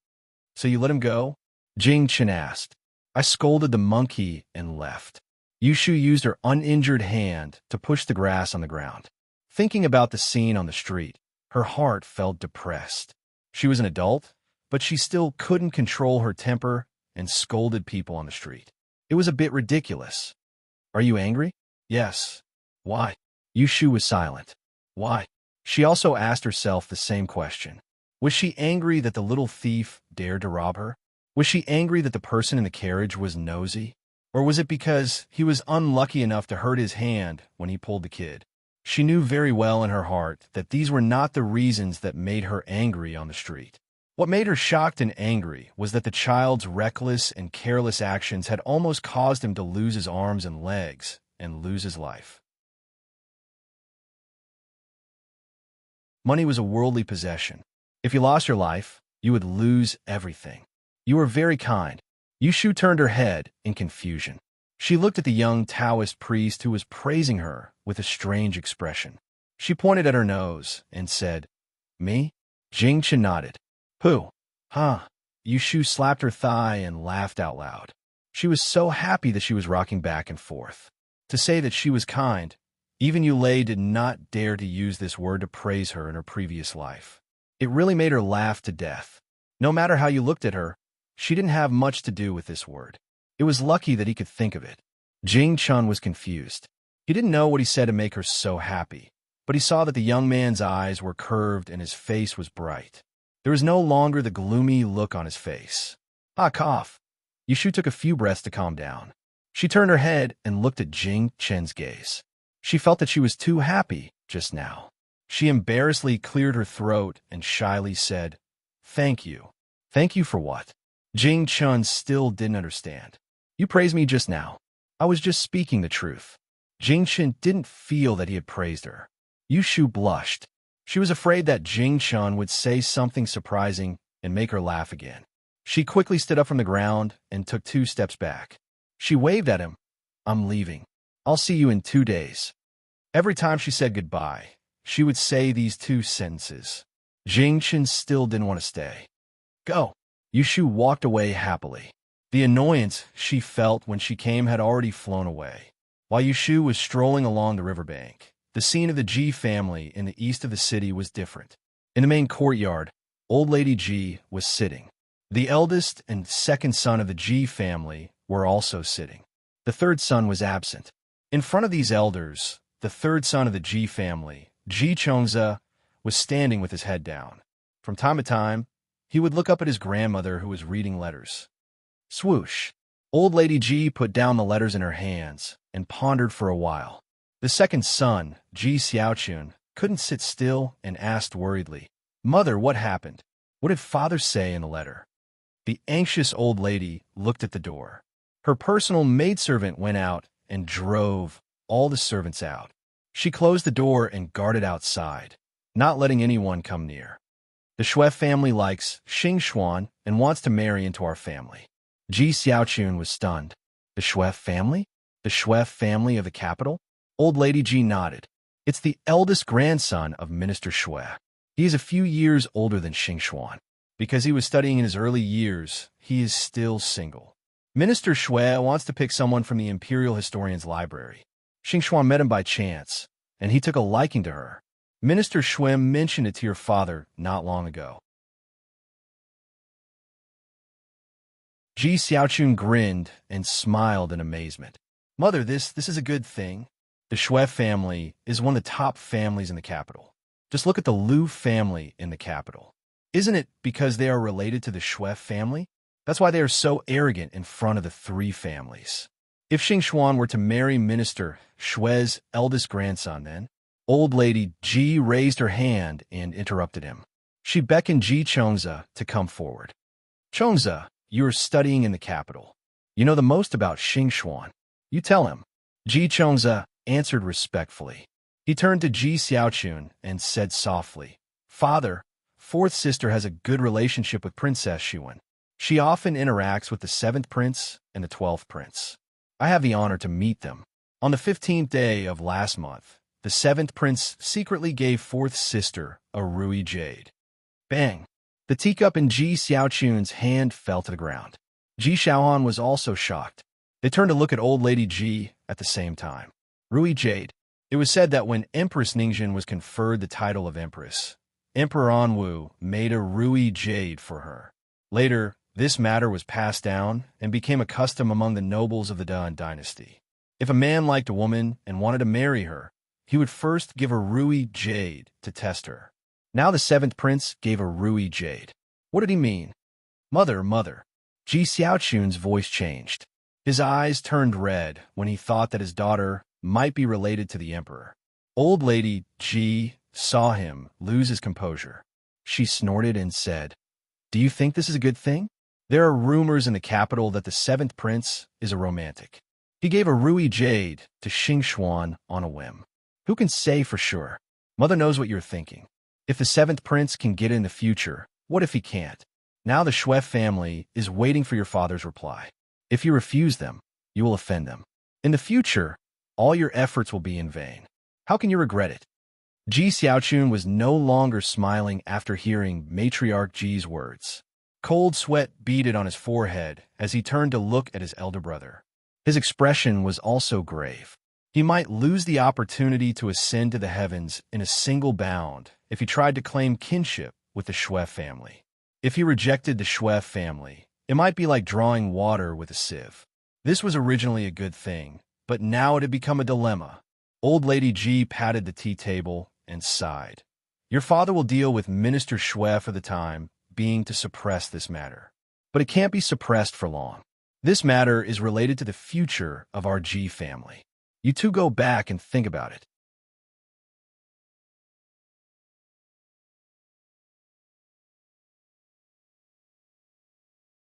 So you let him go? Jing Chen asked. I scolded the monkey and left. Yushu used her uninjured hand to push the grass on the ground. Thinking about the scene on the street, her heart felt depressed. She was an adult, but she still couldn't control her temper and scolded people on the street. It was a bit ridiculous. Are you angry? Yes. Why? Yushu was silent. Why? She also asked herself the same question. Was she angry that the little thief dared to rob her? Was she angry that the person in the carriage was nosy? Or was it because he was unlucky enough to hurt his hand when he pulled the kid? She knew very well in her heart that these were not the reasons that made her angry on the street. What made her shocked and angry was that the child's reckless and careless actions had almost caused him to lose his arms and legs and lose his life. Money was a worldly possession. If you lost your life, you would lose everything. You were very kind. Yushu turned her head in confusion. She looked at the young Taoist priest who was praising her with a strange expression. She pointed at her nose and said, "Me?" Jingchen nodded. "Who?" "Huh." Yushu slapped her thigh and laughed out loud. She was so happy that she was rocking back and forth. To say that she was kind, even Yulei did not dare to use this word to praise her in her previous life. It really made her laugh to death. No matter how you looked at her, she didn't have much to do with this word. It was lucky that he could think of it. Jing Chun was confused. He didn't know what he said to make her so happy, but he saw that the young man's eyes were curved and his face was bright. There was no longer the gloomy look on his face. "Ah, cough." Yushu took a few breaths to calm down. She turned her head and looked at Jing Chen's gaze. She felt that she was too happy just now. She embarrassedly cleared her throat and shyly said, "Thank you." "Thank you for what?" Jing Chun still didn't understand. "You praised me just now. I was just speaking the truth." Jing Chun didn't feel that he had praised her. Yushu blushed. She was afraid that Jing Chun would say something surprising and make her laugh again. She quickly stood up from the ground and took 2 steps back. She waved at him. "I'm leaving. I'll see you in 2 days." Every time she said goodbye, she would say these 2 sentences. Jing Chun still didn't want to stay. "Go." Yushu walked away happily. The annoyance she felt when she came had already flown away. While Yushu was strolling along the riverbank, the scene of the Ji family in the east of the city was different. In the main courtyard, old lady Ji was sitting. The eldest and second son of the Ji family were also sitting. The third son was absent. In front of these elders, the third son of the Ji family, Ji Chongza, was standing with his head down. From time to time, he would look up at his grandmother who was reading letters. Swoosh! Old lady Ji put down the letters in her hands and pondered for a while. The second son, Ji Xiaochun, couldn't sit still and asked worriedly, "Mother, what happened? What did father say in the letter?" The anxious old lady looked at the door. Her personal maidservant went out and drove all the servants out. She closed the door and guarded outside, not letting anyone come near. "The Shui family likes Xing Xuan and wants to marry into our family." Ji Xiaochun was stunned. "The Shui family? The Shui family of the capital?" Old lady Ji nodded. "It's the eldest grandson of Minister Shui. He is a few years older than Xing Xuan. Because he was studying in his early years, he is still single. Minister Shui wants to pick someone from the Imperial Historian's library. Xing Xuan met him by chance, and he took a liking to her. Minister Shui mentioned it to your father not long ago." Ji Xiaochun grinned and smiled in amazement. "Mother, this is a good thing. The Shui family is one of the top families in the capital. Just look at the Liu family in the capital. Isn't it because they are related to the Shui family? That's why they are so arrogant in front of the 3 families. If Xing Xuan were to marry Minister Shui's eldest grandson, then..." Old lady Ji raised her hand and interrupted him. She beckoned Ji Chongza to come forward. "Chongza, you are studying in the capital. You know the most about Xing Xuan. You tell him." Ji Chongza answered respectfully. He turned to Ji Xiaochun and said softly, "Father, 4th sister has a good relationship with Princess Xuan. She often interacts with the 7th prince and the 12th prince. I have the honor to meet them. On the 15th day of last month, the 7th prince secretly gave 4th sister a ruby jade." Bang! The teacup in Ji Xiaochun's hand fell to the ground. Ji Xiaohan was also shocked. They turned to look at old lady Ji at the same time. Ruby jade. It was said that when Empress Ningxin was conferred the title of Empress, Emperor Anwu made a ruby jade for her. Later, this matter was passed down and became a custom among the nobles of the Dan dynasty. If a man liked a woman and wanted to marry her, he would first give a ruby jade to test her. Now the 7th prince gave a ruby jade. What did he mean? Mother. Ji Xiaochun's voice changed. His eyes turned red when he thought that his daughter might be related to the emperor. Old lady Ji saw him lose his composure. She snorted and said, Do you think this is a good thing? There are rumors in the capital that the seventh prince is a romantic. He gave a ruby jade to Xingxuan on a whim. Who can say for sure? Mother knows what you're thinking. If the seventh prince can get in the future, what if he can't? Now the Shui family is waiting for your father's reply. If you refuse them, you will offend them. In the future, all your efforts will be in vain. How can you regret it? Ji Xiaochun was no longer smiling after hearing Matriarch Ji's words. Cold sweat beaded on his forehead as he turned to look at his elder brother. His expression was also grave. He might lose the opportunity to ascend to the heavens in a single bound if he tried to claim kinship with the Shui family. If he rejected the Shui family, it might be like drawing water with a sieve. This was originally a good thing, but now it had become a dilemma. Old Lady Ji patted the tea table and sighed. Your father will deal with Minister Shui for the time being to suppress this matter. But it can't be suppressed for long. This matter is related to the future of our Ji family. You two go back and think about it.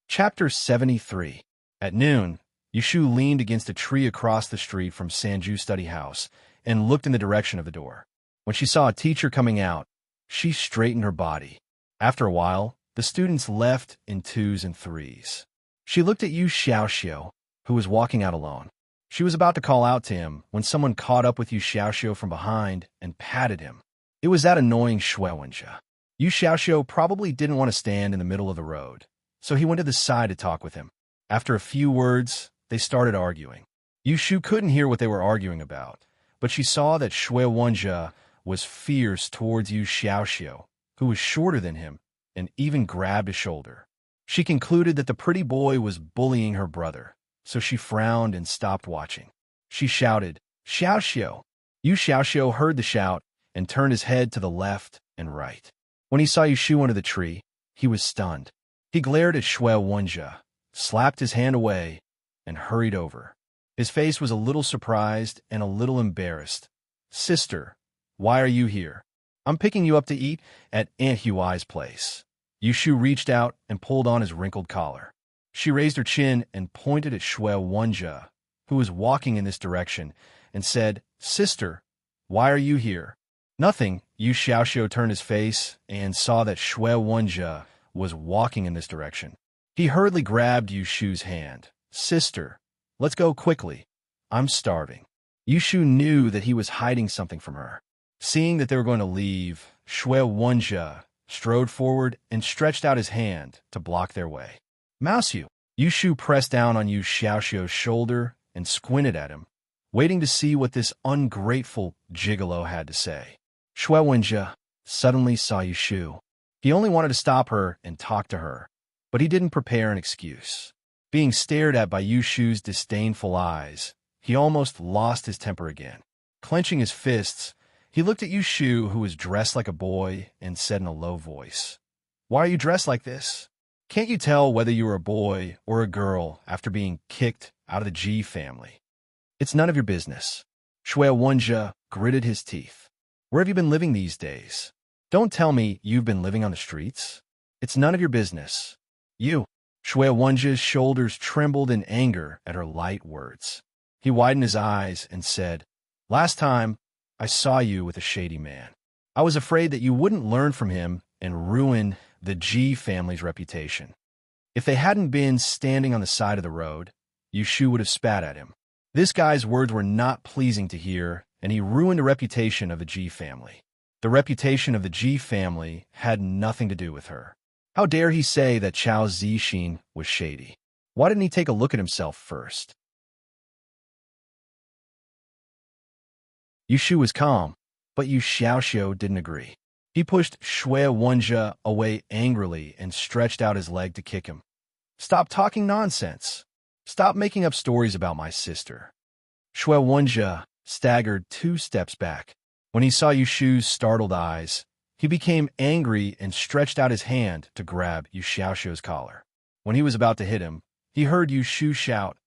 Chapter 73. At noon, Yushu leaned against a tree across the street from Sanju's study house and looked in the direction of the door. When she saw a teacher coming out, she straightened her body. After a while, the students left in twos and threes. She looked at Yu Xiaoxiu, who was walking out alone. She was about to call out to him when someone caught up with Yu Xiaoxiu from behind and patted him. It was that annoying Shui Wenjie. Yu Xiaoxiu probably didn't want to stand in the middle of the road, so he went to the side to talk with him. After a few words, they started arguing. Yu Shu couldn't hear what they were arguing about, but she saw that Shui Wenjie was fierce towards Yu Xiaoxiu, who was shorter than him, and even grabbed his shoulder. She concluded that the pretty boy was bullying her brother, so she frowned and stopped watching. She shouted, Xiaoxiu! Yu Xiaoxiu heard the shout and turned his head to the left and right. When he saw Yu Shu under the tree, he was stunned. He glared at Shui Wenjie, slapped his hand away, and hurried over. His face was a little surprised and a little embarrassed. Sister, why are you here? I'm picking you up to eat at Aunt Huai's place. Yu Shu reached out and pulled on his wrinkled collar. She raised her chin and pointed at Shui Wenjie, who was walking in this direction, and said, Sister, why are you here? Nothing. Yu Xiaoxiu turned his face and saw that Shui Wenjie was walking in this direction. He hurriedly grabbed Yu Shu's hand. Sister, let's go quickly. I'm starving. Yu Shu knew that he was hiding something from her. Seeing that they were going to leave, Shui Wenjie strode forward and stretched out his hand to block their way. Mouseu! Yu Shu pressed down on Yu Xiaoxiu's shoulder and squinted at him, waiting to see what this ungrateful gigolo had to say. Shui Wenjie suddenly saw Yu Shu. He only wanted to stop her and talk to her, but he didn't prepare an excuse. Being stared at by Yu Shu's disdainful eyes, he almost lost his temper again. Clenching his fists, he looked at Yu Shu, who was dressed like a boy, and said in a low voice, Why are you dressed like this? Can't you tell whether you are a boy or a girl after being kicked out of the Ji family? It's none of your business. Shui Wenjie gritted his teeth. Where have you been living these days? Don't tell me you've been living on the streets. It's none of your business. You. Shui Wenjie's shoulders trembled in anger at her light words. He widened his eyes and said, Last time, I saw you with a shady man. I was afraid that you wouldn't learn from him and ruin the Ji family's reputation. If they hadn't been standing on the side of the road, Yu Shu would have spat at him. This guy's words were not pleasing to hear, and he ruined the reputation of the Ji family. The reputation of the Ji family had nothing to do with her. How dare he say that Chao Zixin was shady? Why didn't he take a look at himself first? Yu Shu was calm, but Yu Xiaoxiu didn't agree. He pushed Shui Wenjie away angrily and stretched out his leg to kick him. Stop talking nonsense. Stop making up stories about my sister. Shui Wenjie staggered 2 steps back. When he saw Yu Shu's startled eyes, he became angry and stretched out his hand to grab Yu Xiaoxiu's collar. When he was about to hit him, he heard Yu Shu shout,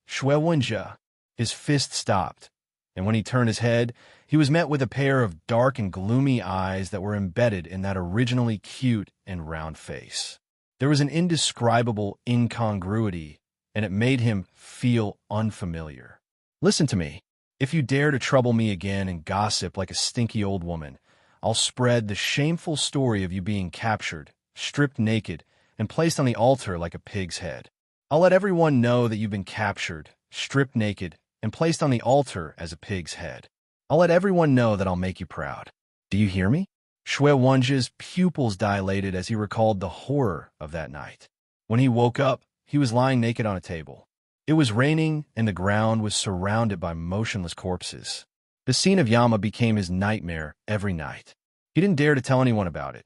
Shui Wenjie. His fist stopped, and when he turned his head, he was met with a pair of dark and gloomy eyes that were embedded in that originally cute and round face. There was an indescribable incongruity, and it made him feel unfamiliar. Listen to me. If you dare to trouble me again and gossip like a stinky old woman, I'll spread the shameful story of you being captured, stripped naked, and placed on the altar like a pig's head. I'll let everyone know that you've been captured, stripped naked, and placed on the altar as a pig's head. I'll let everyone know that I'll make you proud. Do you hear me? Shui Wenji's pupils dilated as he recalled the horror of that night. When he woke up, he was lying naked on a table. It was raining, and the ground was surrounded by motionless corpses. The scene of Yama became his nightmare every night. He didn't dare to tell anyone about it,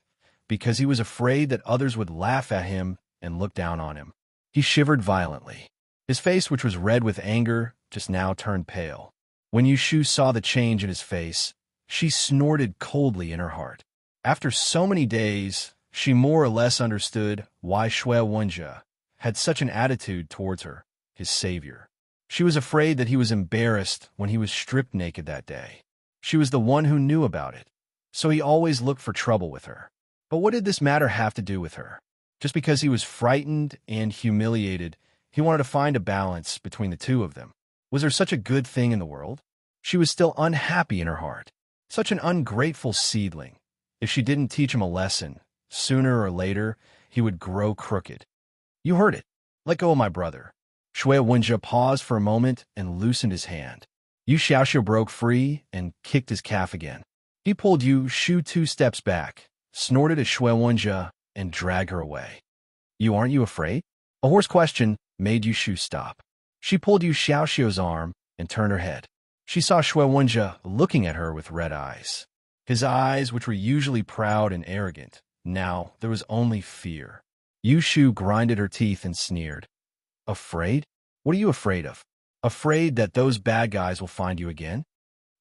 because he was afraid that others would laugh at him and look down on him. He shivered violently. His face, which was red with anger, just now turned pale. When Yushu saw the change in his face, she snorted coldly in her heart. After so many days, she more or less understood why Shui Wenji had such an attitude towards her, his savior. She was afraid that he was embarrassed when he was stripped naked that day. She was the one who knew about it, so he always looked for trouble with her. But what did this matter have to do with her? Just because he was frightened and humiliated, he wanted to find a balance between the two of them. Was there such a good thing in the world? She was still unhappy in her heart. Such an ungrateful seedling. If she didn't teach him a lesson, sooner or later, he would grow crooked. You heard it. Let go of my brother. Shui Wenji paused for a moment and loosened his hand. Yu Xiaoxiu broke free and kicked his calf again. He pulled Yu Shu 2 steps back, snorted at Shui Wenji, and dragged her away. Aren't you afraid? A hoarse question made Yu Shu stop. She pulled Yu Xiaoxiu's arm and turned her head. She saw Shui Wenji looking at her with red eyes. His eyes, which were usually proud and arrogant, now there was only fear. Yu Shu grinded her teeth and sneered. Afraid? What are you afraid of? Afraid that those bad guys will find you again?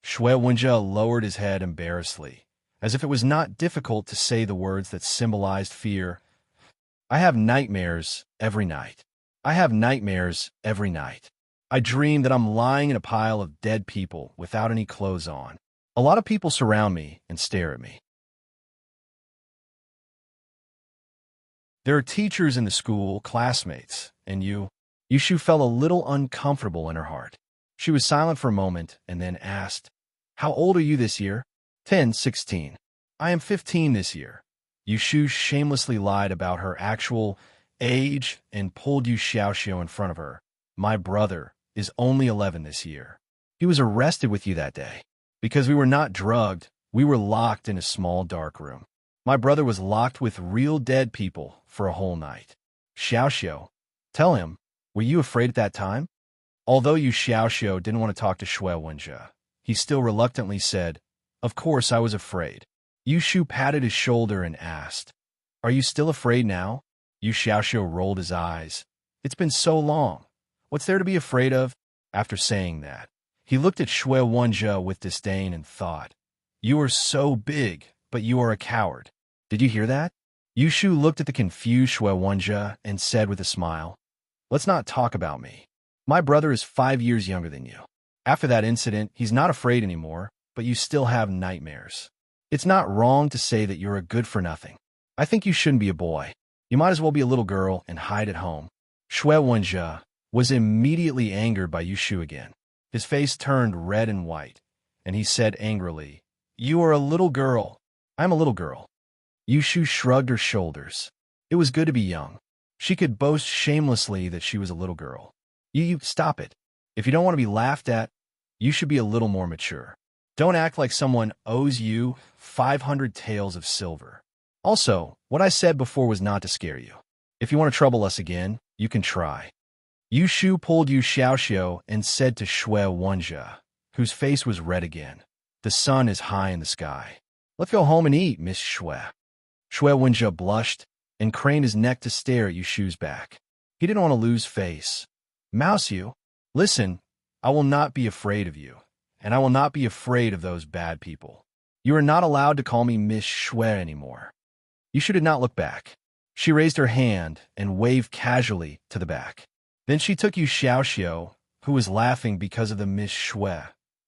Shui Wenji lowered his head embarrassedly, as if it was not difficult to say the words that symbolized fear. I have nightmares every night. I have nightmares every night. I dream that I'm lying in a pile of dead people without any clothes on. A lot of people surround me and stare at me. There are teachers in the school, classmates, and Yushu felt a little uncomfortable in her heart. She was silent for a moment and then asked, How old are you this year? 10, 16. I am 15 this year. Yushu shamelessly lied about her actual age and pulled Yu Xiaoxiu in front of her. My brother is only 11 this year. He was arrested with you that day. Because we were not drugged, we were locked in a small dark room. My brother was locked with real dead people for a whole night. Xiaoxiu, tell him, were you afraid at that time? Although Yu Xiaoxiu didn't want to talk to Shui Wenji, he still reluctantly said, Of course I was afraid. Yu Shu patted his shoulder and asked, Are you still afraid now? Yu Xiaoxiu rolled his eyes. It's been so long. What's there to be afraid of? After saying that, he looked at Shui Wenji with disdain and thought, You are so big, but you are a coward. Did you hear that? Yu Shu looked at the confused Shui Wenji and said with a smile, Let's not talk about me. My brother is 5 years younger than you. After that incident, he's not afraid anymore, but you still have nightmares. It's not wrong to say that you're a good-for-nothing. I think you shouldn't be a boy. You might as well be a little girl and hide at home. Shui Wenji was immediately angered by Yu Shu again. His face turned red and white, and he said angrily, You are a little girl. I'm a little girl. Yu Shu shrugged her shoulders. It was good to be young. She could boast shamelessly that she was a little girl. You stop it. If you don't want to be laughed at, you should be a little more mature. Don't act like someone owes you 500 taels of silver. Also, what I said before was not to scare you. If you want to trouble us again, you can try. Yu Shu pulled Yu Xiaoxiu and said to Shui Wenji, whose face was red again, The sun is high in the sky. Let's go home and eat, Miss Shui. Shui Wenji blushed and craned his neck to stare at Yu Shu's back. He didn't want to lose face. Mouse you, listen, I will not be afraid of you, and I will not be afraid of those bad people. You are not allowed to call me Miss Shui anymore. Yu Shu did not look back. She raised her hand and waved casually to the back. Then she took Yu Xiaoxiu, who was laughing because of the Miss Shui,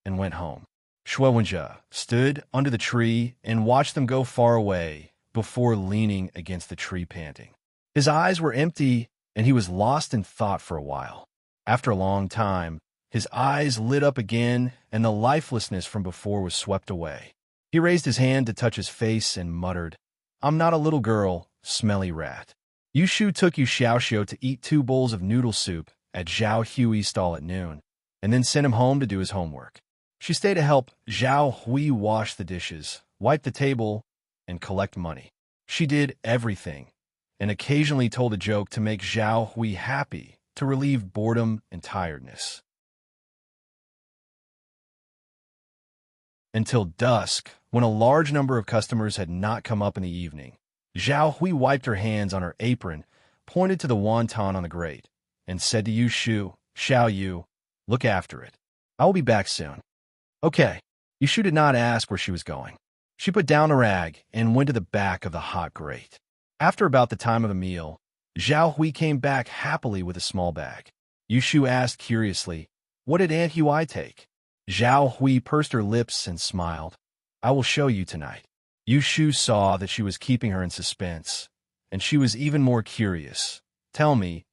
and went home. Shui Wenji stood under the tree and watched them go far away before leaning against the tree panting. His eyes were empty, and he was lost in thought for a while. After a long time, his eyes lit up again, and the lifelessness from before was swept away. He raised his hand to touch his face and muttered, "I'm not a little girl, smelly rat." Yushu took Yu Xiaoxiu to eat 2 bowls of noodle soup at Zhao Hui's stall at noon, and then sent him home to do his homework. She stayed to help Zhao Hui wash the dishes, wipe the table, and collect money. She did everything, and occasionally told a joke to make Zhao Hui happy, to relieve boredom and tiredness. Until dusk, when a large number of customers had not come up in the evening, Zhao Hui wiped her hands on her apron, pointed to the wonton on the grate, and said to Yushu, "Xiao Yu, look after it. I will be back soon." Okay. Yushu did not ask where she was going. She put down the rag and went to the back of the hot grate. After about the time of the meal, Zhao Hui came back happily with a small bag. Yushu asked curiously, "What did Aunt Hui take?" Zhao Hui pursed her lips and smiled. "I will show you tonight." Yushu saw that she was keeping her in suspense, and she was even more curious. "Tell me,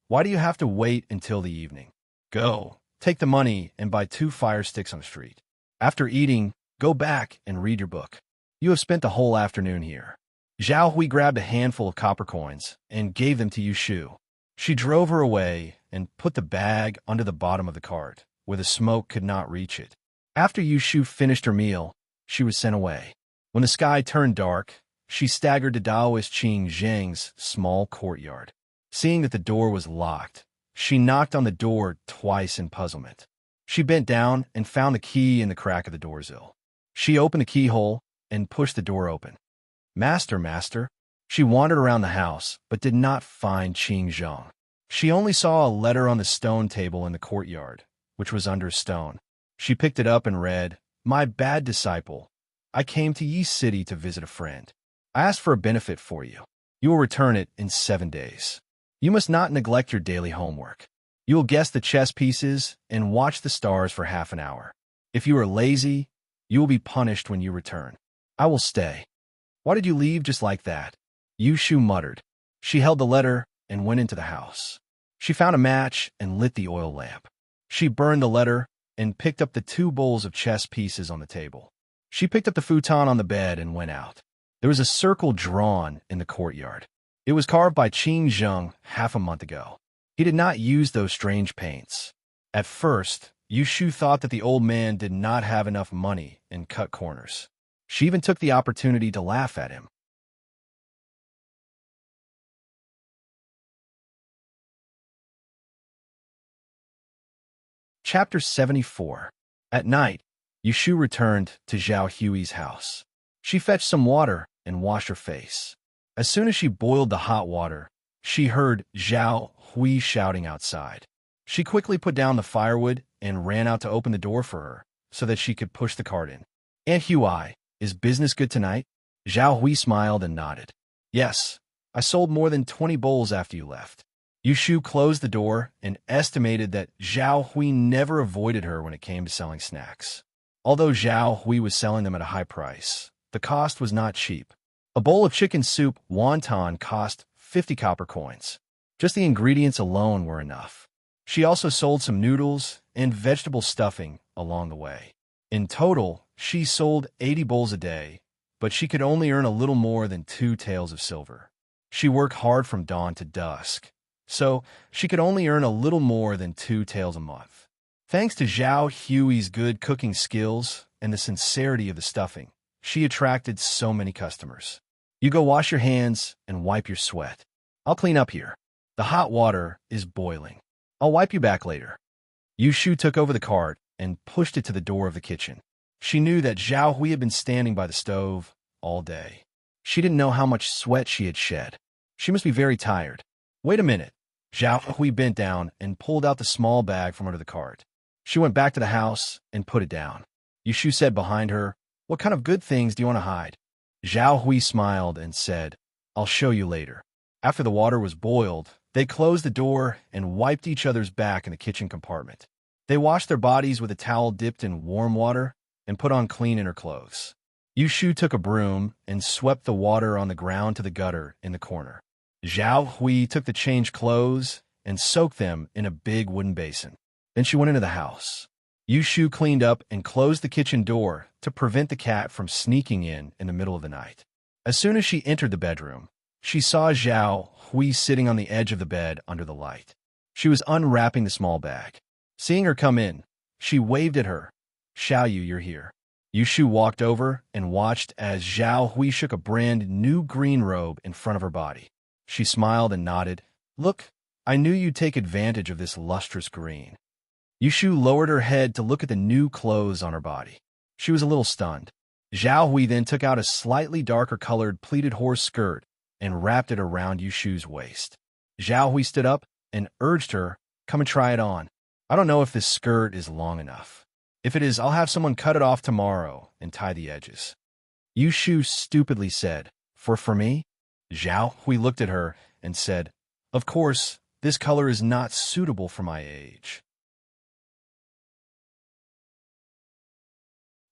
why do you have to wait until the evening? Go, take the money and buy 2 fire sticks on the street. After eating, go back and read your book. You have spent the whole afternoon here." Zhao Hui grabbed a handful of copper coins and gave them to Yushu. She drove her away and put the bag under the bottom of the cart, where the smoke could not reach it. After Yushu finished her meal, she was sent away. When the sky turned dark, she staggered to Taoist Qing Zheng's small courtyard. Seeing that the door was locked, she knocked on the door twice in puzzlement. She bent down and found the key in the crack of the doorsill. She opened the keyhole and pushed the door open. "Master, master." She wandered around the house, but did not find Qing Zheng. She only saw a letter on the stone table in the courtyard, which was under a stone. She picked it up and read, "My bad disciple, I came to Yi City to visit a friend. I asked for a benefit for you. You will return it in 7 days. You must not neglect your daily homework. You will guess the chess pieces and watch the stars for half an hour. If you are lazy, you will be punished when you return. I will stay." "Why did you leave just like that?" Yushu muttered. She held the letter and went into the house. She found a match and lit the oil lamp. She burned the letter and picked up the 2 bowls of chess pieces on the table. She picked up the futon on the bed and went out. There was a circle drawn in the courtyard. It was carved by Qing Zheng half a month ago. He did not use those strange paints. At first, Yushu thought that the old man did not have enough money and cut corners. She even took the opportunity to laugh at him. Chapter 74. At night, Yushu returned to Zhao Hui's house. She fetched some water and washed her face. As soon as she boiled the hot water, she heard Zhao Hui shouting outside. She quickly put down the firewood and ran out to open the door for her, so that she could push the cart in. "Aunt Hui, is business good tonight?" Zhao Hui smiled and nodded. "Yes, I sold more than 20 bowls after you left." Yushu closed the door and estimated that Zhao Hui never avoided her when it came to selling snacks. Although Zhao Hui was selling them at a high price, the cost was not cheap. A bowl of chicken soup wonton cost 50 copper coins. Just the ingredients alone were enough. She also sold some noodles and vegetable stuffing along the way. In total, she sold 80 bowls a day, but she could only earn a little more than 2 taels of silver. She worked hard from dawn to dusk, so she could only earn a little more than 2 taels a month. Thanks to Zhao Hui's good cooking skills and the sincerity of the stuffing, she attracted so many customers. "You go wash your hands and wipe your sweat. I'll clean up here. The hot water is boiling. I'll wipe you back later." Yushu took over the cart and pushed it to the door of the kitchen. She knew that Zhao Hui had been standing by the stove all day. She didn't know how much sweat she had shed. She must be very tired. "Wait a minute." Zhao Hui bent down and pulled out the small bag from under the cart. She went back to the house and put it down. Yushu said behind her, "What kind of good things do you want to hide?" Zhao Hui smiled and said, "I'll show you later." After the water was boiled, they closed the door and wiped each other's back in the kitchen compartment. They washed their bodies with a towel dipped in warm water and put on clean inner clothes. Yushu took a broom and swept the water on the ground to the gutter in the corner. Zhao Hui took the changed clothes and soaked them in a big wooden basin. Then she went into the house. Yu Shu cleaned up and closed the kitchen door to prevent the cat from sneaking in the middle of the night. As soon as she entered the bedroom, she saw Zhao Hui sitting on the edge of the bed under the light. She was unwrapping the small bag. Seeing her come in, she waved at her. "Xiao Yu, you're here." Yu Shu walked over and watched as Zhao Hui shook a brand new green robe in front of her body. She smiled and nodded. "Look, I knew you'd take advantage of this lustrous green." Yu Shu lowered her head to look at the new clothes on her body. She was a little stunned. Zhao Hui then took out a slightly darker colored pleated horse skirt and wrapped it around Yu Shu's waist. Zhao Hui stood up and urged her, "Come and try it on. I don't know if this skirt is long enough. If it is, I'll have someone cut it off tomorrow and tie the edges." Yu Shu stupidly said, For me?" Zhao Hui looked at her and said, "Of course, this color is not suitable for my age.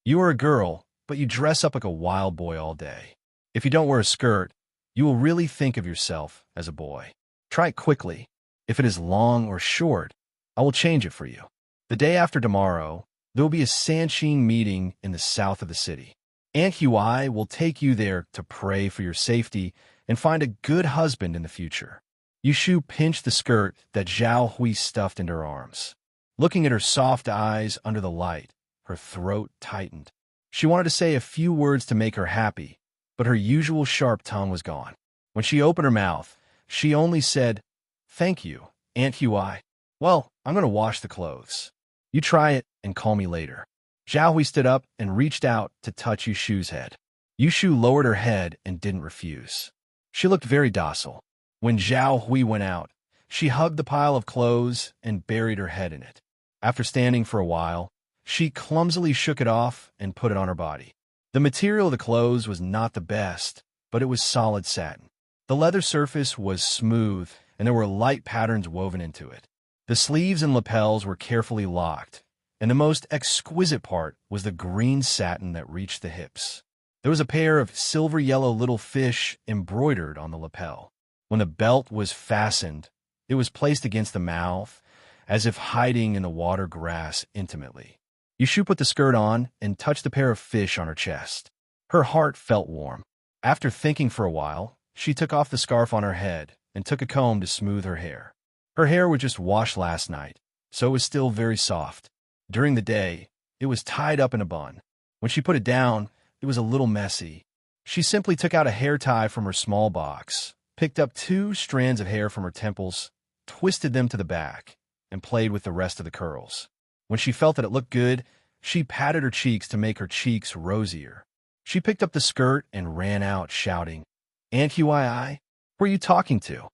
You are a girl, but you dress up like a wild boy all day. If you don't wear a skirt, you will really think of yourself as a boy. Try it quickly. If it is long or short, I will change it for you. The day after tomorrow, there will be a Sanqing meeting in the south of the city. Aunt Huai will take you there to pray for your safety and find a good husband in the future." Yu Shu pinched the skirt that Zhao Hui stuffed into her arms. Looking at her soft eyes under the light, her throat tightened. She wanted to say a few words to make her happy, but her usual sharp tongue was gone. When she opened her mouth, she only said, "Thank you, Aunt Huai. Well, I'm going to wash the clothes. You try it and call me later." Zhao Hui stood up and reached out to touch Yu Shu's head. Yu Shu lowered her head and didn't refuse. She looked very docile. When Zhao Hui went out, she hugged the pile of clothes and buried her head in it. After standing for a while, she clumsily shook it off and put it on her body. The material of the clothes was not the best, but it was solid satin. The leather surface was smooth, and there were light patterns woven into it. The sleeves and lapels were carefully locked, and the most exquisite part was the green satin that reached the hips. There was a pair of silver-yellow little fish embroidered on the lapel. When the belt was fastened, it was placed against the mouth, as if hiding in the water grass intimately. Yu Shu put the skirt on and touched the pair of fish on her chest. Her heart felt warm. After thinking for a while, she took off the scarf on her head and took a comb to smooth her hair. Her hair was just washed last night, so it was still very soft. During the day, it was tied up in a bun. When she put it down, it was a little messy. She simply took out a hair tie from her small box, picked up 2 strands of hair from her temples, twisted them to the back, and played with the rest of the curls. When she felt that it looked good, she patted her cheeks to make her cheeks rosier. She picked up the skirt and ran out, shouting, "Aunt Huai, who are you talking to?"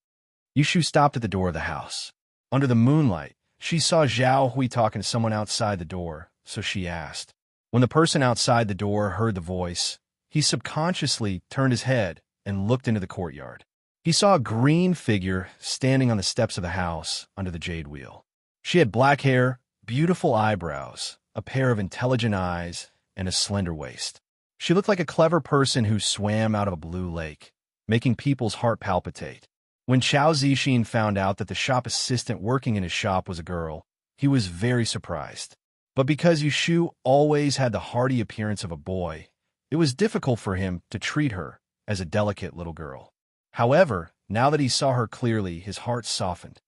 Yu Shu stopped at the door of the house. Under the moonlight, she saw Zhao Hui talking to someone outside the door, so she asked. When the person outside the door heard the voice, he subconsciously turned his head and looked into the courtyard. He saw a green figure standing on the steps of the house under the jade wheel. She had black hair, beautiful eyebrows, a pair of intelligent eyes, and a slender waist. She looked like a clever person who swam out of a blue lake, making people's heart palpitate. When Chao Zixin found out that the shop assistant working in his shop was a girl, he was very surprised. But because Yu Shu always had the hearty appearance of a boy, it was difficult for him to treat her as a delicate little girl. However, now that he saw her clearly, his heart softened.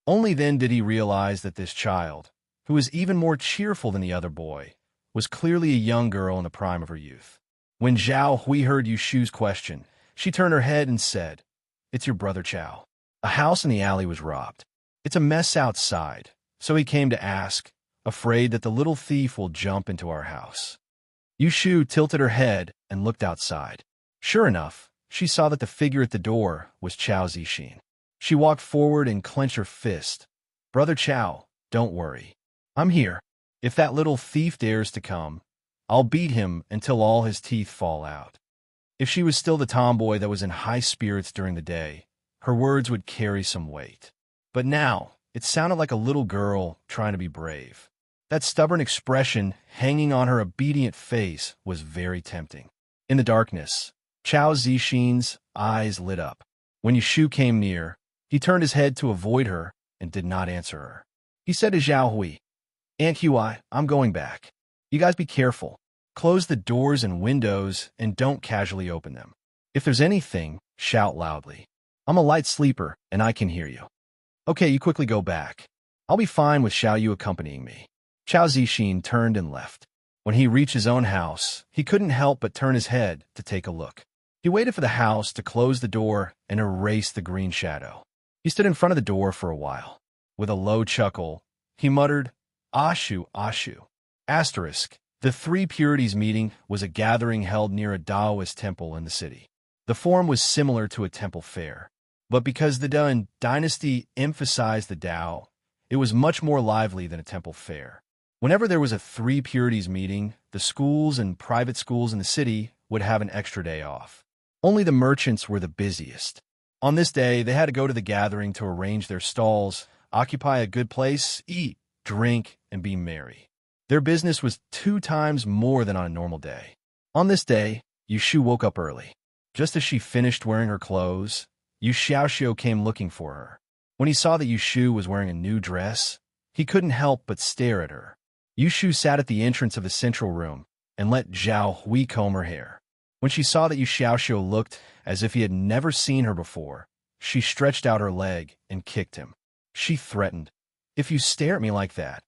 Only then did he realize that this child, who was even more cheerful than the other boy, was clearly a young girl in the prime of her youth. When Zhao Hui heard Yu Shu's question, she turned her head and said, "It's your brother Chao. A house in the alley was robbed. It's a mess outside, so he came to ask, afraid that the little thief will jump into our house." Yu Shu tilted her head and looked outside. Sure enough, she saw that the figure at the door was Chao Zixin. She walked forward and clenched her fist. "Brother Chao, don't worry. I'm here. If that little thief dares to come, I'll beat him until all his teeth fall out." If she was still the tomboy that was in high spirits during the day, her words would carry some weight. But now, it sounded like a little girl trying to be brave. That stubborn expression hanging on her obedient face was very tempting. In the darkness, Chao Zixin's eyes lit up. When Yushu came near, he turned his head to avoid her and did not answer her. He said to Zhao Hui, "Aunt Hui, I'm going back. You guys be careful. Close the doors and windows and don't casually open them. If there's anything, shout loudly. I'm a light sleeper and I can hear you." "Okay, you quickly go back. I'll be fine with Xiao Yu accompanying me." Chao Zixin turned and left. When he reached his own house, he couldn't help but turn his head to take a look. He waited for the house to close the door and erase the green shadow. He stood in front of the door for a while. With a low chuckle, he muttered, "Ashu, Ashu." Asterisk. The Three Purities meeting was a gathering held near a Taoist temple in the city. The form was similar to a temple fair, but because the Dun dynasty emphasized the Tao, it was much more lively than a temple fair. Whenever there was a Three Purities meeting, the schools and private schools in the city would have an extra day off. Only the merchants were the busiest. On this day, they had to go to the gathering to arrange their stalls, occupy a good place, eat, drink, and be merry. Their business was 2 times more than on a normal day. On this day, Yushu woke up early. Just as she finished wearing her clothes, Yu Xiaoxiu came looking for her. When he saw that Yushu was wearing a new dress, he couldn't help but stare at her. Yushu sat at the entrance of the central room and let Zhao Hui comb her hair. When she saw that Yu Xiaoxiu looked as if he had never seen her before, she stretched out her leg and kicked him. She threatened, "If you stare at me like that,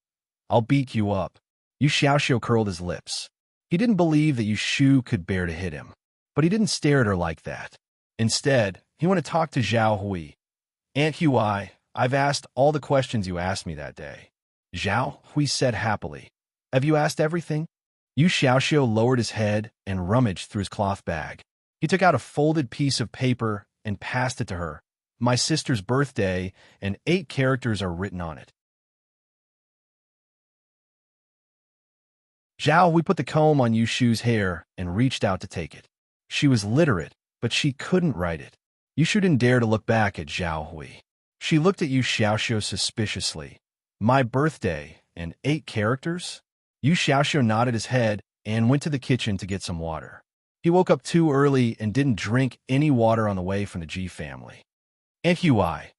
I'll beat you up." Yu Xiaoxiu curled his lips. He didn't believe that Yushu could bear to hit him, but he didn't stare at her like that. Instead, he went to talk to Zhao Hui. "Aunt Hui, I've asked all the questions you asked me that day." Zhao Hui said happily, "Have you asked everything?" Yu Xiaoxiu lowered his head and rummaged through his cloth bag. He took out a folded piece of paper and passed it to her. "My sister's birthday, and 8 characters are written on it." Zhao Hui put the comb on Yushu's hair and reached out to take it. She was literate, but she couldn't write it. Yushu didn't dare to look back at Zhao Hui. She looked at Yu Xiaoxiu suspiciously. "My birthday, and 8 characters?" Yu Xiaoxiu nodded his head and went to the kitchen to get some water. He woke up too early and didn't drink any water on the way from the Ji family. "Aunt Hui,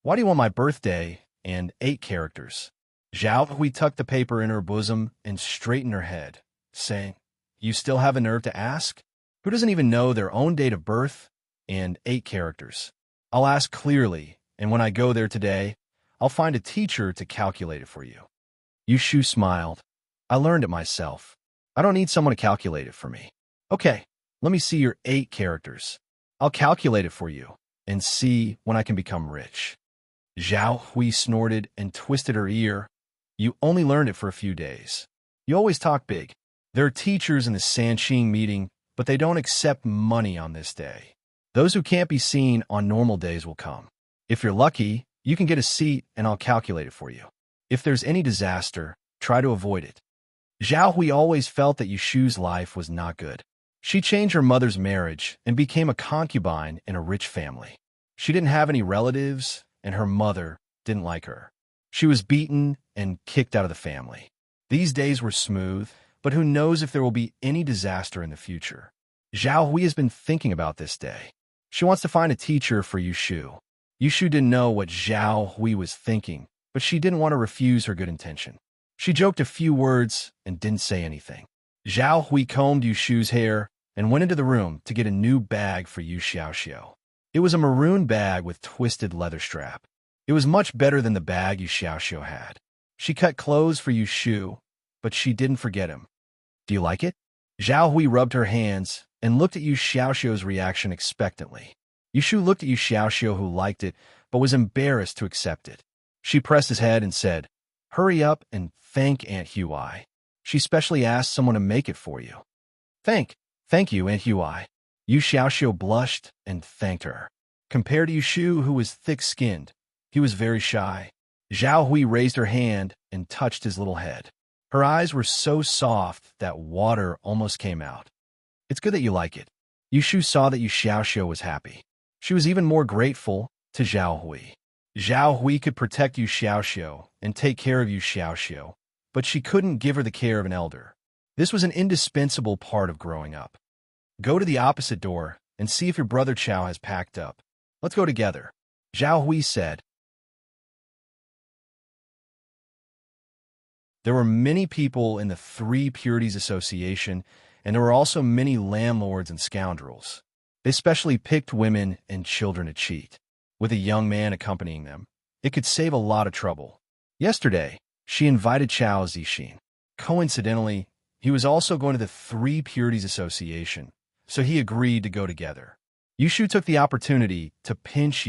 why do you want my birthday and 8 characters?" Zhao Hui tucked the paper in her bosom and straightened her head, saying, "You still have a nerve to ask? Who doesn't even know their own date of birth and 8 characters? I'll ask clearly, and when I go there today, I'll find a teacher to calculate it for you." Yushu smiled. "I learned it myself. I don't need someone to calculate it for me." "Okay, let me see your 8 characters. I'll calculate it for you and see when I can become rich." Zhao Hui snorted and twisted her ear. "You only learned it for a few days. You always talk big. There are teachers in the Sanqing meeting, but they don't accept money on this day. Those who can't be seen on normal days will come. If you're lucky, you can get a seat and I'll calculate it for you. If there's any disaster, try to avoid it." Zhao Hui always felt that Yushu's life was not good. She changed her mother's marriage and became a concubine in a rich family. She didn't have any relatives, and her mother didn't like her. She was beaten and kicked out of the family. These days were smooth, but who knows if there will be any disaster in the future. Zhao Hui has been thinking about this day. She wants to find a teacher for Yushu. Yushu didn't know what Zhao Hui was thinking, but she didn't want to refuse her good intention. She joked a few words and didn't say anything. Zhao Hui combed Yushu's hair and went into the room to get a new bag for Yu Xiaoxiu. It was a maroon bag with twisted leather strap. It was much better than the bag Yu Xiaoxiu had. She cut clothes for Yushu, but she didn't forget him. "Do you like it?" Zhao Hui rubbed her hands and looked at Yu Xiaoxiu's reaction expectantly. Yushu looked at Yu Xiaoxiu, who liked it, but was embarrassed to accept it. She pressed his head and said, "Hurry up and thank Aunt Hui. She specially asked someone to make it for you." Thank you, Aunt Hui." Yu Xiaoxiu blushed and thanked her. Compared to Yushu, who was thick-skinned, he was very shy. Zhao Hui raised her hand and touched his little head. Her eyes were so soft that water almost came out. "It's good that you like it." Yushu saw that Yu Xiaoxiu was happy. She was even more grateful to Zhao Hui. Zhao Hui could protect Yu Xiaoxiu and take care of Yu Xiaoxiu, but she couldn't give her the care of an elder. This was an indispensable part of growing up. Go to the opposite door and see if your brother Chow has packed up. Let's go together, Zhao Hui said. There were many people in the Three Purities Association, and there were also many landlords and scoundrels. They specially picked women and children to cheat, with a young man accompanying them. It could save a lot of trouble. Yesterday, she invited Chow Zixin. Coincidentally, he was also going to the Three Purities Association, so he agreed to go together. Yushu took the opportunity to pinch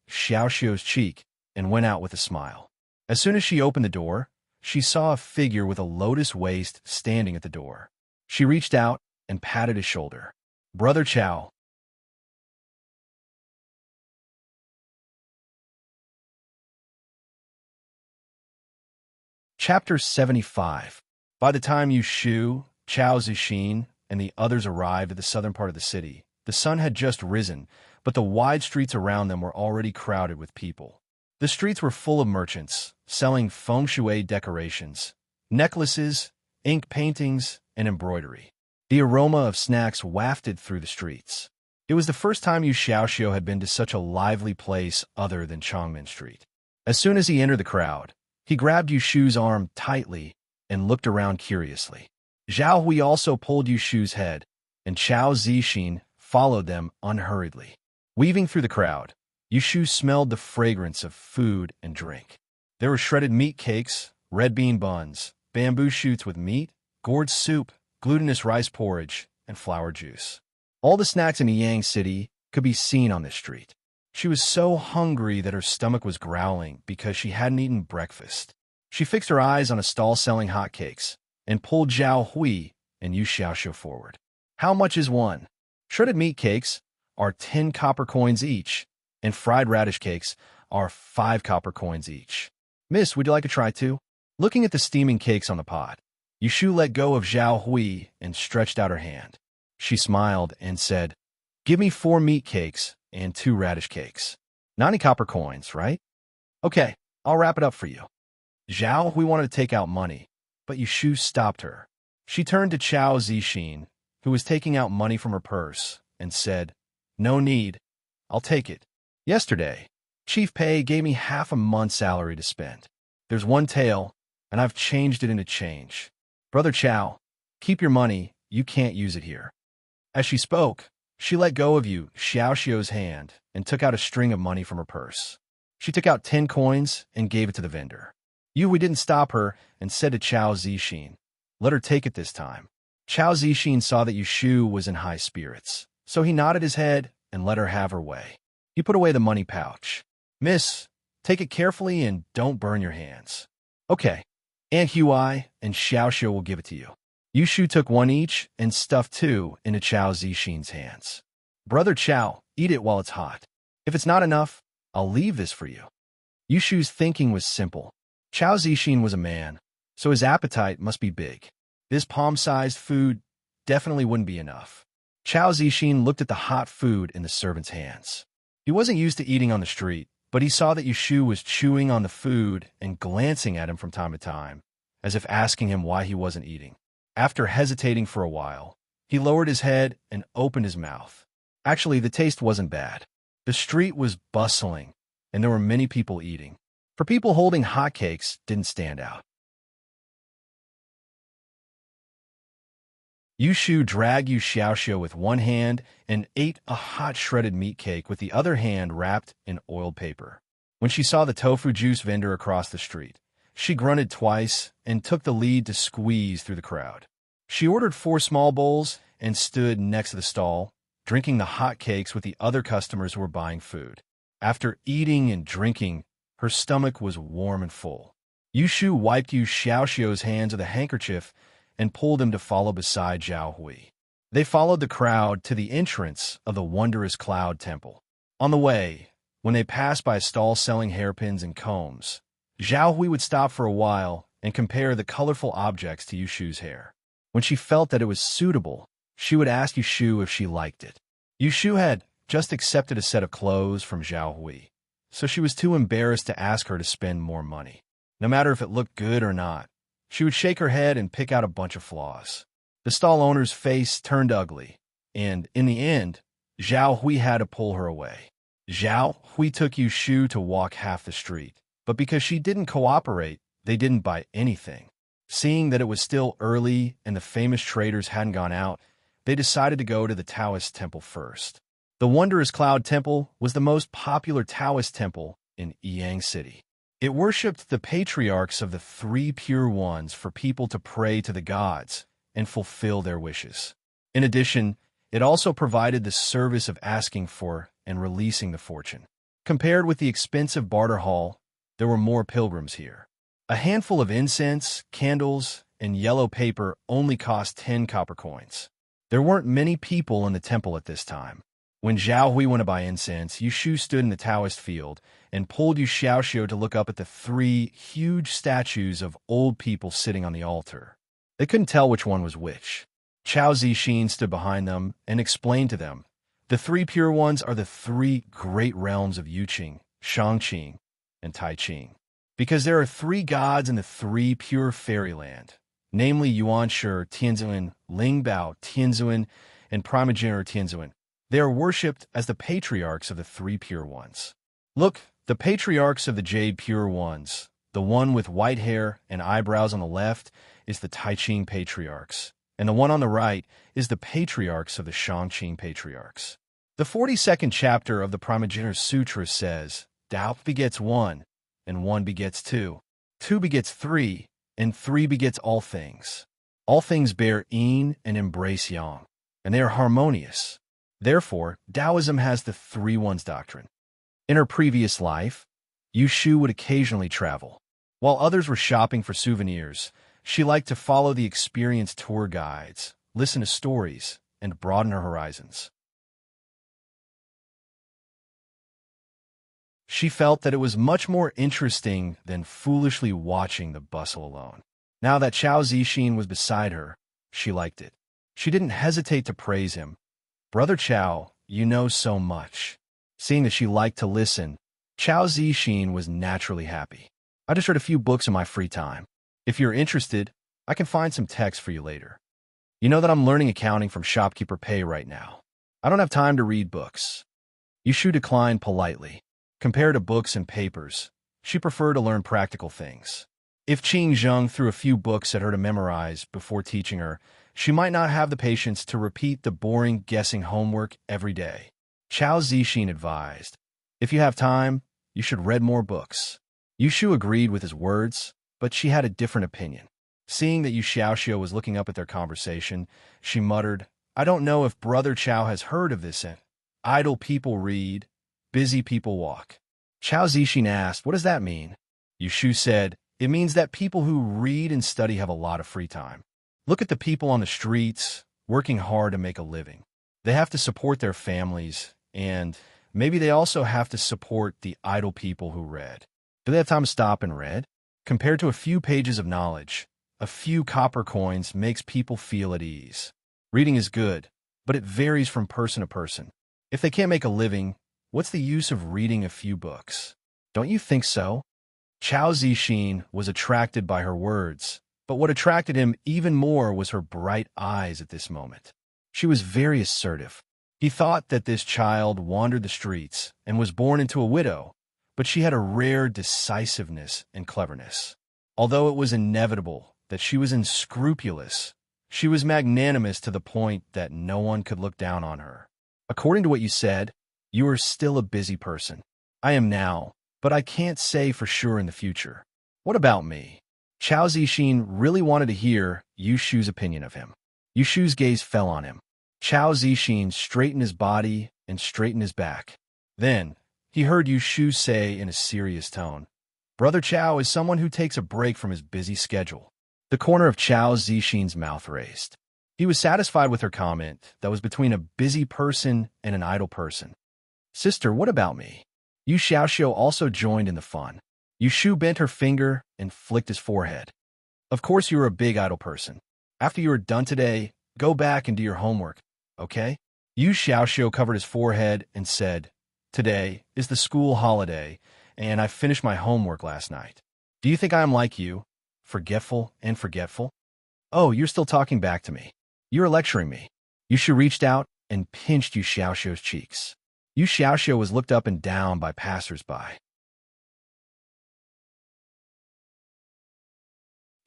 Xiaoxiu's cheek and went out with a smile. As soon as she opened the door, she saw a figure with a lotus waist standing at the door. She reached out and patted his shoulder. Brother Chow. Chapter 75. By the time Yushu, Chow Zixin, and the others arrived at the southern part of the city, the sun had just risen, but the wide streets around them were already crowded with people. The streets were full of merchants, selling feng shui decorations, necklaces, ink paintings, and embroidery. The aroma of snacks wafted through the streets. It was the first time Yu Xiaoxiu had been to such a lively place other than Chongmen Street. As soon as he entered the crowd, he grabbed Yushu's arm tightly and looked around curiously. Zhao Hui also pulled Yushu's head, and Chow Zixin followed them unhurriedly. Weaving through the crowd, Yushu smelled the fragrance of food and drink. There were shredded meat cakes, red bean buns, bamboo shoots with meat, gourd soup, glutinous rice porridge, and flower juice. All the snacks in Yang City could be seen on this street. She was so hungry that her stomach was growling because she hadn't eaten breakfast. She fixed her eyes on a stall selling hotcakes and pulled Zhao Hui and Yu Xiaoxiu forward. How much is one? Shredded meat cakes are 10 copper coins each, and fried radish cakes are 5 copper coins each. Miss, would you like to try too? Looking at the steaming cakes on the pot, Yushu let go of Zhao Hui and stretched out her hand. She smiled and said, "Give me 4 meat cakes and 2 radish cakes. 90 copper coins, right? Okay, I'll wrap it up for you." Zhao Hui wanted to take out money, but Yushu stopped her. She turned to Chow Zixin, who was taking out money from her purse, and said, "No need. I'll take it. Yesterday, Chief Pei gave me half a month's salary to spend. There's one tael, and I've changed it into change. Brother Chow, keep your money. You can't use it here." As she spoke, she let go of Yu Xiaoxiu's hand and took out a string of money from her purse. She took out 10 coins and gave it to the vendor. Yu didn't stop her and said to Chow Zixin, "Let her take it this time." Chow Zixin saw that Yushu was in high spirits, so he nodded his head and let her have her way. He put away the money pouch. "Miss, take it carefully and don't burn your hands." "Okay, Aunt Hui and Xiaoxiu will give it to you." Yushu took 1 each and stuffed 2 into Chow Zixin's hands. "Brother Chow, eat it while it's hot. If it's not enough, I'll leave this for you." Yushu's thinking was simple. Chow Zixin was a man, so his appetite must be big. This palm-sized food definitely wouldn't be enough. Chow Zixin looked at the hot food in the servant's hands. He wasn't used to eating on the street, but he saw that Yushu was chewing on the food and glancing at him from time to time, as if asking him why he wasn't eating. After hesitating for a while, he lowered his head and opened his mouth. Actually, the taste wasn't bad. The street was bustling, and there were many people eating. For people holding hotcakes didn't stand out. Yushu dragged Yu Xiaoxiu with one hand and ate a hot shredded meat cake with the other hand wrapped in oiled paper. When she saw the tofu juice vendor across the street, she grunted twice and took the lead to squeeze through the crowd. She ordered 4 small bowls and stood next to the stall, drinking the hot cakes with the other customers who were buying food. After eating and drinking, her stomach was warm and full. Yushu wiped Yu Xiaoxiu's hands with a handkerchief and pulled him to follow beside Zhao Hui. They followed the crowd to the entrance of the wondrous Cloud Temple. On the way, when they passed by a stall selling hairpins and combs, Zhao Hui would stop for a while and compare the colorful objects to Yushu's hair. When she felt that it was suitable, she would ask Yushu if she liked it. Yushu had just accepted a set of clothes from Zhao Hui, so she was too embarrassed to ask her to spend more money. No matter if it looked good or not, she would shake her head and pick out a bunch of flaws. The stall owner's face turned ugly, and in the end, Zhao Hui had to pull her away. Zhao Hui took Yu Shu to walk half the street, but because she didn't cooperate, they didn't buy anything. Seeing that it was still early and the famous traders hadn't gone out, they decided to go to the Taoist temple first. The Wondrous Cloud Temple was the most popular Taoist temple in Yang City. It worshipped the patriarchs of the three pure ones for people to pray to the gods and fulfill their wishes. In addition, it also provided the service of asking for and releasing the fortune. Compared with the expensive barter hall, there were more pilgrims here. A handful of incense, candles, and yellow paper only cost 10 copper coins. There weren't many people in the temple at this time. When Zhao Hui went to buy incense, Yu Shu stood in the Taoist field and pulled Yu Xiaoxiu to look up at the three huge statues of old people sitting on the altar. They couldn't tell which one was which. Chao Zixin stood behind them and explained to them, the three pure ones are the three great realms of Yuqing, Shangqing, and Taiqing. Because there are three gods in the three pure fairyland, namely Yuanshi Tianzuan, Lingbao Tianzuan, and Primogenitor Tianzuan. They are worshipped as the patriarchs of the three pure ones. Look, the patriarchs of the Jade Pure Ones, the one with white hair and eyebrows on the left, is the Taiqing patriarchs, and the one on the right is the patriarchs of the Shangqing patriarchs. The 42nd chapter of the Primogenitor Sutra says, Tao begets one, and one begets two. Two begets three, and three begets all things. All things bear yin and embrace yang, and they are harmonious. Therefore, Taoism has the three ones doctrine. In her previous life, Yu Shu would occasionally travel. While others were shopping for souvenirs, she liked to follow the experienced tour guides, listen to stories, and broaden her horizons. She felt that it was much more interesting than foolishly watching the bustle alone. Now that Chao Zixin was beside her, she liked it. She didn't hesitate to praise him. Brother Chao, you know so much. Seeing that she liked to listen, Chao Zixin was naturally happy. I just read a few books in my free time. If you're interested, I can find some text for you later. You know that I'm learning accounting from Shopkeeper Pei right now. I don't have time to read books. Yu Shu declined politely. Compared to books and papers, she preferred to learn practical things. If Qing Zheng threw a few books at her to memorize before teaching her, she might not have the patience to repeat the boring guessing homework every day. Chao Zixin advised, if you have time, you should read more books. Yu Shu agreed with his words, but she had a different opinion. Seeing that Yu Xiaoxiu was looking up at their conversation, she muttered, I don't know if Brother Chao has heard of this. Idle people read, busy people walk. Chao Zixin asked, what does that mean? Yu Shu said, it means that people who read and study have a lot of free time. Look at the people on the streets, working hard to make a living. They have to support their families, and maybe they also have to support the idle people who read. Do they have time to stop and read? Compared to a few pages of knowledge, a few copper coins makes people feel at ease. Reading is good, but it varies from person to person. If they can't make a living, what's the use of reading a few books? Don't you think so? Chao Zixin was attracted by her words, but what attracted him even more was her bright eyes at this moment. She was very assertive. He thought that this child wandered the streets and was born into a widow, but she had a rare decisiveness and cleverness. Although it was inevitable that she was unscrupulous, she was magnanimous to the point that no one could look down on her. According to what you said, you are still a busy person. I am now, but I can't say for sure in the future. What about me? Chao Zixin really wanted to hear Yu Shu's opinion of him. Yu Shu's gaze fell on him. Chao Zixin straightened his body and straightened his back. Then, he heard Yu Shu say in a serious tone, Brother Chao is someone who takes a break from his busy schedule. The corner of Chao Zixin's mouth raised. He was satisfied with her comment that was between a busy person and an idle person. Sister, what about me? Yu Xiaoxiu also joined in the fun. Yu Shu bent her finger and flicked his forehead. Of course you are a big idle person. After you are done today, go back and do your homework, okay? Yu Xiaoxiu covered his forehead and said, Today is the school holiday, and I finished my homework last night. Do you think I am like you, forgetful and forgetful? Oh, you're still talking back to me. You're lecturing me. Yu Shu reached out and pinched Yu Xiaoxiu's cheeks. Yu Xiaoxiu was looked up and down by passers-by.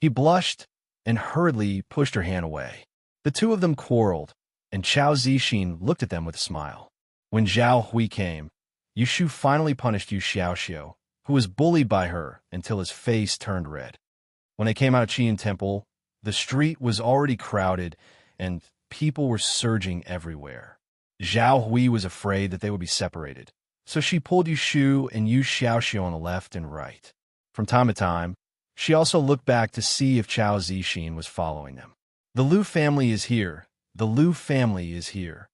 He blushed and hurriedly pushed her hand away. The two of them quarreled, and Chao Zixin looked at them with a smile. When Zhao Hui came, Yu Shu finally punished Yu Xiaoxiu, who was bullied by her until his face turned red. When they came out of Qian Temple, the street was already crowded, and people were surging everywhere. Zhao Hui was afraid that they would be separated, so she pulled Yu Shu and Yu Xiaoxiu on the left and right. From time to time, she also looked back to see if Chao Zixin was following them. "The Liu family is here. The Liu family is here,"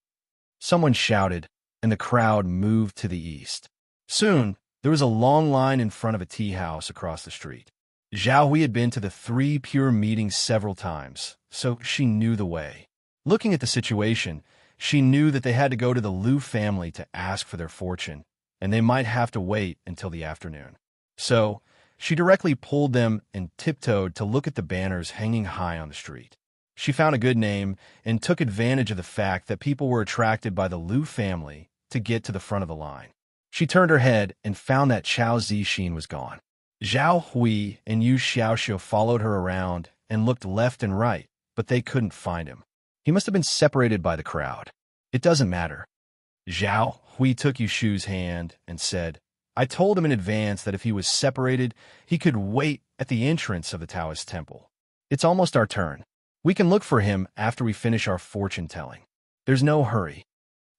someone shouted, and the crowd moved to the east. Soon, there was a long line in front of a tea house across the street. Zhao Hui had been to the Three Pure meetings several times, so she knew the way. Looking at the situation, she knew that they had to go to the Liu family to ask for their fortune, and they might have to wait until the afternoon. So, she directly pulled them and tiptoed to look at the banners hanging high on the street. She found a good name and took advantage of the fact that people were attracted by the Liu family to get to the front of the line. She turned her head and found that Chao Zixin was gone. Zhao Hui and Yu Xiaoxiu followed her around and looked left and right, but they couldn't find him. He must have been separated by the crowd. It doesn't matter. Zhao Hui took Yu Shu's hand and said, "I told him in advance that if he was separated, he could wait at the entrance of the Taoist temple. It's almost our turn. We can look for him after we finish our fortune-telling. There's no hurry."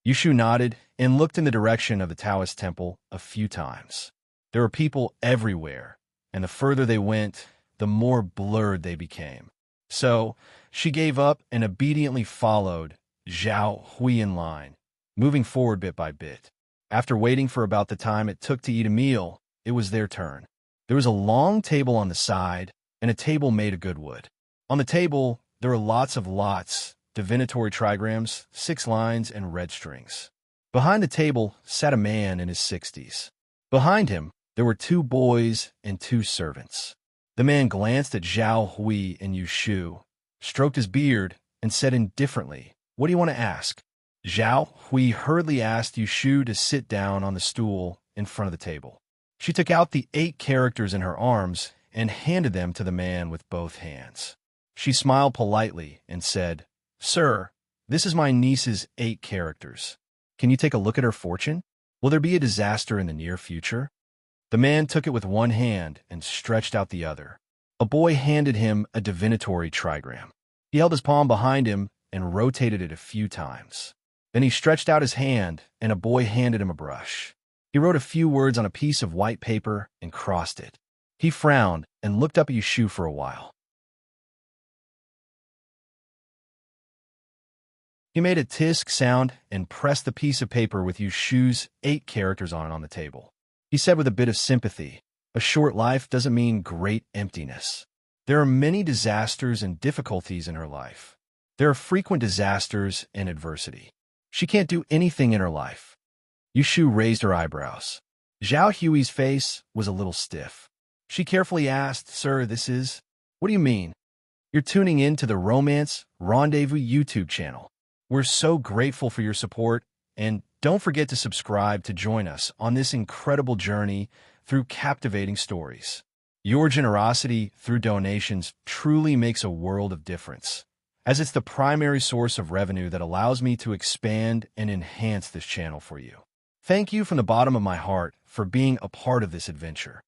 Yu Shu nodded and looked in the direction of the Taoist temple a few times. There were people everywhere, and the further they went, the more blurred they became. So, she gave up and obediently followed Zhao Hui in line, moving forward bit by bit. After waiting for about the time it took to eat a meal, it was their turn. There was a long table on the side, and a table made of good wood. On the table, there were lots of lots, divinatory trigrams, 6 lines, and red strings. Behind the table sat a man in his 60s. Behind him, there were 2 boys and 2 servants. The man glanced at Zhao Hui and Yu Shu, stroked his beard, and said indifferently, "What do you want to ask?" Zhao Hui hurriedly asked Yu Shu to sit down on the stool in front of the table. She took out the 8 characters in her arms and handed them to the man with both hands. She smiled politely and said, "Sir, this is my niece's 8 characters. Can you take a look at her fortune? Will there be a disaster in the near future?" The man took it with one hand and stretched out the other. A boy handed him a divinatory trigram. He held his palm behind him and rotated it a few times. Then he stretched out his hand, and a boy handed him a brush. He wrote a few words on a piece of white paper and crossed it. He frowned and looked up at Yu Shu for a while. He made a tisk sound and pressed the piece of paper with Yu Shu's 8 characters on it on the table. He said with a bit of sympathy, "A short life doesn't mean great emptiness. There are many disasters and difficulties in her life. There are frequent disasters and adversity. She can't do anything in her life." Yu Shu raised her eyebrows. Zhao Hui's face was a little stiff. She carefully asked, "Sir, this is... What do you mean?" "You're tuning in to the Romance Rendezvous YouTube channel. We're so grateful for your support, and don't forget to subscribe to join us on this incredible journey through captivating stories. Your generosity through donations truly makes a world of difference, as it's the primary source of revenue that allows me to expand and enhance this channel for you. Thank you from the bottom of my heart for being a part of this adventure.